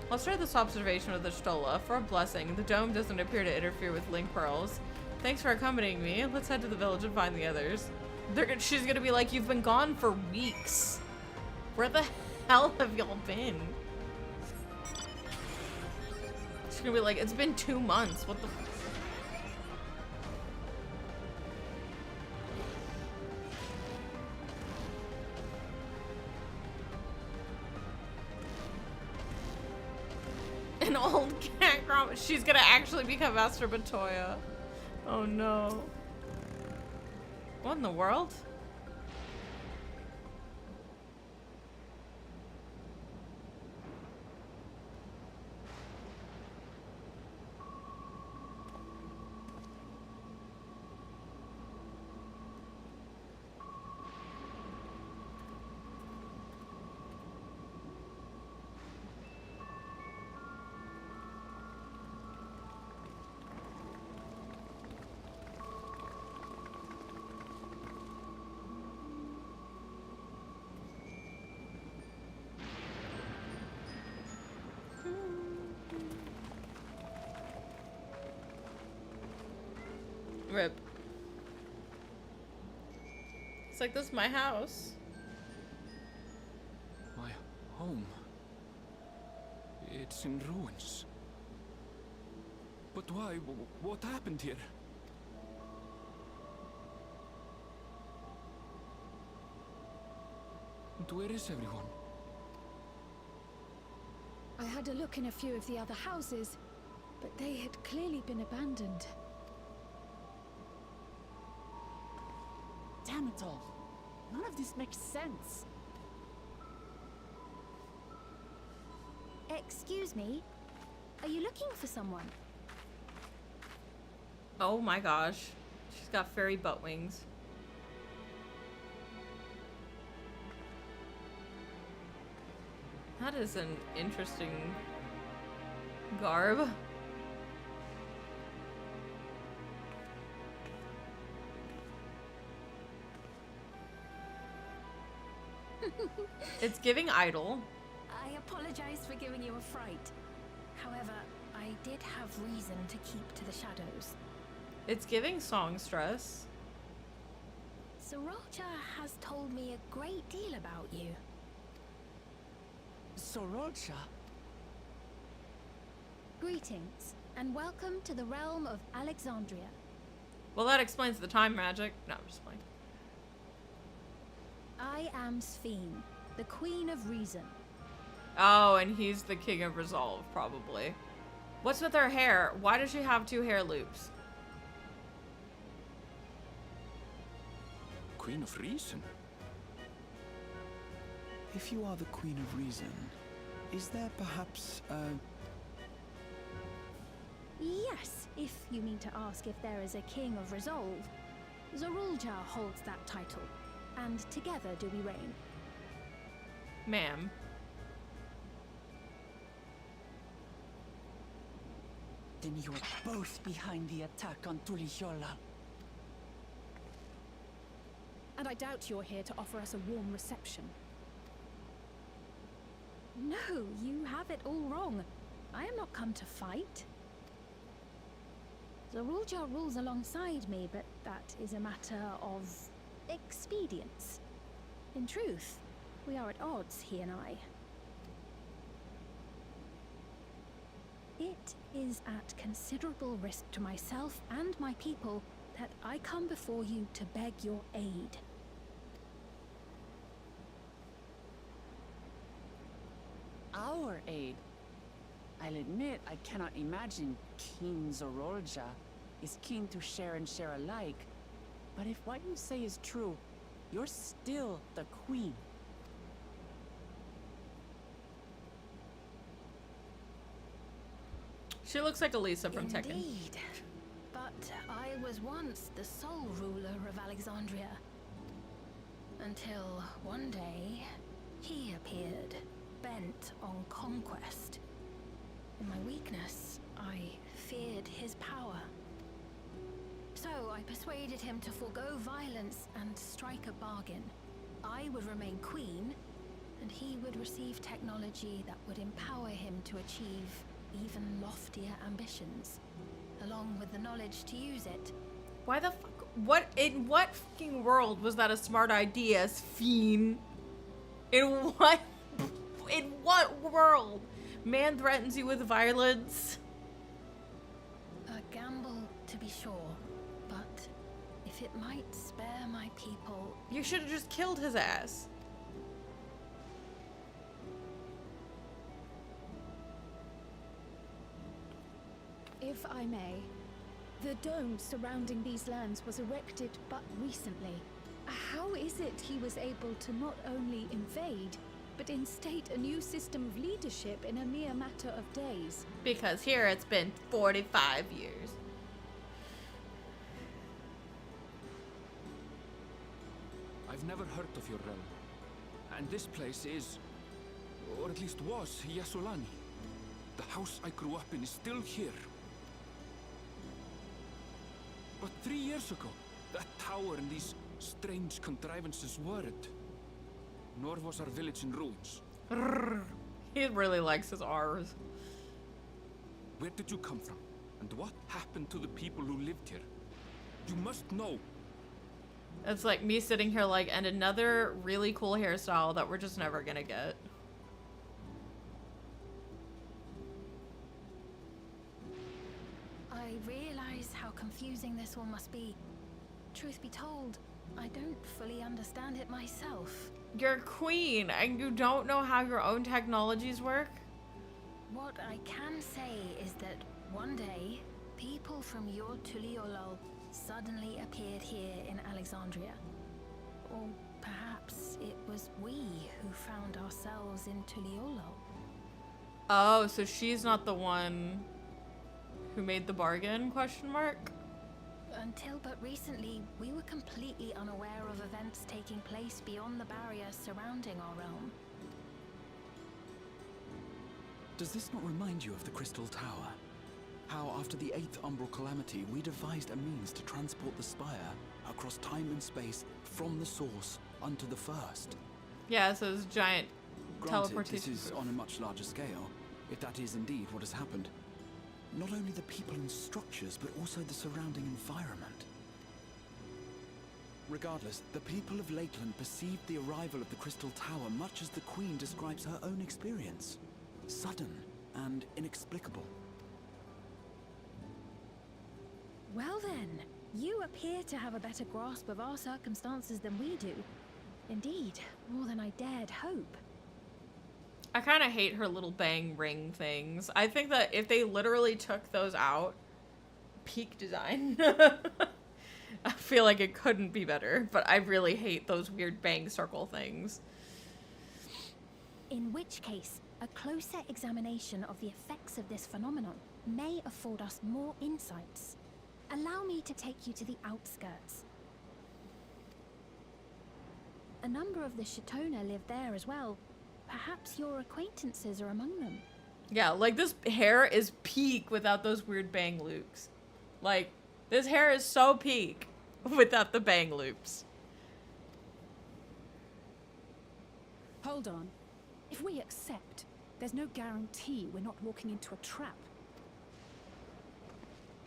I'll start this observation with the Stola. For a blessing, the dome doesn't appear to interfere with link pearls. Thanks for accompanying me. Let's head to the village and find the others. She's gonna be like, you've been gone for weeks. Where the hell have y'all been? She's gonna be like, it's been 2 months. What the f— An old cat grandma. She's gonna actually become Master Batoya. Oh no. What in the world? Rip. It's like, this is my house. My home. It's in ruins. But why? What happened here? And where is everyone? I had a look in a few of the other houses, but they had clearly been abandoned. Damn it all. None of this makes sense. Excuse me, are you looking for someone? Oh my gosh. She's got fairy butt wings. That is an interesting garb. It's giving idol. I apologize for giving you a fright. However, I did have reason to keep to the shadows. It's giving songstress. Sriracha has told me a great deal about you. Sriracha? Greetings, and welcome to the realm of Alexandria. Well, that explains the time magic. No, I'm just playing. I am Sphene, the Queen of Reason. Oh, and he's the King of Resolve, probably. What's with her hair? Why does she have 2 hair loops? Queen of Reason? If you are the Queen of Reason, is there perhaps Yes, if you mean to ask if there is a King of Resolve. Zorulja holds that title, and together do we reign. Ma'am. Then you are both behind the attack on Tuliyollal. And I doubt you're here to offer us a warm reception. No, you have it all wrong. I am not come to fight. Zorulja rules alongside me, but that is a matter of expedience. In truth, we are at odds, he and I. It is at considerable risk to myself and my people that I come before you to beg your aid. Our aid? I'll admit I cannot imagine King Zorulja is keen to share and share alike. But if what you say is true, you're still the queen. She looks like Elisa from Tekken. Indeed. But I was once the sole ruler of Alexandria. Until one day, he appeared, bent on conquest. In my weakness, I feared his power. So I persuaded him to forego violence and strike a bargain. I would remain queen, and he would receive technology that would empower him to achieve even loftier ambitions, along with the knowledge to use it. Why the fuck? What? In what fucking world was that a smart idea, Sphene? In what? In what world? Man threatens you with violence. A gamble, to be sure, but if it might spare my people... You should have just killed his ass. If I may, the dome surrounding these lands was erected but recently. How is it he was able to not only invade, but instate a new system of leadership in a mere matter of days? Because here it's been 45 years. I've never heard of your realm. And this place is, or at least was, Yassolani. The house I grew up in is still here. But 3 years ago, that tower and these strange contrivances weren't. Nor was our village in ruins. He really likes his R's. Where did you come from? And what happened to the people who lived here? You must know. It's like me sitting here like, and another really cool hairstyle that we're just never gonna get. I realize how confusing this all must be. Truth be told, I don't fully understand it myself. You're queen, and you don't know how your own technologies work? What I can say is that one day, people from your Tuliyollal suddenly appeared here in Alexandria. Or perhaps it was we who found ourselves in Tuliyollal. Oh, so she's not the one who made the bargain, question mark? Until but recently, we were completely unaware of events taking place beyond the barrier surrounding our realm. Does this not remind you of the Crystal Tower? How after the 8th Umbral Calamity, we devised a means to transport the Spire across time and space from the source unto the first. Yeah, so it's giant Granted, teleportation. this is on a much larger scale, if that is indeed what has happened. Not only the people and structures, but also the surrounding environment. Regardless, the people of Lakeland perceived the arrival of the Crystal Tower much as the Queen describes her own experience. Sudden and inexplicable. Well then, you appear to have a better grasp of our circumstances than we do. Indeed, more than I dared hope. I kind of hate her little bang ring things. I think that if they literally took those out, peak design. I feel like it couldn't be better, but I really hate those weird bang circle things. In which case, a closer examination of the effects of this phenomenon may afford us more insights. Allow me to take you to the outskirts. A number of the Shatona live there as well. Perhaps your acquaintances are among them. Yeah, like this hair is peak without those weird bang loops. Like, this hair is so peak without the bang loops. Hold on. If we accept, there's no guarantee we're not walking into a trap.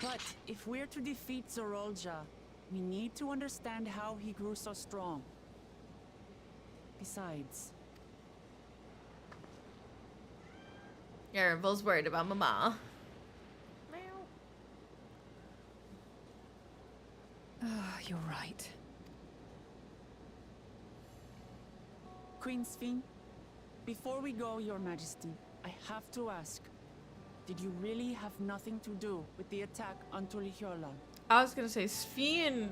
But if we're to defeat Zorolja, we need to understand how he grew so strong. Besides... Ereble's worried about Mama. You're right. Queen Sphene, before we go, Your Majesty, I have to ask, did you really have nothing to do with the attack on Tuliyollal? I was gonna say, Sphene,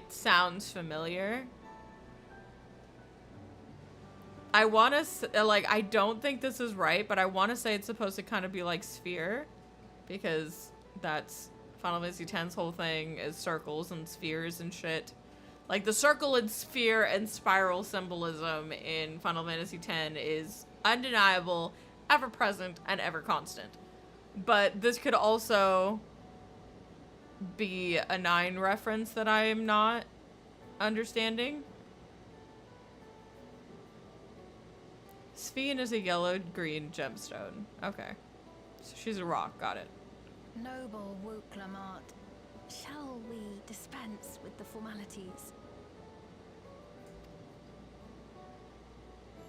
sounds familiar. I wanna, like, I don't think this is right, but I wanna say it's supposed to kind of be like Sphere, because that's Final Fantasy X's whole thing is circles and spheres and shit. Like, the circle and sphere and spiral symbolism in Final Fantasy X is undeniable, ever present, and ever constant. But this could also be a 9 reference that I am not understanding. Sphene is a yellow-green gemstone. Okay. So she's a rock, got it. Noble Wooklamart, shall we dispense with the formalities?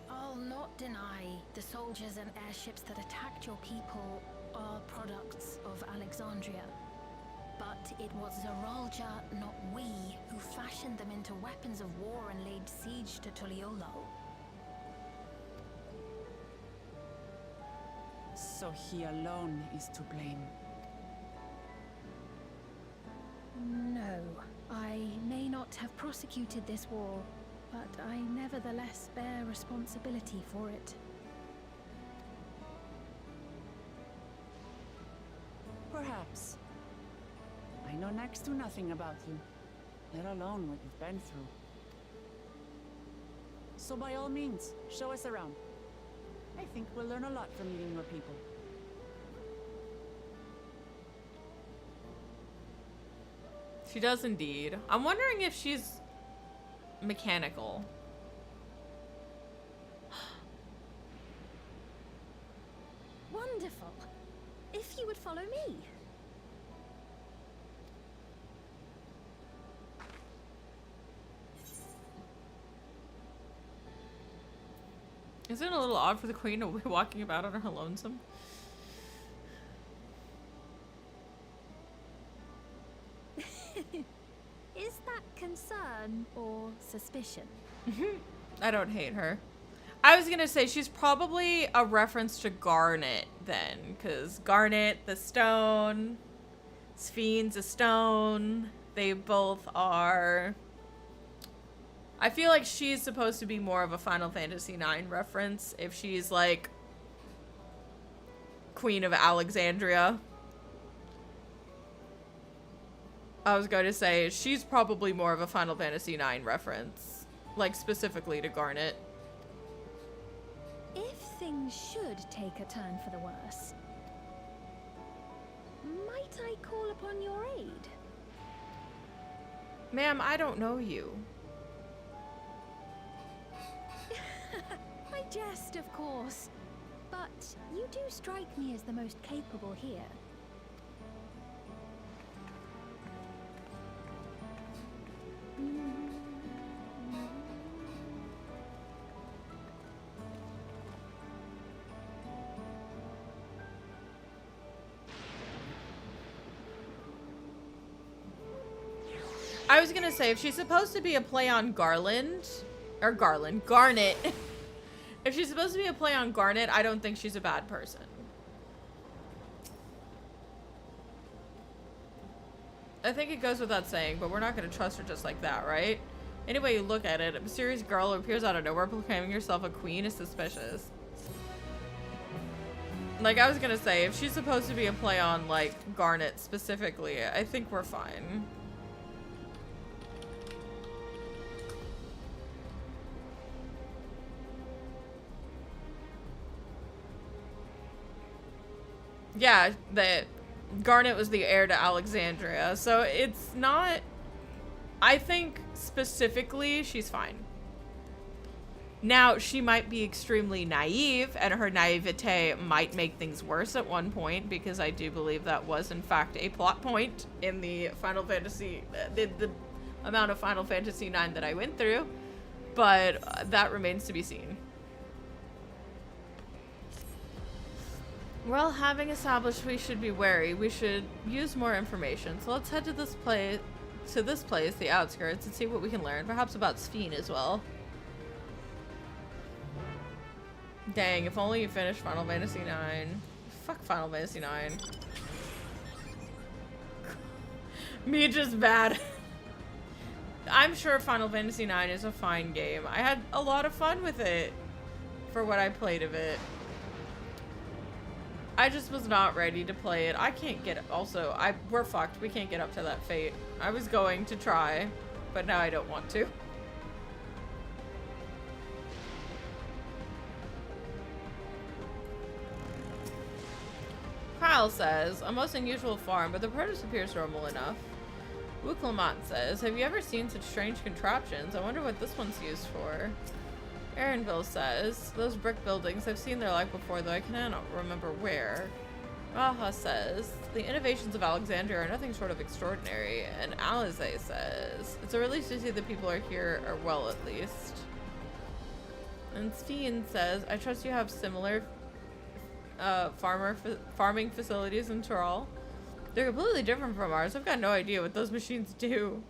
I'll not deny the soldiers and airships that attacked your people are products of Alexandria. But it was Zorolja, not we, who fashioned them into weapons of war and laid siege to Tuliyollal. So he alone is to blame. No, I may not have prosecuted this war, but I nevertheless bear responsibility for it. Perhaps. I know next to nothing about you, let alone what you've been through. So by all means, show us around. I think we'll learn a lot from meeting your people. She does indeed. I'm wondering if she's mechanical. Wonderful. If you would follow me. Isn't it a little odd for the queen to be walking about on her lonesome? Is that concern or suspicion? I don't hate her. I was gonna say she's probably a reference to Garnet then, because Garnet, the stone, Sphene's a stone. They both are. I feel like she's supposed to be more of a Final Fantasy IX reference if she's like Queen of Alexandria. I was going to say, she's probably more of a Final Fantasy IX reference. Like, specifically to Garnet. If things should take a turn for the worse, might I call upon your aid? Ma'am, I don't know you. I jest, of course. But you do strike me as the most capable here. I was gonna say, if she's supposed to be a play on Garnet. If she's supposed to be a play on Garnet, I don't think she's a bad person. I think it goes without saying, but we're not gonna trust her just like that, right? Any way you look at it, a mysterious girl who appears out of nowhere proclaiming herself a queen is suspicious. Like, I was gonna say, if she's supposed to be a play on, like, Garnet specifically, I think we're fine. Yeah, that Garnet was the heir to Alexandria, so it's not... I think specifically she's fine. Now, she might be extremely naive, and her naivete might make things worse at one point, because I do believe that was in fact a plot point in the Final Fantasy, the amount of Final Fantasy IX that I went through, but that remains to be seen. Well, having established we should be wary, we should use more information. So let's head to this place, the outskirts, and see what we can learn. Perhaps about Sphene as well. Dang, if only you finished Final Fantasy IX. Fuck Final Fantasy IX. Me just bad. I'm sure Final Fantasy IX is a fine game. I had a lot of fun with it for what I played of it. I just was not ready to play it. I can't get... Also, we're fucked. We can't get up to that fate. I was going to try, but now I don't want to. Kyle says, a most unusual farm, but the produce appears normal enough. Wuklamont says, have you ever seen such strange contraptions? I wonder what this one's used for. Aaronville says, those brick buildings, I've seen their like before, though I cannot remember where. Raha says, the innovations of Alexandria are nothing short of extraordinary. And Alize says, it's a relief to see that people are here, or well at least. And Steen says, I trust you have similar farming facilities in Tural. They're completely different from ours. I've got no idea what those machines do.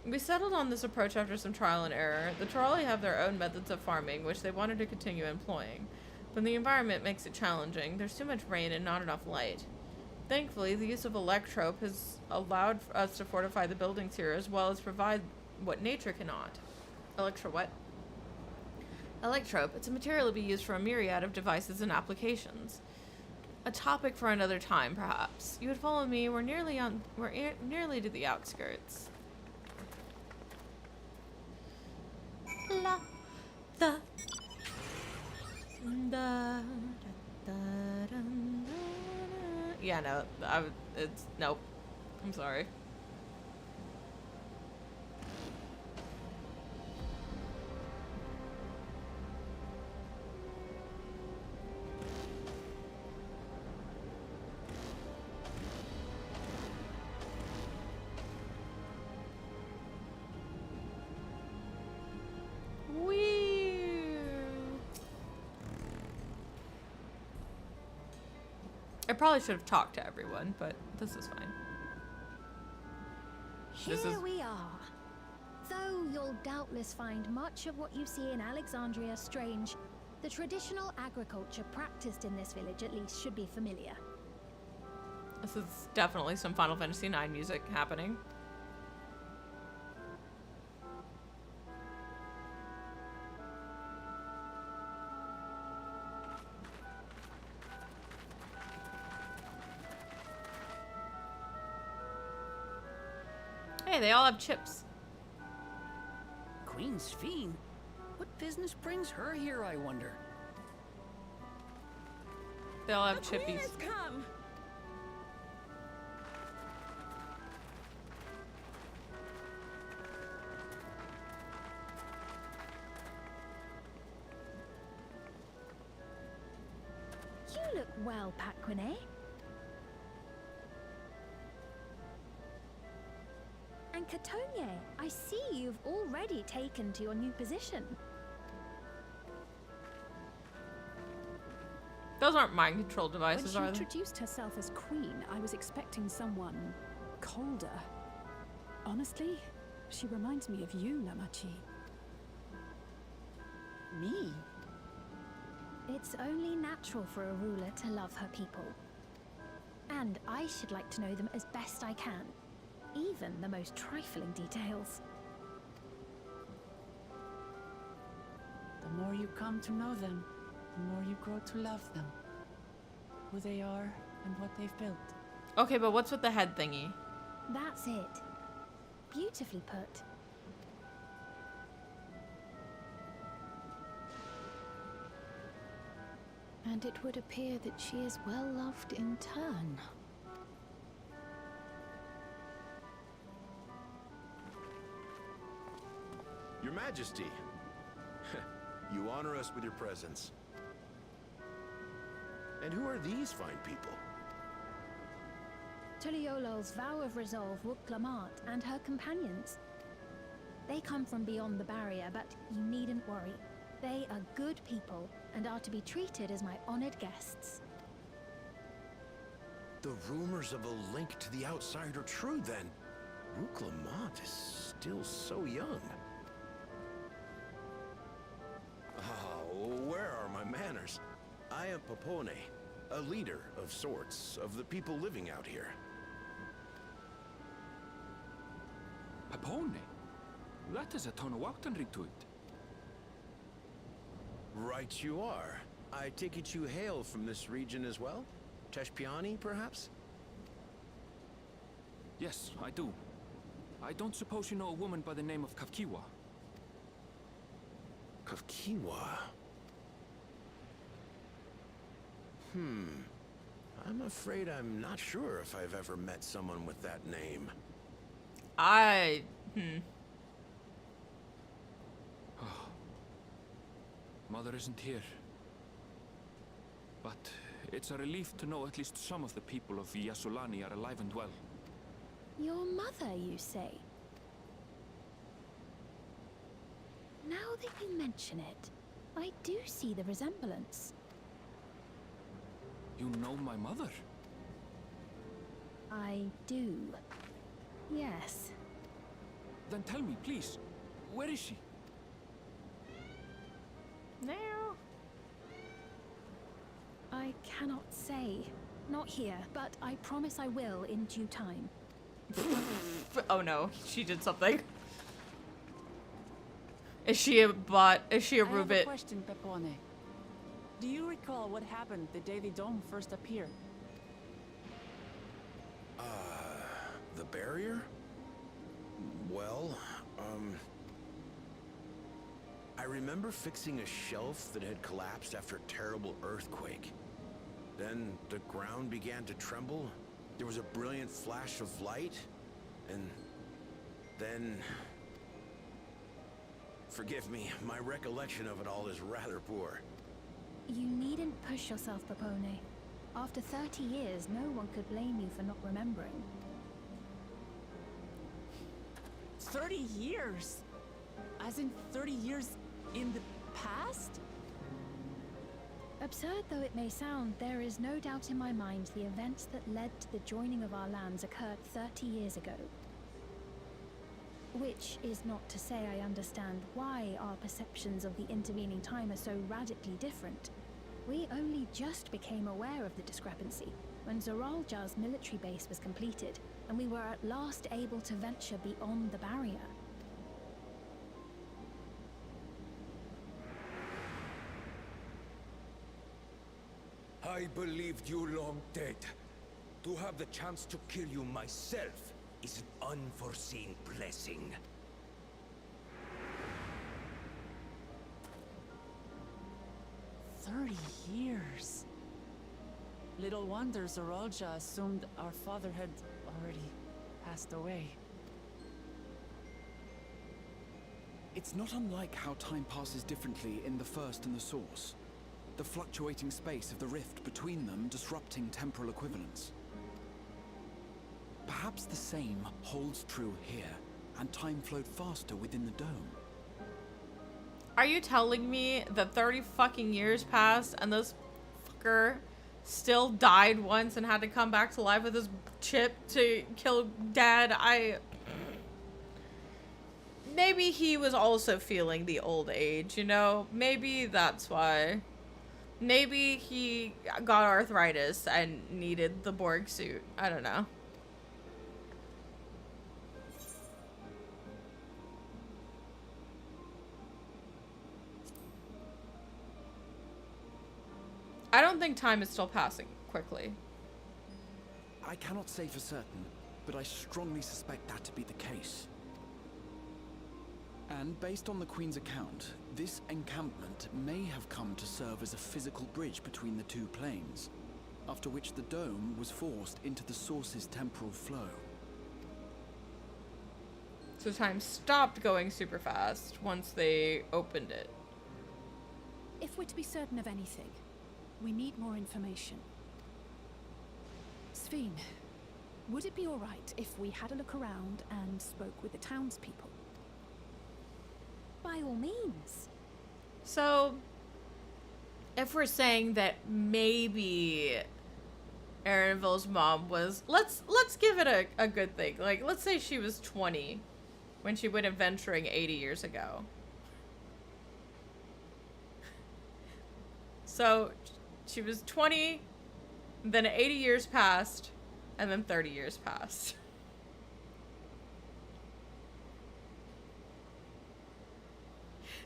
We settled on this approach after some trial and error. The Turali have their own methods of farming, which they wanted to continue employing. But the environment makes it challenging. There's too much rain and not enough light. Thankfully, the use of electrope has allowed us to fortify the buildings here, as well as provide what nature cannot. What? Electrope. It's a material to be used for a myriad of devices and applications. A topic for another time, perhaps. You would follow me. We're nearly to the outskirts. La, da, da, da, da, da. Yeah, no, it's nope. I'm sorry. I probably should have talked to everyone, but this is fine. Here we are. Though you'll doubtless find much of what you see in Alexandria strange, the traditional agriculture practiced in this village at least should be familiar. This is definitely some Final Fantasy IX music happening. Hey, they all have chips. Queen's Fiend? What business brings her here, I wonder? They all have chippies. Come. You look well, Paquine. And Katonye, I see you've already taken to your new position. Those aren't mind control devices, When are she they? introduced herself as queen, I was expecting someone colder. Honestly, she reminds me of you, Namachi. Me? It's only natural for a ruler to love her people. And I should like to know them as best I can, even the most trifling details. The more you come to know them, the more you grow to love them. Who they are and what they've built. Okay, but what's with the head thingy? That's it. Beautifully put. And it would appear that she is well loved in turn. Your Majesty, you honor us with your presence. And who are these fine people? Tuliyollal's vow of resolve Wuk-Lamat and her companions. They come from beyond the barrier, but you needn't worry. They are good people and are to be treated as my honored guests. The rumors of a link to the outside are true, then. Wuk-Lamat is still so young. Oh, where are my manners? I am Papone, a leader of sorts of the people living out here. Papone? That is a Tonawaktanri to it. Right you are. I take it you hail from this region as well? Teshpiani, perhaps? Yes, I do. I don't suppose you know a woman by the name of Kavkiwa? Kavkiwa? I'm afraid I'm not sure if I've ever met someone with that name. Mother isn't here. But it's a relief to know at least some of the people of Yasulani are alive and well. Your mother, you say? Now that you mention it, I do see the resemblance. You know my mother? I do. Yes. Then tell me, please, where is she? No. I cannot say. Not here, but I promise I will in due time. Oh no, she did something. Is she a bot? Is she a I have a Rubit? question, Pepone. Do you recall what happened the day the dome first appeared? The barrier? Well, I remember fixing a shelf that had collapsed after a terrible earthquake. Then the ground began to tremble. There was a brilliant flash of light, and then... Forgive me, my recollection of it all is rather poor. You needn't push yourself, Papone. After 30 years, no one could blame you for not remembering. 30 years? As in 30 years in the past? Absurd though it may sound, there is no doubt in my mind the events that led to the joining of our lands occurred 30 years ago. Which is not to say I understand why our perceptions of the intervening time are so radically different. We only just became aware of the discrepancy when Zoraljar's military base was completed, and we were at last able to venture beyond the barrier. I believed you long dead. To have the chance to kill you myself is an unforeseen blessing. 30 years. Little wonder Zoralja assumed our father had already passed away. It's not unlike how time passes differently in the First and the Source. The fluctuating space of the rift between them disrupting temporal equivalence. Perhaps the same holds true here, and time flowed faster within the dome. Are you telling me that 30 fucking years passed and this fucker still died once and had to come back to life with his chip to kill Dad? Maybe he was also feeling the old age, you know? Maybe that's why. Maybe he got arthritis and needed the Borg suit. I don't know. I don't think time is still passing quickly. I cannot say for certain, but I strongly suspect that to be the case. And based on the Queen's account, this encampment may have come to serve as a physical bridge between the two planes, after which the dome was forced into the Source's temporal flow. So time stopped going super fast once they opened it. If we're to be certain of anything, we need more information. Sphene, would it be alright if we had a look around and spoke with the townspeople? By all means. So, if we're saying that maybe Erinville's mom was, let's give it a good thing. Like, let's say she was 20 when she went adventuring 80 years ago. So, she was 20, then 80 years passed, and then 30 years passed.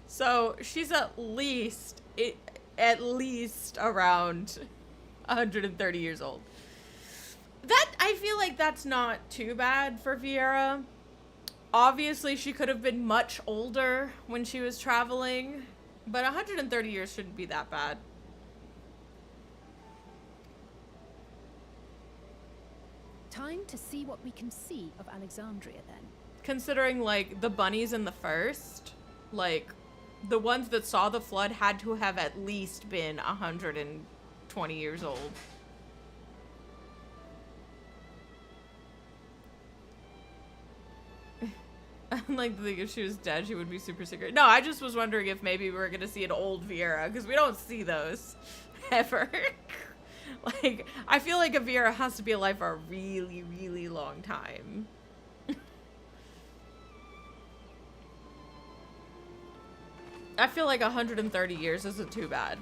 So she's at least around 130 years old. That, I feel like that's not too bad for Viera. Obviously, she could have been much older when she was traveling, but 130 years shouldn't be that bad. Time to see what we can see of Alexandria, then. Considering, like, the bunnies in the first, like, the ones that saw the flood had to have at least been 120 years old. Like, if she was dead, she would be super secret. No, I just was wondering if maybe we were gonna see an old Viera, because we don't see those ever. Like, I feel like a Viera has to be alive for a really, really long time. I feel like 130 years isn't too bad.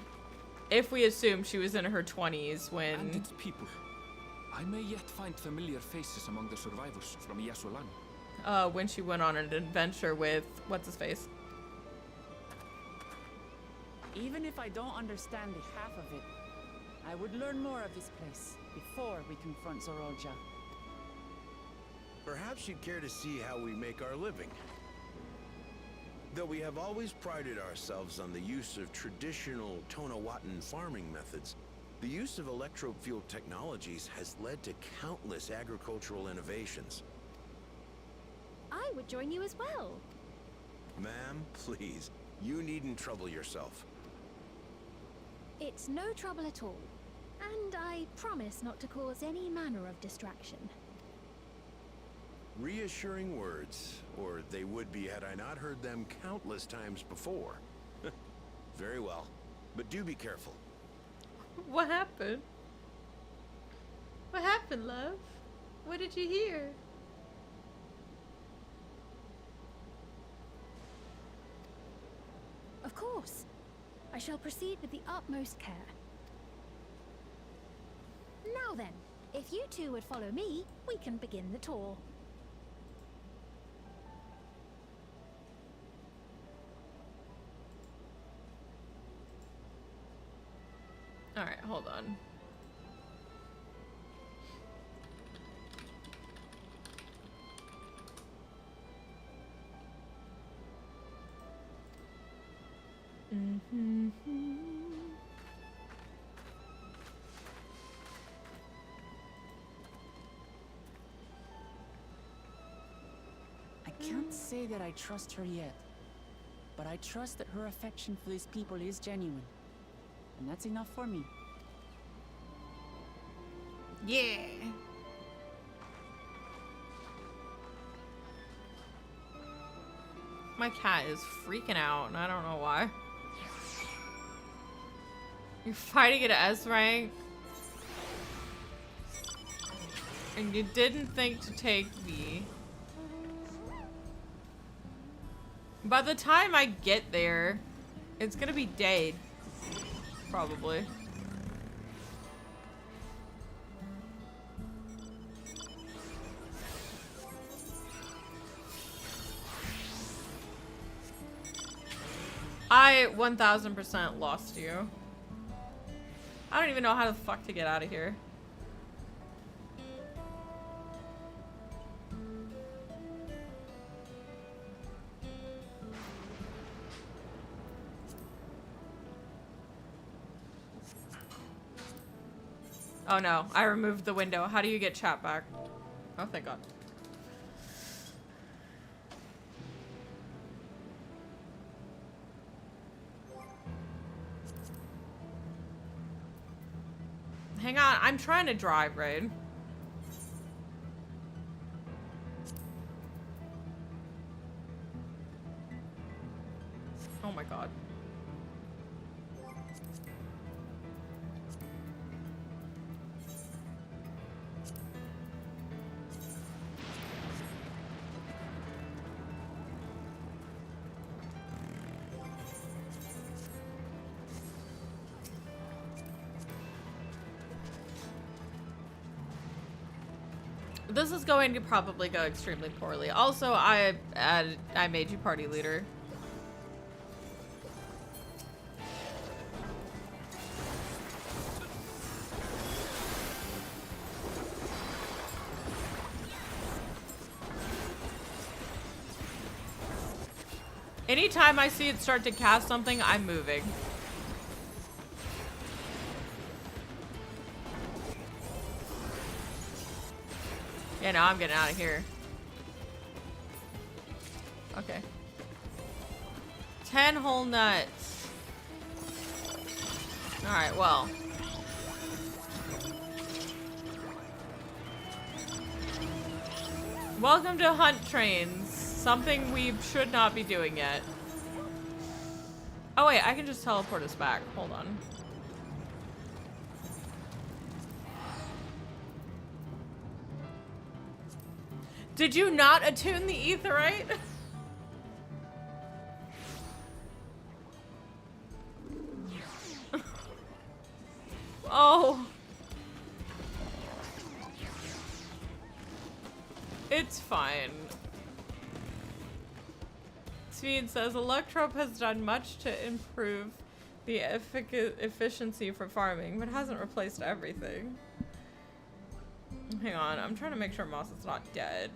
If we assume she was in her 20s when... And its people. I may yet find familiar faces among the survivors from Yasulan. When she went on an adventure with... what's-his-face? Even if I don't understand the half of it, I would learn more of this place before we confront Zoralja. Perhaps you'd care to see how we make our living. Though we have always prided ourselves on the use of traditional Tonawatan farming methods, the use of electro-fueled technologies has led to countless agricultural innovations. I would join you as well. Ma'am, please, you needn't trouble yourself. It's no trouble at all. And I promise not to cause any manner of distraction. Reassuring words, or they would be had I not heard them countless times before. Very well, but do be careful. What happened? What happened, love? What did you hear? Of course. I shall proceed with the utmost care. Now then, if you two would follow me, we can begin the tour. Alright, hold on. I can't say that I trust her yet, but I trust that her affection for these people is genuine. And that's enough for me. Yeah. My cat is freaking out, and I don't know why. You're fighting at S rank, and you didn't think to take me. By the time I get there, it's gonna be dead. Probably. I 1000% lost you. I don't even know how the fuck to get out of here. Oh no, I removed the window. How do you get chat back? Oh, thank God. Hang on, I'm trying to drive, right? Oh my God. This is going to probably go extremely poorly. Also, I made you party leader. Anytime I see it start to cast something, I'm moving. Yeah, no, I'm getting out of here. Okay. 10 whole nuts. Alright, well. Welcome to Hunt Trains. Something we should not be doing yet. Oh wait, I can just teleport us back. Hold on. Did you not attune the aetheryte? Oh. It's fine. Speed says Electrope has done much to improve the efficiency for farming, but hasn't replaced everything. Hang on, I'm trying to make sure Moss is not dead.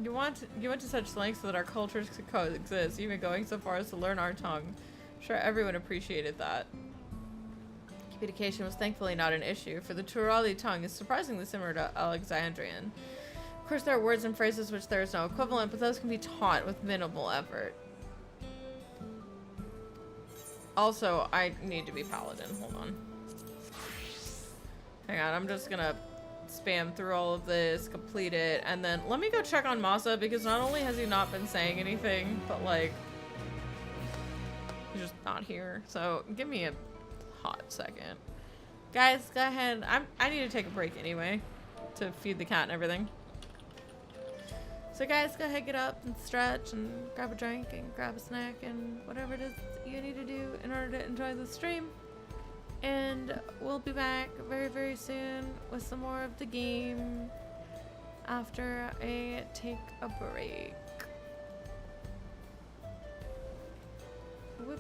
You went to such lengths so that our cultures could coexist, even going so far as to learn our tongue. I'm sure everyone appreciated that. Communication was thankfully not an issue, for the Tuliyollal tongue is surprisingly similar to Alexandrian. Of course, there are words and phrases which there is no equivalent, but those can be taught with minimal effort. Also, I need to be paladin. Hold on. Hang on, I'm just gonna spam through all of this, complete it, and then let me go check on Masa, because not only has he not been saying anything, but like, he's just not here. So give me a hot second. Guys, go ahead. I need to take a break anyway to feed the cat and everything. So guys, go ahead, get up and stretch and grab a drink and grab a snack and whatever it is you need to do in order to enjoy the stream. And we'll be back very, very soon with some more of the game after I take a break. Whoop.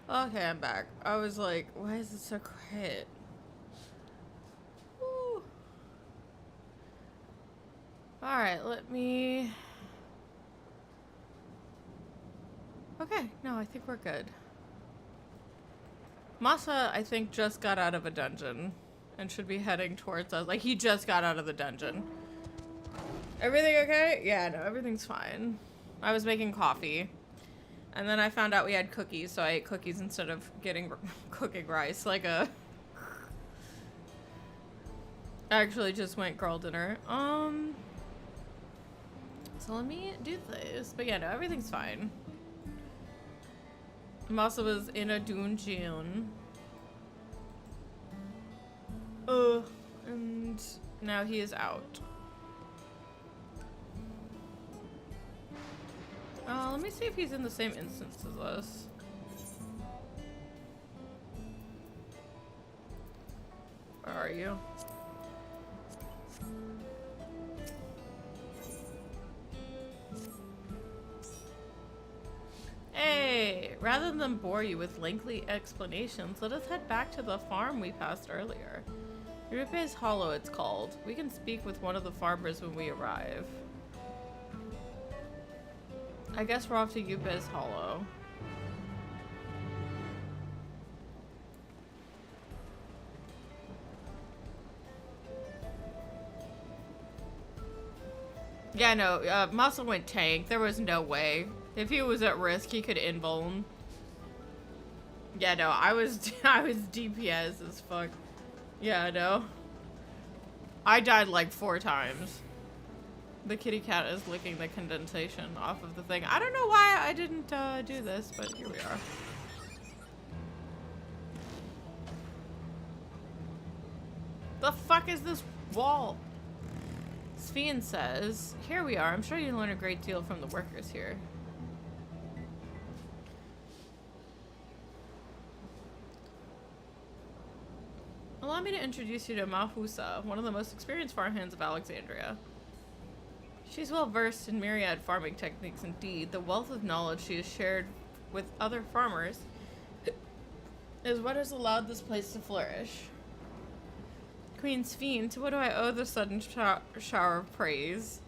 Okay, I'm back. I was like, why is it so quiet? Woo. Alright, let me... Okay, no, I think we're good. Masa, I think, just got out of a dungeon and should be heading towards us. Like, he just got out of the dungeon. Everything okay? Yeah, no, everything's fine. I was making coffee. And then I found out we had cookies, so I ate cookies instead of cooking rice. Like a... I actually just went girl dinner. So let me do this. But yeah, no, everything's fine. Masa was in a dungeon. And now he is out. Let me see if he's in the same instance as us. Where are you? Hey, rather than bore you with lengthy explanations, let us head back to the farm we passed earlier. Yurupe's Hollow, it's called. We can speak with one of the farmers when we arrive. I guess we're off to Yupe's Hollow. Yeah, no, Masa went tank. There was no way. If he was at risk, he could invuln. Yeah, no, I was DPS as fuck. Yeah, no. I died like 4 times. The kitty cat is licking the condensation off of the thing. I don't know why I didn't do this, but here we are. The fuck is this wall? Sven says, here we are. I'm sure you learn a great deal from the workers here. Allow me to introduce you to Mahusa, one of the most experienced farmhands of Alexandria. She's well versed in myriad farming techniques indeed. The wealth of knowledge she has shared with other farmers is what has allowed this place to flourish. Queen Sven, to what do I owe the sudden shower of praise?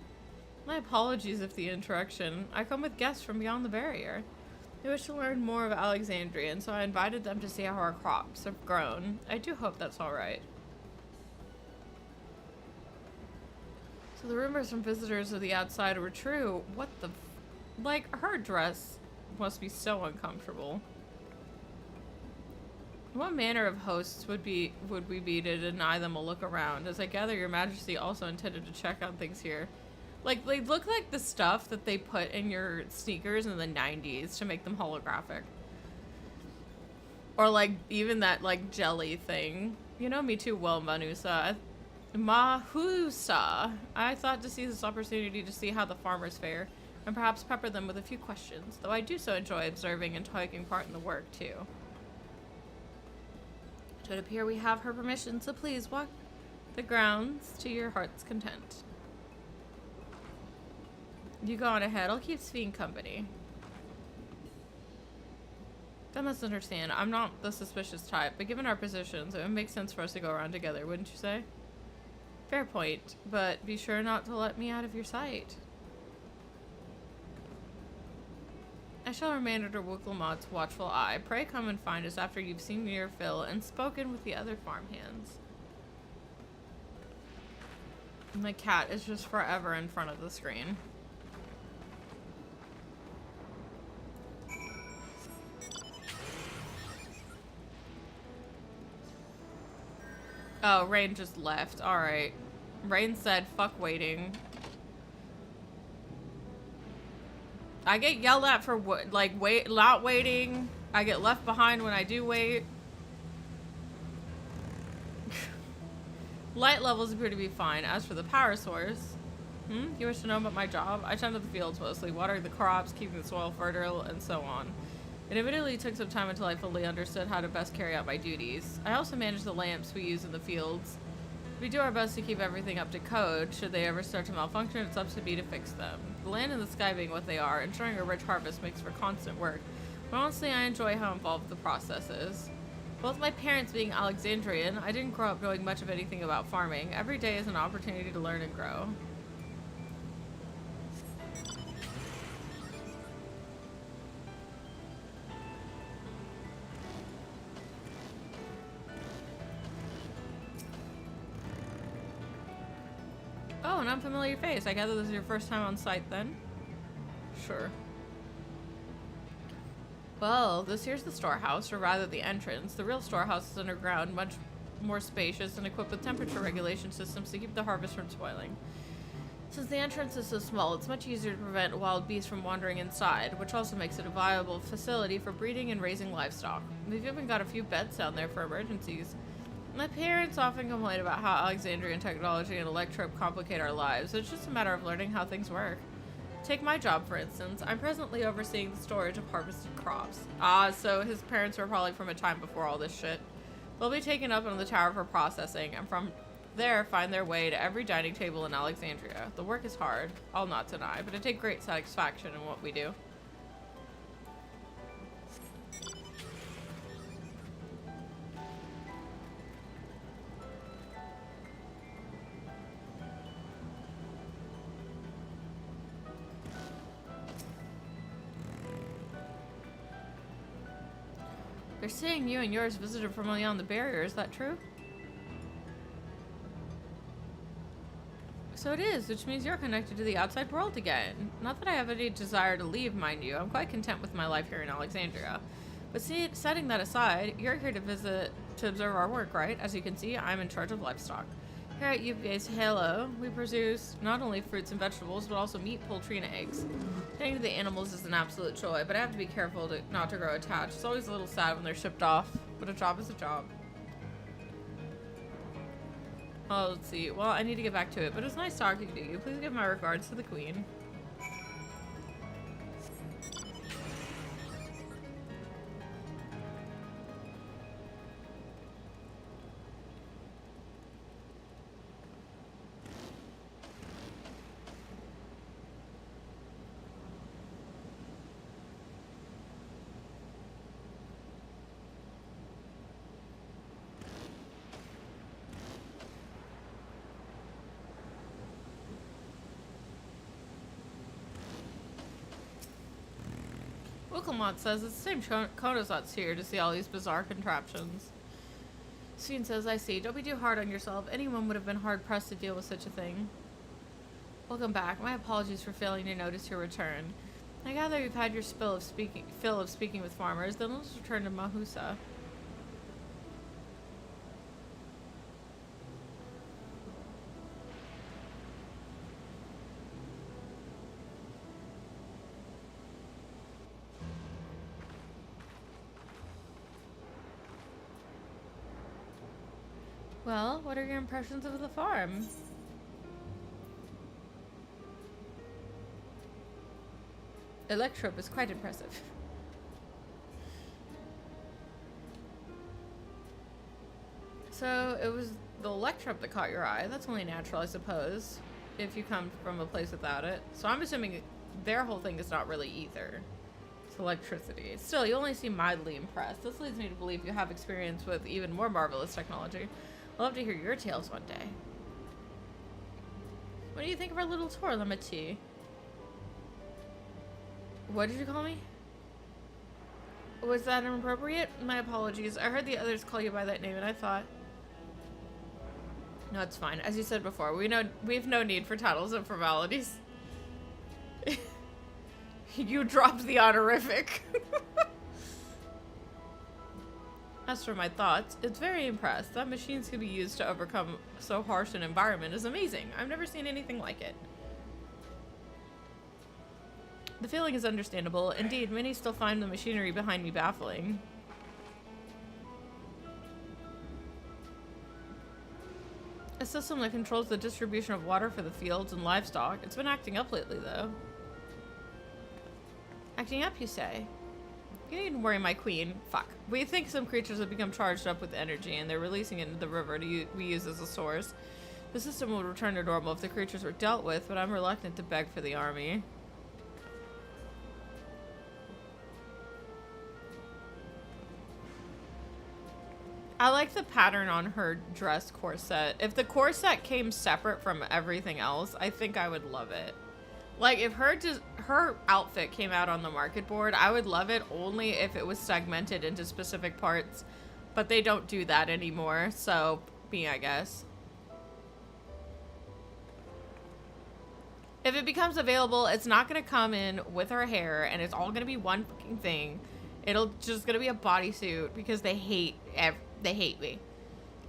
My apologies if the interruption. I come with guests from beyond the barrier. They wish to learn more of Alexandria, and so I invited them to see how our crops have grown. I do hope that's alright. So the rumors from visitors of the outside were true. What the like, her dress must be so uncomfortable. What manner of hosts would we be to deny them a look around? As I gather your majesty also intended to check on things here. Like, they look like the stuff that they put in your sneakers in the 90s to make them holographic. Or like, even that like jelly thing. You know me too well, Mahusa. I thought to seize this opportunity to see how the farmers fare, and perhaps pepper them with a few questions, though I do so enjoy observing and taking part in the work too. It would appear we have her permission, so please walk the grounds to your heart's content. You go on ahead. I'll keep Sven company. Don't misunderstand. I'm not the suspicious type, but given our positions, it would make sense for us to go around together, wouldn't you say? Fair point, but be sure not to let me out of your sight. I shall remain under Wuklamot's watchful eye. Pray come and find us after you've seen your fill and spoken with the other farmhands. My cat is just forever in front of the screen. Oh, Rain just left. Alright. Rain said, fuck waiting. I get yelled at for not waiting. I get left behind when I do wait. Light levels appear to be fine. As for the power source, you wish to know about my job? I tend to the fields mostly, watering the crops, keeping the soil fertile, and so on. It admittedly took some time until I fully understood how to best carry out my duties. I also manage the lamps we use in the fields. We do our best to keep everything up to code. Should they ever start to malfunction, it's up to me to fix them. The land and the sky being what they are, ensuring a rich harvest makes for constant work. But honestly, I enjoy how involved the process is. Both my parents being Alexandrian, I didn't grow up knowing much of anything about farming. Every day is an opportunity to learn and grow. Oh, an unfamiliar face. I gather this is your first time on site then? Sure. Well, this here's the storehouse, or rather the entrance. The real storehouse is underground, much more spacious and equipped with temperature regulation systems to keep the harvest from spoiling. Since the entrance is so small, it's much easier to prevent wild beasts from wandering inside, which also makes it a viable facility for breeding and raising livestock. We've even got a few beds down there for emergencies. My parents often complain about how Alexandrian technology and electrope complicate our lives. It's just a matter of learning how things work. Take my job, for instance. I'm presently overseeing the storage of harvested crops. So his parents were probably from a time before all this shit. They'll be taken up on the tower for processing, and from there find their way to every dining table in Alexandria. The work is hard, I'll not deny, but I take great satisfaction in what we do. They're saying you and yours visited from beyond the barrier, is that true? So it is, which means you're connected to the outside world again. Not that I have any desire to leave, mind you. I'm quite content with my life here in Alexandria. But see, setting that aside, you're here to observe our work, right? As you can see, I'm in charge of livestock. Here at UVA's Halo, we produce not only fruits and vegetables, but also meat, poultry, and eggs. Tending to the animals is an absolute joy, but I have to be careful not to grow attached. It's always a little sad when they're shipped off, but a job is a job. Oh, let's see. Well, I need to get back to it, but it's nice talking to you. Please give my regards to the Queen. Wilkamot says it's the same Konozat's here to see all these bizarre contraptions. Soon says, I see. Don't be too hard on yourself. Anyone would have been hard-pressed to deal with such a thing. Welcome back. My apologies for failing to notice your return. I gather you've had your fill of speaking with farmers. Then let's return to Mahusa. Well, what are your impressions of the farm? Electrope is quite impressive. So, it was the electrope that caught your eye. That's only natural, I suppose, if you come from a place without it. So I'm assuming their whole thing is not really ether. It's electricity. Still, you only seem mildly impressed. This leads me to believe you have experience with even more marvelous technology. I'd love to hear your tales one day. What do you think of our little tour, Lemati? What did you call me? Was that inappropriate? My apologies. I heard the others call you by that name and I thought... No, it's fine. As you said before, we've no need for titles and formalities. You dropped the honorific. As for my thoughts, it's very impressed. That machines can be used to overcome so harsh an environment is amazing. I've never seen anything like it. The feeling is understandable. Indeed, many still find the machinery behind me baffling. A system that controls the distribution of water for the fields and livestock. It's been acting up lately, though. Acting up, you say? You needn't worry, my queen. Fuck. We think some creatures have become charged up with energy and they're releasing it into the river we use as a source. The system will return to normal if the creatures were dealt with, but I'm reluctant to beg for the army. I like the pattern on her dress corset. If the corset came separate from everything else, I think I would love it. Like, if her outfit came out on the market board, I would love it only if it was segmented into specific parts. But they don't do that anymore, so me, I guess. If it becomes available, it's not going to come in with her hair, and it's all going to be one fucking thing. It'll just going to be a bodysuit because they hate me.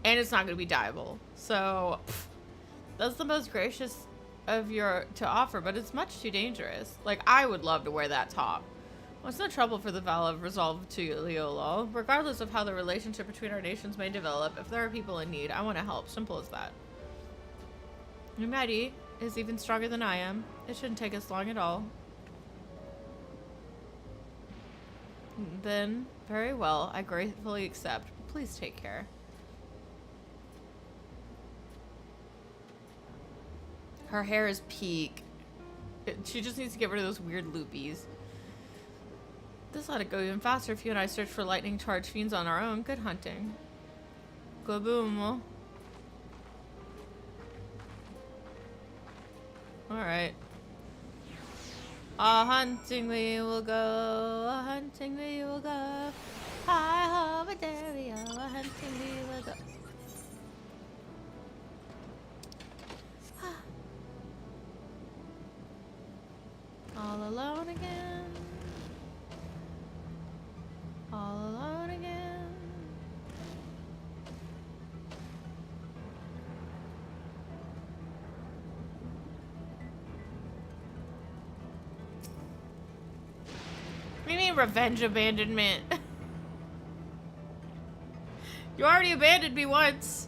And it's not going to be dyeable. So, that's the most gracious of your to offer, but it's much too dangerous. Like, I would love to wear that top. Well, it's no trouble for the vow of resolve to Tuliyollal. Regardless of how the relationship between our nations may develop, if there are people in need, I want to help. Simple as that. Humanity is even stronger than I am. It shouldn't take us long at all. Then, very well, I gratefully accept. Please take care. Her hair is peak. She just needs to get rid of those weird loopies. This ought to go even faster if you and I search for lightning charged fiends on our own. Good hunting. Goooo. Alright. A-hunting we will go, a-hunting we will go. Hi-ho, a-derry-o, a-hunting we will go. All alone again. All alone again. What do you mean revenge abandonment? You already abandoned me once.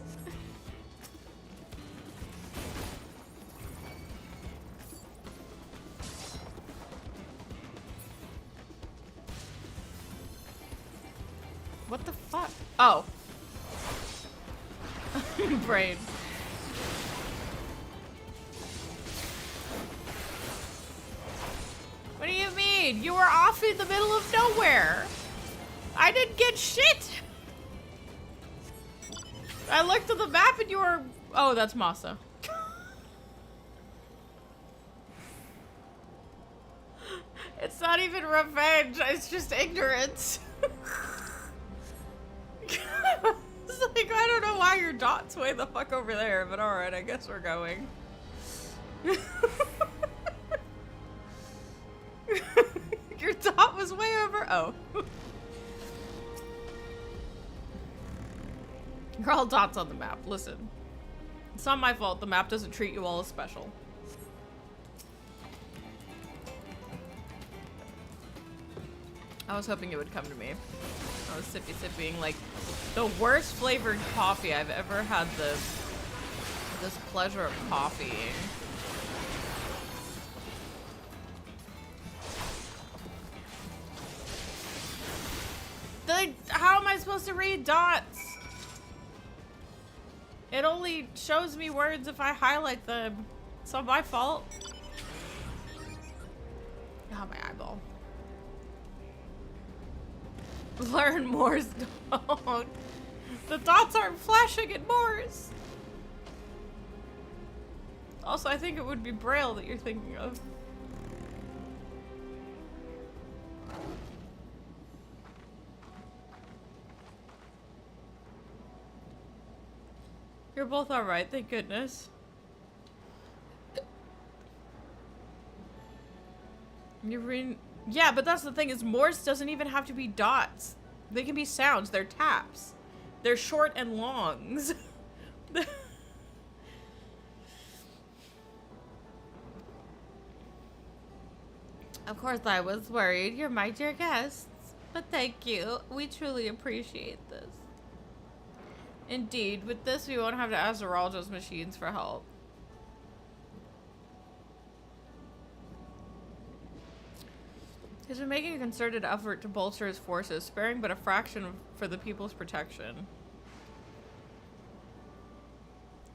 What the fuck? Oh. Brain. What do you mean? You were off in the middle of nowhere. I didn't get shit. I looked at the map and you were... Oh, that's Masa. It's not even revenge. It's just ignorance. It's like, I don't know why your dot's way the fuck over there, but alright, I guess we're going. Your dot was way over. Oh. You're all dots on the map. Listen. It's not my fault the map doesn't treat you all as special. I was hoping it would come to me. I was sipping like the worst flavored coffee I've ever had this pleasure of coffeeing. How am I supposed to read dots? It only shows me words if I highlight them. It's not my fault. Oh, my eyeball. Learn Morse. Don't. The dots aren't flashing in Morse. Also, I think it would be Braille that you're thinking of. You're both alright, thank goodness. You're reading... Yeah, but that's the thing is Morse doesn't even have to be dots. They can be sounds. They're taps. They're short and longs. Of course I was worried. You're my dear guests. But thank you. We truly appreciate this. Indeed, with this we won't have to ask Zeraldo's machines for help. He's been making a concerted effort to bolster his forces, sparing but a fraction for the people's protection.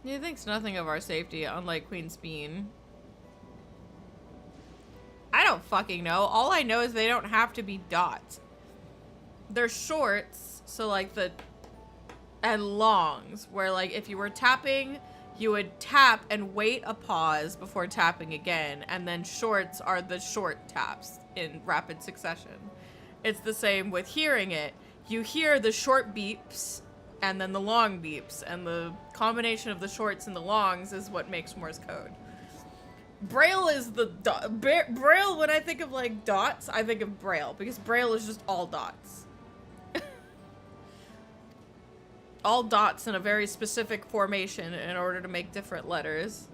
He thinks nothing of our safety, unlike Queen Speen. I don't fucking know. All I know is they don't have to be dots. They're shorts, so like the and longs, where like if you were tapping, you would tap and wait a pause before tapping again, and then shorts are the short taps in rapid succession. It's the same with hearing it. You hear the short beeps and then the long beeps, and the combination of the shorts and the longs is what makes Morse code. Braille is the Braille. When I think of like dots, I think of Braille, because Braille is just all dots. All dots in a very specific formation in order to make different letters.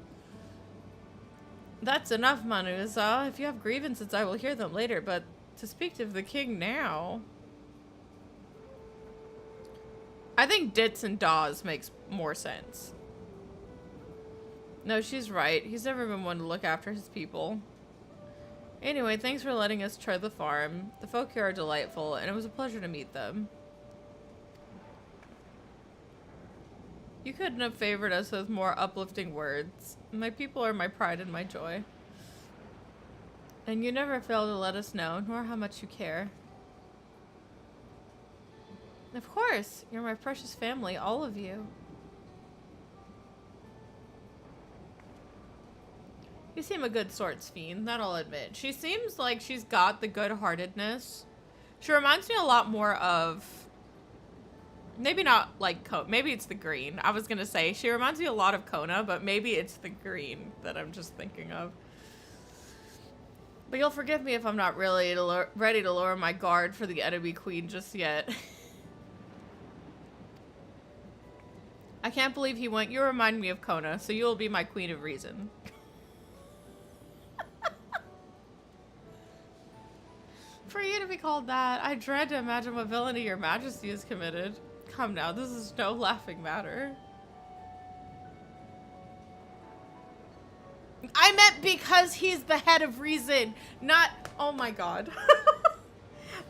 That's enough, Manuza. If you have grievances, I will hear them later, but to speak to the king now... I think dits and daws makes more sense. No, she's right. He's never been one to look after his people. Anyway, thanks for letting us try the farm. The folk here are delightful, and it was a pleasure to meet them. You couldn't have favored us with more uplifting words. My people are my pride and my joy. And you never fail to let us know, nor how much you care. Of course, you're my precious family, all of you. You seem a good sort, Sphene, that I'll admit. She seems like she's got the good-heartedness. She reminds me a lot more of... Maybe not like maybe it's the green. I was gonna say, she reminds me a lot of Kona, but maybe it's the green that I'm just thinking of. But you'll forgive me if I'm not really ready to lower my guard for the enemy queen just yet. I can't believe he went. You remind me of Kona, so you'll be my queen of reason. For you to be called that, I dread to imagine what villainy your majesty has committed. Come now, this is no laughing matter. I meant because he's the head of reason, not... Oh my god.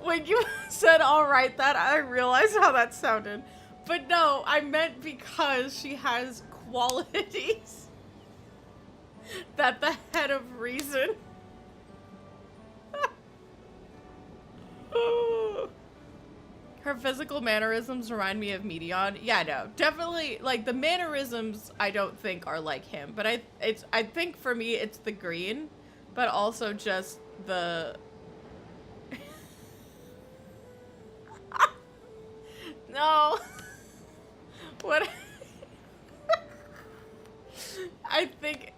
When you said alright that, I realized how that sounded. But no, I meant because she has qualities that the head of reason... Her physical mannerisms remind me of Medion. Yeah, no, definitely, like, the mannerisms I don't think are like him, but I think for me it's the green, but also just the... No. What? I think...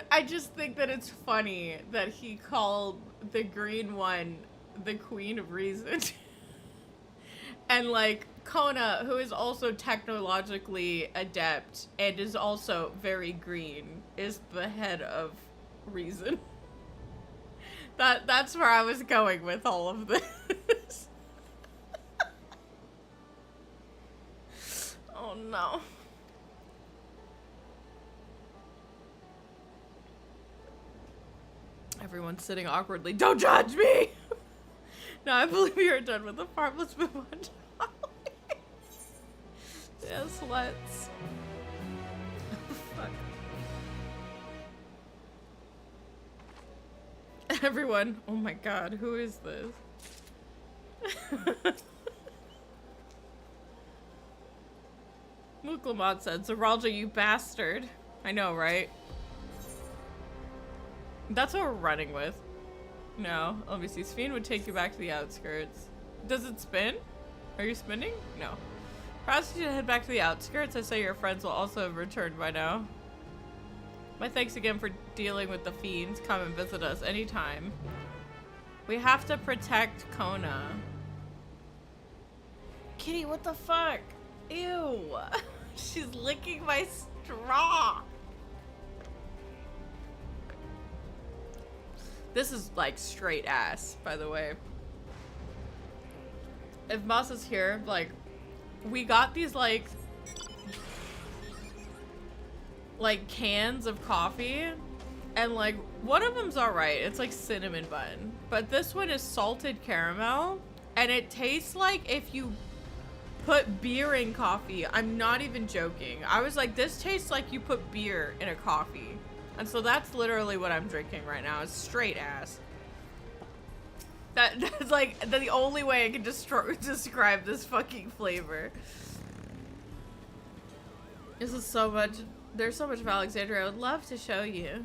I just think that it's funny that he called the green one the queen of reason. And like Kona, who is also technologically adept and is also very green, is the head of reason. That's where I was going with all of this. Oh no. Everyone's sitting awkwardly. Don't judge me! No, I believe we are done with the farm. Let's move on to Holly. Yes, let's. Fuck. Everyone. Oh my god, who is this? Muklamad said, Zaralja, you bastard. I know, right? That's what we're running with. No, let me see. Sphene would take you back to the outskirts. Does it spin? Are you spinning? No. Perhaps you should head back to the outskirts. I say your friends will also have returned by now. My thanks again for dealing with the fiends. Come and visit us anytime. We have to protect Kona. Kitty, what the fuck? Ew. She's licking my straw. This is like straight ass, by the way. If Moss is here, like, we got these like cans of coffee, and like one of them's alright. It's like cinnamon bun, but this one is salted caramel, and it tastes like if you put beer in coffee. I'm not even joking. I was like, this tastes like you put beer in a coffee. And so that's literally what I'm drinking right now. It's straight ass. That's like the only way I can describe this fucking flavor. This is so much. There's so much of Alexandria I would love to show you.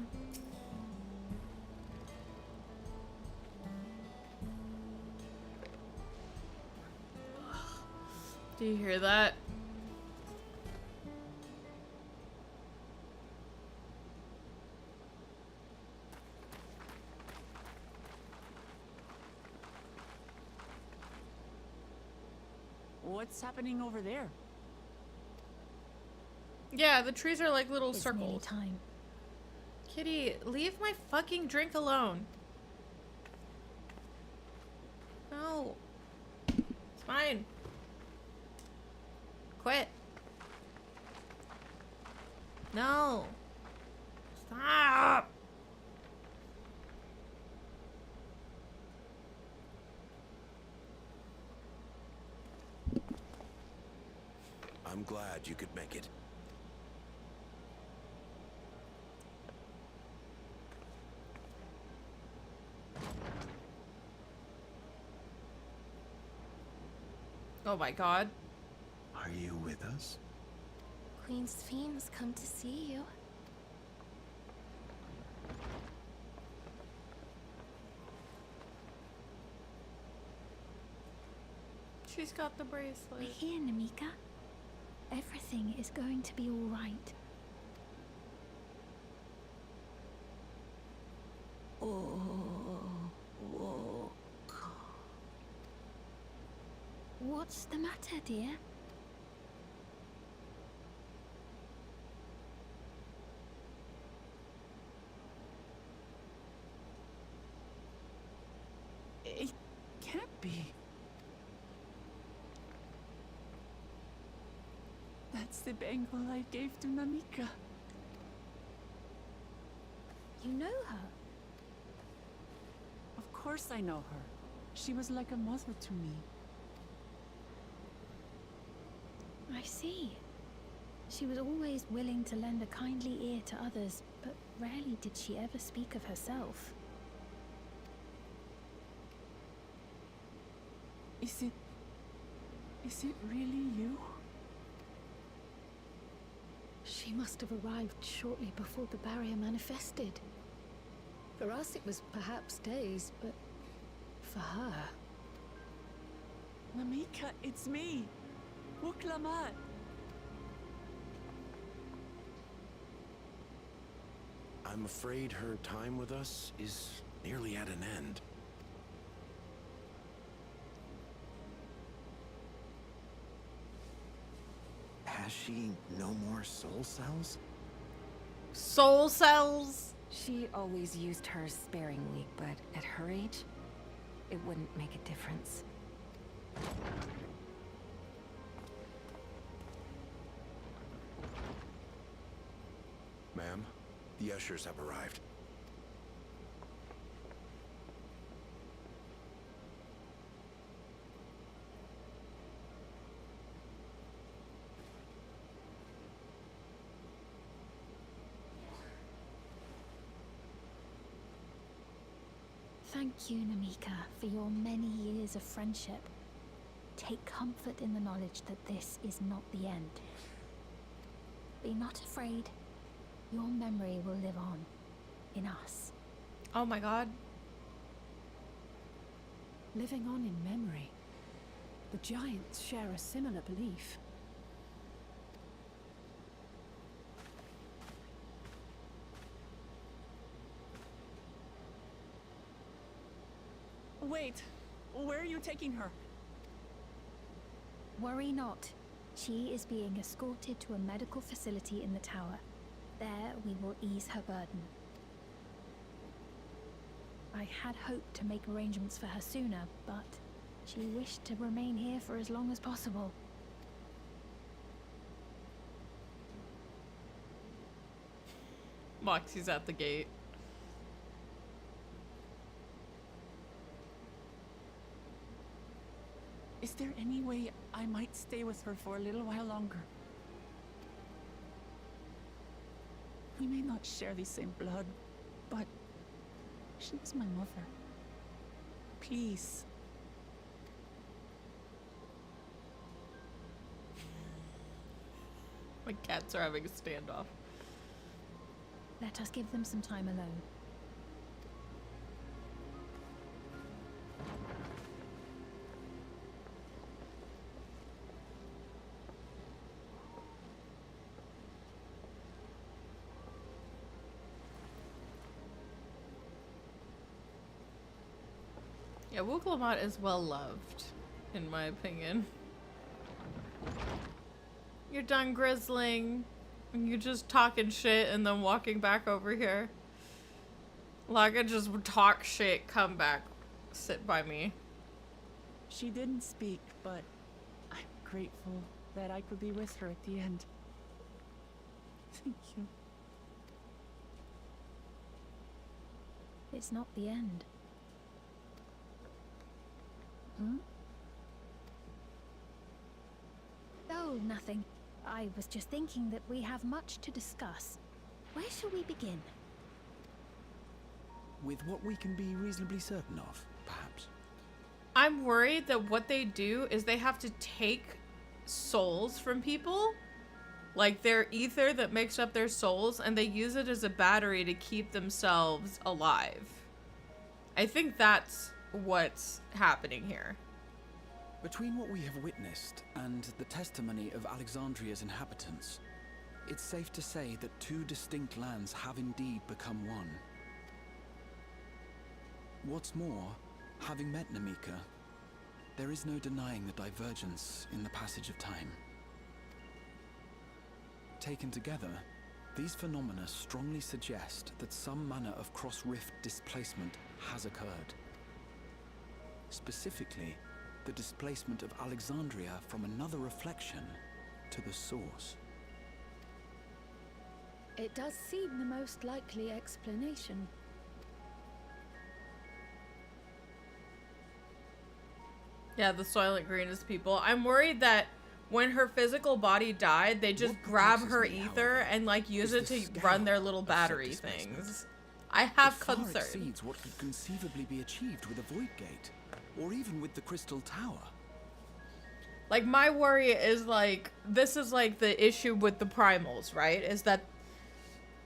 Do you hear that? What's happening over there? Yeah, the trees are like little It's nearly circles. time. Kitty, leave my fucking drink alone. No. It's mine. Quit. No. Stop. I'm glad you could make it. Oh my god. Are you with us? Queen Sphene's come to see you. She's got the bracelet. We're here, Namika. Everything is going to be all right. What's the matter, dear? It can't be. That's the bangle I gave to Namika. You know her? Of course I know her. She was like a mother to me. I see. She was always willing to lend a kindly ear to others, but rarely did she ever speak of herself. Is it really you? She must have arrived shortly before the barrier manifested. For us, it was perhaps days, but for her... Namika, it's me. Wuklamat. I'm afraid her time with us is nearly at an end. Has she no more soul cells? Soul cells? She always used hers sparingly, but at her age, it wouldn't make a difference. Ma'am, the ushers have arrived. Thank you, Namika, for your many years of friendship. Take comfort in the knowledge that this is not the end. Be not afraid. Your memory will live on in us. Oh my god. Living on in memory. The giants share a similar belief. Wait, where are you taking her? Worry not. She is being escorted to a medical facility in the tower. There we will ease her burden. I had hoped to make arrangements for her sooner, but she wished to remain here for as long as possible. Moxie's at the gate. Is there any way I might stay with her for a little while longer? We may not share the same blood, but she was my mother. Please. My cats are having a standoff. Let us give them some time alone. Yeah, Wooglamat is well loved, in my opinion. You're done grizzling. You're just talking shit and then walking back over here. Laga just talk shit, come back, sit by me. She didn't speak, but I'm grateful that I could be with her at the end. Thank you. It's not the end. Hmm? Oh, nothing. I was just thinking that we have much to discuss. Where shall we begin? With what we can be reasonably certain of, perhaps. I'm worried that what they do is they have to take souls from people, like their ether that makes up their souls, and they use it as a battery to keep themselves alive. I think that's what's happening here. Between what we have witnessed and the testimony of Alexandria's inhabitants, it's safe to say that two distinct lands have indeed become one. What's more, having met Namika, there is no denying the divergence in the passage of time. Taken together, these phenomena strongly suggest that some manner of cross-rift displacement has occurred. Specifically, the displacement of Alexandria from another reflection to the source. It does seem the most likely explanation. Yeah, the Soylent Greenest people. I'm worried that when her physical body died, they just grab her ether and like use it to run their little battery things. I have concern. It far concern. exceeds what could conceivably be achieved with a Void Gate, or even with the Crystal Tower. Like, my worry is like, this is like the issue with the primals, right? Is that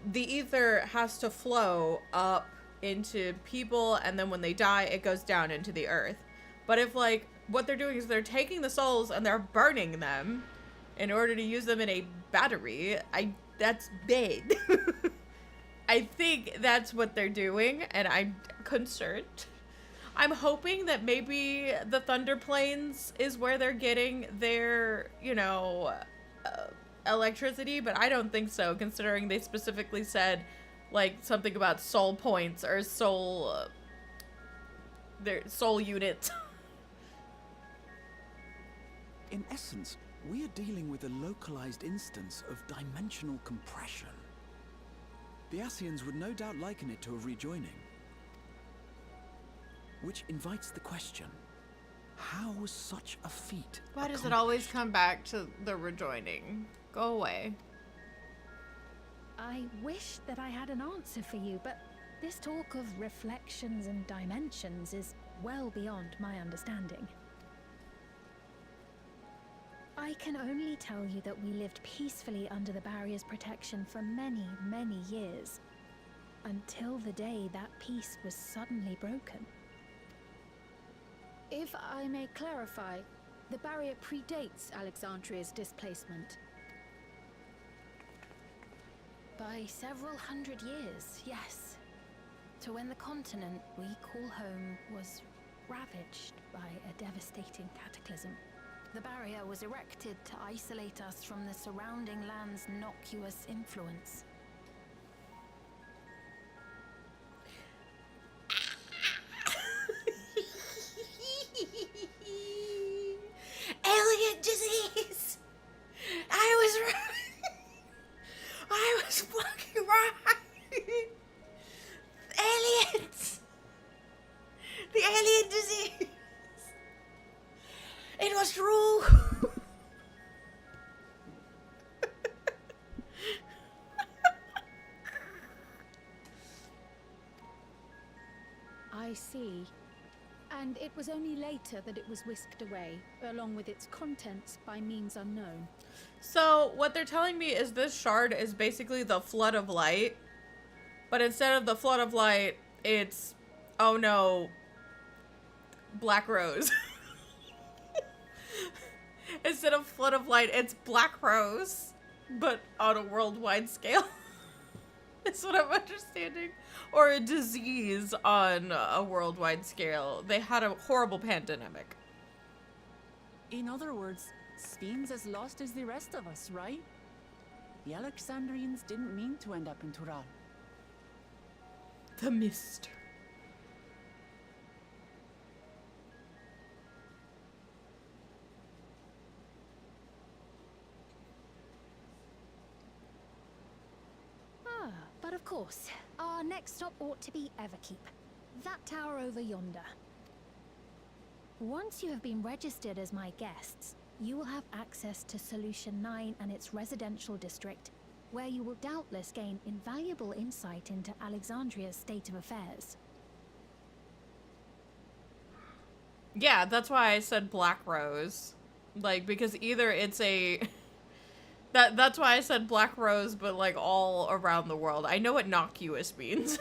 the ether has to flow up into people, and then when they die, it goes down into the earth. But if like, what they're doing is they're taking the souls and they're burning them in order to use them in a battery, that's bad. I think that's what they're doing, and I'm concerned. I'm hoping that maybe the Thunder Plains is where they're getting their, you know, electricity, but I don't think so, considering they specifically said, like, something about soul points or soul, their soul units. In essence, we are dealing with a localized instance of dimensional compression. The Ascians would no doubt liken it to a rejoining. Which invites the question, how was such a feat Why does it always come back to the rejoining? Go away. I wish that I had an answer for you, but this talk of reflections and dimensions is well beyond my understanding. I can only tell you that we lived peacefully under the barrier's protection for many, many years, until the day that peace was suddenly broken. If I may clarify, the barrier predates Alexandria's displacement. By several hundred years, yes. To when the continent we call home was ravaged by a devastating cataclysm. The barrier was erected to isolate us from the surrounding land's innocuous influence. Alien disease! I was right! I was fucking right! Aliens! The alien disease! It was true! I see. And it was only later that it was whisked away, along with its contents, by means unknown. So what they're telling me is this shard is basically the flood of light, but instead of the flood of light, it's, oh no, Black Rose. Instead of flood of light, it's Black Rose, but on a worldwide scale. That's what I'm understanding. Or a disease on a worldwide scale. They had a horrible pandemic. In other words, Sphene's as lost as the rest of us, right? The Alexandrians didn't mean to end up in Tural. The mist. But of course, our next stop ought to be Everkeep. That tower over yonder. Once you have been registered as my guests, you will have access to Solution 9 and its residential district, where you will doubtless gain invaluable insight into Alexandria's state of affairs. Yeah, that's why I said Black Rose. Like, because either it's a... That's why I said Black Rose, but like all around the world. I know what innocuous means.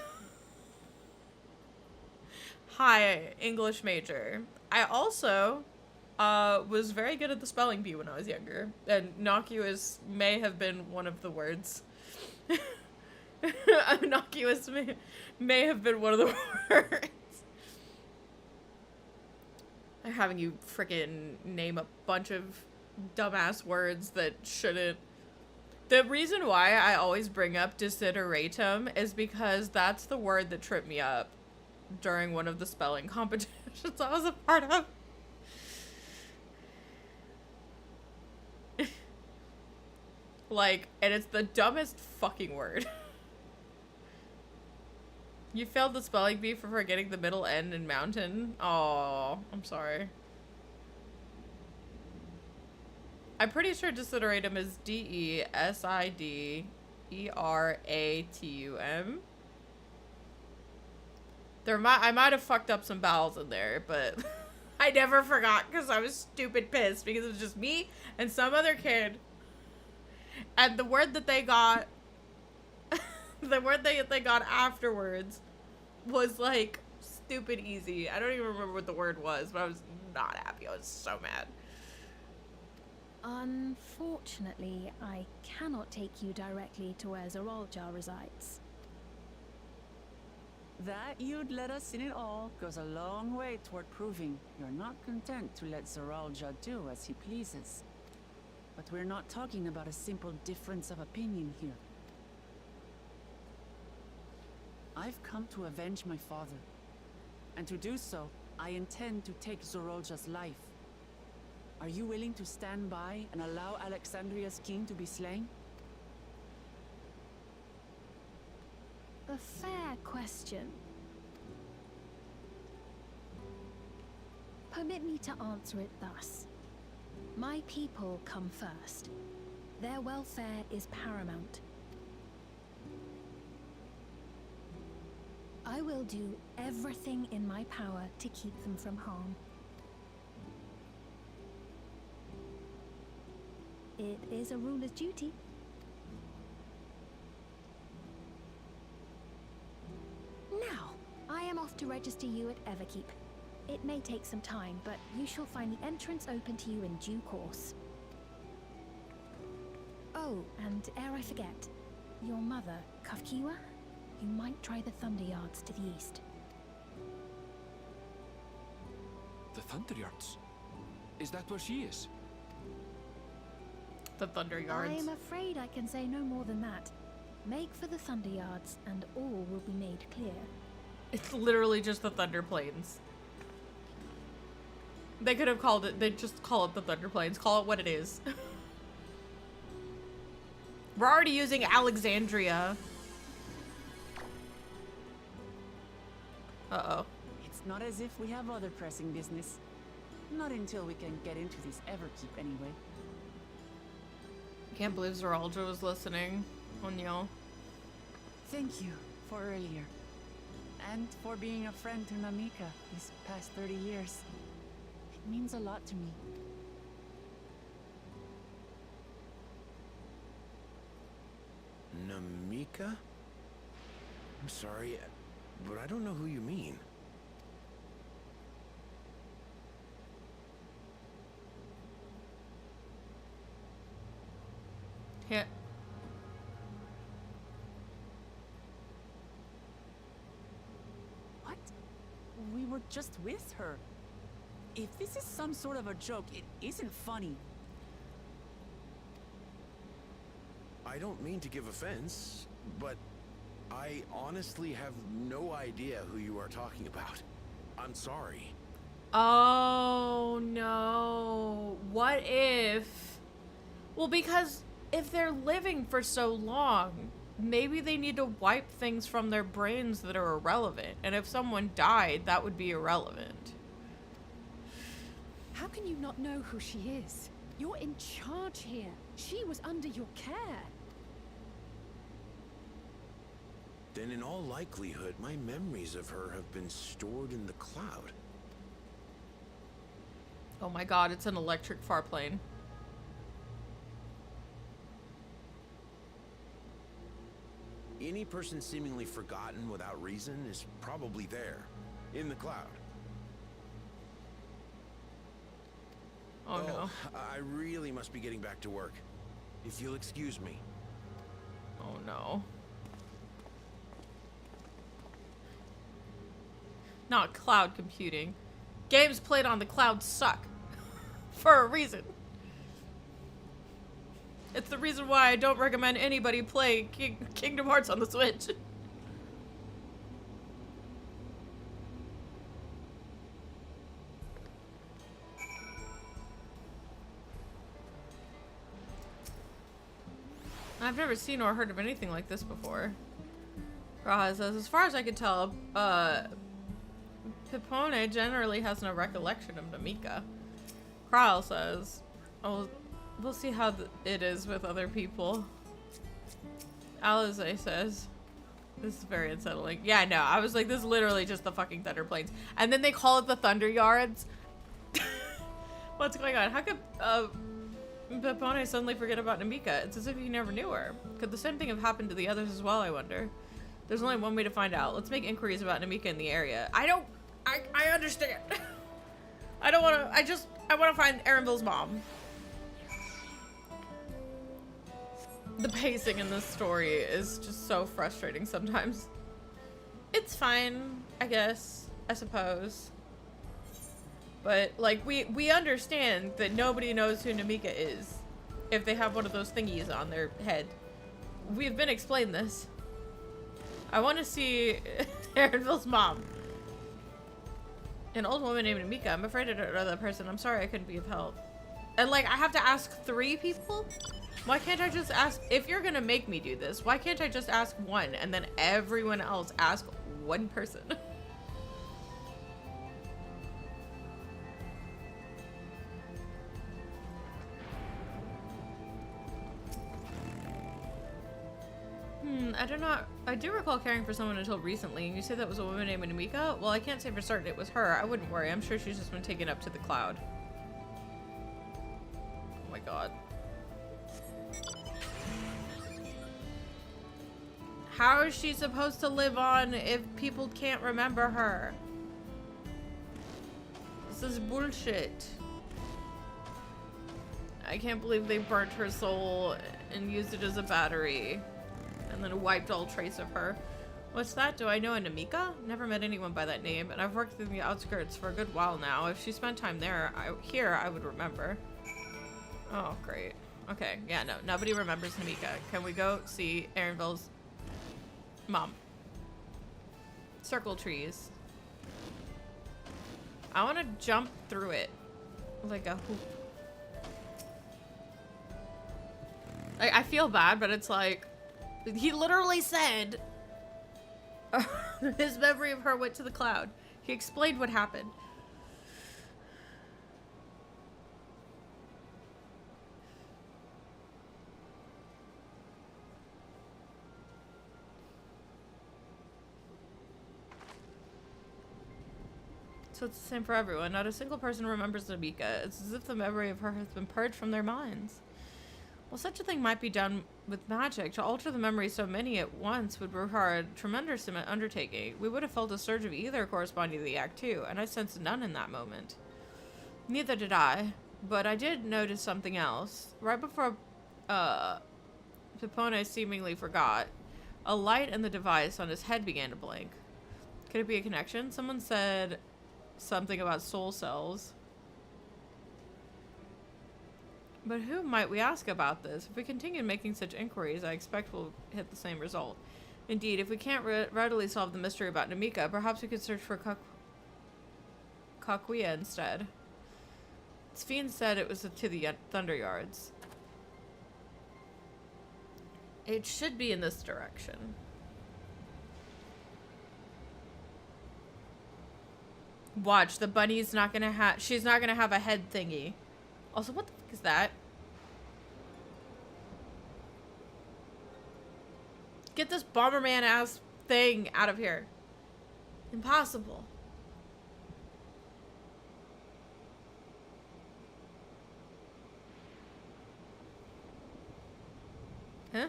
Hi, English major. I also was very good at the spelling bee when I was younger. And innocuous may have been one of the words. Innocuous may have been one of the words. I'm having you freaking name a bunch of dumbass words that shouldn't. The reason why I always bring up desideratum is because that's the word that tripped me up during one of the spelling competitions I was a part of. Like, and it's the dumbest fucking word. You failed the spelling bee for forgetting the middle N in mountain? Oh, I'm sorry. I'm pretty sure desideratum is DESIDERATUM. I might have fucked up some vowels in there, but I never forgot because I was stupid pissed because it was just me and some other kid. And the word that they got, the word they got afterwards was like stupid easy. I don't even remember what the word was, but I was not happy. I was so mad. Unfortunately, I cannot take you directly to where Zeraljar resides. That you'd let us in it all goes a long way toward proving you're not content to let Zeraljar do as he pleases. But we're not talking about a simple difference of opinion here. I've come to avenge my father, and to do so, I intend to take Zeraljar's life. Are you willing to stand by and allow Alexandria's king to be slain? A fair question. Permit me to answer it thus. My people come first. Their welfare is paramount. I will do everything in my power to keep them from harm. It is a ruler's duty. Now, I am off to register you at Everkeep. It may take some time, but you shall find the entrance open to you in due course. Oh, and ere I forget, your mother, Kafkiwa, you might try the Thunder Yards to the east. The Thunder Yards? Is that where she is? The Thunder Yards. I am afraid I can say no more than that. Make for the Thunder Yards, and all will be made clear. It's literally just the Thunder Plains. They could have called it, they just call it the Thunder Plains. Call it what it is. We're already using Alexandria. Uh-oh. It's not as if we have other pressing business. Not until we can get into this Everkeep anyway. Can't believe Zeraljar was listening on y'all. Thank you for earlier. and for being a friend to Namika these past 30 years. It means a lot to me. Namika? I'm sorry, but I don't know who you mean. Yeah. What? We were just with her. If this is some sort of a joke, it isn't funny. I don't mean to give offense, but I honestly have no idea who you are talking about. I'm sorry. Oh no. What if? Well, because if they're living for so long, maybe they need to wipe things from their brains that are irrelevant. And if someone died, that would be irrelevant. How can you not know who she is? You're in charge here. She was under your care. Then in all likelihood, my memories of her have been stored in the cloud. Oh my god, it's an electric farplane. Any person seemingly forgotten without reason is probably there, in the cloud. Oh no. I really must be getting back to work. If you'll excuse me. Oh no. Not cloud computing. Games played on the cloud suck. For a reason. It's the reason why I don't recommend anybody play Kingdom Hearts on the Switch. I've never seen or heard of anything like this before. Raha says, as far as I can tell, Pipone generally has no recollection of Namika. Kral says, oh, we'll see how it is with other people. Alize says, this is very unsettling. Yeah, no, I was like, this is literally just the fucking Thunder Plains. And then they call it the Thunder Yards. What's going on? How could Pipone suddenly forget about Namika? It's as if he never knew her. Could the same thing have happened to the others as well, I wonder? There's only one way to find out. Let's make inquiries about Namika in the area. I understand. I don't want to, I want to find Erenville's mom. The pacing in this story is just so frustrating sometimes. It's fine, I guess, I suppose. But, like, we understand that nobody knows who Namika is if they have one of those thingies on their head. We've been explained this. I want to see Erenville's mom. An old woman named Namika. I'm afraid of another person. I'm sorry I couldn't be of help. And, like, I have to ask 3 people? Why can't I just ask, if you're gonna make me do this, why can't I just ask 1 and then everyone else ask 1 person? I do recall caring for someone until recently. You said that was a woman named Namika? Well, I can't say for certain it was her. I wouldn't worry. I'm sure she's just been taken up to the cloud. Oh my god. How is she supposed to live on if people can't remember her? This is bullshit. I can't believe they burnt her soul and used it as a battery. And then wiped all trace of her. What's that? Do I know a Namika? Never met anyone by that name, and I've worked in the outskirts for a good while now. If she spent time there, I would remember. Oh, great. Okay, yeah, no, nobody remembers Namika. Can we go see Erenville's mom? Circle trees. I want to jump through it like a hoop. I feel bad, but it's like, he literally said his memory of her went to the cloud. He explained what happened. So it's the same for everyone. Not a single person remembers Namika. It's as if the memory of her has been purged from their minds. Well, such a thing might be done with magic. To alter the memory so many at once would require a tremendous undertaking. We would have felt a surge of either corresponding to the act too, and I sensed none in that moment. Neither did I, but I did notice something else. Right before Pipone seemingly forgot, a light in the device on his head began to blink. Could it be a connection? Someone said something about soul cells. But who might we ask about this? If we continue making such inquiries, I expect we'll hit the same result. Indeed, if we can't readily solve the mystery about Namika, perhaps we could search for Kakuya instead. Sphene said it was to the Thunder Yards. It should be in this direction. Watch, the bunny's not gonna have... She's not gonna have a head thingy. Also, what the fuck is that? Get this Bomberman ass thing out of here. Impossible. Huh?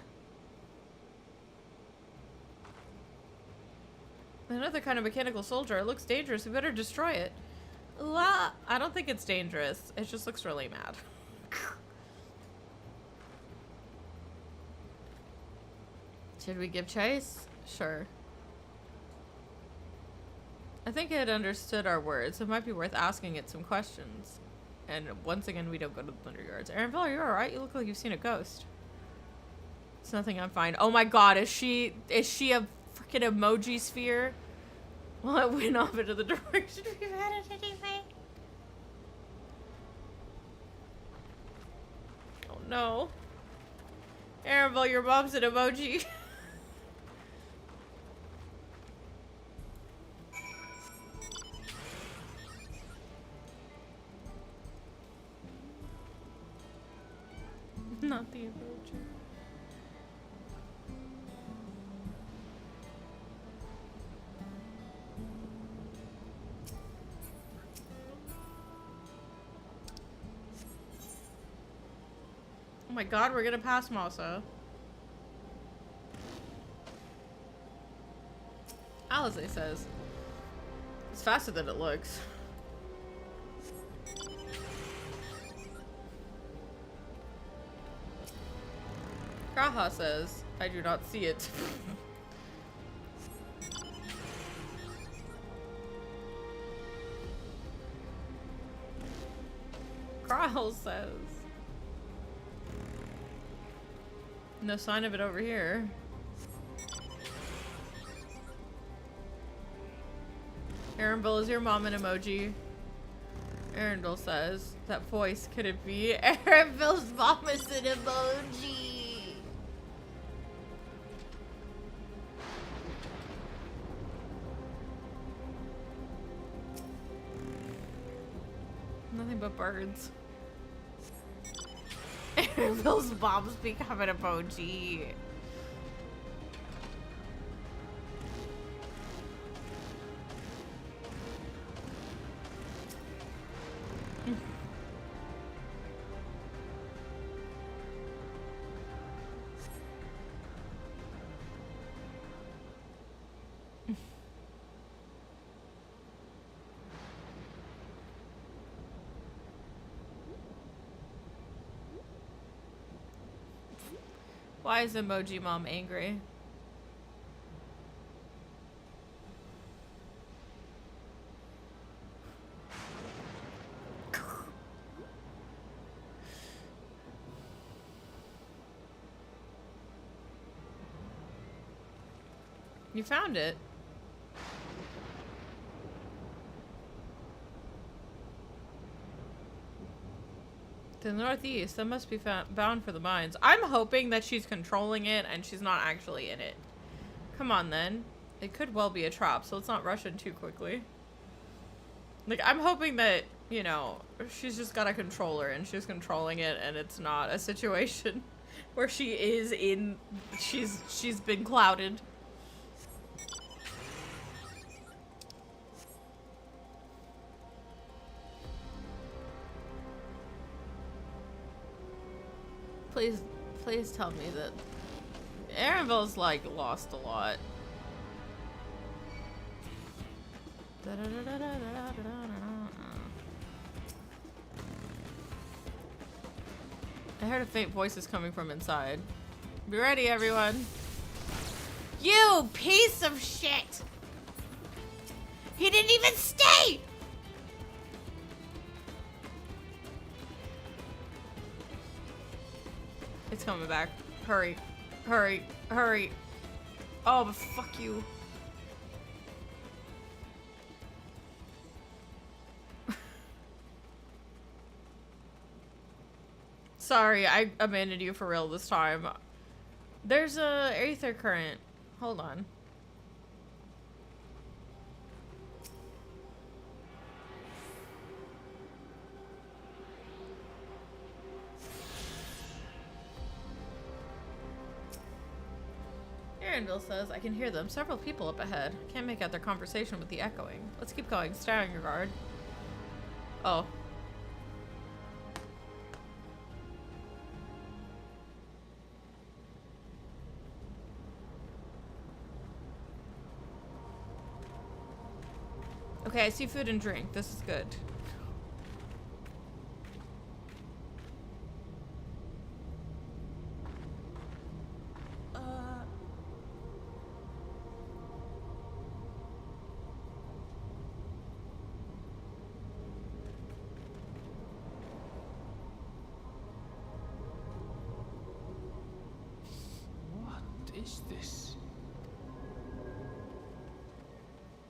Another kind of mechanical soldier. It looks dangerous. We better destroy it. La, I don't think it's dangerous. It just looks really mad. Should we give chase? Sure. I think it understood our words. It might be worth asking it some questions. And once again, we don't go to the Thunder Yards. Aaronville, are you alright? You look like you've seen a ghost. It's nothing, I'm fine. Oh my god, is she a freaking emoji sphere? Well, it went off into the direction we've had it anyway. Oh no. Aaronville, your mom's an emoji. Not the emoji. Oh my god, we're gonna pass Masa. Alize says. It's faster than it looks. Graha says, I do not see it. Kryle says. No sign of it over here. Aaronville, is your mom an emoji? Arundel says, that voice, could it be? Aaronville's mom is an emoji. Nothing but birds. Aaronville's mom's become an emoji. Why is Emoji Mom angry? You found it. To the northeast, that must be bound for the mines. I'm hoping that she's controlling it and she's not actually in it. Come on then. It could well be a trap, so let's not rush in too quickly. Like, I'm hoping that, you know, she's just got a controller and she's controlling it and it's not a situation where she is in, she's been clouded. Please, please tell me that Aaronville's like lost a lot. I heard a faint voices coming from inside. Be ready, everyone. You piece of shit! He didn't even stay! It's coming back. Hurry. Hurry. Hurry. Oh, but fuck you. Sorry, I abandoned you for real this time. There's a aether current. Hold on. Aaronville says, I can hear them. Several people up ahead. Can't make out their conversation with the echoing. Let's keep going. Stay on your guard. Oh. Okay, I see food and drink. This is good. What is this?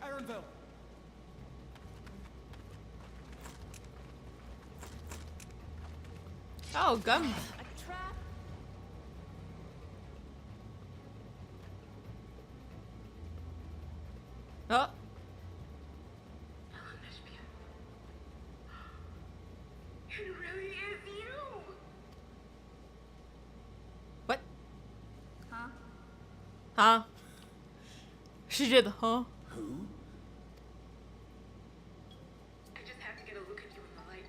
Aaronville! Oh, gum. Oh. It really is you! What? Huh? Huh? She did the huh? Who? I just had to get a look at you in the light,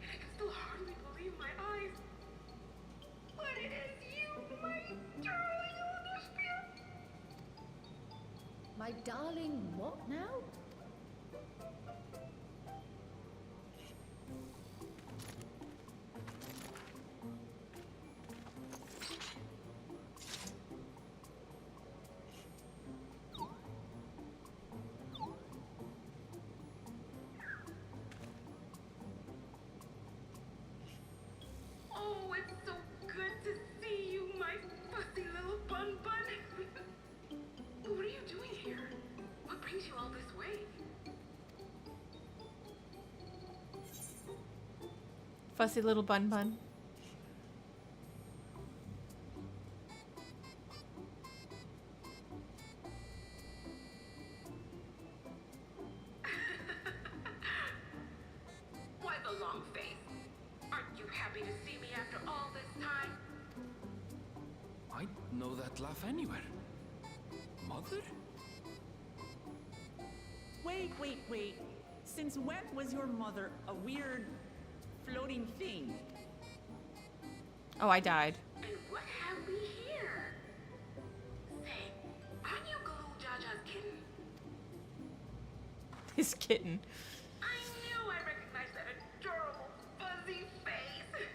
and I can still hardly believe my eyes. But it is you, my darling Elderspiel! My darling what now? Oh, it's so good to see you, my fussy little bun bun. What are you doing here? What brings you all this way? Fussy little bun bun. Why the long face? Aren't you happy to see me after all this time? I know that laugh anywhere. Mother? Wait. Since when was your mother a weird floating thing? Oh, I died. And what have we here? Say, aren't you Goooo Jaja's kitten? His kitten. I knew I recognized that adorable fuzzy face.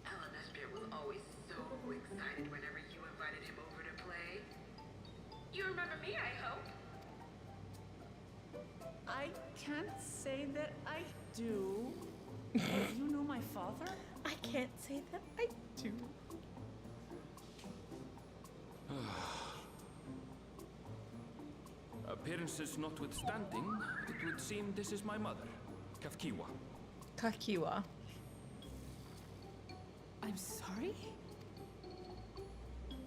Elderspiel was always so excited whenever you invited him over to play. You remember me, I hope? I can't say that I do. You know my father? I can't say that I do. Appearances notwithstanding, it would seem this is my mother, Kafkiwa. Kakiwa. I'm sorry?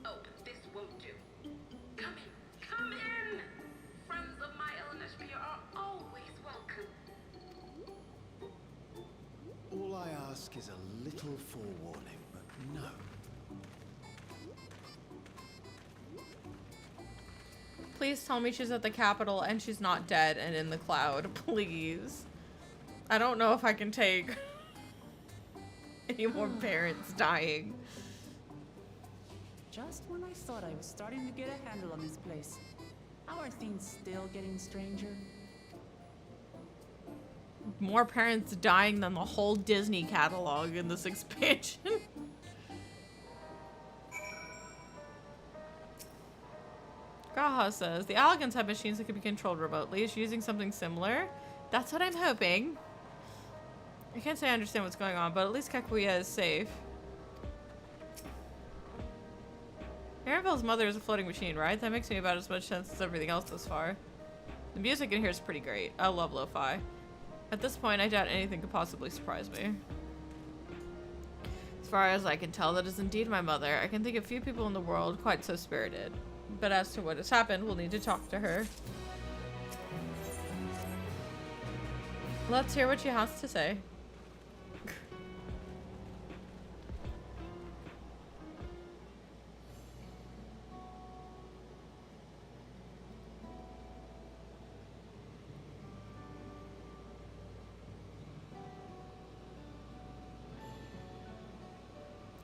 Oh, but this won't do. Come in, come in! Friends of my Elderspiel are always welcome. All I ask is a little forewarning, but no. Please tell me she's at the Capitol and she's not dead and in the cloud. Please. I don't know if I can take Any more parents dying. Just when I thought I was starting to get a handle on this place, how are things still getting stranger? More parents dying than the whole Disney catalog in this expansion. Graha says, the Allagans have machines that can be controlled remotely. Is she using something similar? That's what I'm hoping. I can't say I understand what's going on, but at least Kakuya is safe. Arabelle's mother is a floating machine, right? That makes me about as much sense as everything else thus far. The music in here is pretty great. I love lo-fi. At this point, I doubt anything could possibly surprise me. As far as I can tell, that is indeed my mother. I can think of few people in the world quite so spirited. But as to what has happened, we'll need to talk to her. Let's hear what she has to say.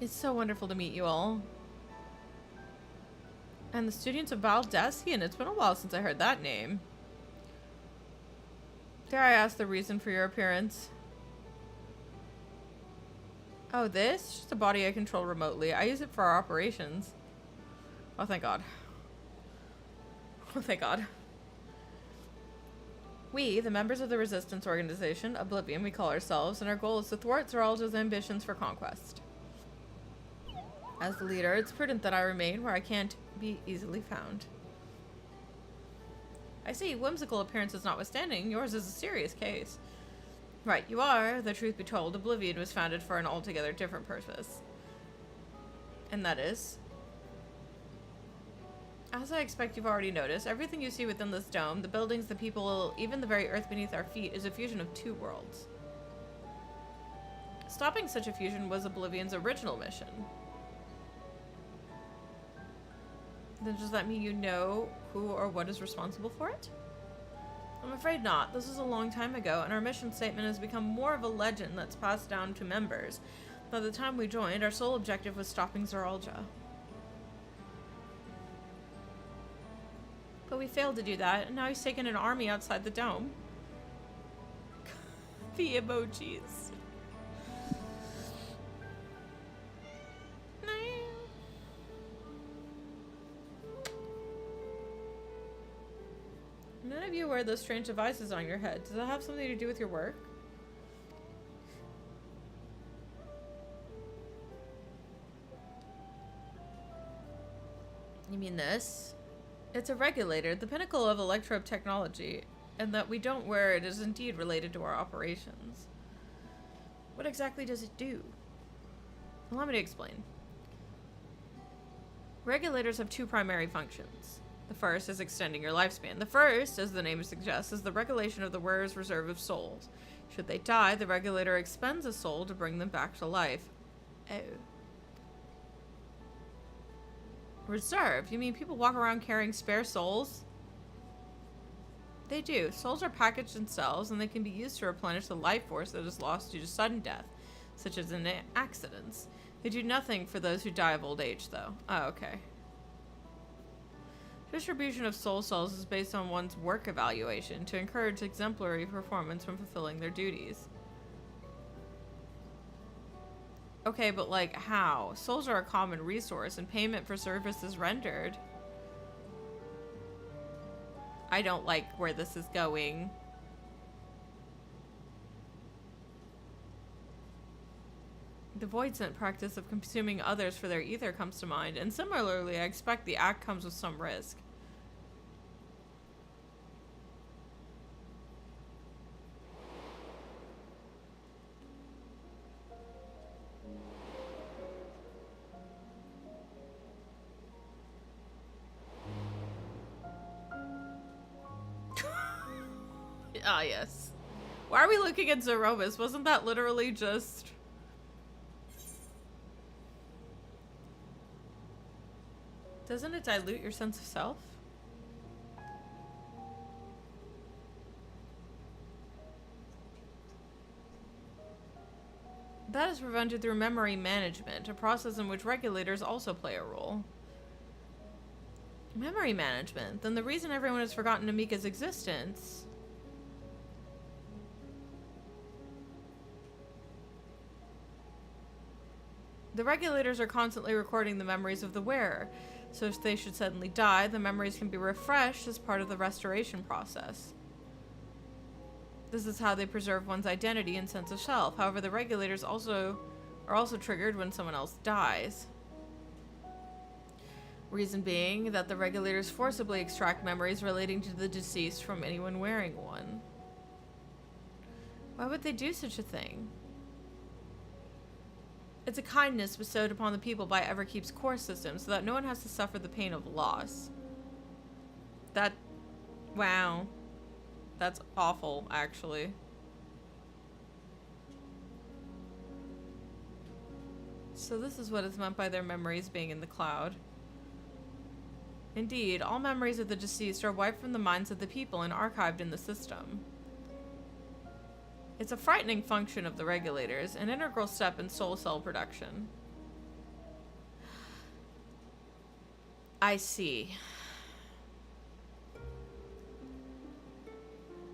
It's so wonderful to meet you all. And the students of Valdacian. It's been a while since I heard that name. Dare I ask the reason for your appearance? Oh, this? It's just a body I control remotely. I use it for our operations. Oh, thank God. Oh, thank God. We, the members of the resistance organization, Oblivion we call ourselves, and our goal is to thwart Zeralda's ambitions for conquest. As the leader, it's prudent that I remain where I can't be easily found. I see, whimsical appearances notwithstanding, yours is a serious case. Right, you are, the truth be told, Oblivion was founded for an altogether different purpose. And that is? As I expect you've already noticed, everything you see within this dome, the buildings, the people, even the very earth beneath our feet, is a fusion of two worlds. Stopping such a fusion was Oblivion's original mission. Then does that mean you know who or what is responsible for it? I'm afraid not. This was a long time ago, and our mission statement has become more of a legend that's passed down to members. By the time we joined, our sole objective was stopping Zeralda. But we failed to do that, and now he's taken an army outside the dome. The emojis. None of you wear those strange devices on your head. Does that have something to do with your work? You mean this? It's a regulator, the pinnacle of electrobe technology, and that we don't wear it is indeed related to our operations. What exactly does it do? Allow me to explain. Regulators have two primary functions. The first is extending your lifespan. The first, as the name suggests, is the regulation of the wearer's reserve of souls. Should they die, the regulator expends a soul to bring them back to life. Oh. Reserve? You mean people walk around carrying spare souls? They do. Souls are packaged in cells, and they can be used to replenish the life force that is lost due to sudden death, such as in accidents. They do nothing for those who die of old age, though. Oh, okay. Distribution of soul cells is based on one's work evaluation to encourage exemplary performance when fulfilling their duties. Okay, but like how? Souls are a common resource and payment for services rendered. I don't like where this is going. The voidsent practice of consuming others for their ether comes to mind, and similarly, I expect the act comes with some risk. Ah, yes. Why are we looking at Zerobus? Wasn't that literally just... Doesn't it dilute your sense of self? That is prevented through memory management, a process in which regulators also play a role. Memory management? Then the reason everyone has forgotten Namika's existence... The regulators are constantly recording the memories of the wearer, so if they should suddenly die, the memories can be refreshed as part of the restoration process. This is how they preserve one's identity and sense of self. However, the regulators are also triggered when someone else dies. Reason being that the regulators forcibly extract memories relating to the deceased from anyone wearing one. Why would they do such a thing? It's a kindness bestowed upon the people by Everkeep's core system so that no one has to suffer the pain of loss. Wow. That's awful, actually. So this is what is meant by their memories being in the cloud. Indeed, all memories of the deceased are wiped from the minds of the people and archived in the system. It's a frightening function of the regulators, an integral step in soul cell production. I see.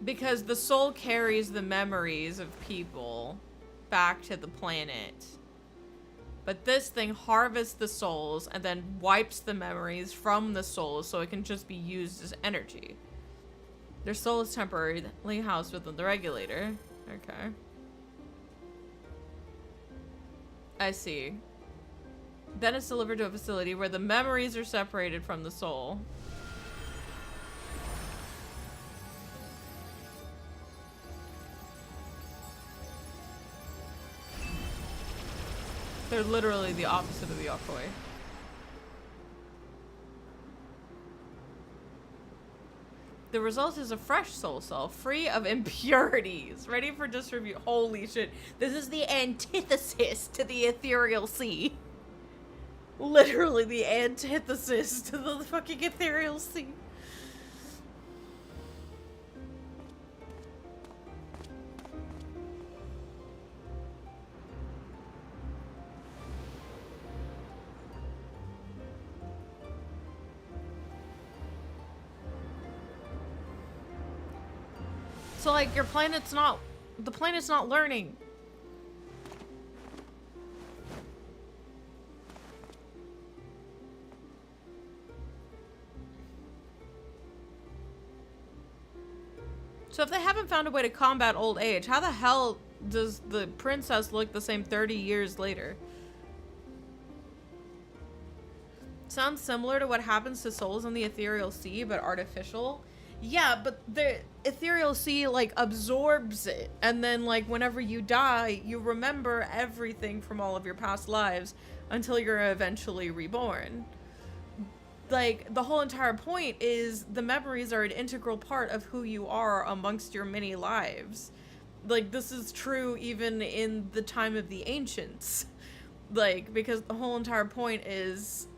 Because the soul carries the memories of people back to the planet. But this thing harvests the souls and then wipes the memories from the souls so it can just be used as energy. Their soul is temporarily housed within the regulator. Okay. I see. Then it's delivered to a facility where the memories are separated from the soul. They're literally the opposite of the Yokoi. The result is a fresh soul cell, free of impurities, ready for distribution. Holy shit. This is the antithesis to the ethereal sea. Literally the antithesis to the fucking ethereal sea. So like the planet's not learning. So if they haven't found a way to combat old age, how the hell does the princess look the same 30 years later? Sounds similar to what happens to souls in the ethereal sea, but artificial. Yeah, but the ethereal sea, like, absorbs it. And then, like, whenever you die, you remember everything from all of your past lives until you're eventually reborn. Like, the whole entire point is the memories are an integral part of who you are amongst your many lives. Like, this is true even in the time of the ancients. Like, because the whole entire point is...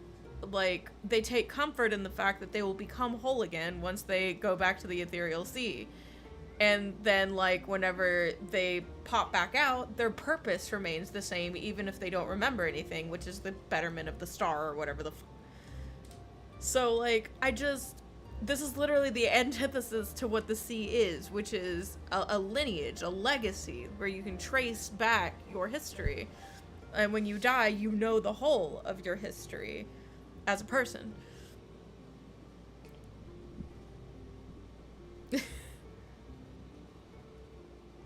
like, they take comfort in the fact that they will become whole again once they go back to the ethereal sea. And then, like, whenever they pop back out, their purpose remains the same even if they don't remember anything, which is the betterment of the star or whatever the So, like, this is literally the antithesis to what the sea is, which is a lineage, a legacy, where you can trace back your history. And when you die, you know the whole of your history as a person.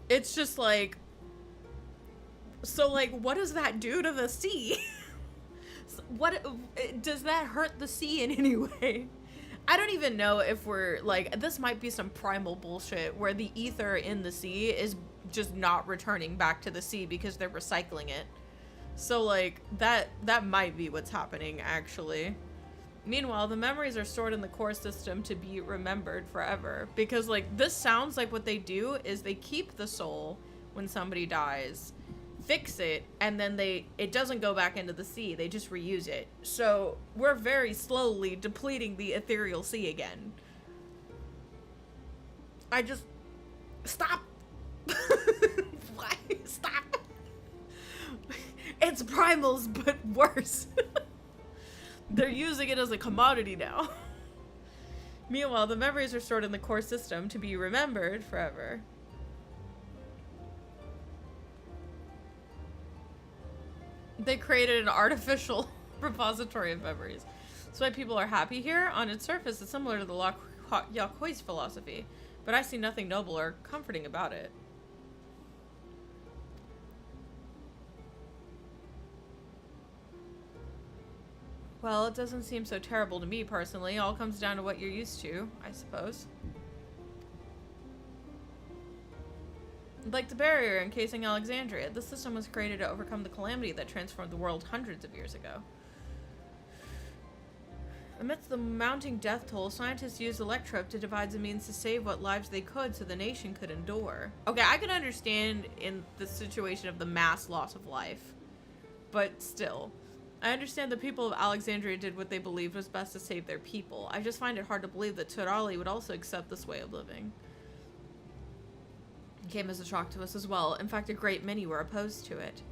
It's just like, so like, what does that do to the sea? What does that hurt the sea in any way? I don't even know if we're like, this might be some primal bullshit where the ether in the sea is just not returning back to the sea because they're recycling it. So like that might be what's happening actually. Meanwhile, the memories are stored in the core system to be remembered forever, because like this sounds like what they do is they keep the soul when somebody dies, fix it, and then it doesn't go back into the sea, they just reuse it. So we're very slowly depleting the ethereal sea again. Stop. Why? Stop. It's primals, but worse. They're using it as a commodity now. Meanwhile, the memories are stored in the core system to be remembered forever. They created an artificial repository of memories. That's why people are happy here. On its surface, it's similar to the Yakui's philosophy, but I see nothing noble or comforting about it. Well, it doesn't seem so terrible to me personally. All comes down to what you're used to, I suppose. Like the barrier encasing Alexandria, the system was created to overcome the calamity that transformed the world hundreds of years ago. Amidst the mounting death toll, scientists used Electrope to devise a means to save what lives they could so the nation could endure. Okay, I can understand in the situation of the mass loss of life, but still. I understand the people of Alexandria did what they believed was best to save their people. I just find it hard to believe that Tuliyollal would also accept this way of living. It came as a shock to us as well. In fact, a great many were opposed to it.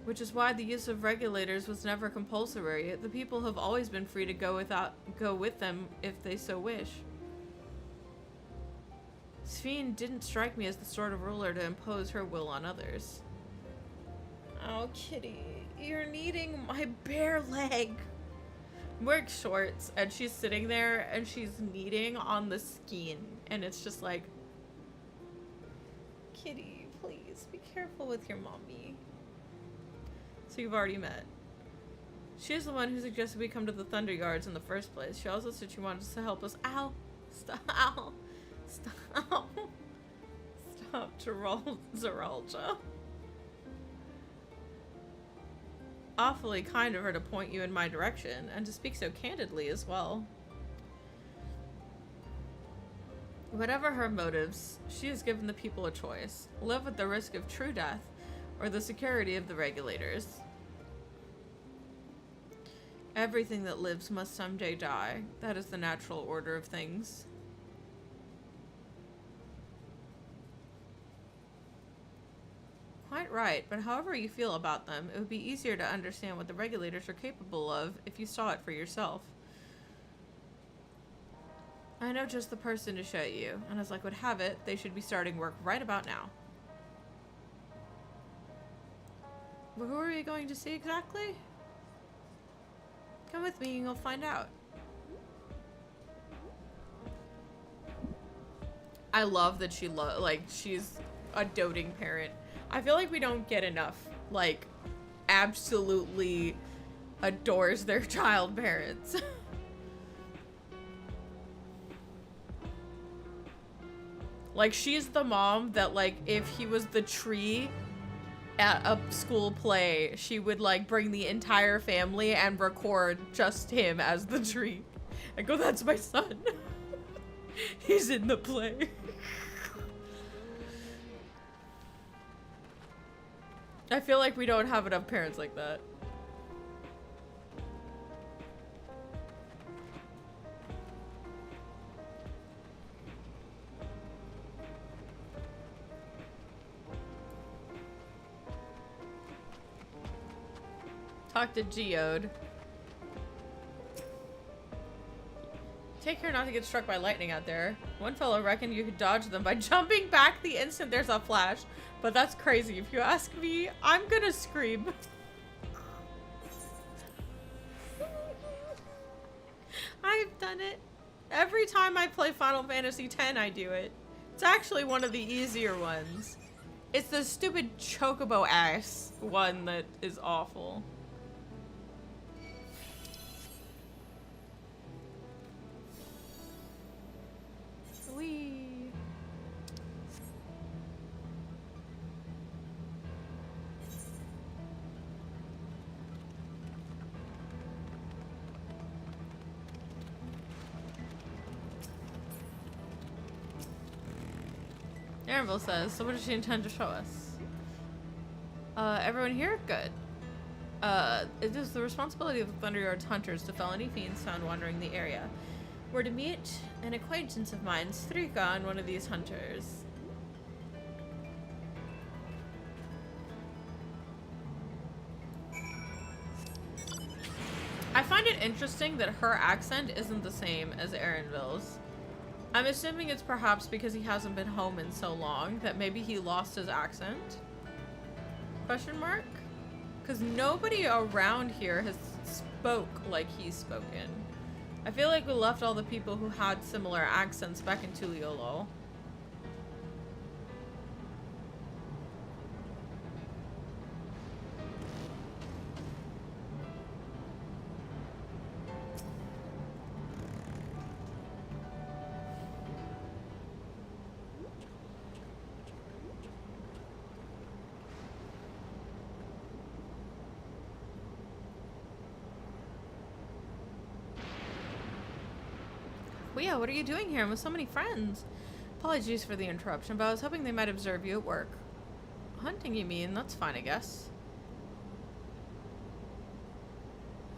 Which is why the use of regulators was never compulsory. The people have always been free to go with them if they so wish. Sphene didn't strike me as the sort of ruler to impose her will on others. Oh, kitty, you're kneading my bare leg. I'm wearing shorts, and she's sitting there, and she's kneading on the skin, and it's just like, kitty, please, be careful with your mommy. So you've already met. She's the one who suggested we come to the Thunder Yards in the first place. She also said she wanted us to help us. Ow! Stop! Ow. Stop! Stop, Zeralja. Awfully kind of her to point you in my direction, and to speak so candidly as well. Whatever her motives, she has given the people a choice. Live at the risk of true death, or the security of the regulators. Everything that lives must someday die. That is the natural order of things. Quite right, but however you feel about them, it would be easier to understand what the regulators are capable of if you saw it for yourself. I know just the person to show you, and as luck would have it, they should be starting work right about now. But who are we going to see exactly? Come with me and you'll find out. I love that she she's a doting parent. I feel like we don't get enough, like, absolutely adores their child parents. Like, she's the mom that, like, if he was the tree at a school play, she would, like, bring the entire family and record just him as the tree. I go, that's my son. He's in the play. I feel like we don't have enough parents like that. Talk to Geode. Take care not to get struck by lightning out there. One fellow reckoned you could dodge them by jumping back the instant there's a flash. But that's crazy. If you ask me, I'm gonna scream. I've done it. Every time I play Final Fantasy X, I do it. It's actually one of the easier ones. It's the stupid chocobo ass one that is awful. Whee! Anvil says, so what does she intend to show us? Everyone here? Good. It is the responsibility of the Thunderyard's hunters to fell any fiends found wandering the area. We're to meet an acquaintance of mine, Strika, and one of these hunters. find it interesting that her accent isn't the same as Erinville's. I'm assuming it's perhaps because he hasn't been home in so long that maybe he lost his accent? Question mark? Because nobody around here has spoke like he's spoken. I feel like we left all the people who had similar accents back in Tuliyollal. Well, yeah, what are you doing here with so many friends? Apologies for the interruption, but I was hoping they might observe you at work. Hunting, you mean? That's fine, I guess.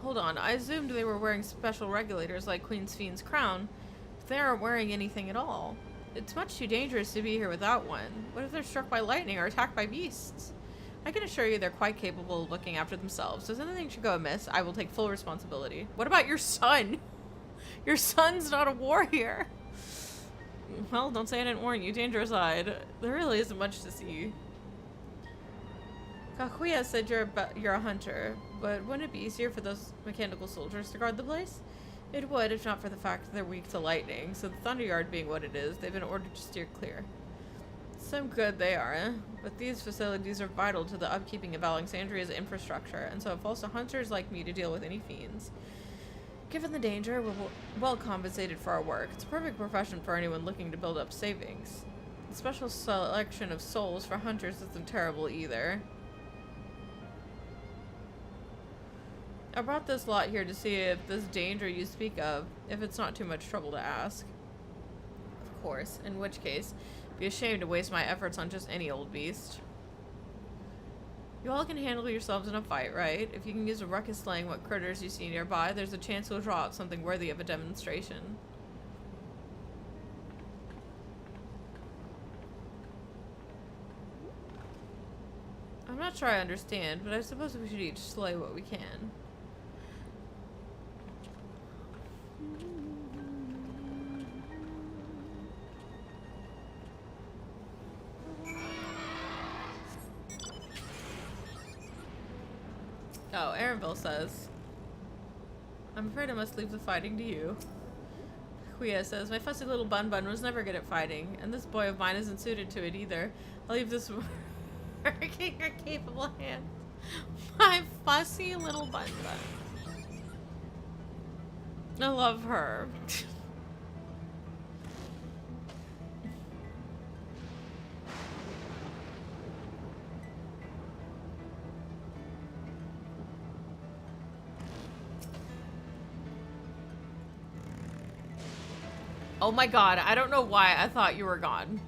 Hold on, I assumed they were wearing special regulators like Queen Spheen's crown, but they aren't wearing anything at all. It's much too dangerous to be here without one. What if they're struck by lightning or attacked by beasts? I can assure you they're quite capable of looking after themselves. If anything should go amiss, I will take full responsibility. What about your son? Your son's not a warrior. Well, don't say I didn't warn you. Danger aside, there really isn't much to see. Kakuya said you're a hunter, but wouldn't it be easier for those mechanical soldiers to guard the place? It would, if not for the fact that they're weak to lightning, so the Thunderyard being what it is, they've been ordered to steer clear. Some good they are, eh? But these facilities are vital to the upkeeping of Alexandria's infrastructure, and so it falls to hunters like me to deal with any fiends. Given the danger, we're well compensated for our work. It's a perfect profession for anyone looking to build up savings. The special selection of souls for hunters isn't terrible either. I brought this lot here to see if this danger you speak of, if it's not too much trouble to ask. Of course, in which case, be ashamed to waste my efforts on just any old beast. You all can handle yourselves in a fight, right? If you can use a ruckus slaying what critters you see nearby, there's a chance you'll draw out something worthy of a demonstration. I'm not sure I understand, but I suppose we should each slay what we can. Oh, Erinville says, I'm afraid I must leave the fighting to you. Kuya says, my fussy little bun was never good at fighting, and this boy of mine isn't suited to it either. I'll leave this working her capable hands. My fussy little bun. I love her. Oh my god, I don't know why I thought you were gone.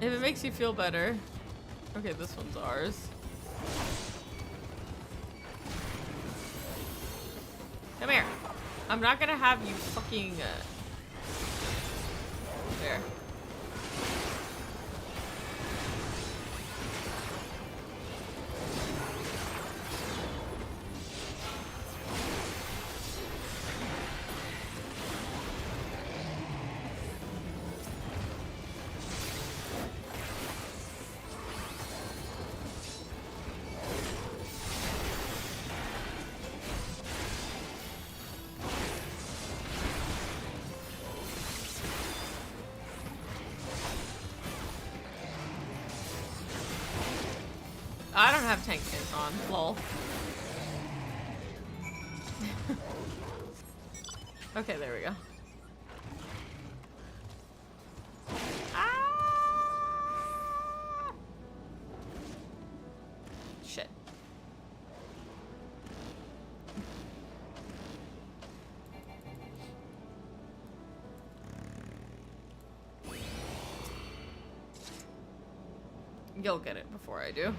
If it makes you feel better. Okay, this one's ours. Come here. I'm not gonna have you fucking... There. I don't have tank pins on, lol. Okay, there we go. Ah! Shit. You'll get it before I do.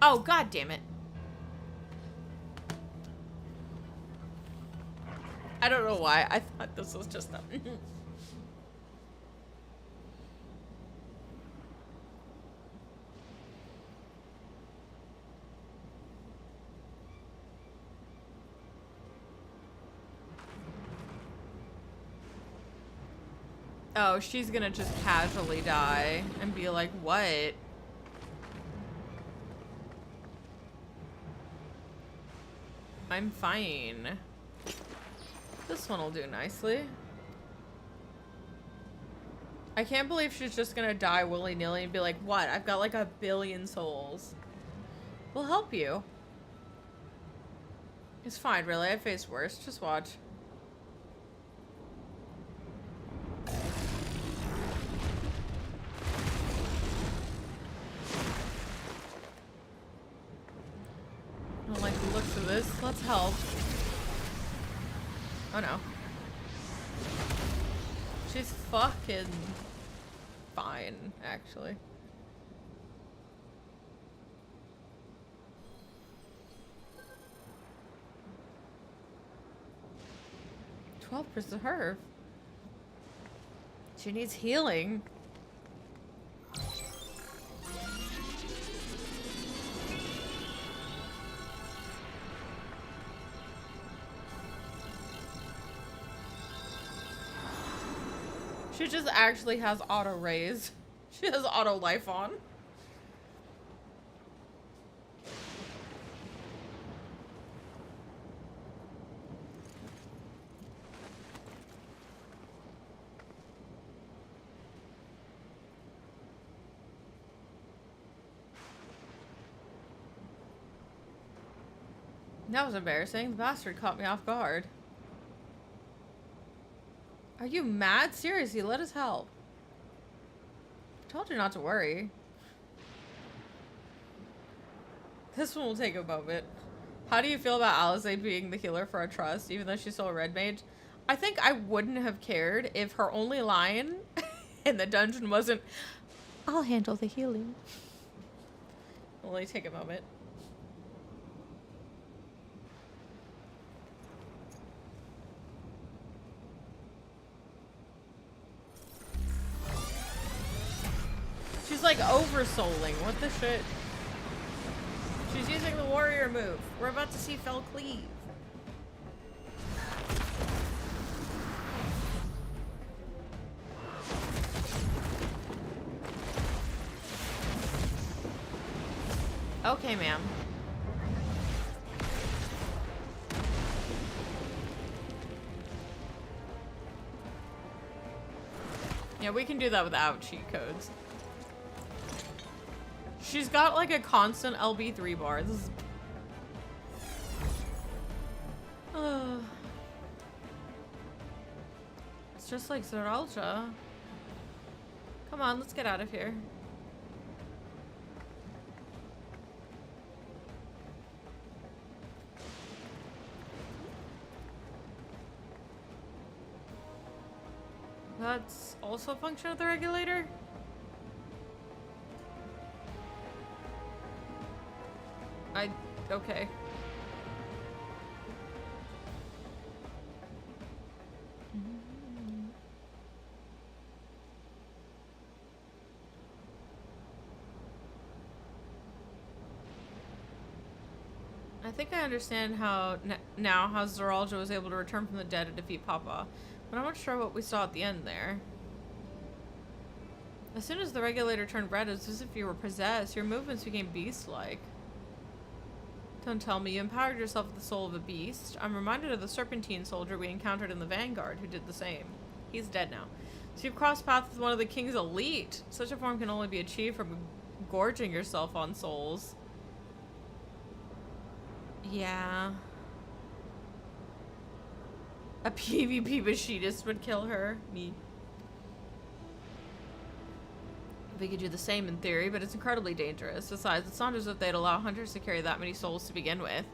Oh, god damn it. I don't know why. I thought this was just a... Oh, she's gonna just casually die and be like, what? I'm fine. This one will do nicely. I can't believe she's just gonna die willy-nilly and be like, what? I've got like 1 billion souls. We'll help you. It's fine, really. I faced worse. Just watch. I don't like the looks of this. Let's help. Oh no. She's fucking fine, actually. Preserve. She needs healing. She just actually has auto raise. She has auto life on. That was embarrassing. The bastard caught me off guard. Are you mad? Seriously, let us help. I told you not to worry. This one will take a moment. How do you feel about Alizé being the healer for our trust, even though she's still a red mage? I think I wouldn't have cared if her only line in the dungeon wasn't, I'll handle the healing. It'll only take a moment. She's like oversouling. What the shit? She's using the warrior move. We're about to see Fell Cleave. Okay, ma'am. Yeah, we can do that without cheat codes. She's got like a constant LB3 bar. This is... It's just like Zeralja. Come on, let's get out of here. That's also a function of the regulator? Okay. I think I understand how now how Zeralja was able to return from the dead to defeat Papa, but I'm not sure what we saw at the end there. As soon as the regulator turned red, it was as if you were possessed. Your movements became beast-like. Don't tell me you empowered yourself with the soul of a beast. I'm reminded of the serpentine soldier we encountered in the Vanguard who did the same. He's dead now. So you've crossed paths with one of the king's elite. Such a form can only be achieved from gorging yourself on souls. Yeah. A PvP machinist would kill her. Me. We could do the same in theory, but it's incredibly dangerous. Besides, it's not as if they'd allow hunters to carry that many souls to begin with.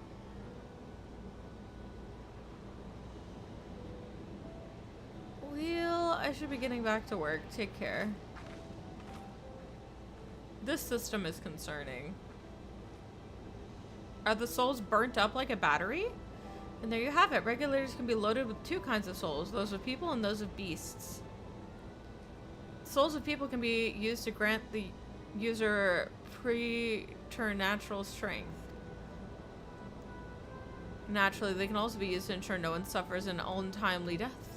Well, I should be getting back to work. Take care. This system is concerning. Are the souls burnt up like a battery? And there you have it. Regulators can be loaded with two kinds of souls, those of people and those of beasts. Souls of people can be used to grant the user preternatural strength. Naturally, they can also be used to ensure no one suffers an untimely death.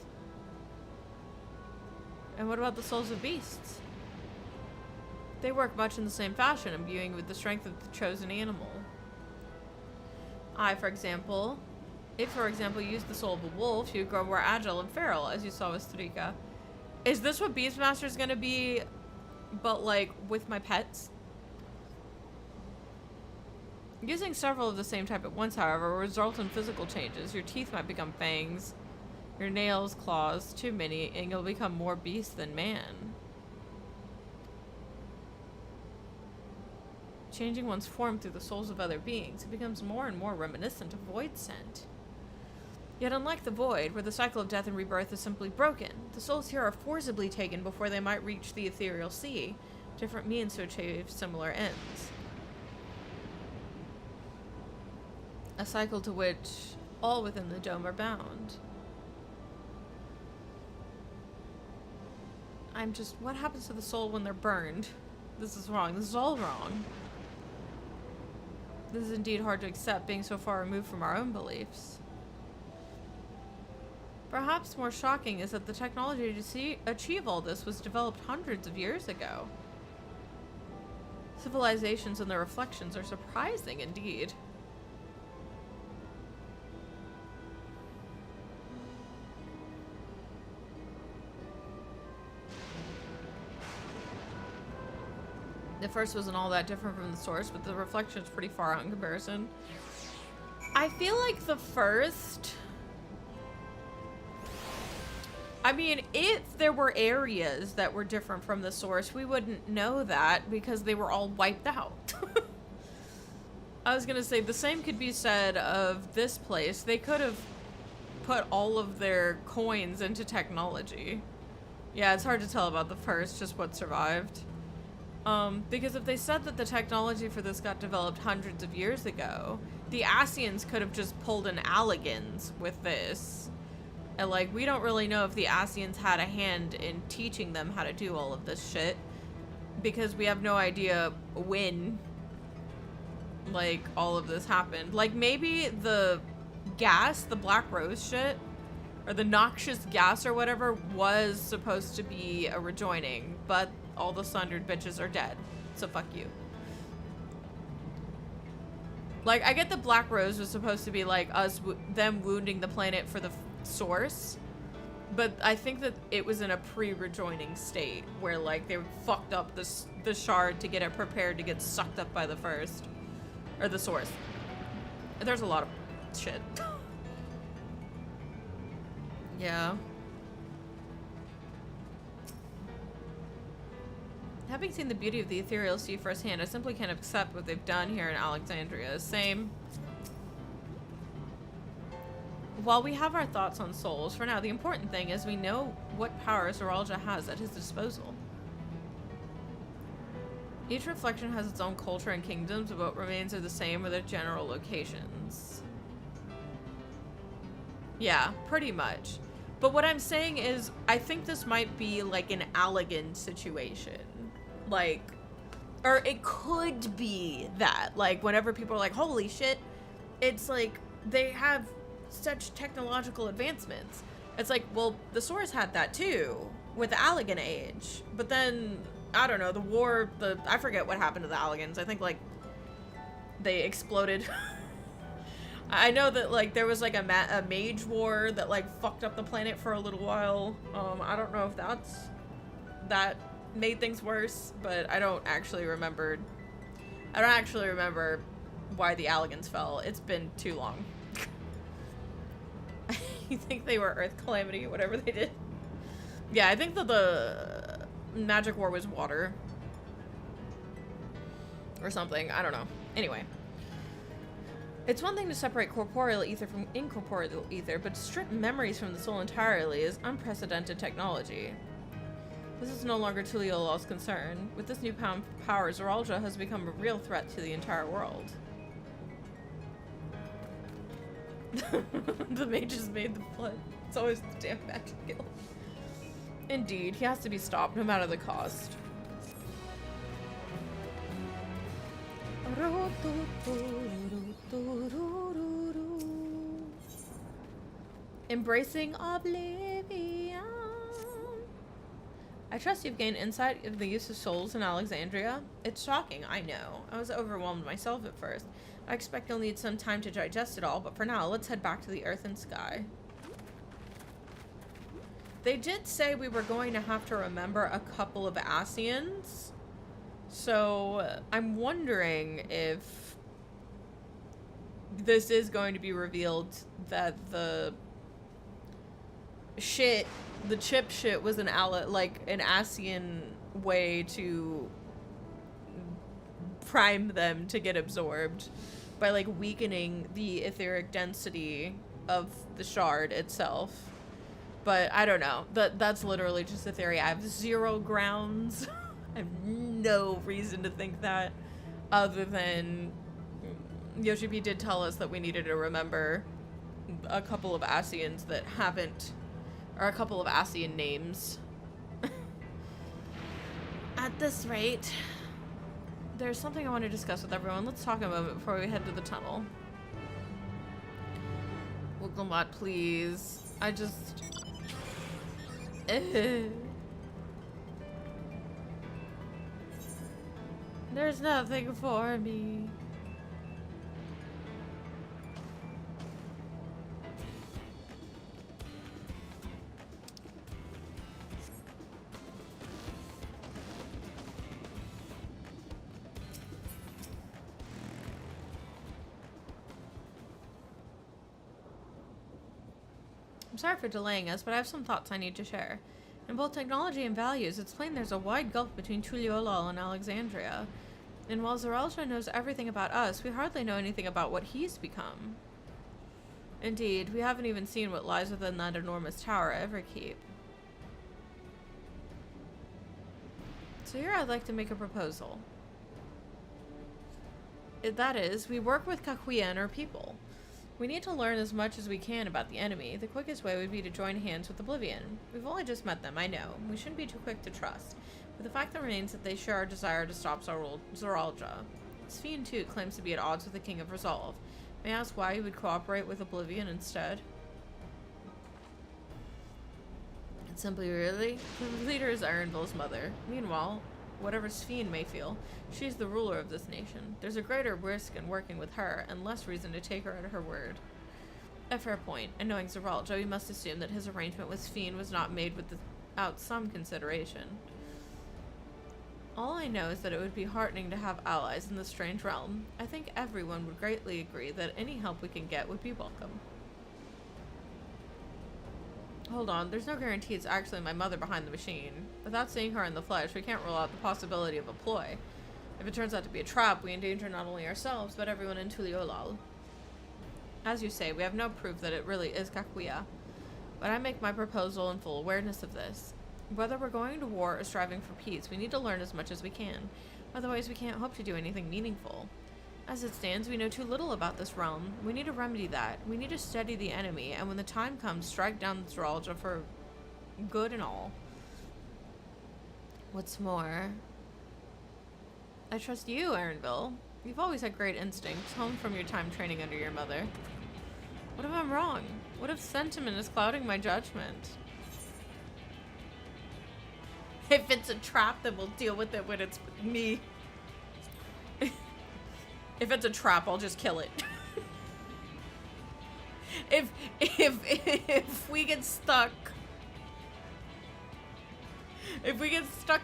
And what about the souls of beasts? They work much in the same fashion, imbuing with the strength of the chosen animal. If, for example, you used the soul of a wolf, you would grow more agile and feral, as you saw with Starika. Is this what Beastmaster's gonna be, but like with my pets? Using several of the same type at once, however, will result in physical changes. Your teeth might become fangs, your nails, claws, too many, and you'll become more beast than man. Changing one's form through the souls of other beings, it becomes more and more reminiscent of Void Scent. Yet unlike the Void, where the cycle of death and rebirth is simply broken, the souls here are forcibly taken before they might reach the ethereal sea, different means to achieve similar ends. A cycle to which all within the dome are bound. What happens to the soul when they're burned? This is wrong. This is all wrong. This is indeed hard to accept, being so far removed from our own beliefs. Perhaps more shocking is that the technology to achieve all this was developed hundreds of years ago. Civilizations and their reflections are surprising indeed. The first wasn't all that different from the source, but the reflection's pretty far out in comparison. I feel like the first... I mean, if there were areas that were different from the source, we wouldn't know that because they were all wiped out. I was gonna say, the same could be said of this place. They could have put all of their coins into technology. Yeah, it's hard to tell about the first, just what survived. Because if they said that the technology for this got developed hundreds of years ago, the Asians could have just pulled in Alligans with this. And like, we don't really know if the Asians had a hand in teaching them how to do all of this shit. Because we have no idea when, like, all of this happened. Like, maybe the gas, the Black Rose shit, or the noxious gas or whatever, was supposed to be a rejoining, but all the Sundered bitches are dead, so fuck you. Like, I get the Black Rose was supposed to be like them wounding the planet for the source, but I think that it was in a pre-rejoining state where like they fucked up the shard to get it prepared to get sucked up by the first, or the source. There's a lot of shit. Yeah. Having seen the beauty of the ethereal sea firsthand, I simply can't accept what they've done here in Alexandria. Same. While we have our thoughts on souls, for now, the important thing is we know what power Zoraljah has at his disposal. Each reflection has its own culture and kingdoms, but what remains are the same with their general locations. Yeah, pretty much. But what I'm saying is, I think this might be like an Allagan situation. Like, or it could be that. Like, whenever people are like, holy shit, it's like, they have such technological advancements. It's like, well, the Source had that too, with the Allagan Age. But then, I don't know, the war, I forget what happened to the Allagans. I think, like, they exploded. I know that, like, there was, like, a mage war that, like, fucked up the planet for a little while. I don't know if that made things worse, but I don't actually remember why the Allagans fell. It's been too long. You think they were Earth Calamity, whatever they did? Yeah, I think that the magic war was water. Or something, I don't know. Anyway. It's one thing to separate corporeal ether from incorporeal ether, but to strip memories from the soul entirely is unprecedented technology. This is no longer Tuliyollal's concern. With this new power, Zoraljah has become a real threat to the entire world. The mages made the flood. It's always the damn magic guild. Indeed, he has to be stopped no matter the cost. Embracing oblivion. I trust you've gained insight of the use of souls in Alexandria. It's shocking, I know. I was overwhelmed myself at first. I expect you'll need some time to digest it all, but for now, let's head back to the Earth and Sky. They did say we were going to have to remember a couple of Asians. So, I'm wondering if this is going to be revealed that the chip shit was an ASEAN way to prime them to get absorbed by like weakening the etheric density of the shard itself. But I don't know. That's literally just a theory. I have zero grounds. I have no reason to think that, other than Yoshi P did tell us that we needed to remember a couple of ASEANs that haven't, or a couple of ASEAN names. At this rate, there's something I want to discuss with everyone. Let's talk about it before we head to the tunnel. Wooglebot, please. I just... There's nothing for me. I'm sorry for delaying us, but I have some thoughts I need to share. In both technology and values, it's plain there's a wide gulf between Tuliyollal and Alexandria. And while Zeralja knows everything about us, we hardly know anything about what he's become. Indeed, we haven't even seen what lies within that enormous tower Everkeep. So here I'd like to make a proposal. That is, we work with Kakuya and her people. We need to learn as much as we can about the enemy. The quickest way would be to join hands with Oblivion. We've only just met them, I know. We shouldn't be too quick to trust. But the fact that remains that they share our desire to stop Zeralja. Sphene, too, claims to be at odds with the King of Resolve. May I ask why you would cooperate with Oblivion instead? And simply really, the leader is Ironville's mother. Meanwhile, whatever Sphene may feel, she's the ruler of this nation. There's a greater risk in working with her, and less reason to take her at her word. A fair point, and knowing Zeralja, we must assume that his arrangement with Sphene was not made without some consideration. All I know is that it would be heartening to have allies in this strange realm. I think everyone would greatly agree that any help we can get would be welcome. Hold on, there's no guarantee it's actually my mother behind the machine. Without seeing her in the flesh, we can't rule out the possibility of a ploy. If it turns out to be a trap, we endanger not only ourselves, but everyone in Tuliyollal. As you say, we have no proof that it really is Kakuya. But I make my proposal in full awareness of this. Whether we're going to war or striving for peace, we need to learn as much as we can. Otherwise, we can't hope to do anything meaningful. As it stands, we know too little about this realm. We need to remedy that. We need to steady the enemy, and when the time comes, strike down Zeralja for good and all. What's more, I trust you, Ironville. You've always had great instincts, honed from your time training under your mother. What if I'm wrong? What if sentiment is clouding my judgment? If it's a trap, then we'll deal with it when it's me. If it's a trap, I'll just kill it. If we get stuck,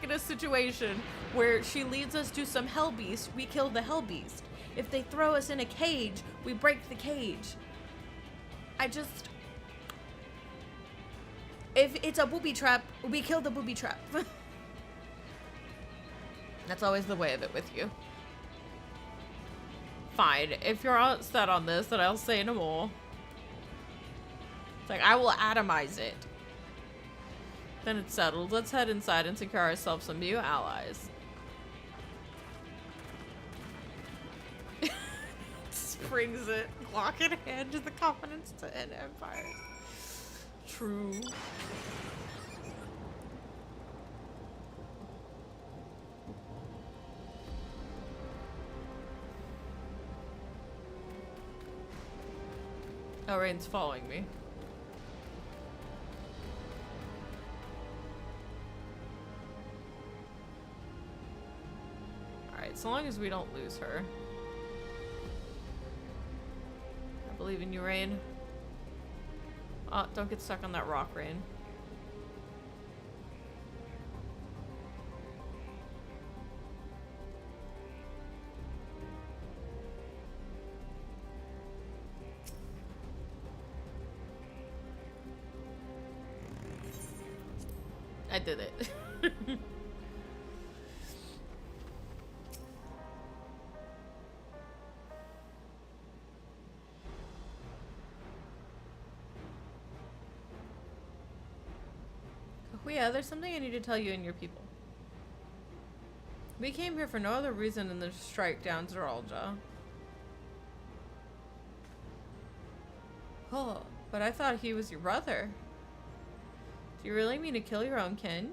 in a situation where she leads us to some hell beast, we kill the hell beast. If they throw us in a cage, we break the cage. If it's a booby trap, we kill the booby trap. That's always the way of it with you. Fine. If you're all set on this, then I'll say no more. It's like, I will atomize it. Then it's settled. Let's head inside and secure ourselves some new allies. Springs it. Lock in hand to the confidence to end empire. True. Oh, Rain's following me. Alright, so long as we don't lose her. I believe in you, Rain. Oh, don't get stuck on that rock, Rain. I did it. Yeah, there's something I need to tell you and your people. We came here for no other reason than to strike down Zeralja. Oh, but I thought he was your brother. Do you really mean to kill your own kin?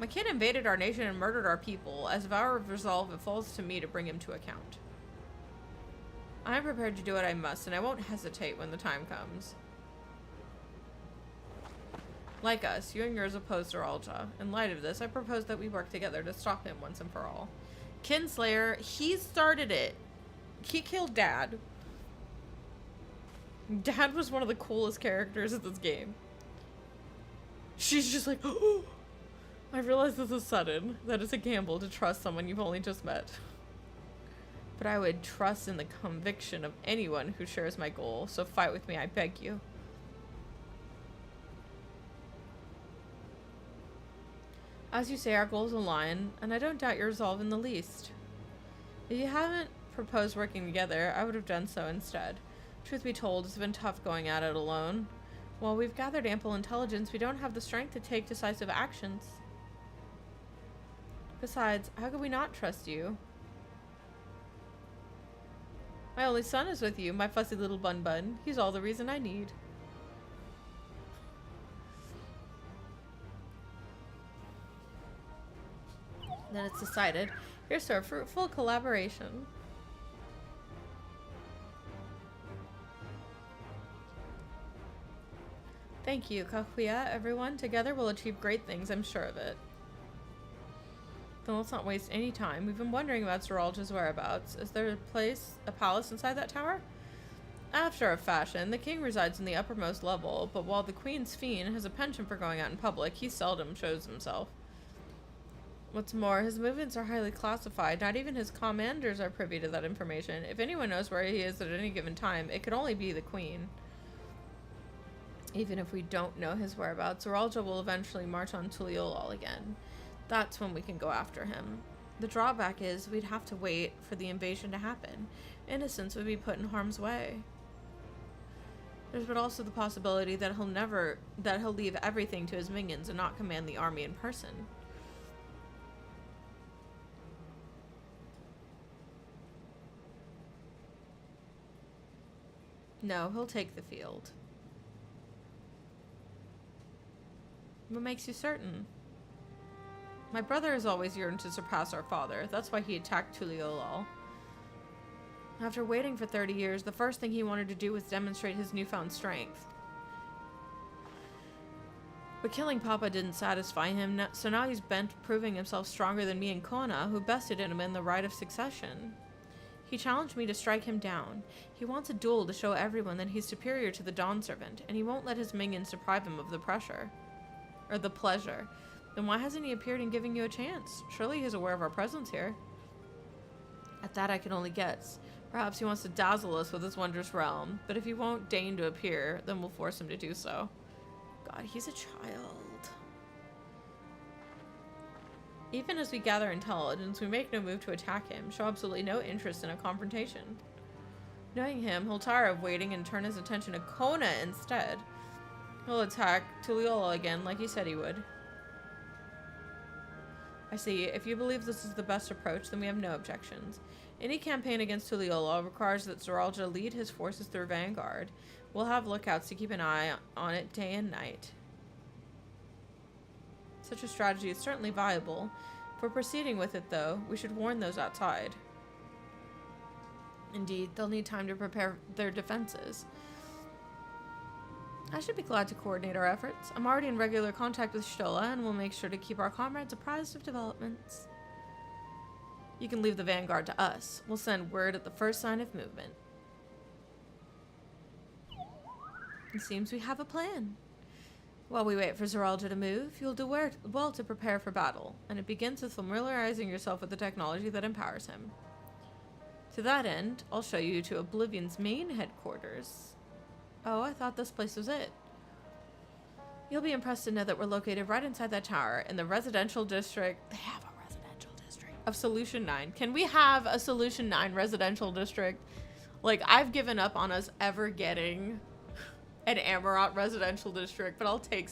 My kin invaded our nation and murdered our people. As a vow of resolve, it falls to me to bring him to account. I am prepared to do what I must, and I won't hesitate when the time comes. Like us, you and yours oppose Zeralja. In light of this, I propose that we work together to stop him once and for all. Kinslayer, he started it. He killed Dad. Dad was one of the coolest characters of this game. She's just like, oh, I realize this is sudden, that it's a gamble to trust someone you've only just met. But I would trust in the conviction of anyone who shares my goal, so fight with me, I beg you. As you say, our goals align, and I don't doubt your resolve in the least. If you haven't proposed working together, I would have done so instead. Truth be told, it's been tough going at it alone. While we've gathered ample intelligence, we don't have the strength to take decisive actions. Besides, how could we not trust you? My only son is with you, my fussy little bun-bun. He's all the reason I need. Then it's decided. Here's to our fruitful collaboration. Thank you, Kakuya. Everyone, together we'll achieve great things, I'm sure of it. Then let's not waste any time. We've been wondering about Zeralja's whereabouts. Is there a palace inside that tower? After a fashion, the king resides in the uppermost level, but while the queen's fiend has a penchant for going out in public, he seldom shows himself. What's more, his movements are highly classified. Not even his commanders are privy to that information. If anyone knows where he is at any given time, it could only be the queen. Even if we don't know his whereabouts, Zeralja will eventually march on Tuliyollal again. That's when we can go after him. The drawback is we'd have to wait for the invasion to happen. Innocents would be put in harm's way. There's but also the possibility that he'll leave everything to his minions and not command the army in person. No, he'll take the field. What makes you certain? My brother has always yearned to surpass our father. That's why he attacked Tuliyollal. After waiting for 30 years, the first thing he wanted to do was demonstrate his newfound strength. But killing Papa didn't satisfy him, so now he's bent proving himself stronger than me and Kona, who bested him in the right of succession. He challenged me to strike him down. He wants a duel to show everyone that he's superior to the Dawn Servant, and he won't let his minions deprive him of the pleasure. Then why hasn't he appeared in giving you a chance? Surely he's aware of our presence here. At that I can only guess. Perhaps he wants to dazzle us with his wondrous realm, but if he won't deign to appear, then we'll force him to do so. God, he's a child. Even as we gather intelligence, we make no move to attack him, show absolutely no interest in a confrontation. Knowing him, he'll tire of waiting and turn his attention to Kona instead. He'll attack Tuliyollal again like he said he would. I see. If you believe this is the best approach, then we have no objections. Any campaign against Tuliyollal requires that Zeralja lead his forces through Vanguard. We'll have lookouts to keep an eye on it day and night. Such a strategy is certainly viable. For proceeding with it, though, we should warn those outside. Indeed, they'll need time to prepare their defenses. I should be glad to coordinate our efforts. I'm already in regular contact with Stola, and we'll make sure to keep our comrades apprised of developments. You can leave the vanguard to us. We'll send word at the first sign of movement. It seems we have a plan. While we wait for Zeralda to move, you'll do well to prepare for battle, and it begins with familiarizing yourself with the technology that empowers him. To that end, I'll show you to Oblivion's main headquarters. Oh, I thought this place was it. You'll be impressed to know that we're located right inside that tower in the residential district. They have a residential district of Solution 9. Can we have a Solution 9 residential district? Like, I've given up on us ever getting an Amarot residential district, but I'll take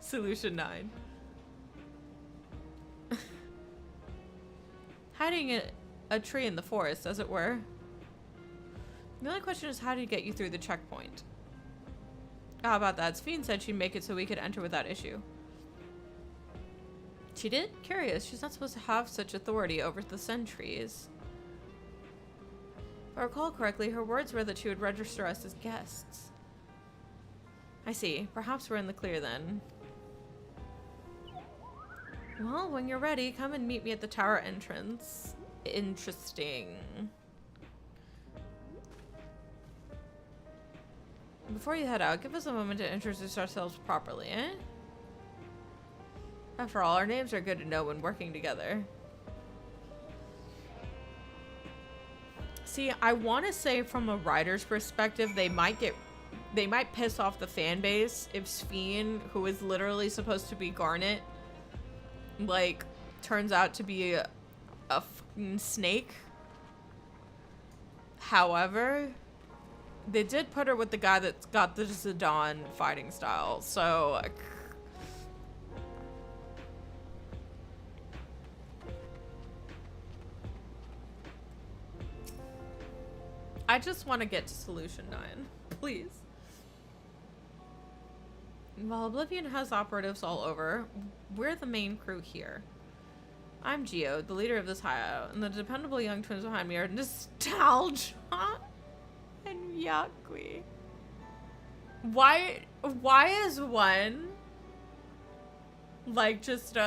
Solution 9. Hiding a tree in the forest, as it were. The only question is how to get you through the checkpoint. How about that? Sphene said she'd make it so we could enter without issue. She did? Curious. She's not supposed to have such authority over the sentries. If I recall correctly, her words were that she would register us as guests. I see. Perhaps we're in the clear then. Well, when you're ready, come and meet me at the tower entrance. Interesting. Before you head out, give us a moment to introduce ourselves properly, eh? After all, our names are good to know when working together. See, I want to say from a writer's perspective, they might piss off the fan base if Sphene, who is literally supposed to be Garnet, like, turns out to be a fucking snake. However, they did put her with the guy that's got the Zidane fighting style, so... I just want to get to Solution 9, please. While Oblivion has operatives all over, we're the main crew here. I'm Geo, the leader of this hideout, and the dependable young twins behind me are Nostalgia and Yakui. Why is one like just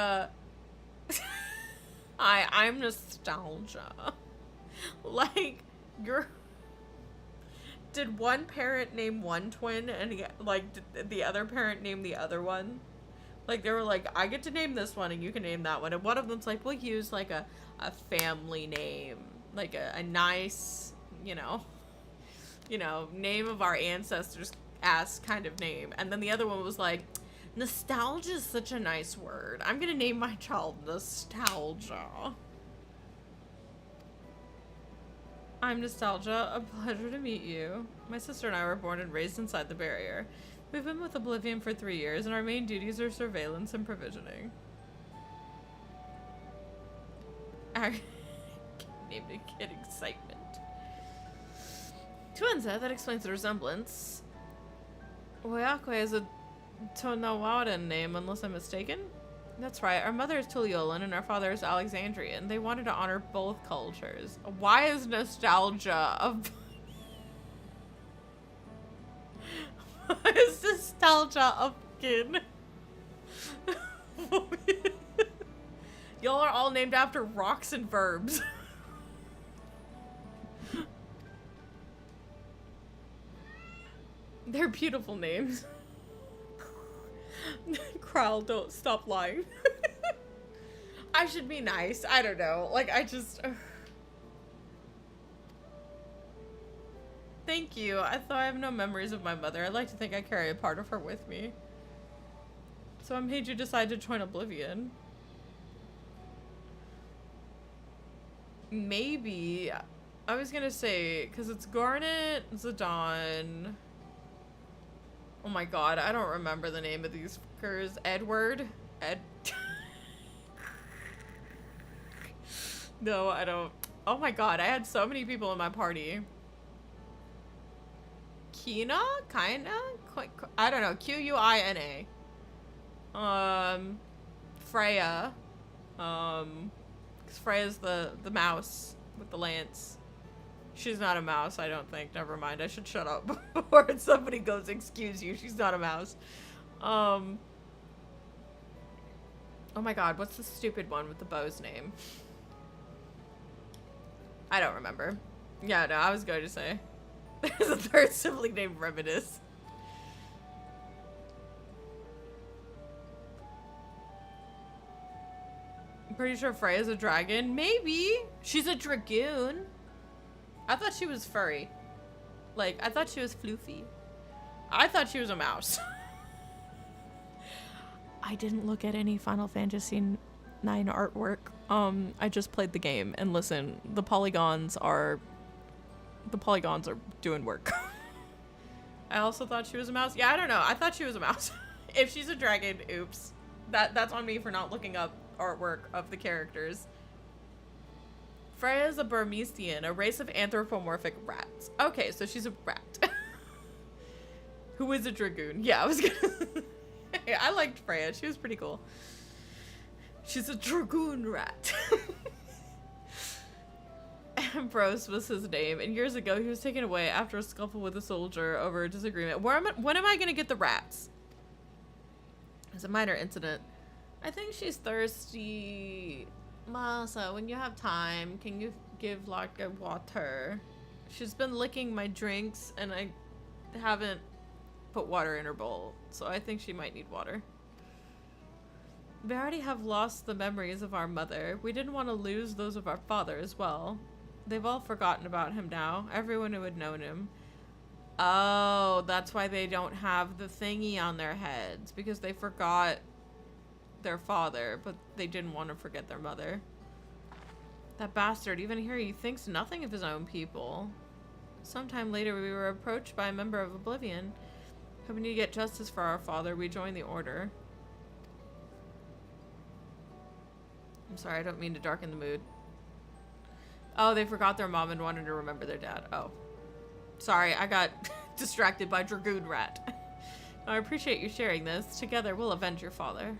I'm Nostalgia. Like, did one parent name one twin and did the other parent name the other one? Like, they were like, I get to name this one and you can name that one. And one of them's like, we'll use like a family name, like a nice, you know, name of our ancestors ass kind of name. And then the other one was like, nostalgia is such a nice word. I'm gonna name my child Nostalgia. I'm Nostalgia. A pleasure to meet you. My sister and I were born and raised inside the barrier. We've been with Oblivion for 3 years, and our main duties are surveillance and provisioning. I named a kid Excitement. Twinza, that explains the resemblance. Oyakwe is a Tonawadan name, unless I'm mistaken. That's right. Our mother is Tuliyollal and our father is Alexandrian. They wanted to honor both cultures. Why is nostalgia of... Why is nostalgia a fucking... Y'all are all named after rocks and verbs. They're beautiful names. Kral, don't stop lying. I should be nice. I don't know. Like, I just... Thank you. I have no memories of my mother. I like to think I carry a part of her with me. So what made you decide to join Oblivion? Maybe. I was gonna say, because it's Garnet, Zidane... Oh my god, I don't remember the name of these fuckers. Edward? No, I don't. Oh my god, I had so many people in my party. Kina? Kinda? I don't know. Q-U-I-N-A. Freya. 'Cause Freya's the mouse with the lance. She's not a mouse, I don't think. Never mind, I should shut up before somebody goes, excuse you, she's not a mouse. Oh my god, what's the stupid one with the bow's name? I don't remember. Yeah, no, I was going to say. There's a third sibling named Reminisce. I'm pretty sure Freya's a dragon. Maybe. She's a dragoon. I thought she was furry. Like, I thought she was floofy. I thought she was a mouse. I didn't look at any Final Fantasy IX artwork. I just played the game, and listen, the polygons are doing work. I also thought she was a mouse. Yeah, I don't know. I thought she was a mouse. If she's a dragon, oops. That's on me for not looking up artwork of the characters. Freya is a Burmestian, a race of anthropomorphic rats. Okay, so she's a rat. Who is a dragoon? Yeah, I was gonna... I liked Freya. She was pretty cool. She's a dragoon rat. Ambrose was his name, and years ago he was taken away after a scuffle with a soldier over a disagreement. When am I gonna get the rats? It's a minor incident. I think she's thirsty. Masa, when you have time, can you give like a water? She's been licking my drinks, and I haven't put water in her bowl, so I think she might need water. We already have lost the memories of our mother. We didn't want to lose those of our father as well. They've all forgotten about him now. Everyone who had known him. Oh, that's why they don't have the thingy on their heads. Because they forgot their father, but they didn't want to forget their mother. That bastard, even here he thinks nothing of his own people. Sometime later we were approached by a member of Oblivion. Hoping to get justice for our father, we joined the order. I'm sorry, I don't mean to darken the mood. Oh, they forgot their mom and wanted to remember their dad. Oh. Sorry, I got distracted by Dragoon Rat. I appreciate you sharing this. Together, we'll avenge your father.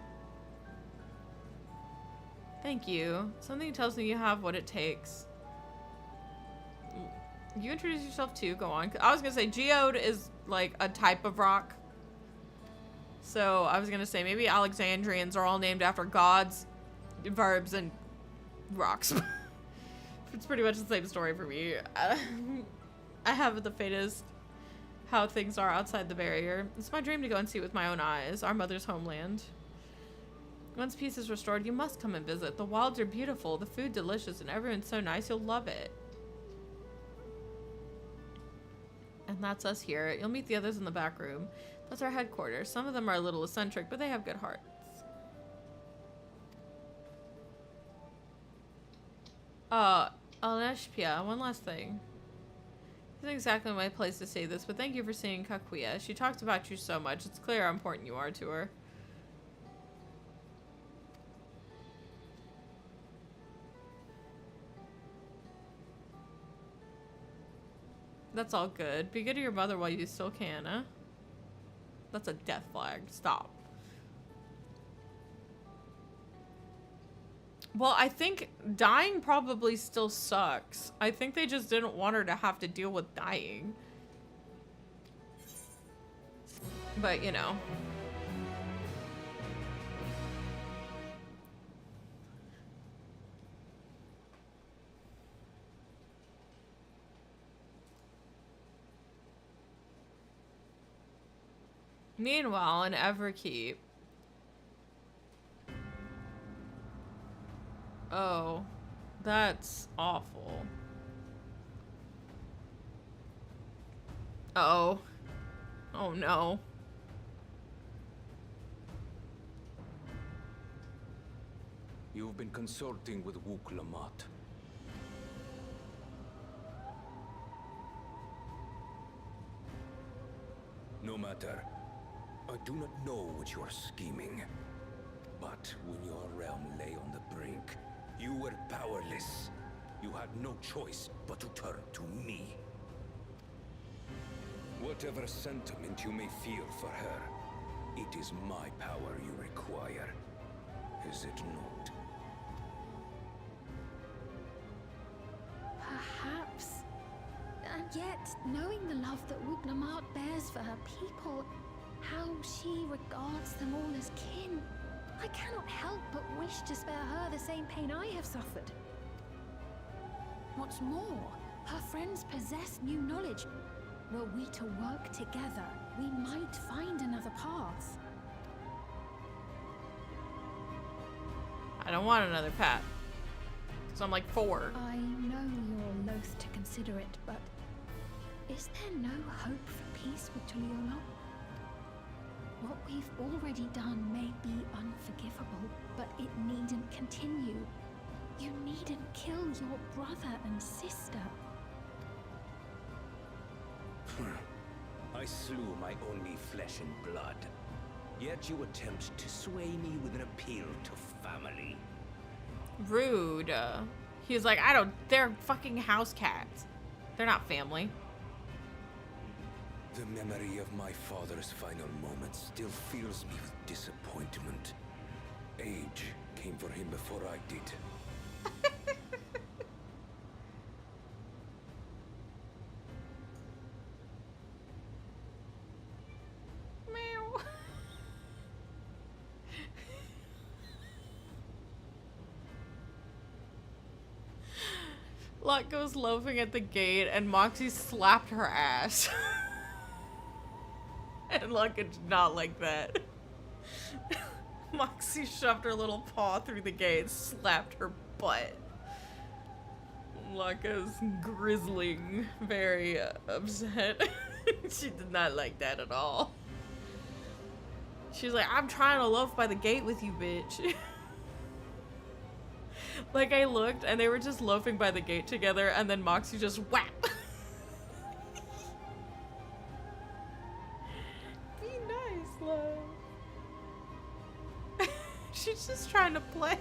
Thank you. Something tells me you have what it takes. You introduce yourself too. Go on. I was gonna say geode is like a type of rock. So I was gonna say maybe Alexandrians are all named after gods, verbs, and rocks. It's pretty much the same story for me. I have the faintest how things are outside the barrier. It's my dream to go and see with my own eyes, our mother's homeland. Once peace is restored, you must come and visit. The wilds are beautiful, the food delicious, and everyone's so nice, you'll love it. And that's us here. You'll meet the others in the back room. That's our headquarters. Some of them are a little eccentric, but they have good hearts. Aleshpia, one last thing. This isn't exactly my place to say this, but thank you for seeing Kakuya. She talks about you so much. It's clear how important you are to her. That's all good. Be good to your mother while you still can, huh? That's a death flag. Stop. Well, I think dying probably still sucks. I think they just didn't want her to have to deal with dying. But, you know. Meanwhile, in Everkeep. Oh, that's awful. Uh-oh. Oh no. You've been consulting with Wook Lamont. No matter. I do not know what you are scheming. But when your realm lay on the brink, you were powerless. You had no choice but to turn to me. Whatever sentiment you may feel for her, it is my power you require. Is it not? Perhaps Yet, knowing the love that Wooglamoot bears for her people, how she regards them all as kin, I cannot help but wish to spare her the same pain I have suffered. What's more, her friends possess new knowledge. Were we to work together, we might find another path. I don't want another path. So I'm like 4. I know you're loath to consider it, but is there no hope for peace with Tuliyollal? What we've already done may be unforgivable, but it needn't continue. You needn't kill your brother and sister. I slew my only flesh and blood. Yet you attempt to sway me with an appeal to family. Rude. He's like, they're fucking house cats. They're not family. The memory of my father's final moments still fills me with disappointment. Age came for him before I did. Lot goes loafing at the gate and Moxie slapped her ass. And Lucka did not like that. Moxie shoved her little paw through the gate, slapped her butt. Lucka's grizzling, very upset. She did not like that at all. She's like, I'm trying to loaf by the gate with you, bitch. Like, I looked and they were just loafing by the gate together, and then Moxie just whap. Be nice, love. She's just trying to play.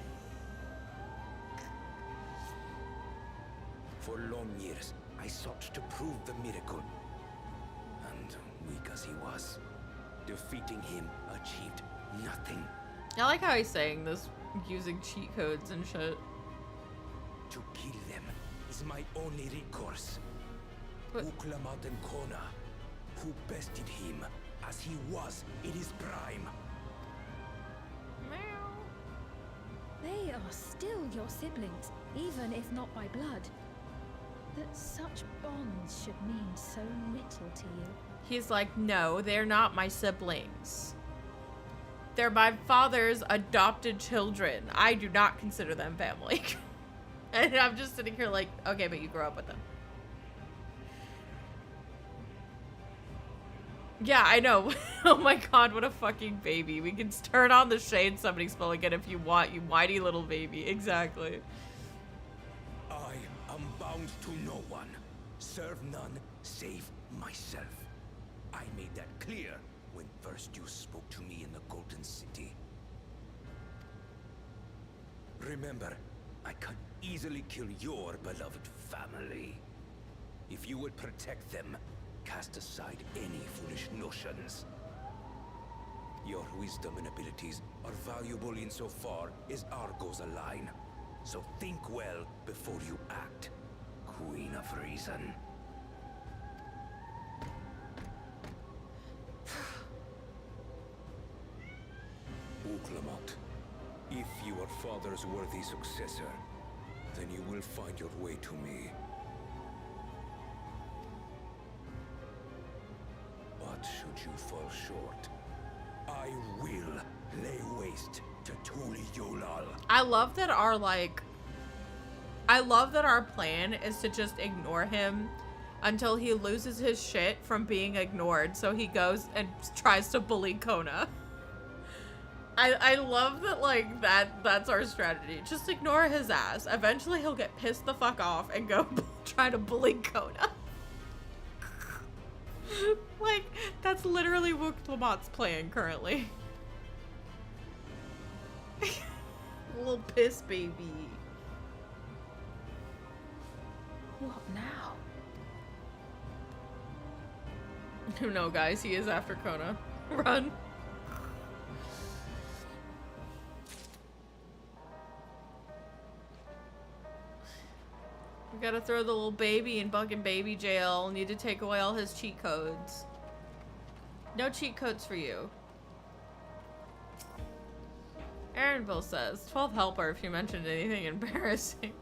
For long years, I sought to prove the miracle. And weak as he was, defeating him achieved nothing. I like how he's saying this using cheat codes and shit. To kill them is my only recourse. Wooglamoot and Kona, who bested him as he was in his prime. They are still your siblings, even if not by blood. That such bonds should mean so little to you. He's like, no, they're not my siblings. They're my father's adopted children. I do not consider them family. And I'm just sitting here like, okay, but you grew up with them. Yeah, I know. Oh my god, what a fucking baby. We can turn on the shade summoning spell again if you want, you whitey little baby. Exactly. I am bound to no one. Serve none save myself. I made that clear when first you spoke to me in the Golden City. Remember, I could easily kill your beloved family. If you would protect them, cast aside any foolish notions. Your wisdom and abilities are valuable insofar as our goals align. So think well before you act, Queen of Reason. Wooglamoot, if you are father's worthy successor, then you will find your way to me. But should you fall short, I will lay waste to Tuliyollal. I love that our plan is to just ignore him until he loses his shit from being ignored. So he goes and tries to bully Kona. I love that, like, that's our strategy. Just ignore his ass. Eventually he'll get pissed the fuck off and go try to bully Kona. Like, that's literally Wooglamoot's plan currently. Little piss baby. What now? No, guys, he is after Kona. Run. We gotta throw the little baby in fucking baby jail. Need to take away all his cheat codes. No cheat codes for you. Aaronville says, 12 helper if you mentioned anything embarrassing.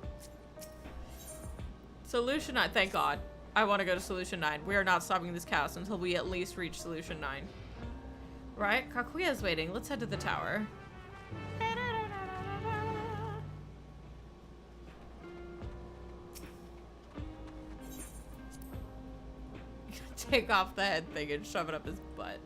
Solution 9, thank God. I want to go to Solution 9. We are not stopping this cast until we at least reach Solution 9. Right? Kakuya's waiting. Let's head to the tower. Take off the head thing and shove it up his butt.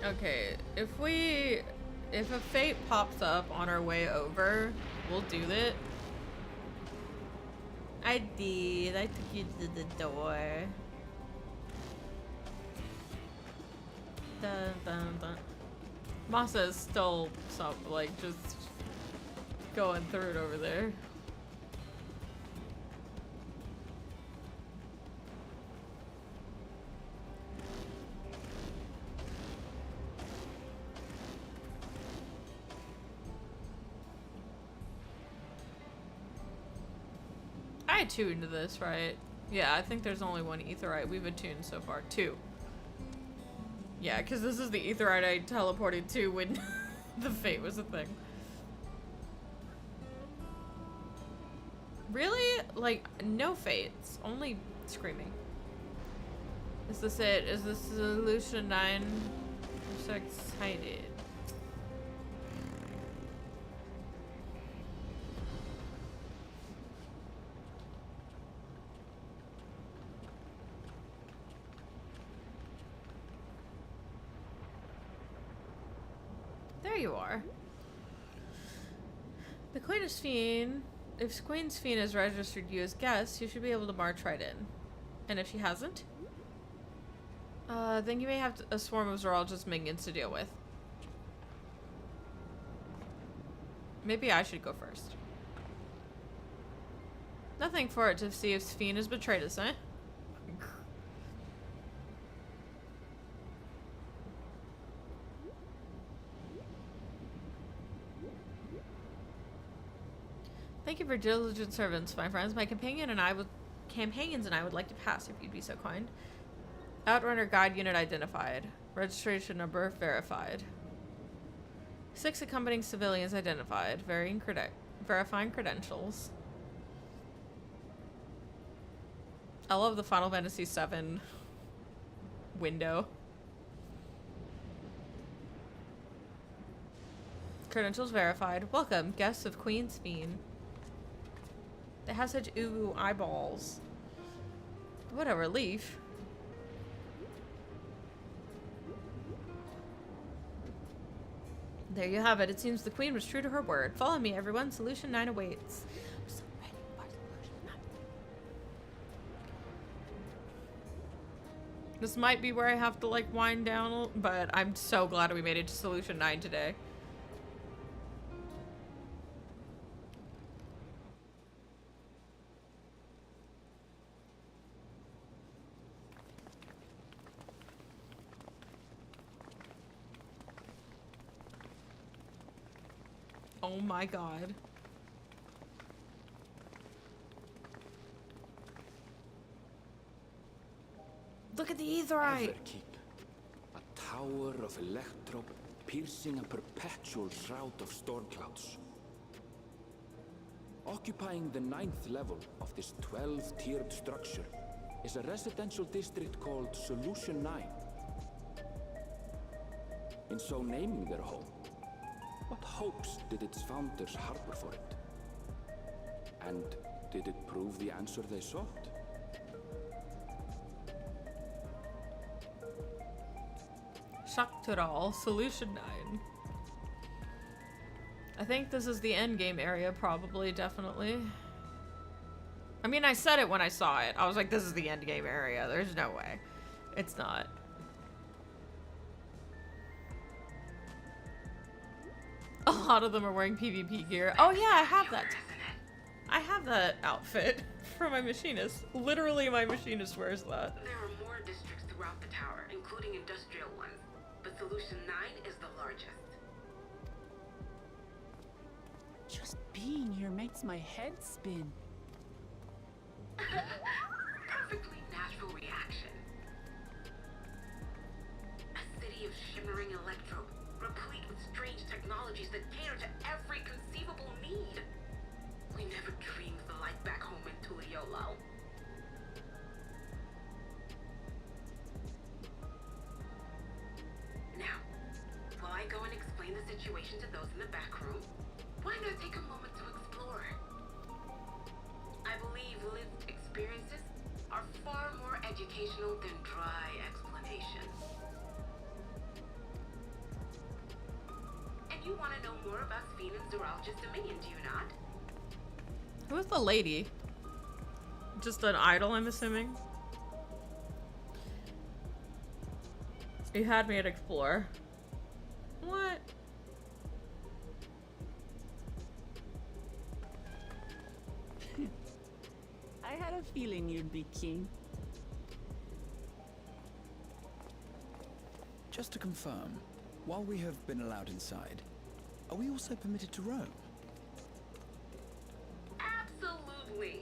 Okay, if a fate pops up on our way over, we'll do it. I did. I took you to the door. Dun, dun, dun. Masa is still like just going through it over there. I attuned to this, right? Yeah, I think there's only one aetherite we've attuned so far. 2. Yeah, because this is the aetherite I teleported to when the fate was a thing. Really? Like, no fates. Only screaming. Is this it? Is this Solution 9? I'm so excited. There you are. The Queen's Fiend. If Queen's Fiend has registered you as guest, you should be able to march right in. And if she hasn't, then you may have a swarm of Zoologist minions to deal with. Maybe I should go first. Nothing for it to see if Fiend has betrayed us, eh? Thank you for diligent servants, my friends. My companions and I would like to pass if you'd be so kind. Outrunner guide unit identified. Registration number verified. 6 accompanying civilians identified. Verifying credentials. I love the Final Fantasy VII window. Credentials verified. Welcome, guests of Queen's Fiend. They have such ooh eyeballs. What a relief. There you have it. It seems the Queen was true to her word. Follow me, everyone. Solution 9 awaits. I'm so ready for Solution 9. This might be where I have to like wind down, but I'm so glad we made it to Solution 9 today. Oh my god. Look at the aetherite! Everkeep. A tower of electro piercing a perpetual shroud of storm clouds. Occupying the 9th level of this 12-tiered structure is a residential district called Solution 9. In so naming their home, what hopes did its founders harbor for it? And did it prove the answer they sought? Shaktural, Solution 9. I think this is the endgame area, probably, definitely. I mean, I said it when I saw it. I was like, this is the end game area. There's no way. It's not. A lot of them are wearing PvP gear. Oh yeah, I have that. I have that outfit for my machinist. Literally, my machinist wears that. There are more districts throughout the tower, including industrial ones, but Solution 9 is the largest. Just being here makes my head spin. Perfectly natural reaction. A city of shimmering electro, replete with strange technologies that cater to every conceivable need. We never dreamed of the life back home in Tuliyollal. Now, while I go and explain the situation to those in the back room, why not take a moment to explore? I believe lived experiences are far more educational than dry explanations. And you want to know more about Sven and Zoologist Dominion, do you not? Who's the lady? Just an idol, I'm assuming? You had me at explore. What? I had a feeling you'd be keen. Just to confirm, while we have been allowed inside, are we also permitted to roam? Absolutely.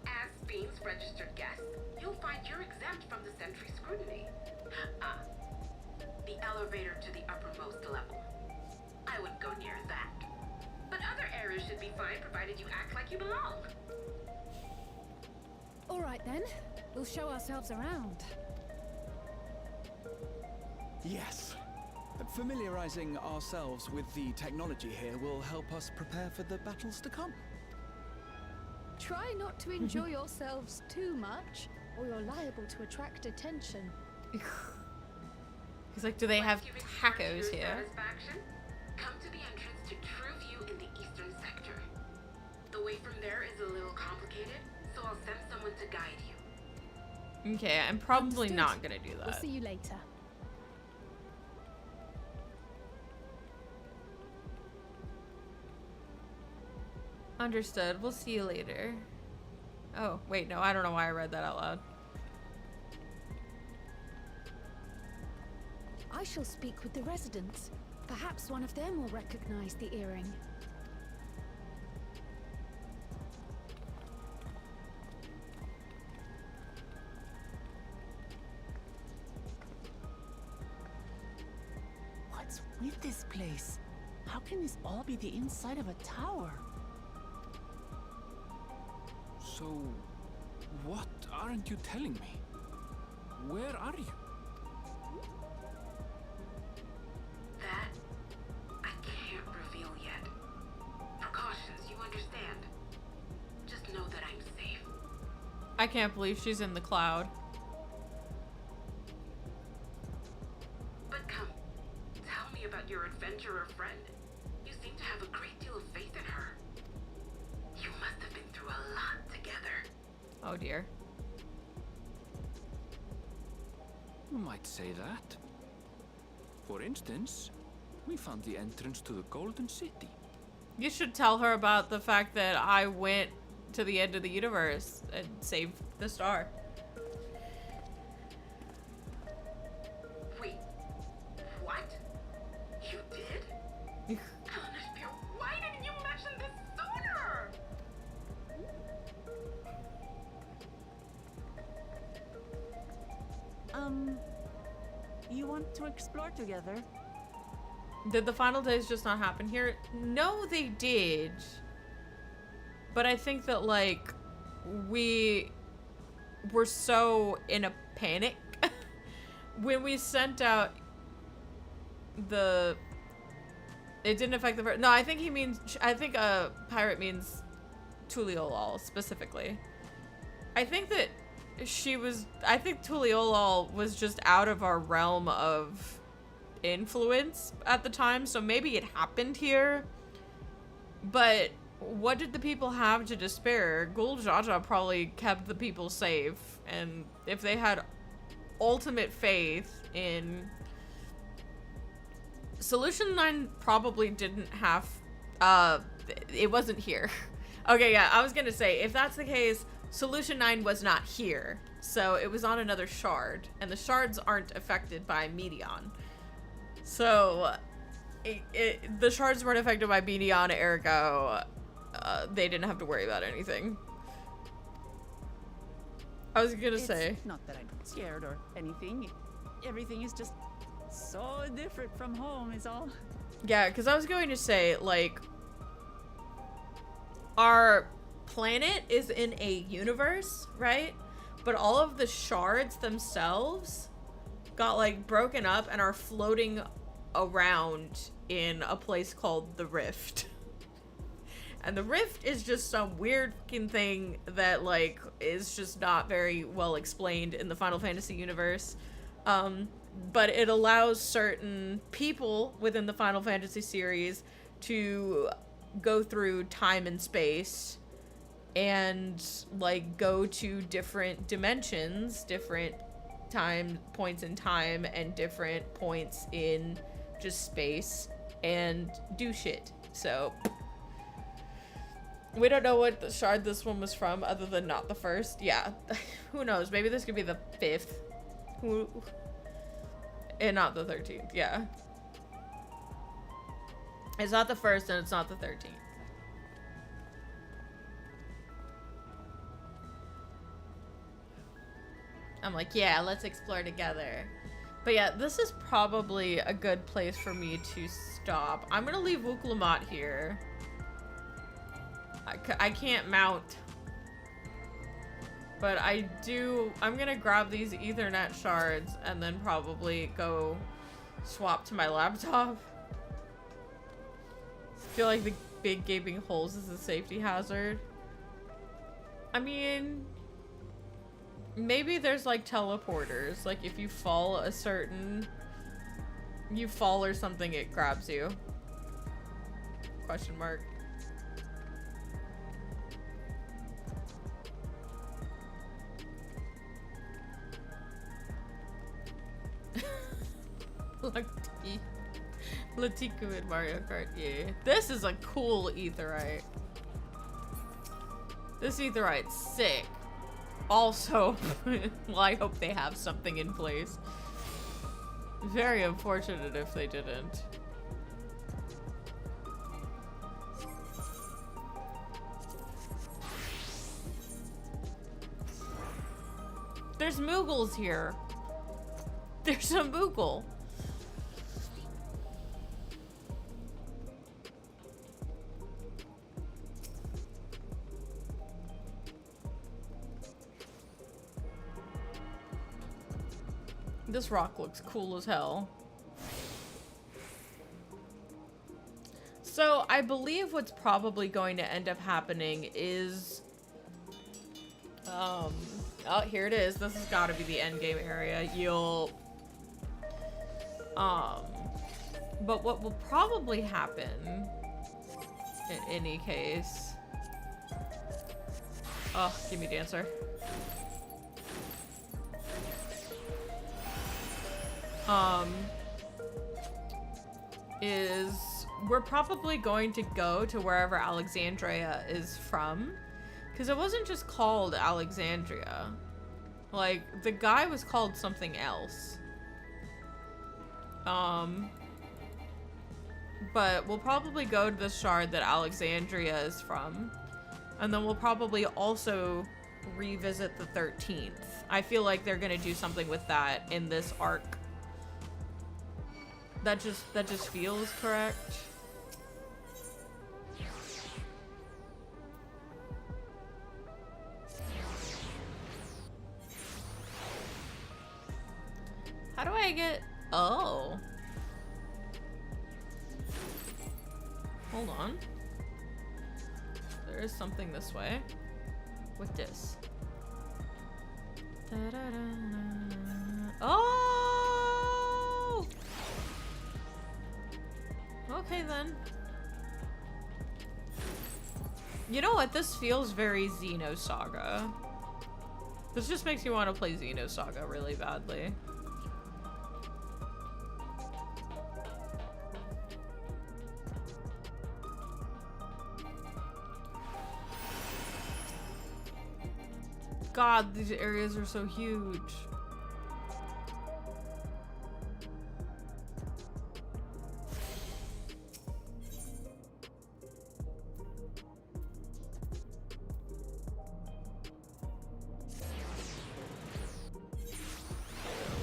As Sven's registered guest, you'll find you're exempt from the sentry scrutiny. The elevator to the uppermost level. I wouldn't go near that. But other areas should be fine provided you act like you belong. All right then, we'll show ourselves around. Yes. Familiarizing ourselves with the technology here will help us prepare for the battles to come. Try not to enjoy yourselves too much, or you're liable to attract attention. He's like, do they have tacos here? Come to the entrance to True View in the eastern sector. The way from there is a little complicated, so I'll send someone to guide you. Okay, I'm probably Understood. not gonna do that. We'll see you later. Understood. We'll see you later. Oh, wait, no, I don't know why I read that out loud. I shall speak with the residents. Perhaps one of them will recognize the earring. What's with this place? How can this all be the inside of a tower? So, what aren't you telling me? Where are you? That I can't reveal yet. Precautions, you understand. Just know that I'm safe. I can't believe she's in the cloud. But come, tell me about your adventurer friend. You seem to have a great deal of faith in her. You must have been through a lot together. Oh dear. You might say that. For instance, we found the entrance to the Golden City. You should tell her about the fact that I went to the end of the universe and saved the star. Wait, what? You did? Anastasia, why didn't you mention this sooner? You want to explore together? Did the final days just not happen here? No, they did. But I think that, like, we were so in a panic when we sent out the... It didn't affect the... No, I think he means... I think pirate means Tuliyollal, specifically. I think that she was... I think Tuliyollal was just out of our realm of influence at the time, so maybe it happened here. But what did the people have to despair? Ghoul Jaja probably kept the people safe, and if they had ultimate faith in... Solution 9 probably didn't have... it wasn't here. Okay, yeah, I was gonna say, if that's the case, Solution 9 was not here. So it was on another shard, and the shards aren't affected by Medion. So the shards weren't affected by Medion, ergo they didn't have to worry about anything. I was gonna say. Not that I'm scared or anything. Everything is just so different from home is all. Yeah, because I was going to say, like, our planet is in a universe, right? But all of the shards themselves got, like, broken up and are floating around in a place called the Rift. And the Rift is just some weird fucking thing that, like, is just not very well explained in the Final Fantasy universe. But it allows certain people within the Final Fantasy series to go through time and space and, like, go to different dimensions, different points in time, and different points in just space, and do shit. So we don't know what the shard this one was from, other than not the first. Yeah, who knows? Maybe this could be the 5th. And not the 13th, yeah. It's not the 1st and it's not the 13th. I'm like, yeah, let's explore together. But yeah, this is probably a good place for me to stop. I'm gonna leave Wuklamot here. I can't mount. But I'm gonna grab these Ethernet shards and then probably go swap to my laptop. I feel like the big gaping holes is a safety hazard. I mean, maybe there's like teleporters. Like if you fall or something, it grabs you. Question mark. Latiku in Mario Kart, yeah. This is a cool aetherite. This aetherite's sick. Also, well, I hope they have something in place. Very unfortunate if they didn't. There's Moogles here. There's a Moogle. This rock looks cool as hell. So I believe what's probably going to end up happening is oh, here it is. This has got to be the end game area. But what will probably happen in any case, oh, give me Dancer. Is we're probably going to go to wherever Alexandria is from, because it wasn't just called Alexandria. Like, the guy was called something else. But we'll probably go to the shard that Alexandria is from, and then we'll probably also revisit the 13th. I feel like they're gonna do something with that in this arc. That just feels correct. How do I get... Oh. Hold on. There is something this way. With this. Oh! Okay then. You know what? This feels very Xenosaga. This just makes me want to play Xenosaga really badly. God, these areas are so huge.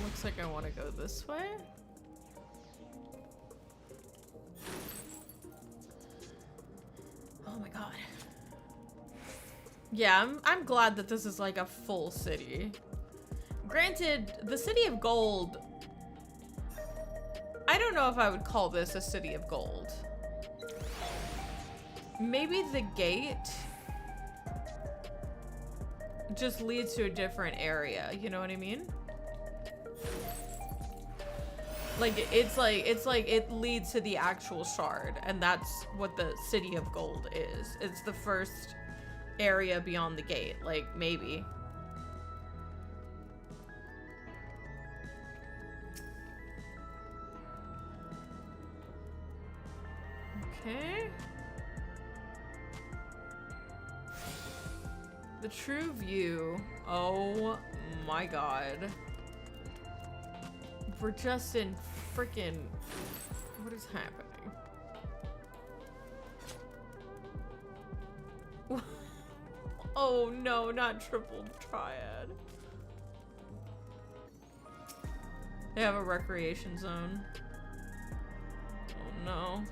Looks like I want to go this way. Oh my god. Yeah, I'm glad that this is like a full city. Granted, the City of Gold, I don't know if I would call this a City of Gold. Maybe the gate just leads to a different area, you know what I mean? Like it's like it leads to the actual shard, and that's what the City of Gold is. It's the first area beyond the gate, like maybe. Okay. The true view. Oh my god. We're just in freaking. What is happening? Oh no, not triple triad. They have a recreation zone. Oh no.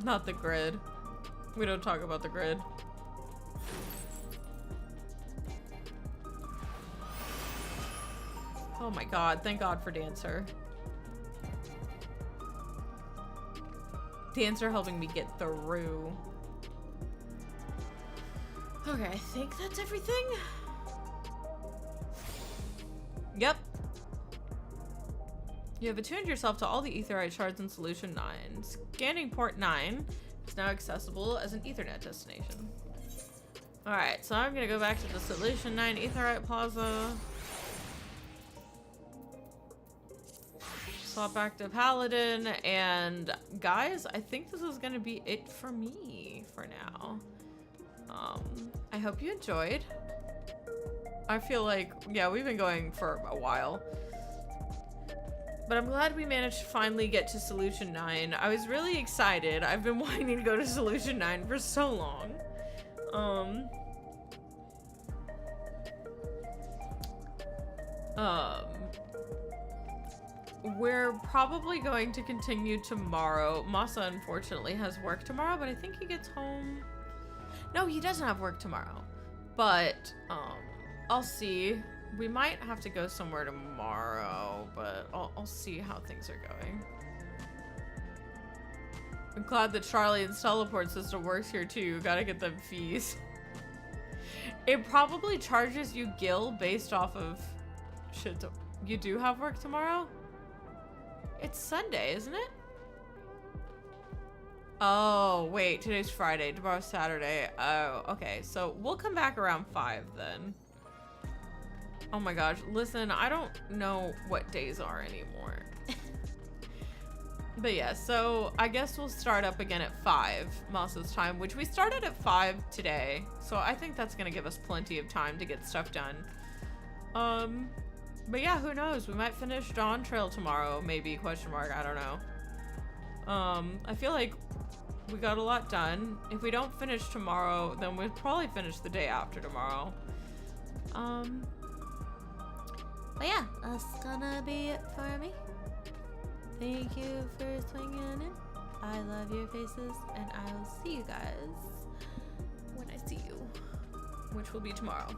Not the grid. We don't talk about the grid. Oh my god, thank god for Dancer. Dancer helping me get through. Okay, I think that's everything. Yep. You have attuned yourself to all the aetheryte shards in Solution 9. Scanning port 9 is now accessible as an Ethernet destination. Alright, so I'm gonna go back to the Solution 9 aetheryte plaza. Swap back to Paladin, and guys, I think this is gonna be it for me for now. I hope you enjoyed. I feel like, yeah, we've been going for a while. But I'm glad we managed to finally get to Solution 9. I was really excited. I've been wanting to go to Solution 9 for so long. We're probably going to continue tomorrow. Masa unfortunately has work tomorrow, but I think he gets home. No, he doesn't have work tomorrow. But I'll see. We might have to go somewhere tomorrow, but I'll see how things are going. I'm glad that Charlie's teleport system works here too. Gotta get them fees. It probably charges you gil based off of shit. You do have work tomorrow? It's Sunday, isn't it? Oh, wait. Today's Friday. Tomorrow's Saturday. Oh, okay. So we'll come back around 5 then. Oh my gosh. Listen, I don't know what days are anymore. But yeah, so I guess we'll start up again at 5 Masa's time, which we started at 5 today. So I think that's going to give us plenty of time to get stuff done. But yeah, who knows? We might finish Dawntrail tomorrow, maybe, question mark, I don't know. I feel like we got a lot done. If we don't finish tomorrow, then we'll probably finish the day after tomorrow. But yeah, that's gonna be it for me. Thank you for swinging in. I love your faces, and I will see you guys when I see you, which will be tomorrow.